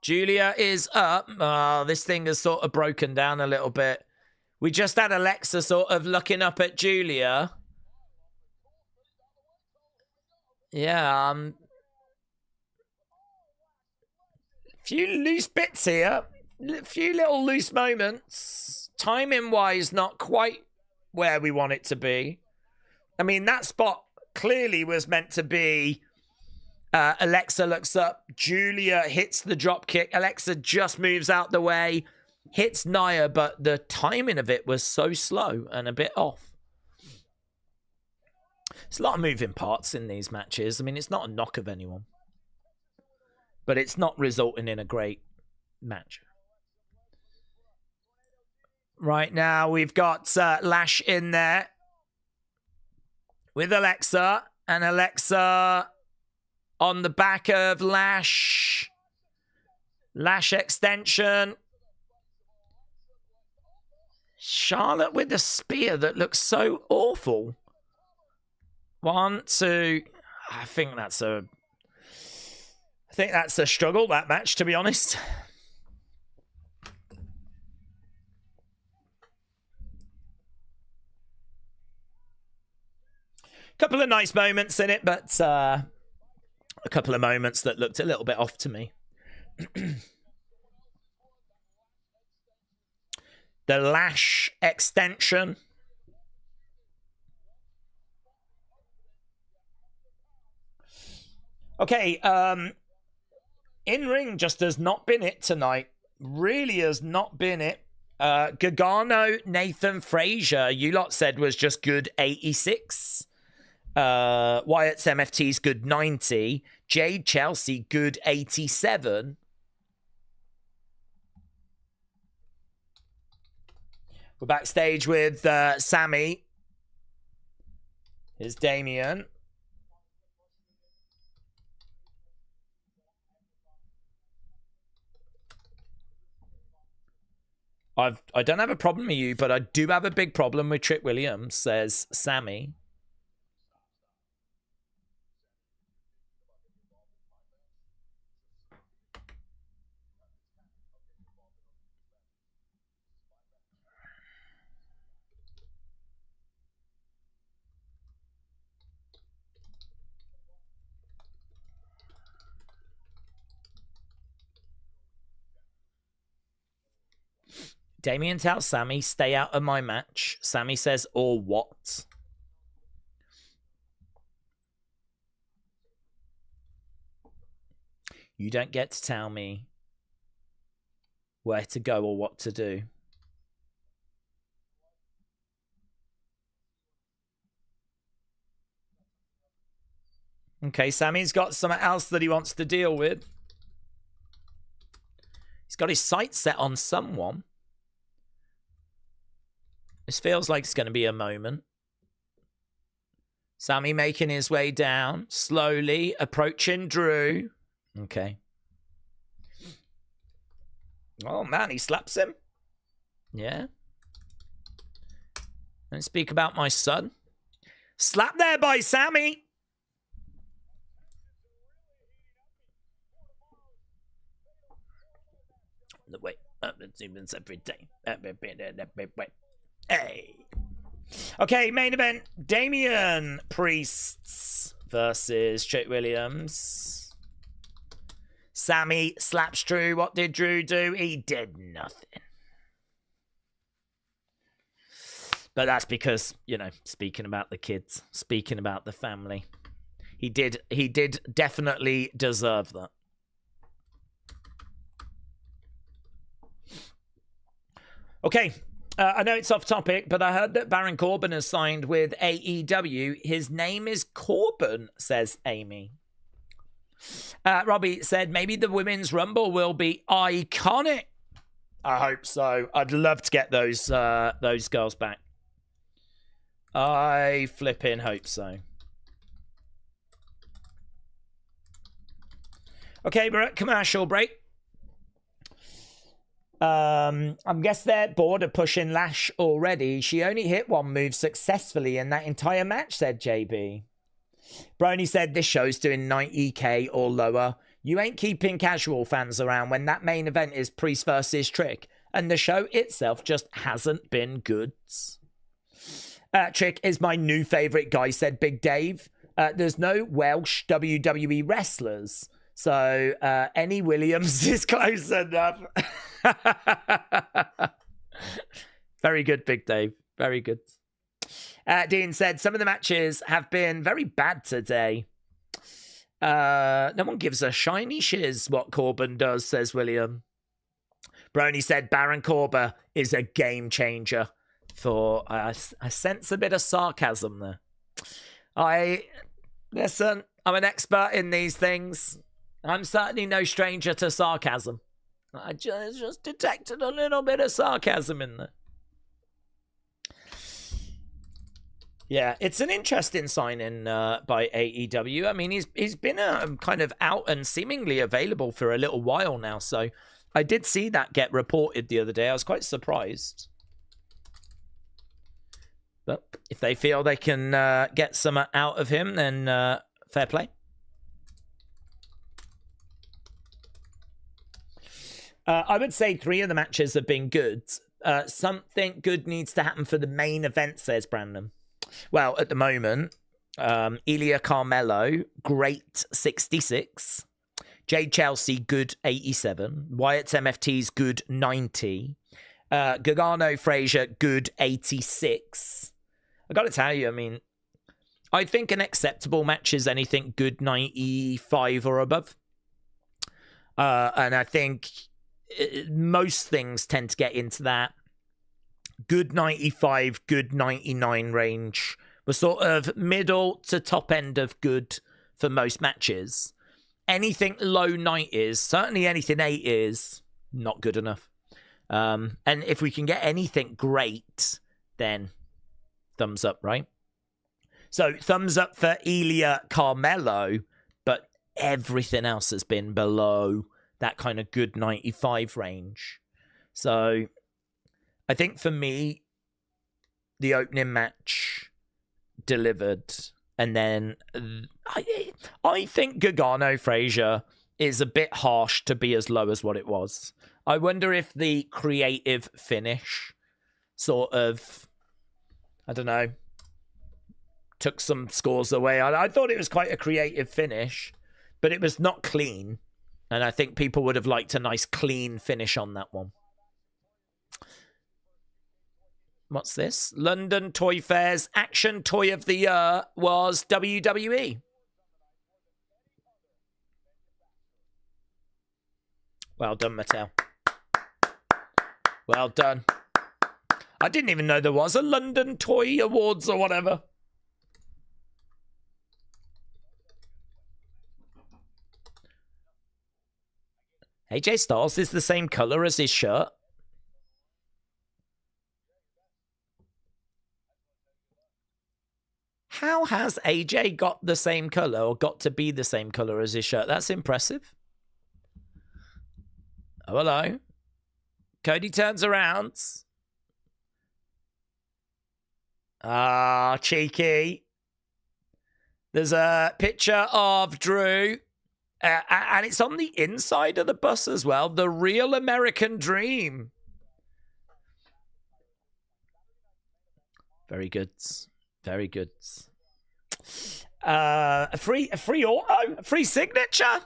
Giulia is up. Oh, this thing has sort of broken down a little bit. We just had Alexa sort of looking up at Giulia. Yeah, few loose bits here. A few little loose moments. Timing-wise, not quite where we want it to be. I mean, that spot clearly was meant to be Alexa looks up, Giulia hits the drop kick, Alexa just moves out the way, hits Nia, but the timing of it was so slow and a bit off. There's a lot of moving parts in these matches. I mean, it's not a knock of anyone. but it's not resulting in a great match. Right now, we've got Lash in there with Alexa, and Alexa on the back of Lash. Lash extension. Charlotte with the spear that looks so awful. 1, 2. I think that's a struggle, that match, to be honest. Couple of nice moments in it, but a couple of moments that looked a little bit off to me. The Lash extension. Okay, in-ring just has not been it tonight. Really has not been it. Gargano, Nathan Frazier, you lot said was just good 86. Wyatt's MFTs good 90. Jade Chelsea good 87. We're backstage with Sammy. Here's Damian. I don't have a problem with you, but I do have a big problem with Trick Williams, says Sammy. Damien tells Sammy, stay out of my match. Sammy says, or what? You don't get to tell me where to go or what to do. Okay, Sammy's got something else that he wants to deal with. He's got his sights set on someone. This feels like it's going to be a moment. Sammy making his way down, slowly approaching Drew. Okay. Oh, man, he slaps him. Yeah. Don't speak about my son. Slap there by Sammy. Wait, it's even every day. Hey. Okay, main event. Damian Priest versus Trick Williams. Sammy slaps Drew. What did Drew do? He did nothing. But that's because, you know, speaking about the kids, speaking about the family. He did definitely deserve that. Okay. I know it's off topic, but I heard that Baron Corbin has signed with AEW. His name is Corbin, says Amy. Robbie said, maybe the Women's Rumble will be iconic. I hope so. I'd love to get those girls back. I flipping hope so. Okay, we're at commercial break. I'm guess they're bored of pushing Lash already. She only hit one move successfully in that entire match, said JB. Brony said this show's doing 90k or lower. You ain't keeping casual fans around when that main event is Priest versus Trick, and the show itself just hasn't been good. Trick is my new favourite guy, said Big Dave. There's no Welsh WWE wrestlers, so any Williams is close enough. Very good, Big Dave. Very good. Dean said, some of the matches have been very bad today. No one gives a shiny shiz what Corbin does, says William. Brony said, Baron Corbin is a game changer. For I sense a bit of sarcasm there. Listen, I'm an expert in these things. I'm certainly no stranger to sarcasm. I just detected a little bit of sarcasm in there. Yeah, it's an interesting signing by AEW. I mean, he's been kind of out and seemingly available for a little while now. So I did see that get reported the other day. I was quite surprised. But if they feel they can get some out of him, then fair play. I would say 3 of the matches have been good. Something good needs to happen for the main event, says Brandon. Well, at the moment, Ilya Carmelo, great 66. Jade Chelsea, good 87. Wyatt's MFTs, good 90. Gargano Frazier, good 86. I got to tell you, I mean, I think an acceptable match is anything good 95 or above. And I think most things tend to get into that good 95, good 99 range. We're sort of middle to top end of good for most matches. Anything low 90s, certainly anything 80s, not good enough. And if we can get anything great, then thumbs up, right? So thumbs up for Ilya Carmelo, but everything else has been below that kind of good 95 range. So I think for me, the opening match delivered. And then I think Gargano Frazier is a bit harsh to be as low as what it was. I wonder if the creative finish sort of, I don't know, took some scores away. I thought it was quite a creative finish, but it was not clean. And I think people would have liked a nice clean finish on that one. What's this? London Toy Fair's Action Toy of the Year was WWE. Well done, Mattel. Well done. I didn't even know there was a London Toy Awards or whatever. AJ Styles is the same color as his shirt. How has AJ got the same color or got to be the same color as his shirt? That's impressive. Oh, hello. Cody turns around. Ah, cheeky. There's a picture of Drew. And it's on the inside of the bus as well. The real American dream. Very good. Very good. A free auto, a free signature.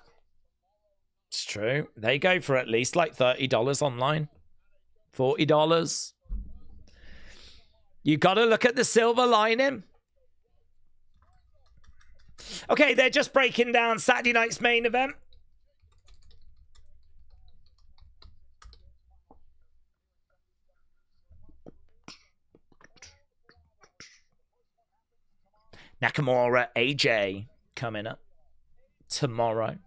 It's true. They go for at least like $30 online. $40. You got to look at the silver lining. Okay, they're just breaking down Saturday night's main event. Nakamura, AJ coming up tomorrow.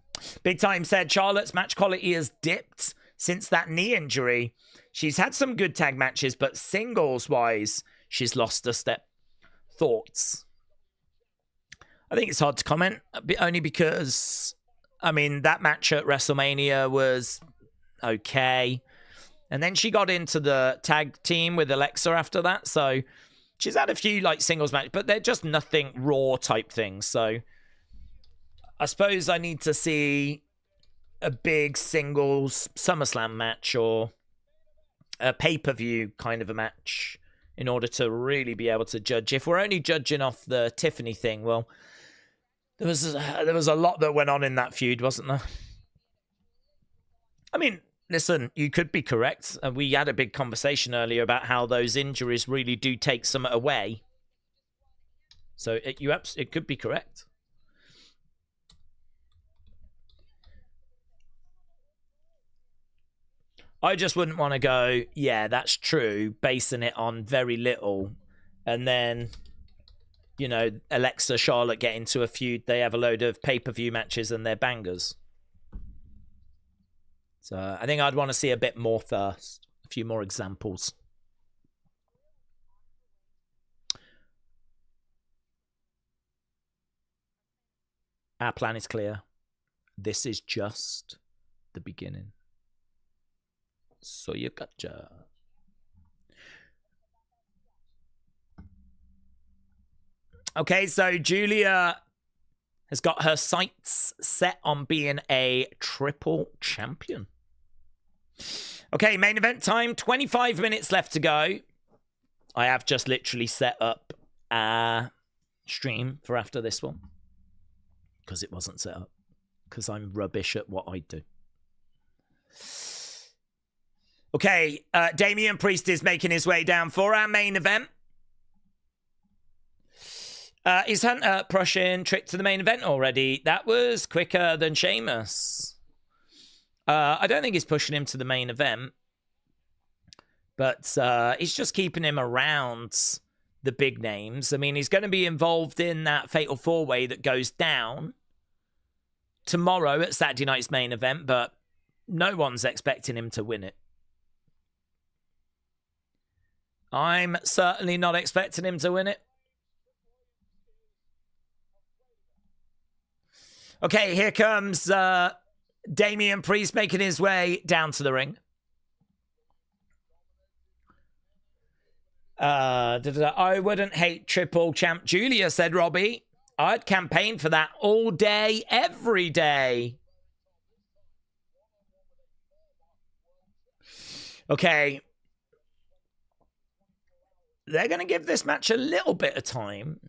Big Time said Charlotte's match quality has dipped since that knee injury. She's had some good tag matches, but singles-wise, she's lost a step. Thoughts? I think it's hard to comment, only because, I mean, that match at WrestleMania was okay. And then she got into the tag team with Alexa after that, so she's had a few like singles matches, but they're just nothing Raw type things. So I suppose I need to see a big singles SummerSlam match or a pay-per-view kind of a match in order to really be able to judge. If we're only judging off the Tiffany thing, well, there was a lot that went on in that feud, wasn't there? I mean, listen, you could be correct. We had a big conversation earlier about how those injuries really do take some away. So it could be correct. I just wouldn't want to go, yeah, that's true, basing it on very little. And then, you know, Alexa, Charlotte get into a feud. They have a load of pay-per-view matches and they're bangers. So I think I'd want to see a bit more first. A few more examples. Our plan is clear. This is just the beginning. So you gotcha. Okay, so Giulia has got her sights set on being a triple champion. Okay, main event time. 25 minutes left to go. I have just literally set up a stream for after this one. Because it wasn't set up. Because I'm rubbish at what I do. Okay, Damian Priest is making his way down for our main event. Is Hunter pushing Trick to the main event already? That was quicker than Sheamus. I don't think he's pushing him to the main event. But he's just keeping him around the big names. I mean, he's going to be involved in that Fatal 4-Way that goes down tomorrow at Saturday night's main event, but no one's expecting him to win it. I'm certainly not expecting him to win it. Okay, here comes Damian Priest making his way down to the ring. I wouldn't hate triple champ Giulia, said Robbie. I'd campaign for that all day, every day. Okay. They're going to give this match a little bit of time.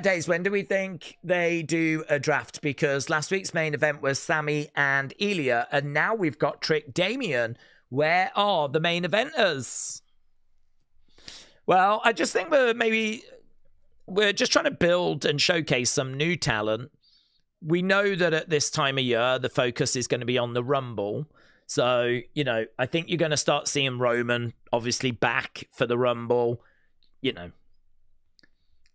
Daze, when do we think they do a draft? Because last week's main event was Sammy and Ilya, and now we've got Trick Damian. Where are the main eventers? Well, I just think we're just trying to build and showcase some new talent. We know that at this time of year, the focus is going to be on the Rumble. So, you know, I think you're going to start seeing Roman obviously back for the Rumble. You know,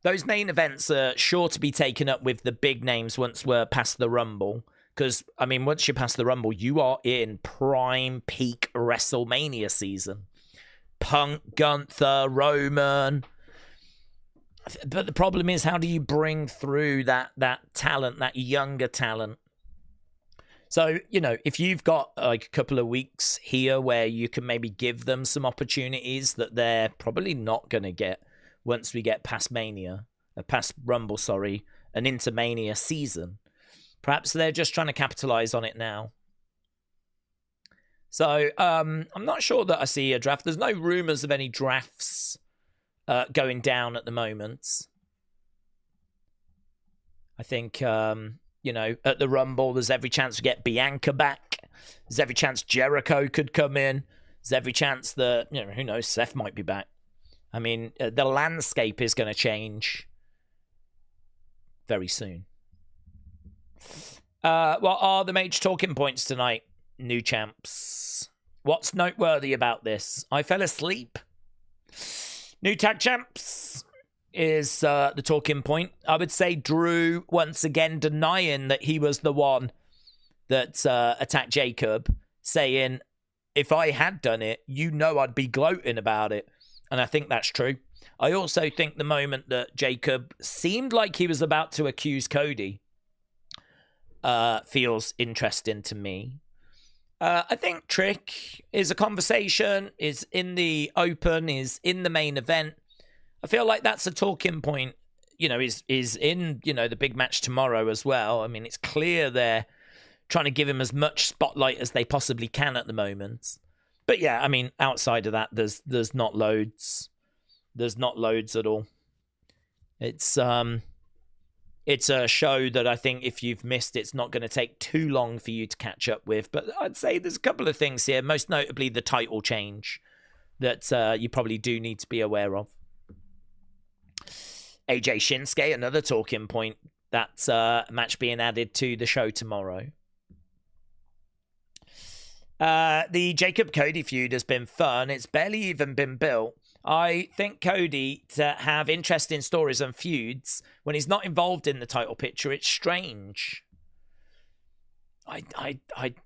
those main events are sure to be taken up with the big names once we're past the Rumble. Because, I mean, once you're past the Rumble, you are in prime peak WrestleMania season. Punk, Gunther, Roman. But the problem is, how do you bring through that talent, that younger talent? So, you know, if you've got like a couple of weeks here where you can maybe give them some opportunities that they're probably not going to get once we get past past Rumble, and into Mania season. Perhaps they're just trying to capitalize on it now. So, I'm not sure that I see a draft. There's no rumors of any drafts going down at the moment. I think, you know, at the Rumble, there's every chance to get Bianca back. There's every chance Jericho could come in. There's every chance that, you know, who knows, Seth might be back. I mean, the landscape is going to change very soon. What are the major talking points tonight? New champs. What's noteworthy about this? I fell asleep. New tag champs is the talking point. I would say Drew once again denying that he was the one that attacked Jacob, saying, if I had done it, you know I'd be gloating about it. And I think that's true. I also think the moment that Jacob seemed like he was about to accuse Cody feels interesting to me. I think Trick is a conversation, is in the open, is in the main event. I feel like that's a talking point, you know, is in, you know, the big match tomorrow as well. I mean, it's clear they're trying to give him as much spotlight as they possibly can at the moment. But yeah, I mean, outside of that, there's not loads. There's not loads at all. It's a show that I think if you've missed, it's not going to take too long for you to catch up with. But I'd say there's a couple of things here, most notably the title change that you probably do need to be aware of. AJ Shinsuke, another talking point. That's a match being added to the show tomorrow. The Jacob Cody feud has been fun. It's barely even been built. I think Cody, to have interesting stories and feuds when he's not involved in the title picture, it's strange. I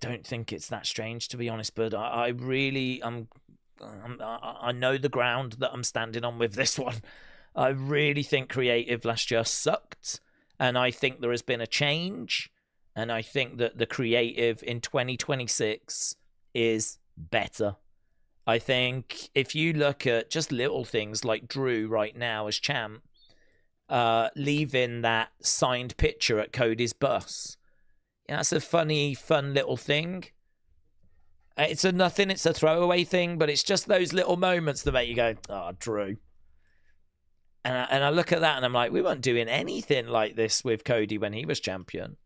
don't think it's that strange, to be honest, but I really I know the ground that I'm standing on with this one. I really think creative last year sucked, and I think there has been a change, and I think that the creative in 2026 is better. I think if you look at just little things like Drew right now as champ, leaving that signed picture at Cody's bus, yeah, that's a fun little thing. It's a nothing, it's a throwaway thing, but it's just those little moments that make you go, oh, Drew. And I look at that and I'm like, we weren't doing anything like this with Cody when he was champion.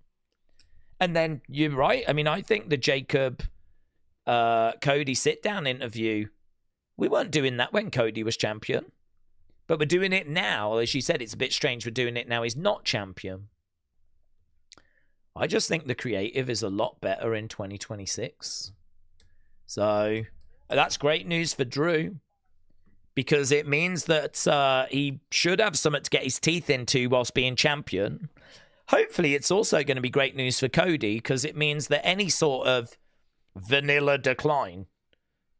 And then you're right. I mean, I think the Jacob Cody sit-down interview, we weren't doing that when Cody was champion. But we're doing it now. As you said, it's a bit strange we're doing it now. He's not champion. I just think the creative is a lot better in 2026. So that's great news for Drew, because it means that he should have something to get his teeth into whilst being champion. Hopefully it's also going to be great news for Cody, because it means that any sort of vanilla decline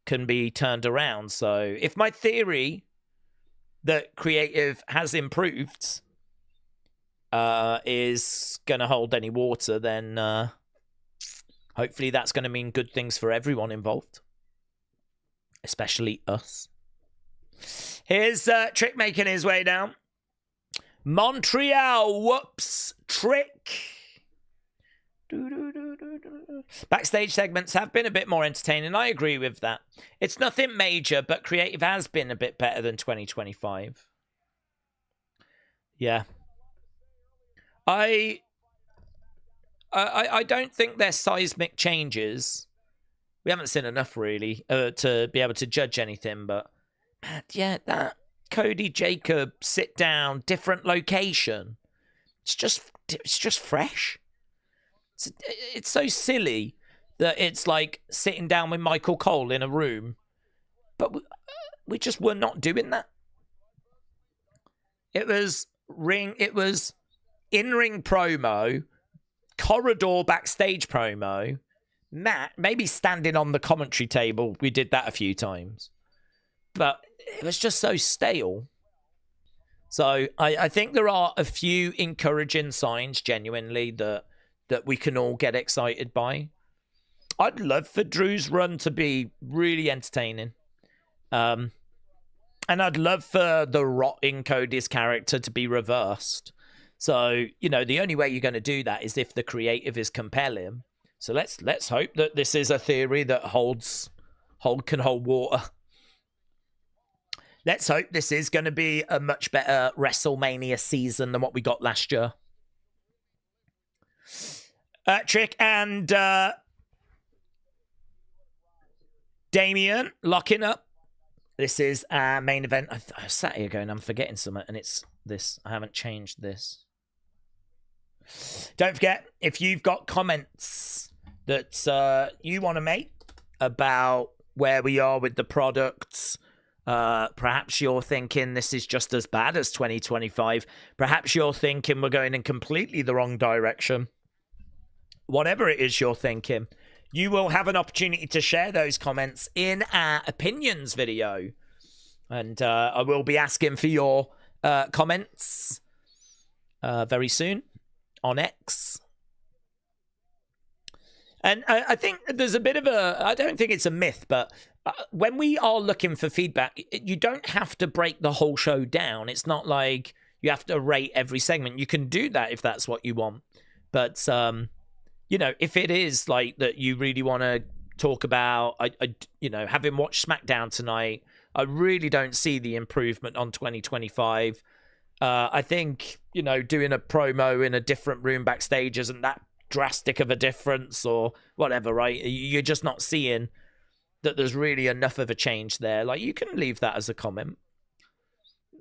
can be turned around. So if my theory that creative has improved is going to hold any water, then hopefully that's going to mean good things for everyone involved, especially us. Here's Trick making his way down. Montreal, whoops, Trick. Backstage segments have been a bit more entertaining. I agree with that. It's nothing major, but creative has been a bit better than 2025. Yeah. I don't think they're seismic changes. We haven't seen enough, really, to be able to judge anything, but man, yeah, that Cody Jacob sit down, different location. It's just fresh. It's so silly that it's like sitting down with Michael Cole in a room, but we just were not doing that. It was in-ring promo, corridor backstage promo, Matt maybe standing on the commentary table. We did that a few times, but it was just so stale. So I think there are a few encouraging signs, genuinely, that we can all get excited by. I'd love for Drew's run to be really entertaining. And I'd love for the rotting Cody's character to be reversed. So, you know, the only way you're going to do that is if the creative is compelling. So let's hope that this is a theory that can hold water. Let's hope this is going to be a much better WrestleMania season than what we got last year. Trick and Damian locking up. This is our main event. I sat here going, I'm forgetting something, and it's this. I haven't changed this. Don't forget, if you've got comments that you want to make about where we are with the products, perhaps you're thinking this is just as bad as 2025. Perhaps you're thinking we're going in completely the wrong direction. Whatever it is you're thinking, you will have an opportunity to share those comments in our opinions video. And I will be asking for your comments very soon on X. And I think there's a bit of I don't think it's a myth, but when we are looking for feedback, you don't have to break the whole show down. It's not like you have to rate every segment. You can do that if that's what you want. But, you know, if it is like that you really want to talk about, you know, having watched SmackDown tonight, I really don't see the improvement on 2025. I think, you know, doing a promo in a different room backstage isn't that drastic of a difference or whatever, right? You're just not seeing that there's really enough of a change there. Like, you can leave that as a comment.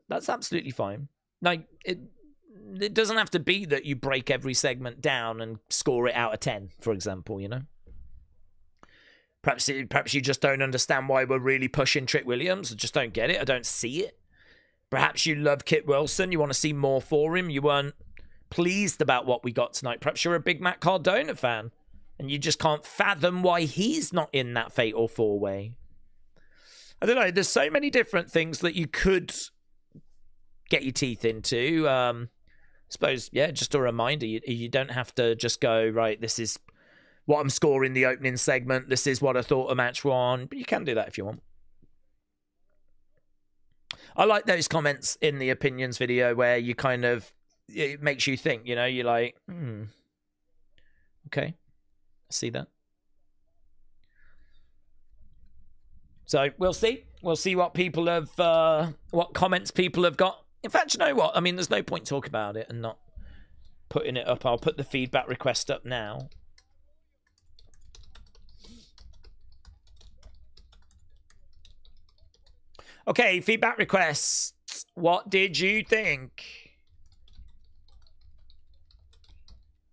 That's absolutely fine. Like, it doesn't have to be that you break every segment down and score it out of 10, for example, you know? Perhaps you just don't understand why we're really pushing Trick Williams. I just don't get it. I don't see it. Perhaps you love Kit Wilson. You want to see more for him. You weren't pleased about what we got tonight. Perhaps you're a big Matt Cardona fan And you just can't fathom why he's not in that fatal 4-way. I don't know. There's so many different things that you could get your teeth into. I suppose, yeah, just a reminder. You don't have to just go, right, this is what I'm scoring the opening segment. This is what I thought a match won. But you can do that if you want. I like those comments in the opinions video where you kind of, it makes you think, you know, you're like, okay, I see that. So we'll see. We'll see what people have, what comments people have got. In fact, you know what? I mean, there's no point talking about it and not putting it up. I'll put the feedback request up now. Okay, feedback requests. What did you think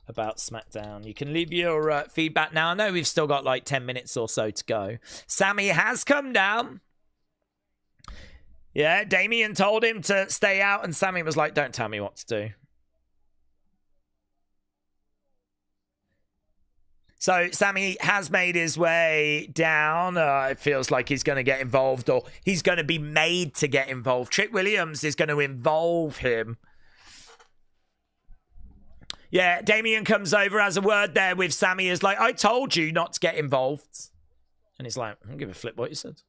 about SmackDown? You can leave your feedback now. I know we've still got like 10 minutes or so to go. Sammy has come down. Yeah, Damian told him to stay out, and Sammy was like, don't tell me what to do. So Sammy has made his way down. It feels like he's going to get involved, or he's going to be made to get involved. Trick Williams is going to involve him. Yeah, Damian comes over, has a word there with Sammy. Is like, I told you not to get involved. And he's like, I don't give a flip what you said.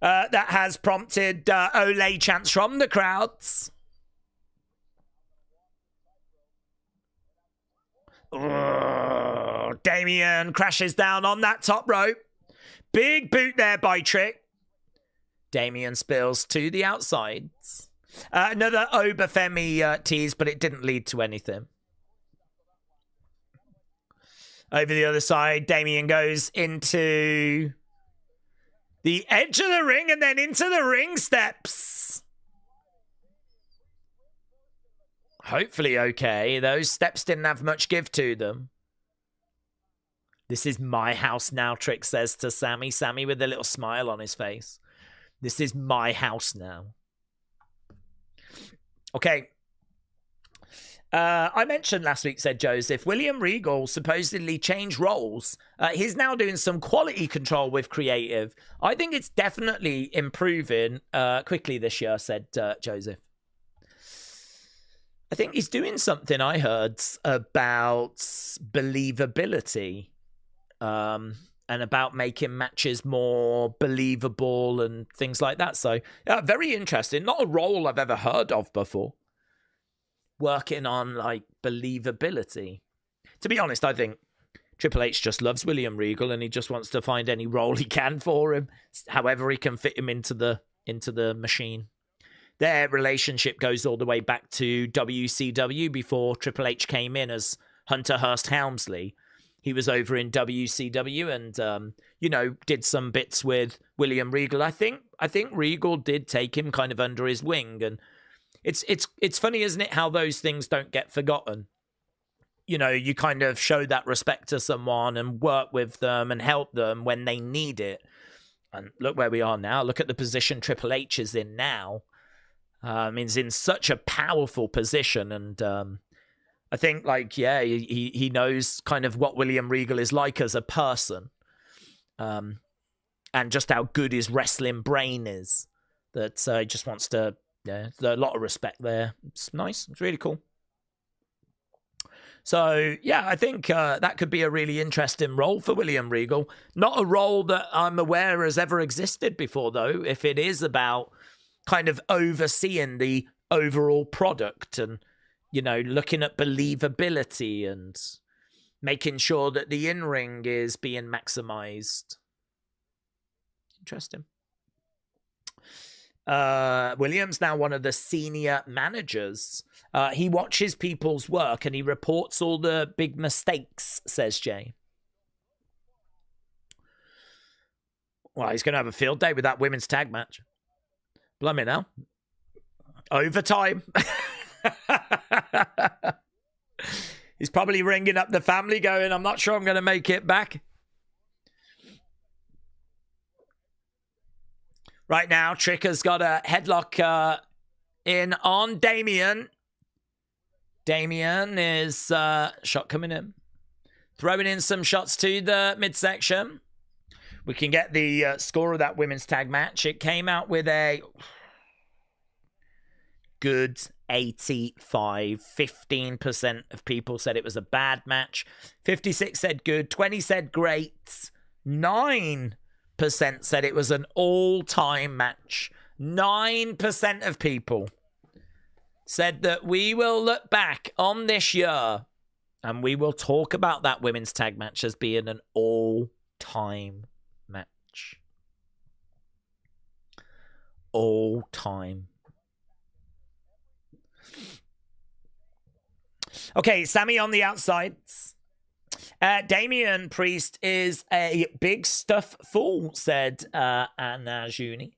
That has prompted Olay chants from the crowds. Damian crashes down on that top rope. Big boot there by Trick. Damian spills to the outside. Another Oberfemi tease, but it didn't lead to anything. Over the other side, Damian goes into the edge of the ring and then into the ring steps. Hopefully okay. Those steps didn't have much give to them. This is my house now, Trick says to Sammy. Sammy with a little smile on his face. This is my house now. Okay. I mentioned last week, said Joseph, William Regal supposedly changed roles. He's now doing some quality control with creative. I think it's definitely improving quickly this year, said Joseph. I think he's doing something I heard about believability and about making matches more believable and things like that. So, yeah, very interesting. Not a role I've ever heard of before. Working on, like, believability. To be honest, I think Triple H just loves William Regal and he just wants to find any role he can for him, however he can fit him into the machine. Their relationship goes all the way back to WCW before Triple H came in as Hunter Hearst Helmsley. He was over in WCW and, you know, did some bits with William Regal. I think Regal did take him kind of under his wing, and it's funny, isn't it, how those things don't get forgotten. You know, you kind of show that respect to someone and work with them and help them when they need it. And look where we are now. Look at the position Triple H is in now. He's in such a powerful position, and I think, like, yeah, he knows kind of what William Regal is like as a person, and just how good his wrestling brain is. That he just wants to, yeah, there's a lot of respect there. It's nice. It's really cool. So, yeah, I think that could be a really interesting role for William Regal. Not a role that I'm aware has ever existed before, though, if it is about kind of overseeing the overall product and, you know, looking at believability and making sure that the in-ring is being maximized. Interesting. William's now one of the senior managers. He watches people's work and he reports all the big mistakes, says Jay. Well, he's going to have a field day with that women's tag match. Blimey now. Overtime. He's probably ringing up the family going, I'm not sure I'm going to make it back. Right now, Trick has got a headlock in on Damian. Damian is shot coming in. Throwing in some shots to the midsection. We can get the score of that women's tag match. It came out with a good 85. 15% of people said it was a bad match. 56 said good. 20 said great. 9% said it was an all-time match. 9% of people said that we will look back on this year and we will talk about that women's tag match as being an all-time match. All-time. Okay, Sammy on the outsides. Damian Priest is a big stuff fool, said Anna Juni.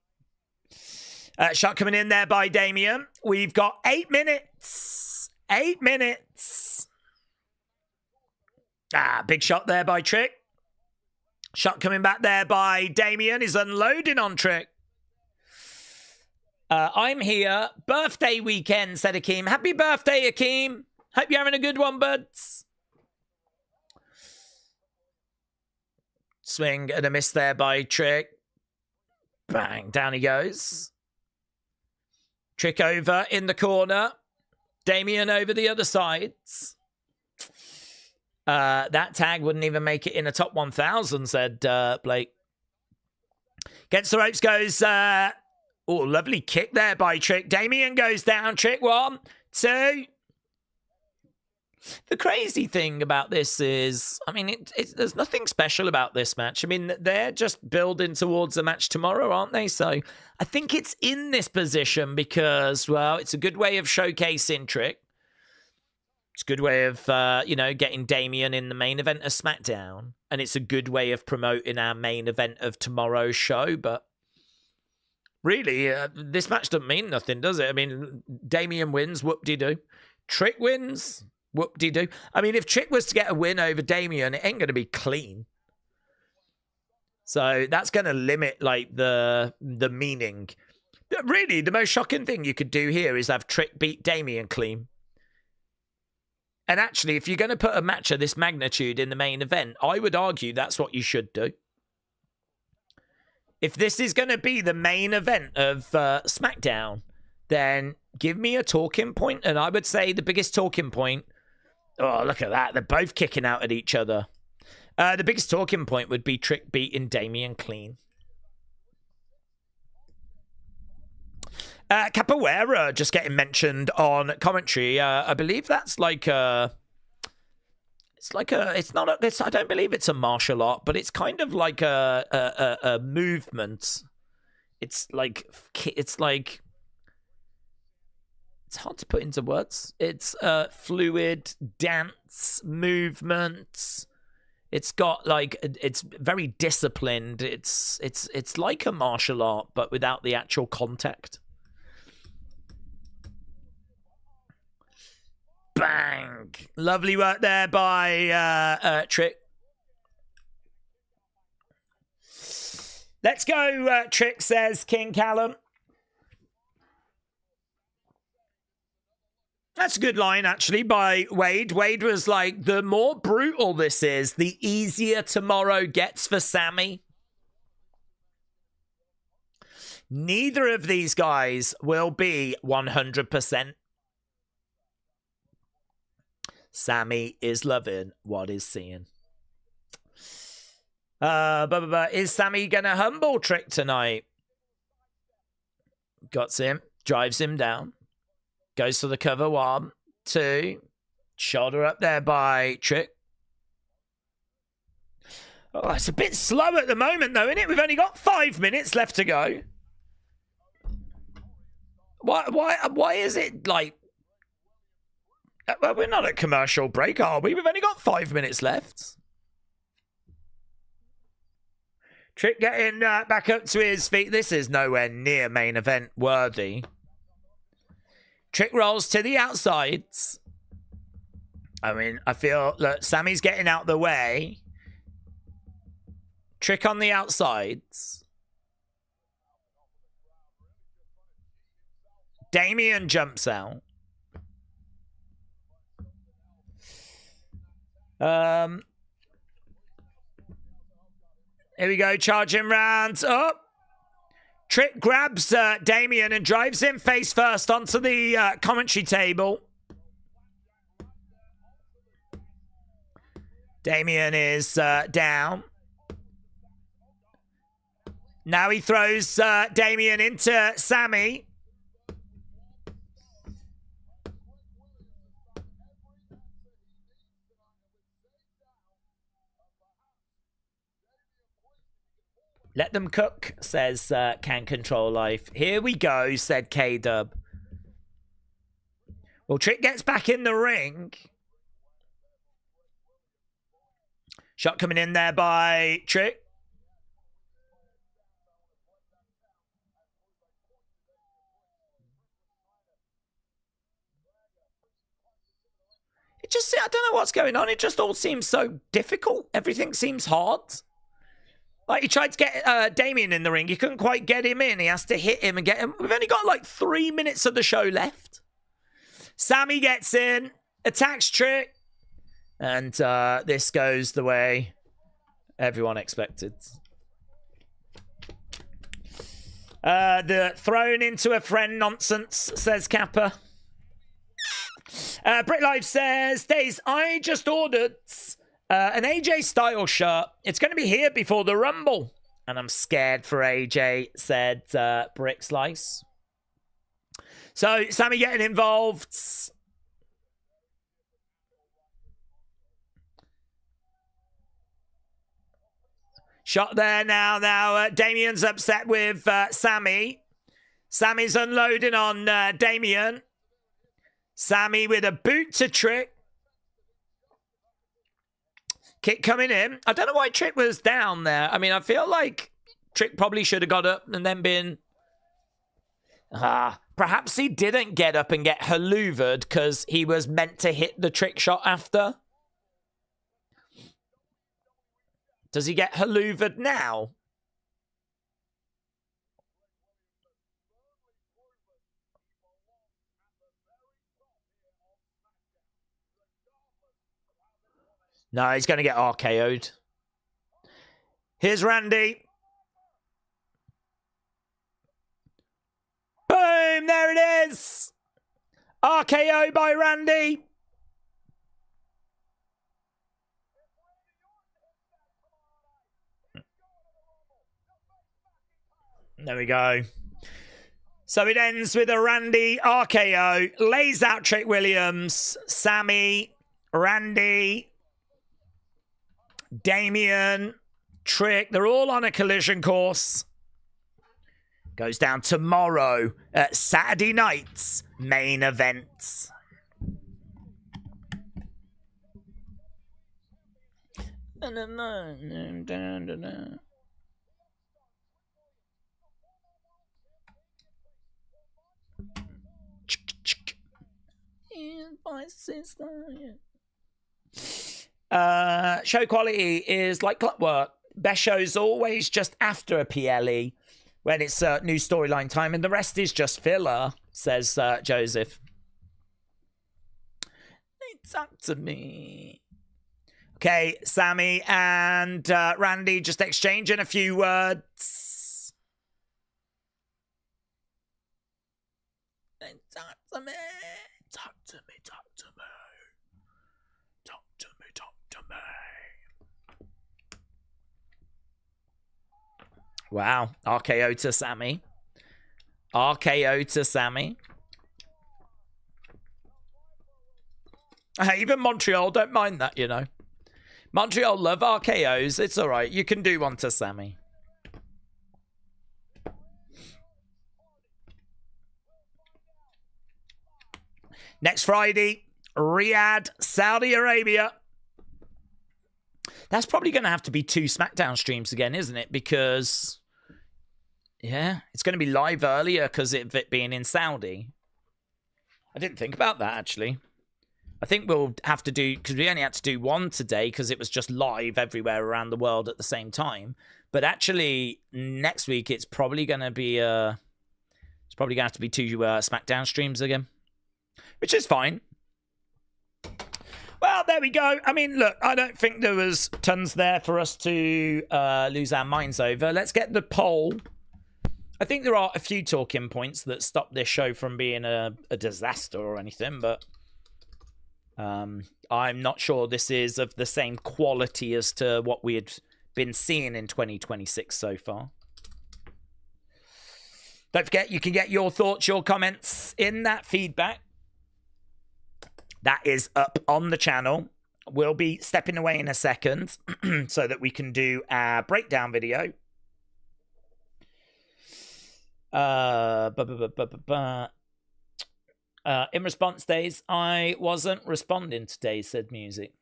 Shot coming in there by Damian. We've got 8 minutes. 8 minutes. Big shot there by Trick. Shot coming back there by Damian. He's unloading on Trick. I'm here. Birthday weekend, said Akeem. Happy birthday, Akeem. Hope you're having a good one, buds. Swing and a miss there by Trick. Bang, down he goes. Trick over in the corner. Damian over the other sides. That tag wouldn't even make it in a top 1,000, said Blake. Gets the ropes, goes... oh, lovely kick there by Trick. Damian goes down. Trick, 1, 2... The crazy thing about this is, I mean, there's nothing special about this match. I mean, they're just building towards a match tomorrow, aren't they? So I think it's in this position because, well, it's a good way of showcasing Trick. It's a good way of, getting Damian in the main event of SmackDown. And it's a good way of promoting our main event of tomorrow's show. But really, this match doesn't mean nothing, does it? I mean, Damian wins, whoop-de-doo. Trick wins, whoop-de-doo. I mean, if Trick was to get a win over Damian, it ain't going to be clean. So that's going to limit, like, the meaning. Really, the most shocking thing you could do here is have Trick beat Damian clean. And actually, if you're going to put a match of this magnitude in the main event, I would argue that's what you should do. If this is going to be the main event of SmackDown, then give me a talking point. And I would say the biggest talking point... Oh, look at that. They're both kicking out at each other. The biggest talking point would be Trick beating Damian clean. Capoeira just getting mentioned on commentary. I believe that's like a... I don't believe it's a martial art, but it's kind of like a movement. It's hard to put into words. It's fluid dance movement. It's got it's very disciplined. It's like a martial art, but without the actual contact. Bang! Lovely work there by Trick. Let's go, Trick, says King Callum. That's a good line, actually, by Wade. Wade was like, the more brutal this is, the easier tomorrow gets for Sammy. Neither of these guys will be 100%. Sammy is loving what he's seeing. Is Sammy going to humble Trick tonight? Got him. Drives him down. Goes for the cover. 1, 2. Shoulder up there by Trick. Oh, it's a bit slow at the moment, though, isn't it? We've only got 5 minutes left to go. Why is it like... Well, we're not at commercial break, are we? We've only got 5 minutes left. Trick getting back up to his feet. This is nowhere near main event worthy. Trick rolls to the outsides. I mean, I feel... Look, Sammy's getting out the way. Trick on the outsides. Damian jumps out. Here we go, charging round. Oh! Trick grabs Damian and drives him face first onto the commentary table. Damian is down. Now he throws Damian into Sammy. Let them cook, says Can Control Life. Here we go, said K-Dub. Well, Trick gets back in the ring. Shot coming in there by Trick. It just, I don't know what's going on. It just all seems so difficult. Everything seems hard. Like, he tried to get Damian in the ring. He couldn't quite get him in. He has to hit him and get him. We've only got like 3 minutes of the show left. Sammy gets in, attacks Trick. And this goes the way everyone expected. The thrown into a friend nonsense, says Kappa. Brit Life says, Daze, I just ordered an AJ Styles shirt. It's going to be here before the Rumble. And I'm scared for AJ, said Brick Slice. So, Sammy getting involved. Shot there now. Damian's upset with Sammy. Sammy's unloading on Damian. Sammy with a boot to Trick. Kick coming in. I don't know why Trick was down there. I mean, I feel like Trick probably should have got up and then been... perhaps he didn't get up and get haluvered because he was meant to hit the Trick shot after. Does he get haluvered now? No, he's going to get RKO'd. Here's Randy. Boom! There it is! RKO by Randy. There we go. So it ends with a Randy RKO. Lays out Trick Williams. Sammy. Randy. Damian, Trick, they're all on a collision course. Goes down tomorrow at Saturday night's main event. Show quality is like clockwork. Best show's always just after a PLE when it's new storyline time, and the rest is just filler, says Joseph. It's up to me. Okay, Sammy and Randy just exchanging a few words. Talk to me. Talk to me. Talk to me. Talk to me. Talk to me. Wow. RKO to Sammy. RKO to Sammy. Even Montreal don't mind that, you know. Montreal love RKOs. It's all right. You can do one to Sammy. Next Friday, Riyadh, Saudi Arabia. That's probably going to have to be 2 SmackDown streams again, isn't it? Because, yeah, it's going to be live earlier because of it being in Saudi. I didn't think about that, actually. I think we'll have to do, because we only had to do one today because it was just live everywhere around the world at the same time. But actually, next week, it's probably going to be, it's probably going to have to be 2 SmackDown streams again. Which is fine. Well, there we go. I mean, look, I don't think there was tons there for us to lose our minds over. Let's get the poll. I think there are a few talking points that stop this show from being a disaster or anything, but I'm not sure this is of the same quality as to what we had been seeing in 2026 so far. Don't forget, you can get your thoughts, your comments in that feedback. That is up on the channel. We'll be stepping away in a second so that we can do our breakdown video. In response, Daze, I wasn't responding to Daze, said Music.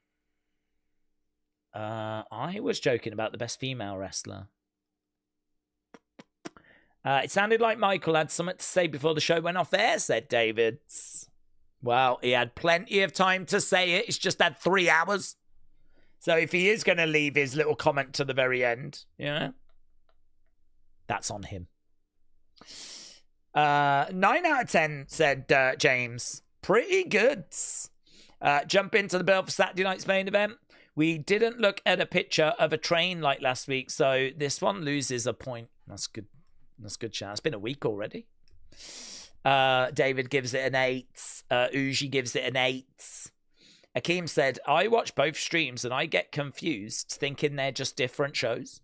I was joking about the best female wrestler. It sounded like Michael had something to say before the show went off air, said Davids. Well, he had plenty of time to say it. He's just had 3 hours. So if he is going to leave his little comment to the very end, you know, that's on him. 9 out of 10, said James. Pretty good. Jump into the bill for Saturday night's main event. We didn't look at a picture of a train like last week, so this one loses a point. That's good. That's good chance. It's been a week already. David gives it an 8. Uji gives it an 8. Akeem said, I watch both streams and I get confused thinking they're just different shows.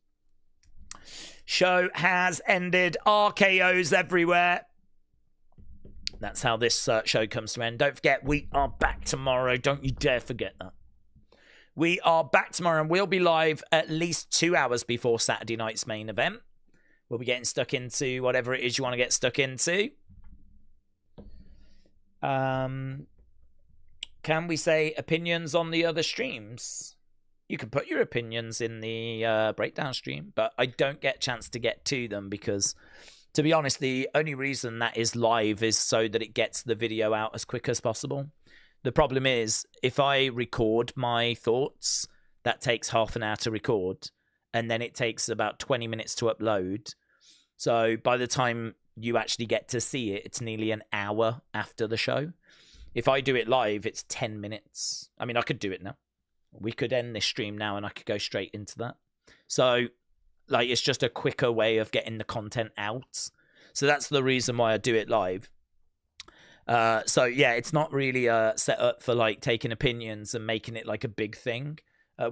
Show has ended. RKOs everywhere. That's how this show comes to an end. Don't forget, we are back tomorrow. Don't you dare forget that. We are back tomorrow and we'll be live at least 2 hours before Saturday night's main event. We'll be getting stuck into whatever it is you want to get stuck into. Can we say opinions on the other streams? You can put your opinions in the breakdown stream, but I don't get a chance to get to them because, to be honest, the only reason that is live is so that it gets the video out as quick as possible. The problem is, if I record my thoughts, that takes half an hour to record, and then it takes about 20 minutes to upload. So by the time you actually get to see it, it's nearly an hour after the show. If I do it live, it's 10 minutes. I mean, I could do it now. We could end this stream now and I could go straight into that. So, like, it's just a quicker way of getting the content out. So that's the reason why I do it live. So, yeah, it's not really set up for, like, taking opinions and making it, like, a big thing.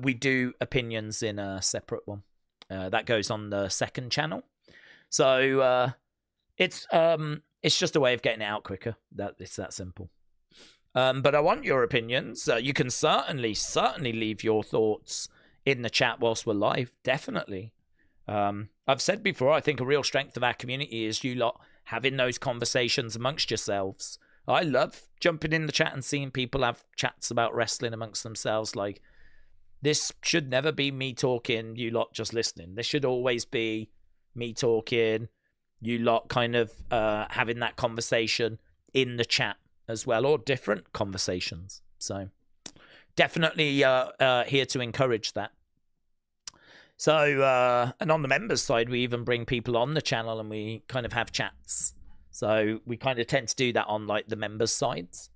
We do opinions in a separate one. That goes on the second channel. So, it's just a way of getting it out quicker. It's that simple. But I want your opinions. You can certainly leave your thoughts in the chat whilst we're live. Definitely. I've said before, I think a real strength of our community is you lot having those conversations amongst yourselves. I love jumping in the chat and seeing people have chats about wrestling amongst themselves. Like, this should never be me talking, you lot just listening. This should always be me talking, you lot kind of having that conversation in the chat as well, or different conversations. So definitely here to encourage that. So, and on the members side, we even bring people on the channel and we kind of have chats. So we kind of tend to do that on like the members sides.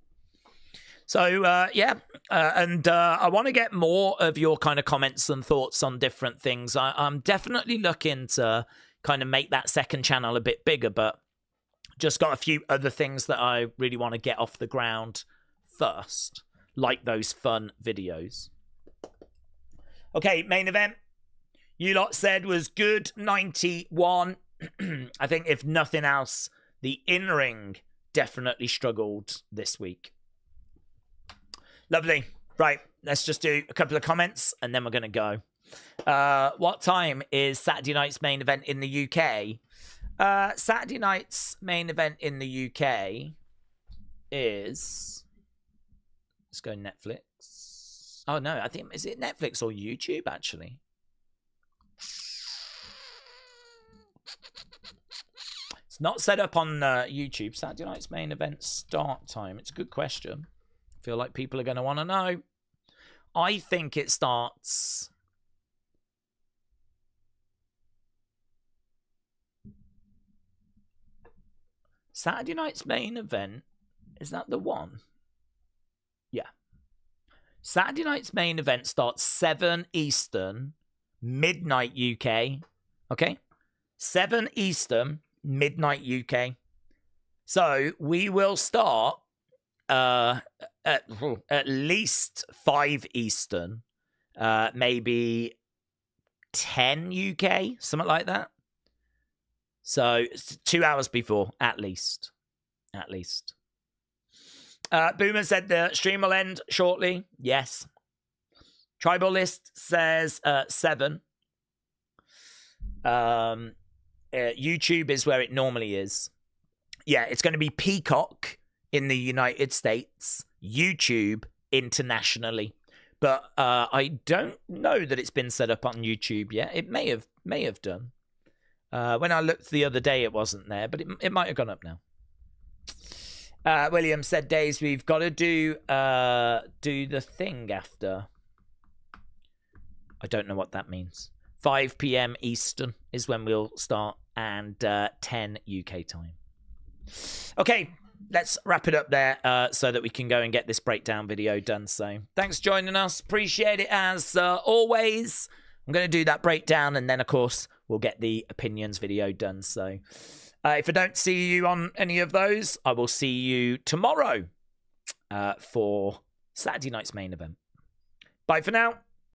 So, yeah, and I want to get more of your kind of comments and thoughts on different things. I'm definitely looking to kind of make that second channel a bit bigger, but just got a few other things that I really want to get off the ground first, like those fun videos. Okay, main event. You lot said was good, 91. I think if nothing else, the in-ring definitely struggled this week. Lovely. Right, let's just do a couple of comments and then we're going to go. What time is Saturday night's main event in the UK? Saturday night's main event in the UK is... Let's go Netflix. Oh, no, I think... Is it Netflix or YouTube, actually? It's not set up on YouTube. Saturday night's main event start time. It's a good question. I feel like people are going to want to know. I think it starts... Saturday night's main event. Is that the one? Yeah. Saturday night's main event starts 7 Eastern, midnight UK. Okay? 7 Eastern, midnight UK. So we will start at least 5 Eastern, maybe 10 UK, something like that. So 2 hours before, at least. At least. Boomer said the stream will end shortly. Yes. Tribal List says 7. YouTube is where it normally is. Yeah, it's going to be Peacock in the United States, YouTube internationally. But I don't know that it's been set up on YouTube yet. It may have done. When I looked the other day, it wasn't there, but it might have gone up now. William said, Daze, we've got to do the thing after. I don't know what that means. 5 p.m. Eastern is when we'll start, and 10 UK time. Okay, let's wrap it up there so that we can go and get this breakdown video done. So thanks for joining us. Appreciate it as always. I'm going to do that breakdown, and then, of course, we'll get the opinions video done. So if I don't see you on any of those, I will see you tomorrow for Saturday night's main event. Bye for now.